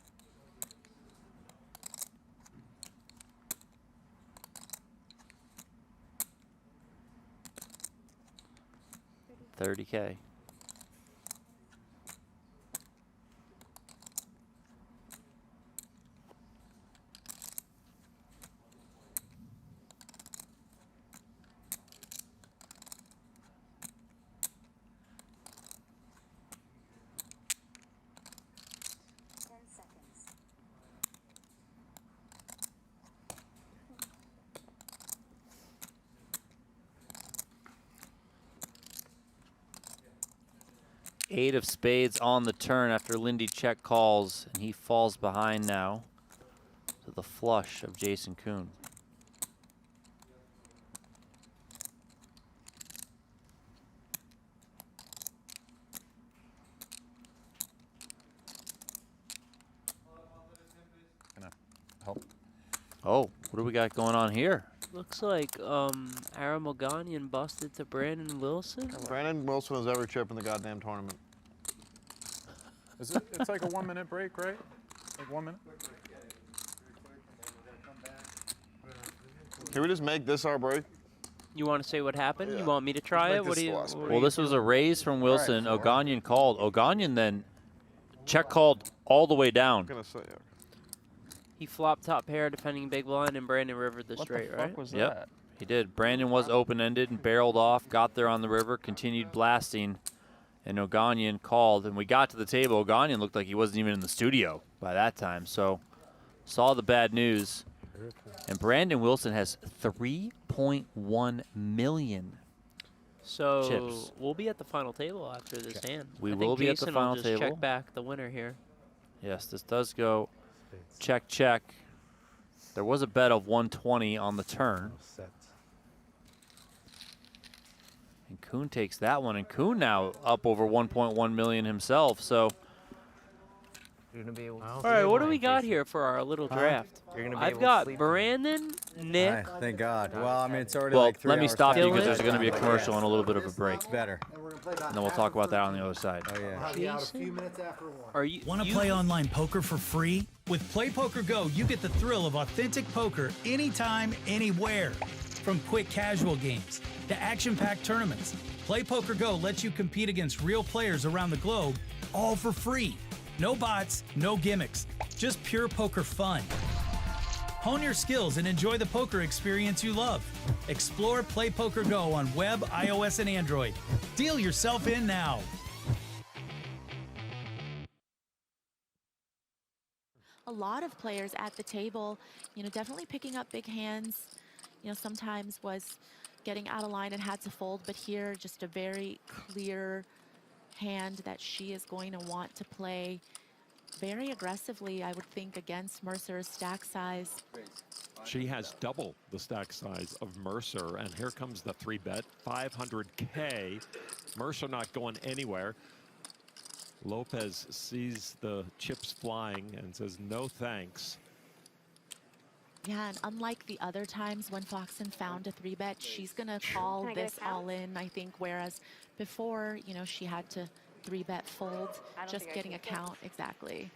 $30K. Eight of spades on the turn after Linde check calls, and he falls behind now to the flush of Jason Koon. Gonna help. Oh, what do we got going on here? Looks like Aram Oganyan busted to Brandon Wilson. Brandon Wilson has every chip in the goddamn tournament. Is it? It's like a 1 minute break, right? Like 1 minute. Can we just make this our break? You want to say what happened? You want me to try Let's it? make What this do you? the last what Well, this was a raise from Wilson. Oganyan called. Oganyan then check called all the way down. I'm gonna say, He flopped top pair defending big blind, and Brandon rivered the straight, right? Yep, he did. Brandon was open-ended and barreled off, got there on the river, continued blasting, and Oganyan called. And we got to the table. Oganyan looked like he wasn't even in the studio by that time, so saw the bad news. And Brandon Wilson has 3.1 million So chips. we'll be at the final table after this hand. We I think will be at the Jason final will just table. check back the winner here. Yes, this does go check, check. There was a bet of 120 on the turn. And Coon takes that one, and Coon now up over 1.1 million himself. So, You're gonna be able to All right, what do we got here for our little draft? You're gonna be I've able got to sleep. Brandon, Nick. Thank God. Well, I mean, it's already well, like 3 let me hours stop you past. because there's going to be a commercial and a little bit of a break. Better. And then we'll talk about that on the other side. Oh, yeah. I'll be out a few minutes after 1. Are you Want to play online poker for free? With PlayPokerGo, you get the thrill of authentic poker anytime, anywhere. From quick casual games to action-packed tournaments, PlayPokerGo lets you compete against real players around the globe, all for free. No bots, no gimmicks, just pure poker fun. Hone your skills and enjoy the poker experience you love. Explore PlayPokerGo on web, iOS, and Android. Deal yourself in now. A lot of players at the table, definitely picking up big hands. Sometimes was getting out of line and had to fold, but here just a very clear hand that she is going to want to play very aggressively, I would think, against Mercer's stack size. She has double the stack size of Mercer, and here comes the 3-bet, 500K. Mercer not going anywhere. Lopez sees the chips flying and says, no thanks. Yeah, and unlike the other times when Foxen found a 3-bet, she's going to call Can I get a this count? all in, I think, whereas before, you know, she had to 3-bet fold, I don't just think I getting a can fold. count, exactly,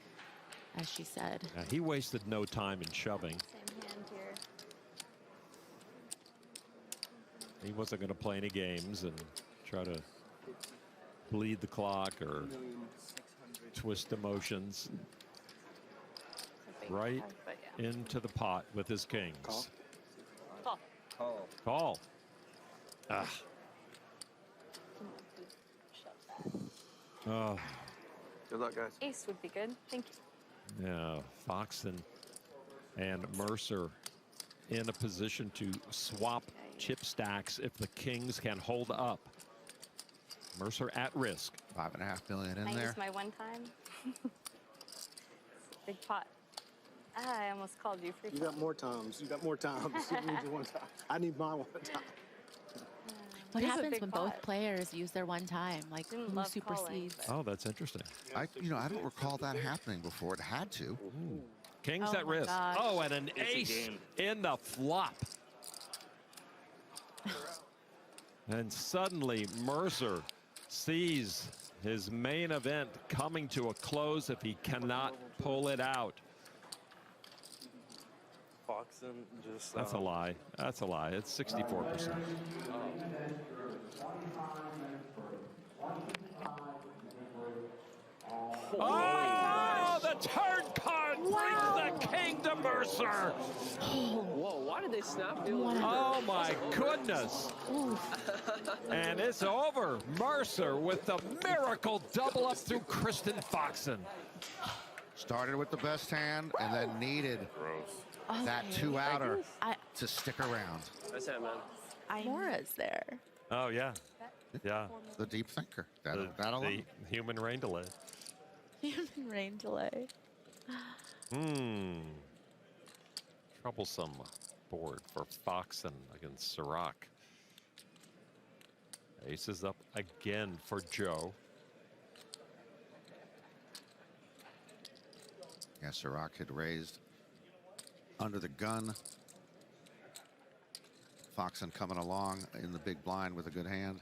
as she said. Yeah, he wasted no time in shoving. Same hand here. He wasn't going to play any games and try to bleed the clock or twist emotions. Right but yeah. into the pot with his kings. Call. Call. Ah. Oh, Good luck, guys. Ace would be good. Thank you. yeah. Foxen and Mercer in a position to swap chip stacks if the kings can hold up. Mercer at risk. $5.5 million in I there. used my one time. Big pot. Ah, I almost called you free. You got more times. You got more times. You need your one time. I need my one time. What This is a happens big when pot. both players use their one time? Like, Didn't who love supersedes? Oh, that's interesting. I don't recall that happening before. It had to. Kings Oh at my risk. gosh. Oh, and an It's a ace game. in the flop. And suddenly Mercer sees his main event coming to a close if he cannot pull it out. Foxen just. That's a lie. That's a lie. It's 64%. Oh, the turn card brings the king to Mercer. Whoa, why did they snap the old Oh my goodness. And it's over. Mercer with the miracle double up through Kristen Foxen. Started with the best hand and then needed that Okay. two-outer I- to stick around. Nice hand, man. Mora's there. Oh, yeah. Yeah. The deep thinker. That The alone. human rain delay. Human rain delay. Troublesome board for Foxen against Sirac. Aces up again for Joe. Yeah, Sirac had raised under the gun. Foxen coming along in the big blind with a good hand.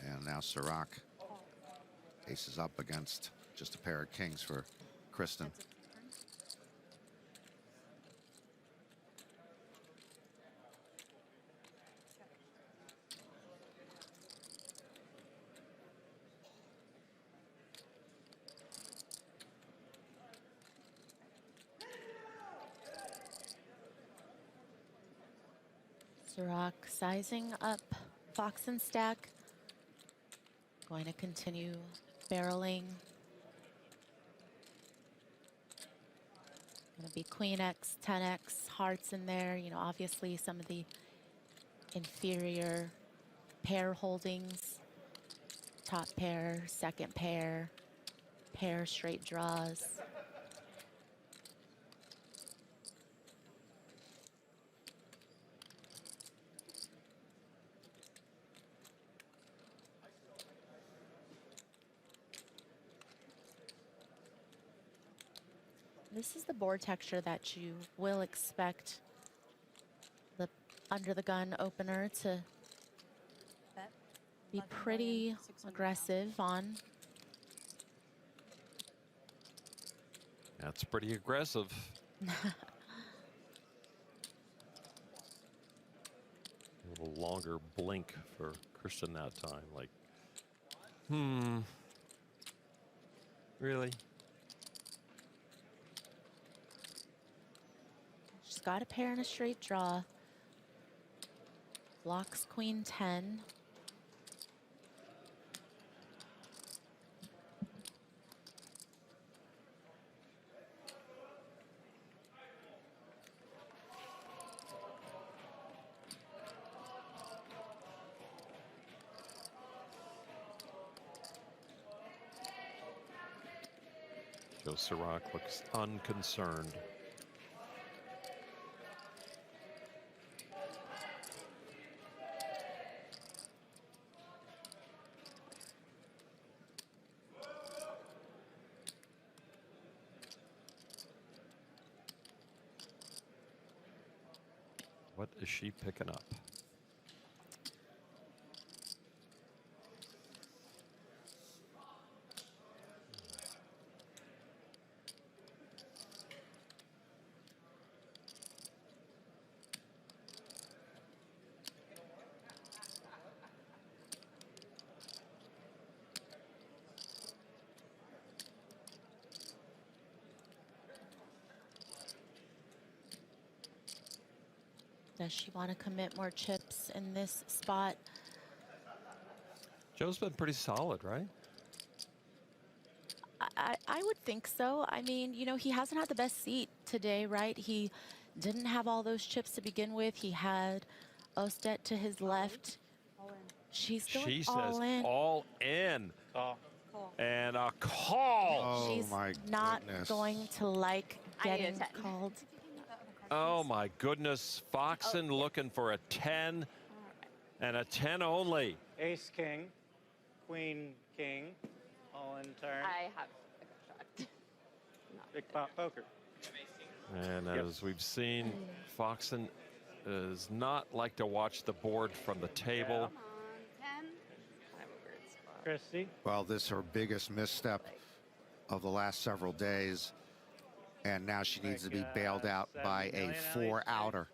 And now Sirac aces up against just a pair of kings for Kristen. Sirac sizing up Foxen stack. Going to continue barreling. Going to be Queen X, 10X, hearts in there. You know, obviously some of the inferior pair holdings. Top pair, second pair, pair straight draws. This is the board texture that you will expect the under the gun opener to be pretty aggressive on. That's pretty aggressive. A little longer blink for Kristen that time. Like, really? She's got a pair and a straight draw. Blocks Queen 10. Joe Sirac looks unconcerned. What is she picking up? Does she want to commit more chips in this spot? Joe's been pretty solid, right? I would think so. I mean, you know, he hasn't had the best seat today, right? He didn't have all those chips to begin with. He had Ostet to his left. She's going She all says in. all in. And a call. She's not going to like getting called. Oh my goodness. Foxen looking for a 10 and a 10 only. Ace, king, queen, king, all in turn. I have a good shot. Big pot poker. And as we've seen, Foxen does not like to watch the board from the table. Christy. Well, this is her biggest misstep of the last several days. And now she needs to be bailed out by a 4-outer.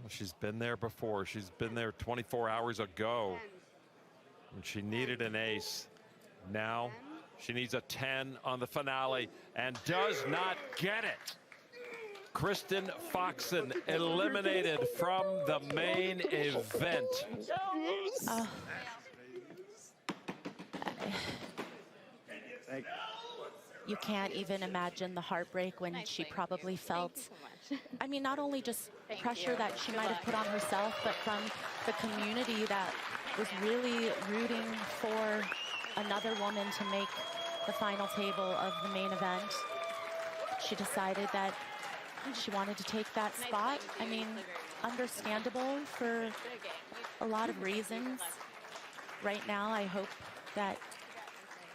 Well, she's been there before. She's been there 24 hours ago when she needed an ace. Now she needs a 10 on the finale and does not get it. Kristen Foxen eliminated from the main event. You can't even imagine the heartbreak when she probably felt. I mean, not only just pressure that she might have put on herself, but from the community that was really rooting for another woman to make the final table of the main event. She decided that she wanted to take that spot. I mean, understandable for a lot of reasons. Right now, I hope that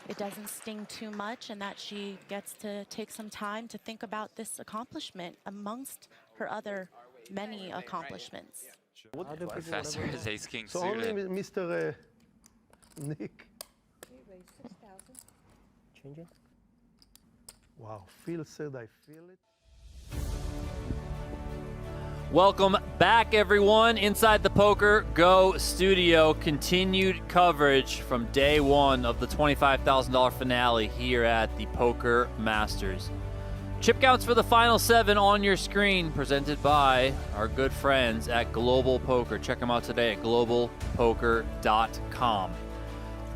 it doesn't sting too much and that she gets to take some time to think about this accomplishment amongst her other many accomplishments. Professor is ace king So suited. only Mr. Nick. Change it. Wow, Phil said I feel it. Welcome back, everyone, inside the PokerGO studio. Continued coverage from day one of the $25,000 finale here at the Poker Masters. Chip counts for the final 7 on your screen, presented by our good friends at Global Poker. Check them out today at globalpoker.com.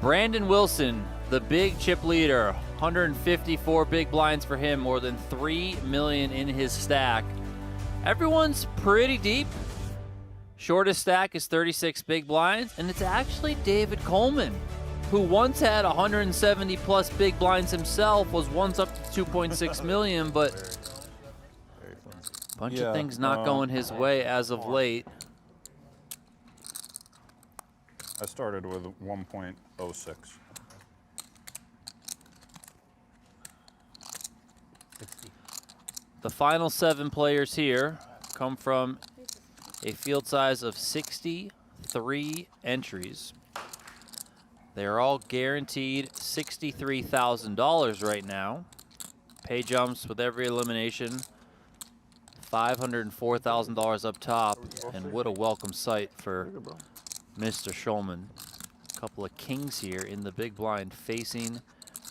Brandon Wilson, the big chip leader, 154 big blinds for him, more than $3 million in his stack. Everyone's pretty deep. Shortest stack is 36 big blinds, and it's actually David Coleman, who once had 170 plus big blinds himself, was once up to 2.6 million, but a bunch of things not going his way as of late. I started with 1.06. The final 7 players here come from a field size of 63 entries. They are all guaranteed $63,000 right now. Pay jumps with every elimination, $504,000 up top, and what a welcome sight for Mr. Schulman. A couple of kings here in the big blind facing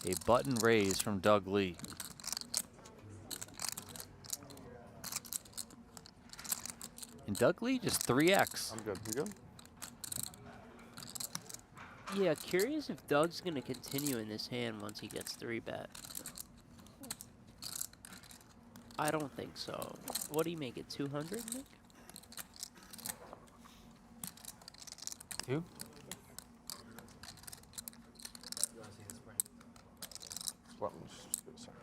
a button raise from Doug Lee. And Doug Lee just 3x. I'm good. You good? Yeah, curious if Doug's going to continue in this hand once he gets 3-bet. I don't think so. What do you make it, 200, Nick? You? What? Just a second.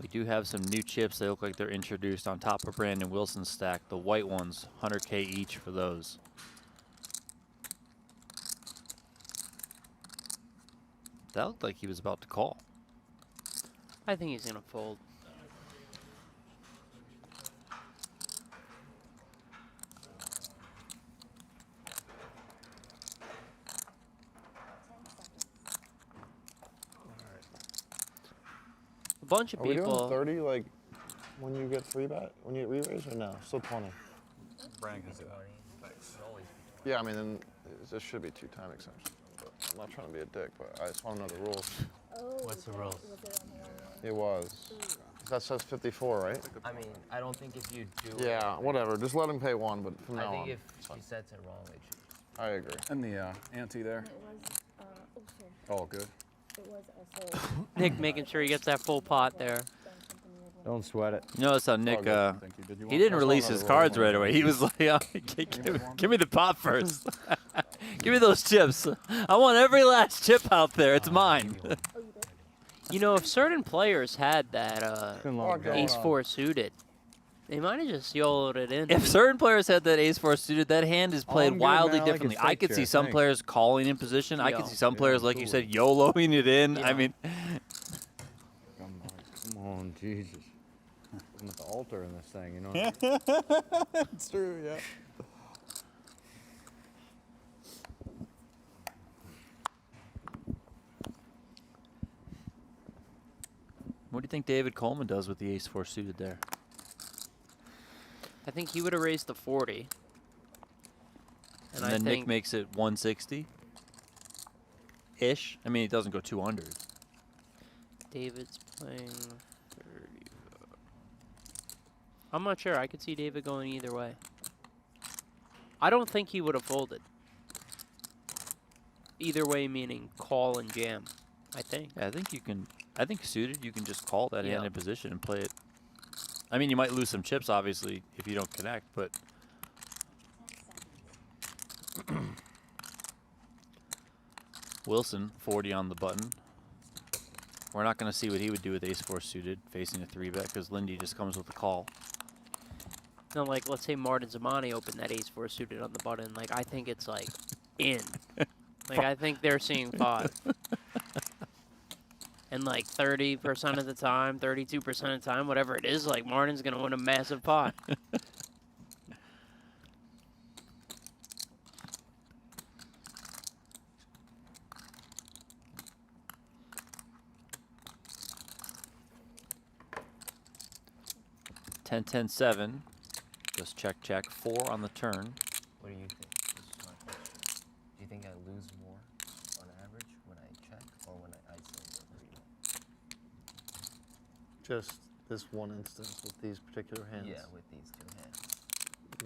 We do have some new chips. They look like they're introduced on top of Brandon Wilson's stack. The white ones, 100K each for those. That looked like he was about to call. I think he's going to fold. A bunch of Are we people. doing 30 like when you get 3-bet, when you re-raise, or no? Still 20? Brang has it. Thanks. Yeah, I mean, then this should be 2 time extensions. But I'm not trying to be a dick, but I just want to know the rules. What's the rules? It was. That says 54, right? I mean, I don't think if you do Yeah, whatever. Just let him pay 1, but from now I think on. if he sets it wrong, it should. I agree. And the ante there. All good. It was also. Nick making sure he gets that full pot there. Don't sweat it. You notice how Nick, Thank you. Did you he want- didn't I saw release another his roll. cards right away. He was like, give me the pot first. Give me those chips. I want every last chip out there. It's mine. You know, if certain players had that Been long gone. ace-4 suited, they might have just YOLO'd it in. If certain players had that ace-4 suited, that hand is played I'm good, wildly man. I like differently. his I fake could see chair. some Thanks. players calling in position. I could Yeah. see some players, like you cool. said, YOLOing it in. I Yeah. mean, Come on, Jesus. I'm at the altar in this thing, you know? It's true, yeah. what do you think David Coleman does with the ace-4 suited there? I think he would have raised the 40. And I then Nick think makes it 160-ish. I mean, it doesn't go 200. David's playing 30. I'm not sure. I could see David going either way. I don't think he would have folded. Either way, meaning call and jam, I think. Yeah, I think you can. I think suited, you can just call that hand Yeah. in position and play it. I mean, you might lose some chips, obviously, if you don't connect, but. Wilson, 40 on the button. We're not going to see what he would do with ace-4 suited, facing a 3-bet, because Linde just comes with a call. No, like, let's say Martin Zamani opened that ace-4 suited on the button. Like, I think it's, like, in. Like, I think they're seeing 5. And, like, 30% of the time, 32% of the time, whatever it is, like, Martin's going to win a massive pot. Ten, 10-7. Goes check, check. 4 on the turn. What do you think? This is my question. Do you think I lose more on average when I check or when I isolate the 3-bet? Just this one instance with these particular hands. Yeah, with these 2 hands.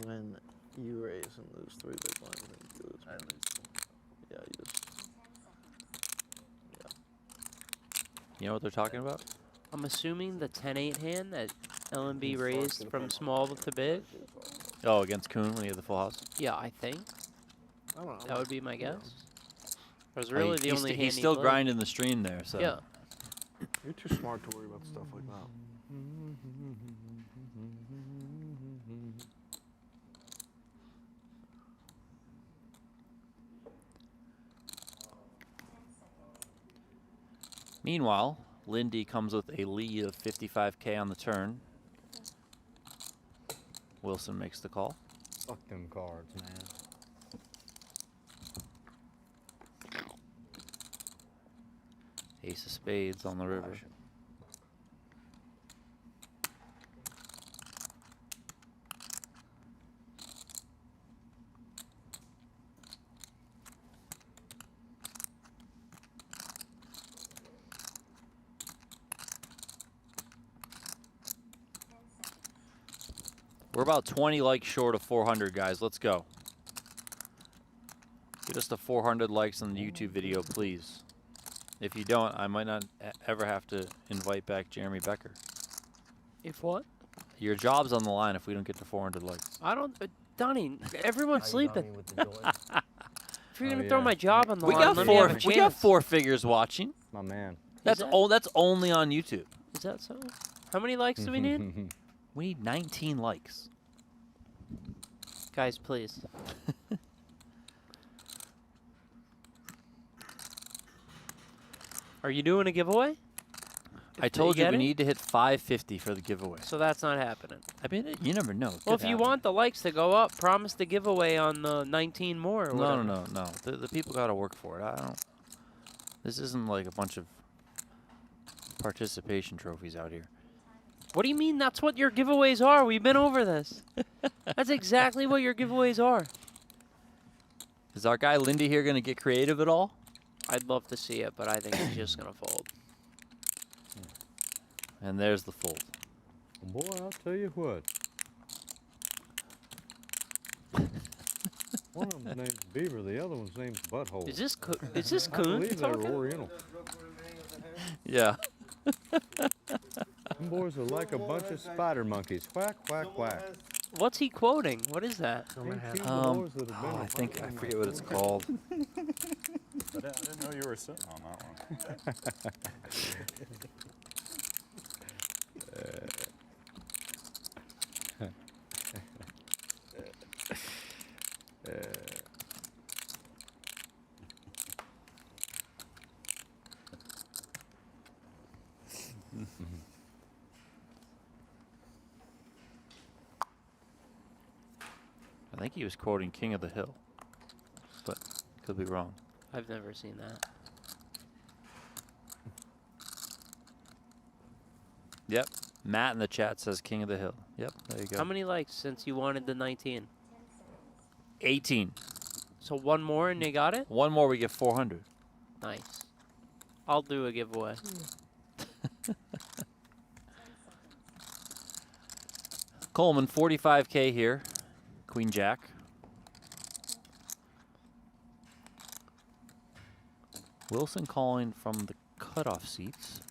When you raise and lose 3 big blinds, I think you lose. I lose 4. Yeah, you just. You know what they're talking about? I'm assuming the 10-8 hand that LMB raised from small to big. Oh, against Coon when he had the full house? Yeah, I think. I don't know. That would be my guess. It was Oh, really the he's only st- hand he's he still played. grinding the stream there, so. Yeah. You're too smart to worry about stuff like that. Meanwhile, Linde comes with a lead of 55K on the turn. Wilson makes the call. Fuck them cards, man. Ace of spades on the river. We're about 20 likes short of 400, guys. Let's go. Get us to 400 likes on the YouTube video, please. If you don't, I might not ever have to invite back Jeremy Becker. If what? Your job's on the line if we don't get to 400 likes. I don't. Donnie, everyone's sleeping. If you're Oh, gonna throw my job on the We line, got let me have a we got chance. 4 figures watching. My man. That's that- that's only on YouTube. Is that so? How many likes do we need? We need 19 likes. Guys, please. Are you doing a giveaway? I told you we need to hit 550 for the giveaway. So that's not happening. I mean, you never know. Well, if you want the likes to go up, promise the giveaway on the 19 more. Or No, whatever. no. The people got to work for it. I don't. This isn't like a bunch of participation trophies out here. What do you mean? That's what your giveaways are. We've been over this. That's exactly what your giveaways are. Is our guy Linde here going to get creative at all? I'd love to see it, but I think he's just going to fold. And there's the fold. Boy, I'll tell you what. One of them's name's Beaver, the other one's name's Butthole. Is this I Coon believe they were talking? Oriental. Yeah. Them boys are like a bunch of spider monkeys. Whack, whack, whack. What's he quoting? What is that? I think I forget what it's called. I didn't know you were sitting on that one. I think he was quoting King of the Hill, but could be wrong. I've never seen that. Yep. Matt in the chat says King of the Hill. Yep, there you go. How many likes since you wanted the 19? 18. So one more and you got it? One more, we get 400. Nice. I'll do a giveaway. Coleman, 45K here. Queen Jack. Wilson calling from the cutoff seats.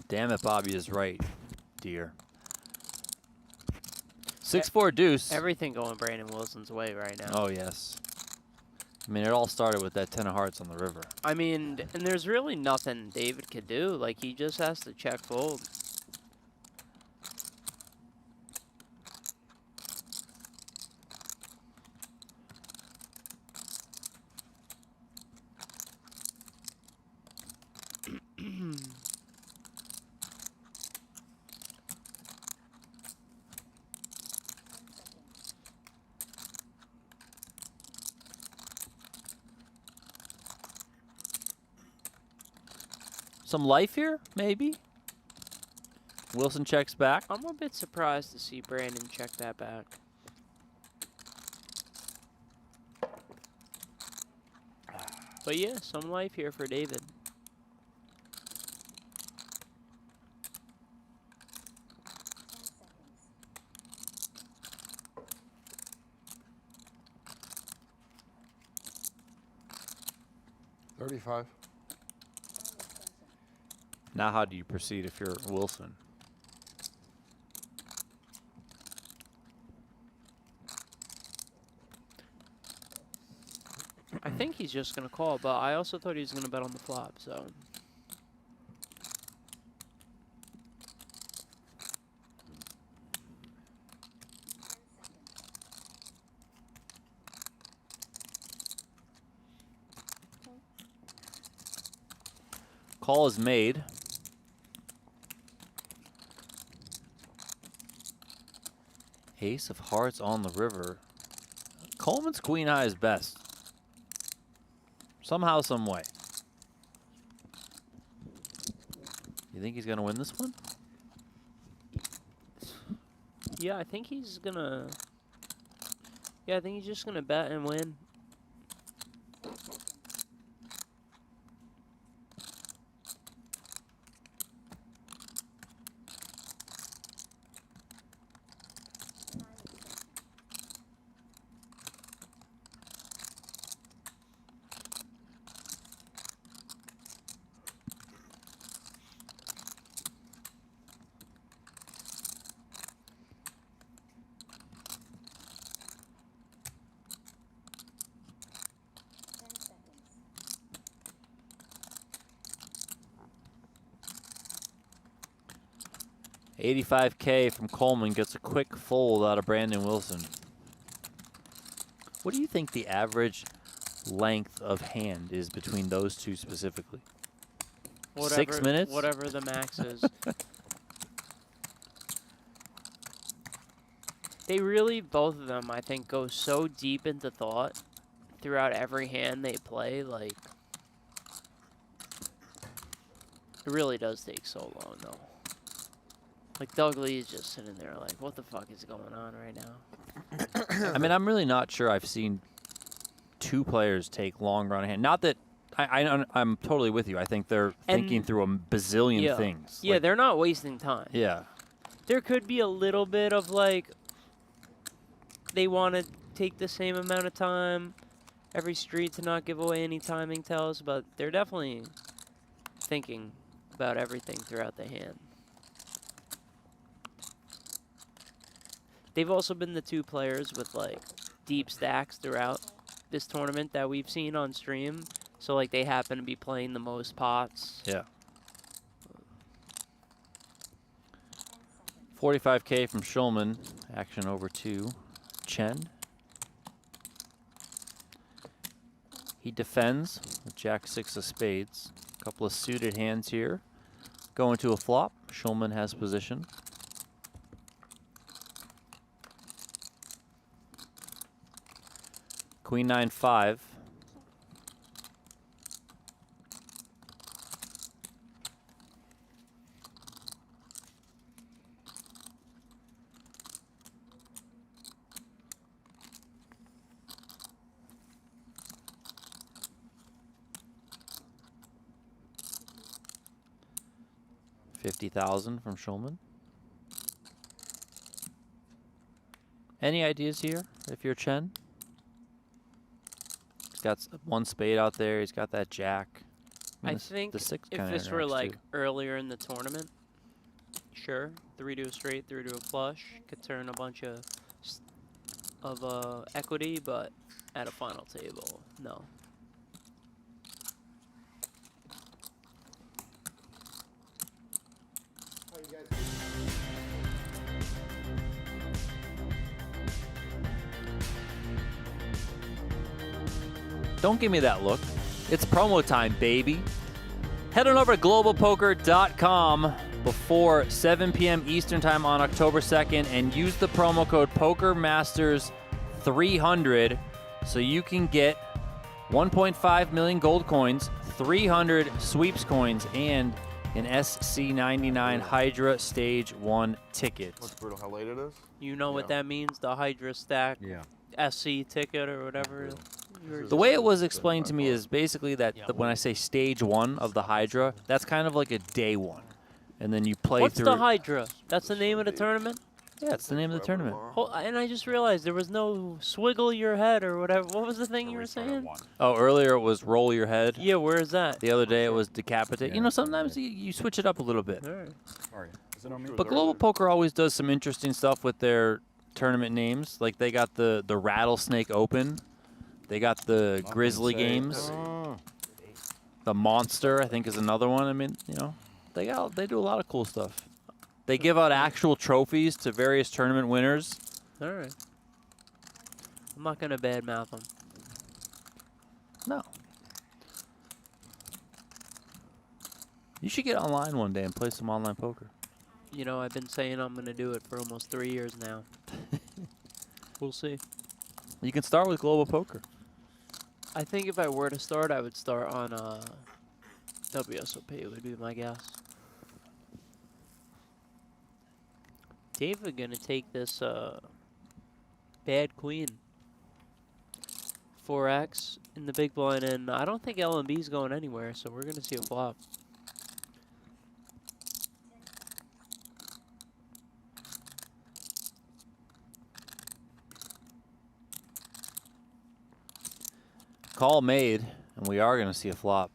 Damn it, Bobby is right, dear. 6-4 deuce. Everything going Brandon Wilson's way right now. Oh, yes. I mean, it all started with that 10 of hearts on the river. I mean, and there's really nothing David could do. Like, he just has to check fold. Some life here, maybe? Wilson checks back. I'm a bit surprised to see Brandon check that back. But yeah, some life here for David. $35. Now how do you proceed if you're Wilson? I think he's just going to call, but I also thought he was going to bet on the flop, so. Call is made. Ace of hearts on the river. Coleman's queen high is best. Somehow, some way. You think he's going to win this one? Yeah, I think he's going to. Yeah, I think he's just going to bet and win. $85K from Coleman gets a quick fold out of Brandon Wilson. What do you think the average length of hand is between those two specifically? Whatever, 6 minutes? Whatever the max is. They really, both of them, I think, go so deep into thought throughout every hand they play. Like, it really does take so long, though. Like, Doug Lee is just sitting there like, what the fuck is going on right now? I mean, I'm really not sure I've seen two players take longer on a hand. Not that I'm totally with you. I think they're thinking through a bazillion things. Yeah, like, they're not wasting time. Yeah. There could be a little bit of, like, they want to take the same amount of time every street to not give away any timing tells, but they're definitely thinking about everything throughout the hand. They've also been the two players with, like, deep stacks throughout this tournament that we've seen on stream. So, like, they happen to be playing the most pots. Yeah. 45K from Schulman. Action over to Chen. He defends with Jack-6 of spades. A couple of suited hands here. Going to a flop. Schulman has position. Queen 9-5. $50,000 from Schulman. Any ideas here if you're Chen? He's got one spade out there. He's got that jack. I think the six if kinda this were, interacts like, too. earlier in the tournament, sure, 3 to a straight, 3 to a flush, could turn a bunch of equity, but at a final table, no. Don't give me that look. It's promo time, baby. Head on over to globalpoker.com before 7 p.m. Eastern Time on October 2nd and use the promo code POKERMASTERS300 so you can get 1.5 million gold coins, 300 sweeps coins, and an SC99 Hydra Stage 1 ticket. What's brutal? How late it is? You know what that means? The Hydra stack SC ticket or whatever. The way it was explained to me is basically that when I say stage 1 of the Hydra, that's kind of like a day 1. And then you play What's through. the Hydra? That's the name of the tournament? Yeah, it's the name of the tournament. Oh, and I just realized there was no swiggle your head or whatever. What was the thing you were saying? Oh, earlier it was roll your head. Yeah, where is that? The other day it was decapitate. You know, sometimes you switch it up a little bit. Sorry. Is it on me? But Global Poker always does some interesting stuff with their tournament names. Like they got the Rattlesnake Open. They got the Grizzly Games. The Monster, I think, is another one. I mean, you know, they do a lot of cool stuff. They give out actual trophies to various tournament winners. All right. I'm not going to badmouth them. No. You should get online one day and play some online poker. You know, I've been saying I'm going to do it for almost 3 years now. We'll see. You can start with Global Poker. I think if I were to start, I would start on WSOP would be my guess. David gonna take this bad queen 4x in the big blind, and I don't think LMB's going anywhere, so we're gonna see a flop. Call made, and we are going to see a flop.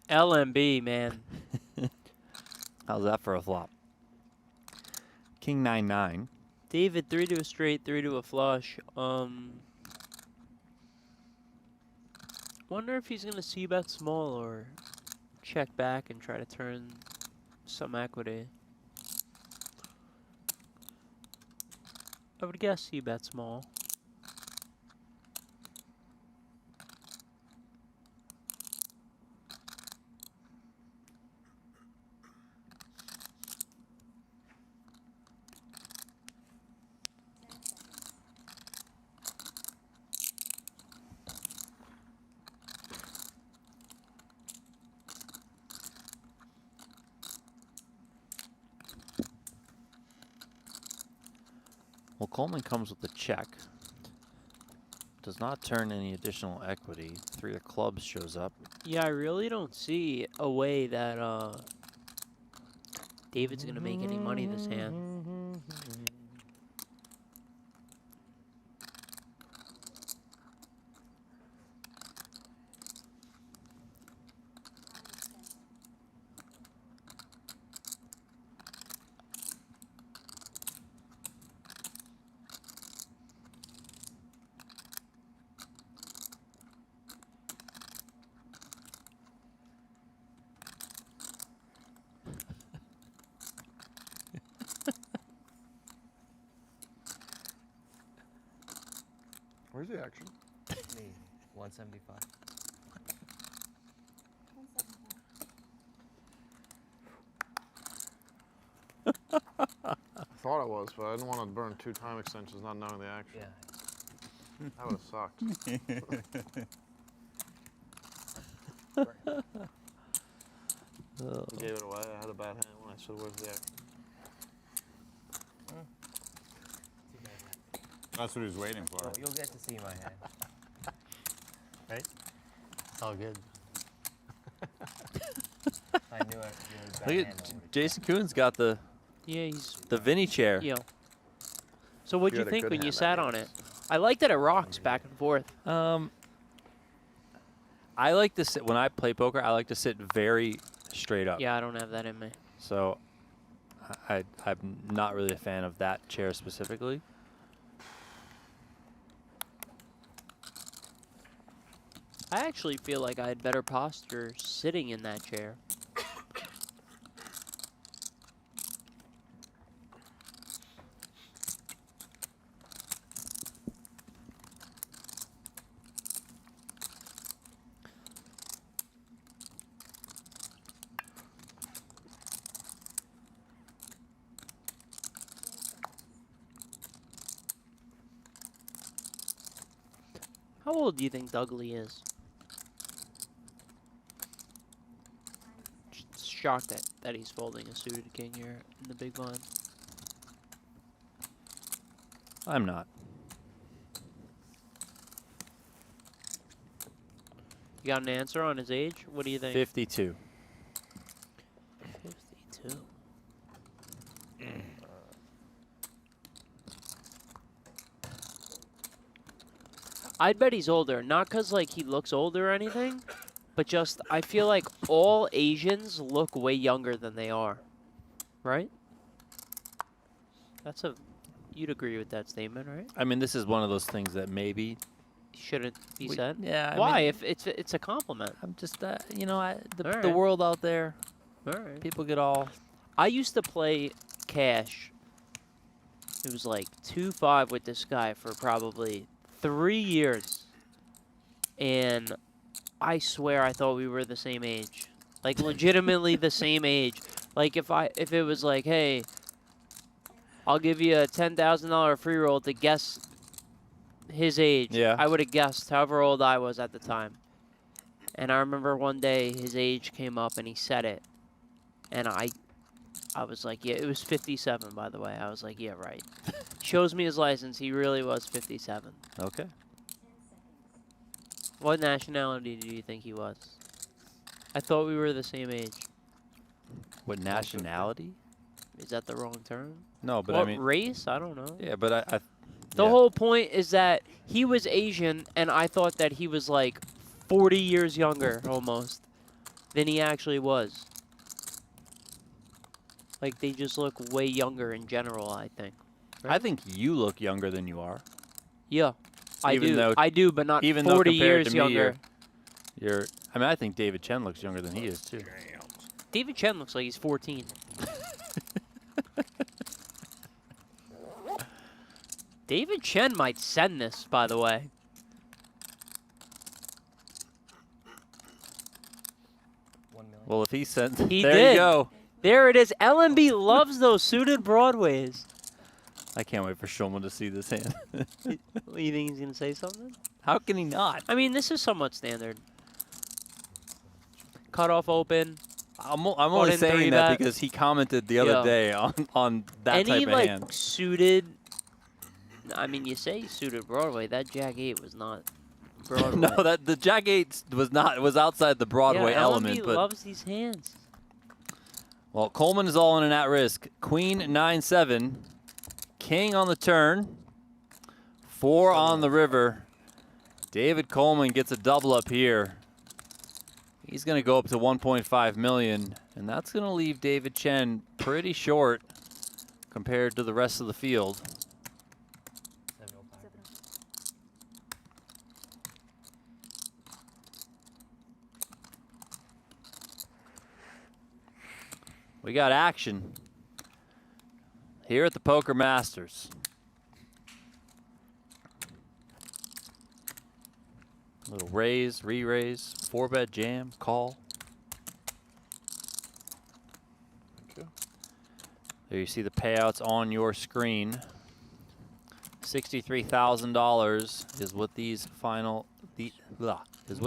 LMB, man. How's that for a flop? King 9-9. David, 3 to a straight, 3 to a flush. Wonder if he's gonna see bet small or check back and try to turn some equity. I would guess he bet small. Well, Coleman comes with a check. Does not turn any additional equity. 3 of clubs shows up. Yeah, I really don't see a way that David's gonna make any money this hand. Where's the action? Me, 175. I thought it was, but I didn't want to burn 2 time extensions not knowing the action. Yeah. That would have sucked. Oh. Gave it away. I had a bad hand when I said, where's the action? That's what he was waiting for. Oh, you'll get to see my hand. Right? It's all good. I knew it. Look at Jason Koon's got the the Vinny chair. Yeah. So what'd you think when you sat on it? I like that it rocks back and forth. I like to sit when I play poker. I like to sit very straight up. Yeah, I don't have that in me. So I'm not really a fan of that chair specifically. I actually feel like I had better posture sitting in that chair. How old do you think Dougley is? Shocked that he's folding a suited king here in the big blind. I'm not. You got an answer on his age? What do you think? 52. 52. I'd bet he's older, not because like he looks older or anything, but just I feel like all Asians look way younger than they are, right? You'd agree with that statement, right? I mean, this is one of those things that maybe shouldn't be said. Yeah. Why? I mean, If it's a compliment. I'm just you know, the right. world out there. All right. People get all. I used to play cash. It was like 2-5 with this guy for probably 3 years, and I swear I thought we were the same age, like legitimately the same age. Like if it was like, hey, I'll give you a $10,000 free roll to guess his age. Yeah. I would have guessed however old I was at the time. And I remember one day his age came up and he said it, and I was like, yeah, it was 57, by the way. I was like, yeah, right. Shows me his license. He really was 57. Okay. What nationality do you think he was? I thought we were the same age. What nationality? Is that the wrong term? No, but what I mean race? I don't know. Yeah, but I the whole point is that he was Asian, and I thought that he was like 40 years younger almost than he actually was. Like, they just look way younger in general, I think. Right? I think you look younger than you are. Yeah, I Even do. though- I do, but not even though 40 compared years to me, younger. I mean, I think David Chen looks younger than he is too. David Chen looks like he's 14. David Chen might send this, by the way. Well, if he sent, He there did. you go. There it is. LMB loves those suited broadways. I can't wait for Schulman to see this hand. You think he's going to say something? How can he not? I mean, this is somewhat standard. Cut off open. I'm only saying that because he commented the other day on that type of hand. Any suited, I mean, you say suited Broadway. That Jack 8 was not Broadway. No, the Jack 8 was outside the Broadway element. LMB But loves these hands. well, Coleman is all in and at risk. Queen 9-7, King on the turn, 4 on the river. David Coleman gets a double up here. He's going to go up to 1.5 million, and that's going to leave David Chen pretty short compared to the rest of the field. We got action here at the Poker Masters. Little raise, re-raise, 4-bet jam, call. Okay. There you see the payouts on your screen. $63,000 is what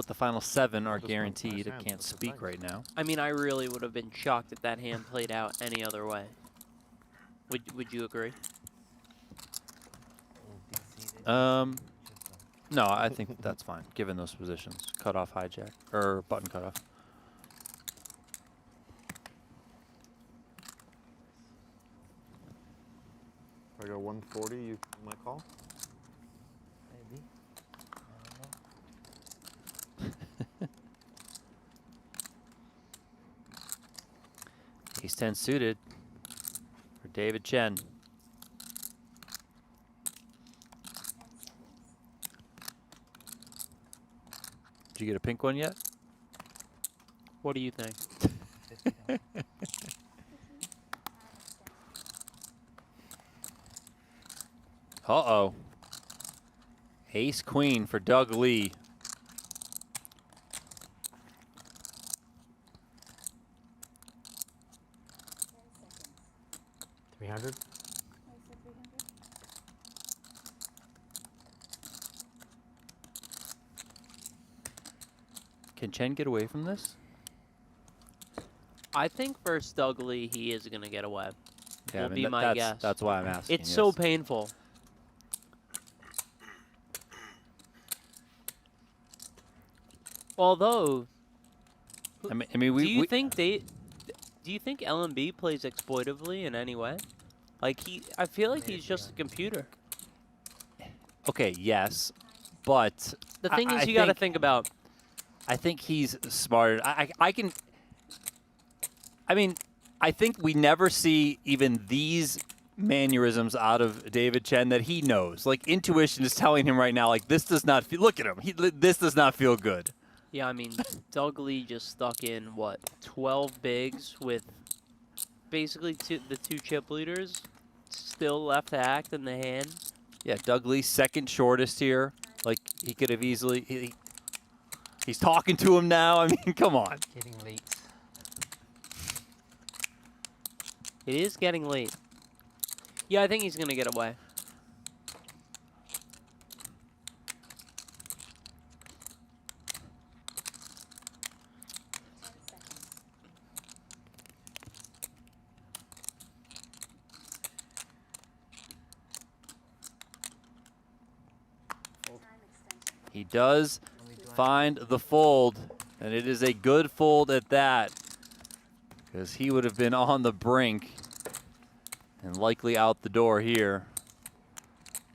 the final 7 are guaranteed. I can't speak right now. I mean, I really would have been shocked if that hand played out any other way. Would you agree? No, I think that's fine, given those positions. Cutoff hijack, or button cutoff. If I go 140, you might call? Maybe. Ace 10 suited for David Chen. Did you get a pink one yet? What do you think? Uh-oh. Ace Queen for Doug Lee. $300. Can Chen get away from this? I think versus Doug Lee, he is going to get away. Yeah, Will be my guess. That's why I'm asking. It's so painful. Although, I mean, do you think LMB plays exploitively in any way? Like I feel like he's just a computer. Okay, yes, but The thing is, you got to think about. I think he's smarter. I think we never see even these mannerisms out of David Chen that he knows. Like, intuition is telling him right now, like, this does not feel, look at him. This does not feel good. Yeah, I mean, Doug Lee just stuck in, what, 12 bigs with basically the 2 chip leaders still left to act in the hand. Yeah, Doug Lee, second shortest here. Like, he could have easily, he's talking to him now. I mean, come on. Getting late. It is getting late. Yeah, I think he's going to get away. He does find the fold, and it is a good fold at that, because he would have been on the brink and likely out the door here.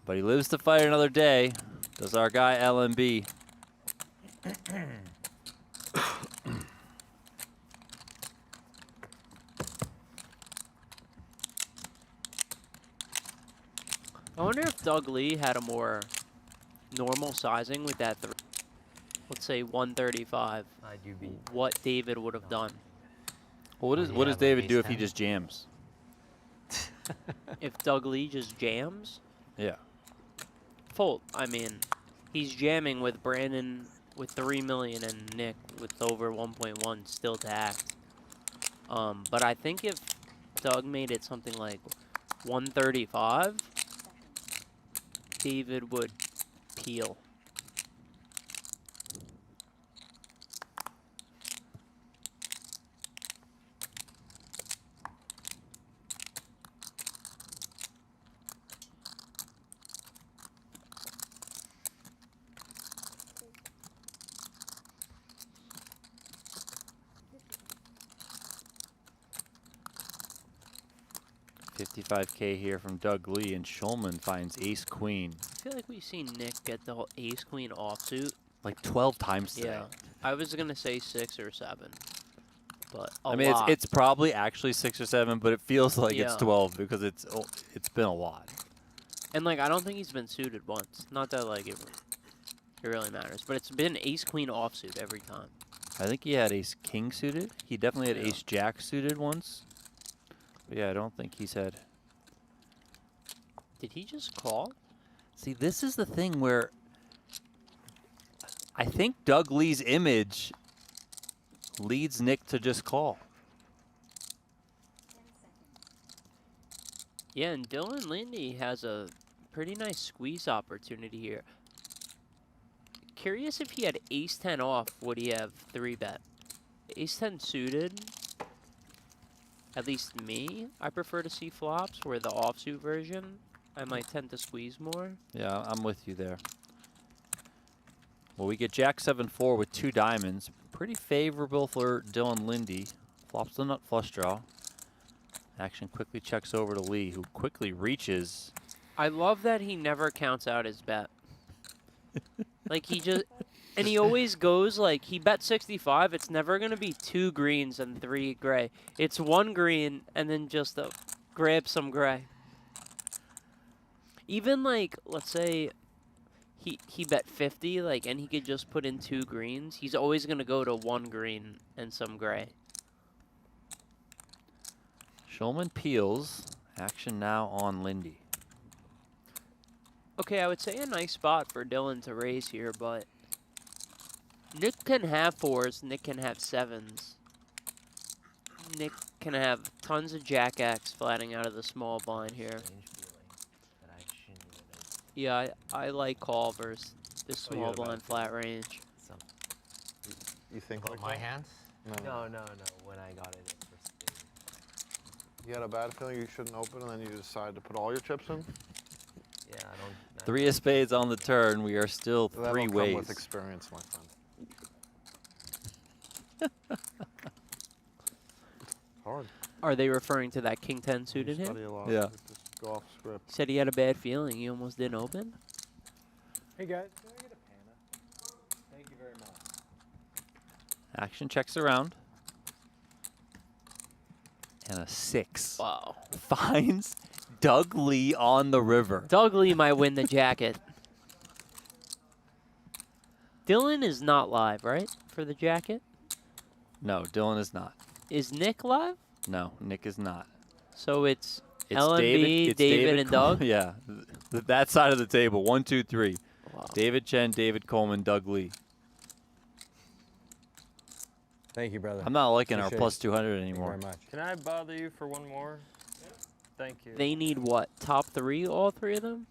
But he lives to fight another day, does our guy LMB. I wonder if Doug Lee had a more normal sizing with that let's say 135, I do beat. what David would have done. Well, what does David do if he just jams? If Doug Lee just jams, Yeah. fold. I mean, he's jamming with Brandon with 3 million and Nick with over 1.1 still to act. But I think if Doug made it something like 135, David would peel. $55K here from Doug Lee, and Schulman finds ace queen I feel like we've seen Nick get the whole ace queen offsuit. like 12 times today. Yeah, I was gonna say 6 or 7, but I mean, it's probably actually 6 or 7, but it feels like it's Yeah. 12 because it's been a lot. And like I don't think he's been suited once. Not that like it really matters, but it's been ace queen offsuit every time. I think he had ace king suited. He definitely had ace jack suited once. But yeah, I don't think he's had. Did he just call? See, this is the thing where I think Doug Lee's image leads Nick to just call. Yeah, and Dylan Linde has a pretty nice squeeze opportunity here. Curious if he had ace 10 off, would he have 3-bet? Ace 10 suited, at least me, I prefer to see flops, where the offsuit version, I might tend to squeeze more. Yeah, I'm with you there. Well, we get Jack 7-4 with 2 diamonds. Pretty favorable for Dylan Linde. Flops the nut flush draw. Action quickly checks over to Lee, who quickly reaches. I love that he never counts out his bet. Like he just, and he always goes like, he bet 65, it's never going to be 2 greens and 3 gray. It's 1 green and then just grab some gray. Even like, let's say he bet 50, like, and he could just put in 2 greens. He's always going to go to 1 green and some gray. Schulman peels. Action now on Linde. Okay, I would say a nice spot for Dylan to raise here, but Nick can have 4s, Nick can have 7s. Nick can have tons of Jack X flatting out of the small blind here. Yeah, I like call versus this small blind flat range. You think like my that? hands? No. No. When I got it in first game. You had a bad feeling you shouldn't open, and then you decided to put all your chips in? Yeah, I don't. 3 of spades on the turn. We are still That'll 3 come ways. with experience, my friend. Hard. Are they referring to that King 10 suited Study him? a lot. Yeah. Just go off script. He said he had a bad feeling. He almost didn't open. Hey guys, can I get a Pana? Thank you very much. Action checks around. And a 6. Wow. Finds Doug Lee on the river. Doug Lee might win the jacket. Dylan is not live, right? For the jacket? No, Dylan is not. Is Nick live? No, Nick is not. So it's It's LNB, David, and Doug? Yeah, that side of the table. 1, 2, 3. Wow. David Chen, David Coleman, Doug Lee. Thank you, brother. I'm not liking our Appreciate plus it. 200 Thank you anymore. very much. Can I bother you for one more? Thank you. They need what? Top 3, all 3 of them?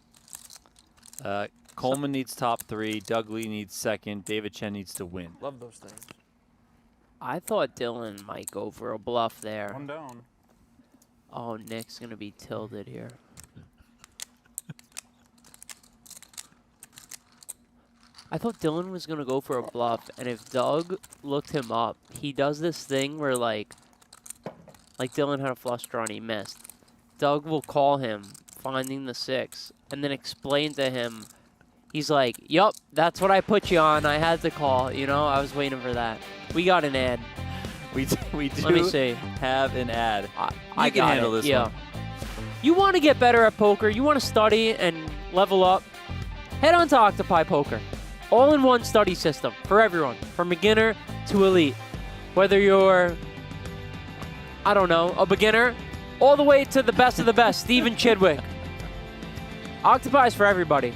Coleman needs top 3. Doug Lee needs second. David Chen needs to win. Love those things. I thought Dylan might go for a bluff there. One down. Oh, Nick's going to be tilted here. I thought Dylan was going to go for a bluff, and if Doug looked him up, he does this thing where, like Dylan had a flush draw and he missed. Doug will call him, finding the 6, and then explain to him. He's like, yup, that's what I put you on. I had to call. You know, I was waiting for that. We got an ad. We do Let me see. have an ad. I can got handle it. this Yeah. one. You want to get better at poker, you want to study and level up, head on to Octopi Poker. all-in-one study system for everyone, from beginner to elite. Whether you're, I don't know, a beginner, all the way to the best of the best, Steven Chidwick. Octopi is for everybody.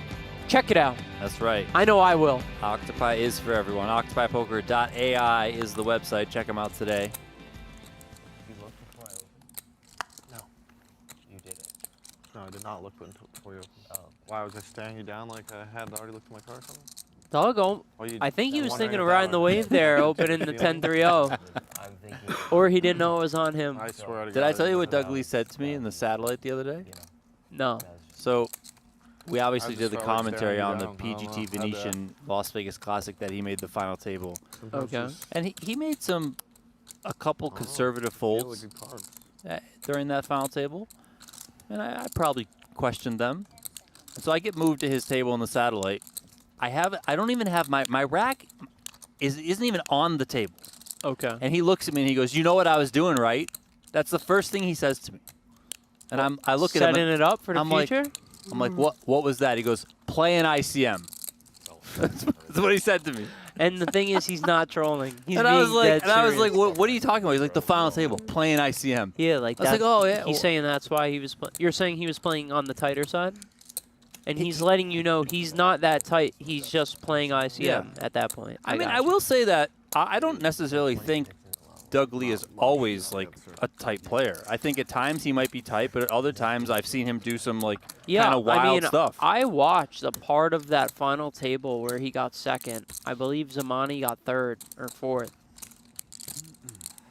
Check it out. That's right. I know I will. Octopi is for everyone. OctopiPoker.ai is the website. Check them out today. You looked before I opened? No. You did it. No, I did not look before you opened. Oh. Why, was I staring you down like I had already looked at my card or something? Doggone. Well, I think he was wondering thinking if of that riding the was- wave there, opening the 10-3-0. I'm thinking. Or he didn't know it was on him. I swear to Did I God, tell you it what was- Doug Lee said to me in the satellite the other day? No. So, we obviously I did just the felt like commentary staring on the you down. I don't know. PGT Had to- Venetian Las Vegas Classic that he made the final table. Okay. And he made a couple conservative folds during that final table. And I probably questioned them. And so I get moved to his table in the satellite. I don't even have my rack isn't even on the table. Okay. And he looks at me and he goes, "You know what I was doing, right?" That's the first thing he says to me. And I look at him. Setting it up for the future? I'm like, what was that? He goes, "Playing ICM." That's what he said to me. And the thing is, he's not trolling. He's And I was being like, dead serious. what are you talking about? He's like, the final table, playing ICM. Yeah, like I was that. like, oh yeah. He's saying that's why he was. You're saying he was playing on the tighter side, and he's letting you know he's not that tight. He's just playing ICM at that point. I mean, got I you. will say that I don't necessarily think Doug Lee is always like a tight player. I think at times he might be tight, but at other times I've seen him do some like kind of wild I mean, stuff. I watched a part of that final table where he got second. I believe Zamani got third or fourth.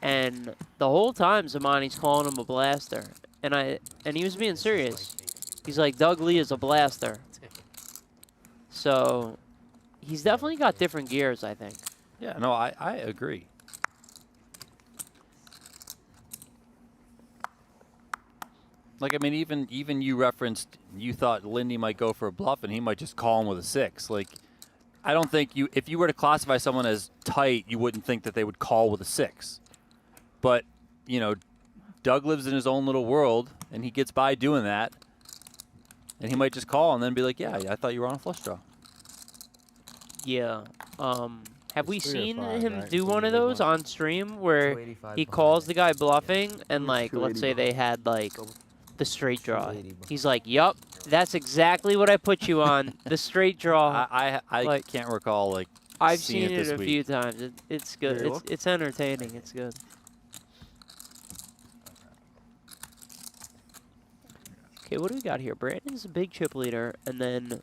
And the whole time Zamani's calling him a blaster. And he was being serious. He's like, Doug Lee is a blaster. So he's definitely got different gears, I think. Yeah, no, I agree. Like, I mean, even you referenced, you thought Linde might go for a bluff and he might just call him with a 6. Like, I don't think if you were to classify someone as tight, you wouldn't think that they would call with a 6. But, you know, Doug lives in his own little world and he gets by doing that. And he might just call and then be like, yeah, I thought you were on a flush draw. Yeah. Have we It's 3 or seen 5, him right? do one of those on stream where 285 he behind calls the guy bluffing and, like, let's say 280 they had, like, the straight draw. 280 behind. He's like, yup, that's exactly what I put you on, the straight draw. I Like, can't recall, like, I've seeing seen it it this a week. few times. It's good. Here, look. It's entertaining. It's good. Okay, what do we got here? Brandon's a big chip leader, and then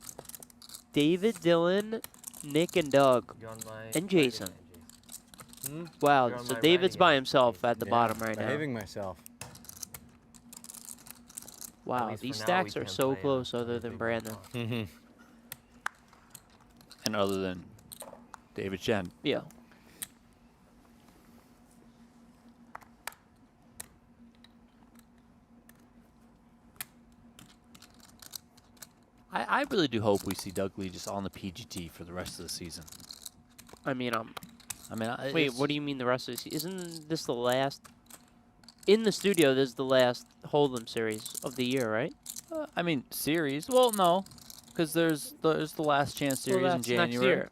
David, Dylan, Nick, and Doug, You're on my and Jason. Hmm? Wow, You're on so my David's writing by app. himself at the Yeah, bottom right now. behaving myself. Wow, least these for now, we stacks are can't so play, close other really than big Brandon. Mm-hmm. And other than David Shen. Yeah. I really do hope we see Doug Lee just on the PGT for the rest of the season. I mean, wait, it's- what do you mean the rest of the season? Isn't this the last? In the studio, this is the last Hold'em series of the year, right? I mean, series. Well, no, because there's the last chance series Well, in that's next January. year.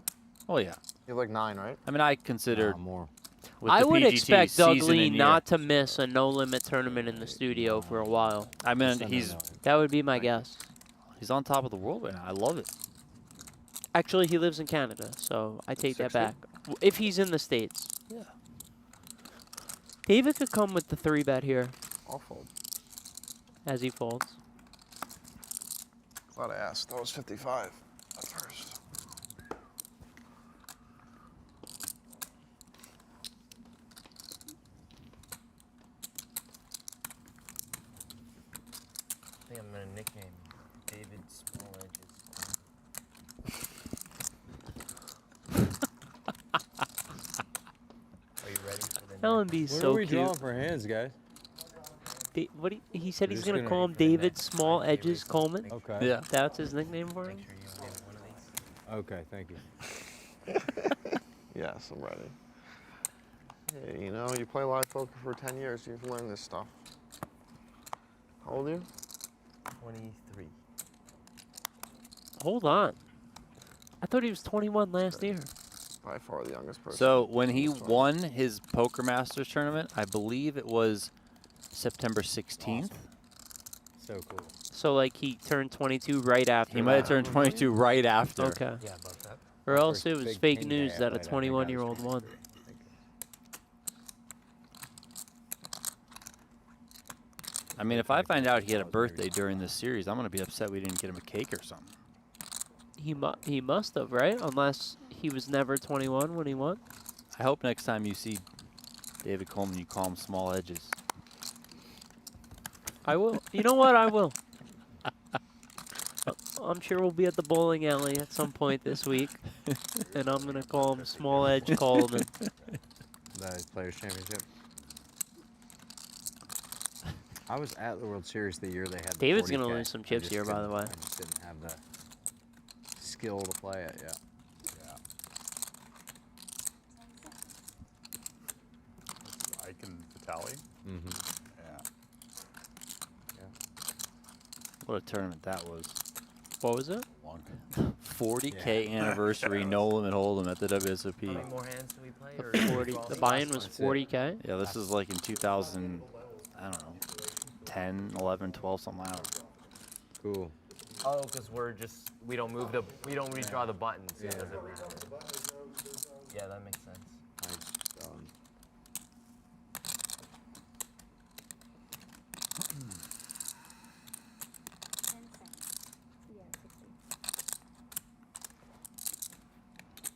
Oh yeah. You have like 9, right? I mean, I considered more. with I the would PGT expect Doug season Lee and year. not to miss a no-limit tournament in the studio for a while. I mean, he's That would be my guess. he's on top of the world right now. I love it. Actually, he lives in Canada, so I take that 60? back. If he's in the States. Yeah. David could come with the 3-bet here I'll fold. as he folds. Glad I asked. That was 55 at first. I think I'm gonna nickname David Small Edges. Are you ready for the LMB's What so are we cute. drawing for hands, guys? He said We're he's just gonna gonna call him nick the David next Small Edges Coleman. Okay. Yeah. That's his nickname for him. Make sure you name one of these. Okay, thank you. Yes, I'm ready. Hey, you know, you play live poker for 10 years, you've learned this stuff. How old are you? 23. Hold on. I thought he was 21 last year. By far the youngest person. So when he won his Poker Masters tournament, I believe it was September 16th. So cool. So like he turned 22 right after. He might have turned 22 right after. Okay. Yeah, above that. Or else it was big fake king news day, that a right after he got his 21-year-old won. I mean, if I find out he had a birthday during this series, I'm going to be upset we didn't get him a cake or something. He must have, right? Unless he was never 21 when he won. I hope next time you see David Coleman, you call him Small Edges. I will. You know what? I will. I'm sure we'll be at the bowling alley at some point this week, and I'm going to call him Small Edge Coleman. The Players Championship. I was at the World Series the year they had. David's going to lose some chips here, by the way. I just didn't have the skill to play it. Yeah. Ike and Vitali. Mm-hmm. Yeah. What a tournament that was. What was it? 40K anniversary, no limit hold'em at the WSOP. How many more hands do we play? Or 40. The buy-in was 40K. Yeah, this is like in 2000, I don't know, 10, 11, 12, something like that. Cool. Oh, because we don't redraw the buttons. So it doesn't matter. Yeah, that makes sense.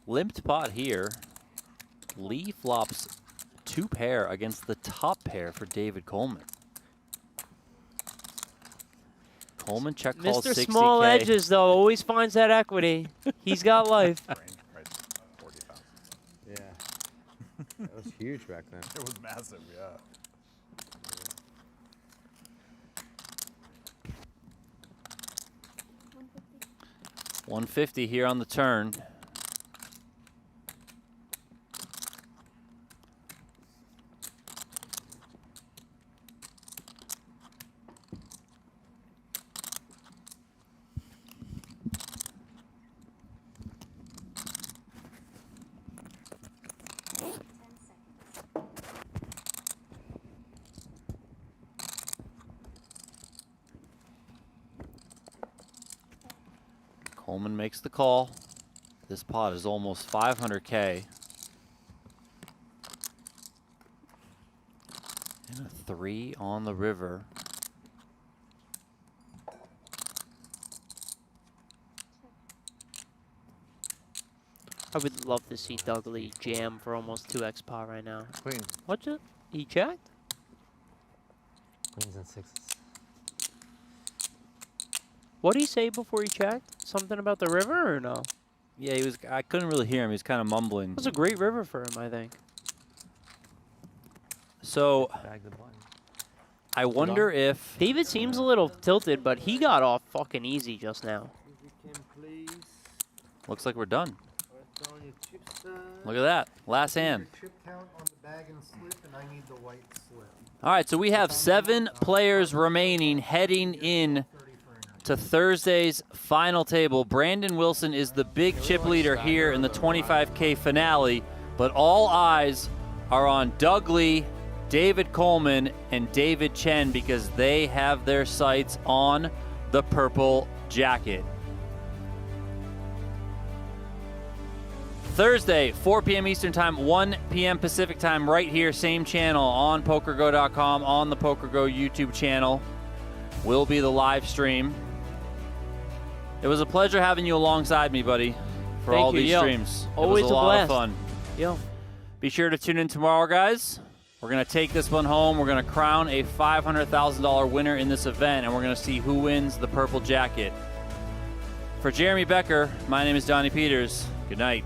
Limped pot here. Lee flops 2 pair against the top pair for David Coleman. Coleman check calls 60K. Mr. Small Edges, though, always finds that equity. He's got life. Yeah. That was huge back then. It was massive, yeah. $150 here on the turn. Coleman makes the call. This pot is almost 500K. And a 3 on the river. I would love to see Doug Lee jam for almost 2x pot right now. Queen. What's it? He checked? Queens and sixes. What did he say before he checked? Something about the river or no? Yeah, he was. I couldn't really hear him. He was kind of mumbling. It was a great river for him, I think. So, I wonder if David seems a little tilted, but he got off fucking easy just now. looks like we're done. Look at that. Last hand. Chip count on the bag and slip, and I need the white slip. All right, so we have 7 players remaining heading in to Thursday's final table. Brandon Wilson is the big chip leader here in the 25K finale, but all eyes are on Doug Lee, David Coleman, and David Chen because they have their sights on the purple jacket. Thursday, 4 p.m. Eastern Time, 1 p.m. Pacific Time, right here, same channel on PokerGo.com, on the PokerGo YouTube channel, will be the live stream. It was a pleasure having you alongside me, buddy, for all these streams. Always it was a lot blast. of fun. Yo. Be sure to tune in tomorrow, guys. We're going to take this one home. We're going to crown a $500,000 winner in this event, and we're going to see who wins the purple jacket. For Jeremy Becker, my name is Donnie Peters. Good night.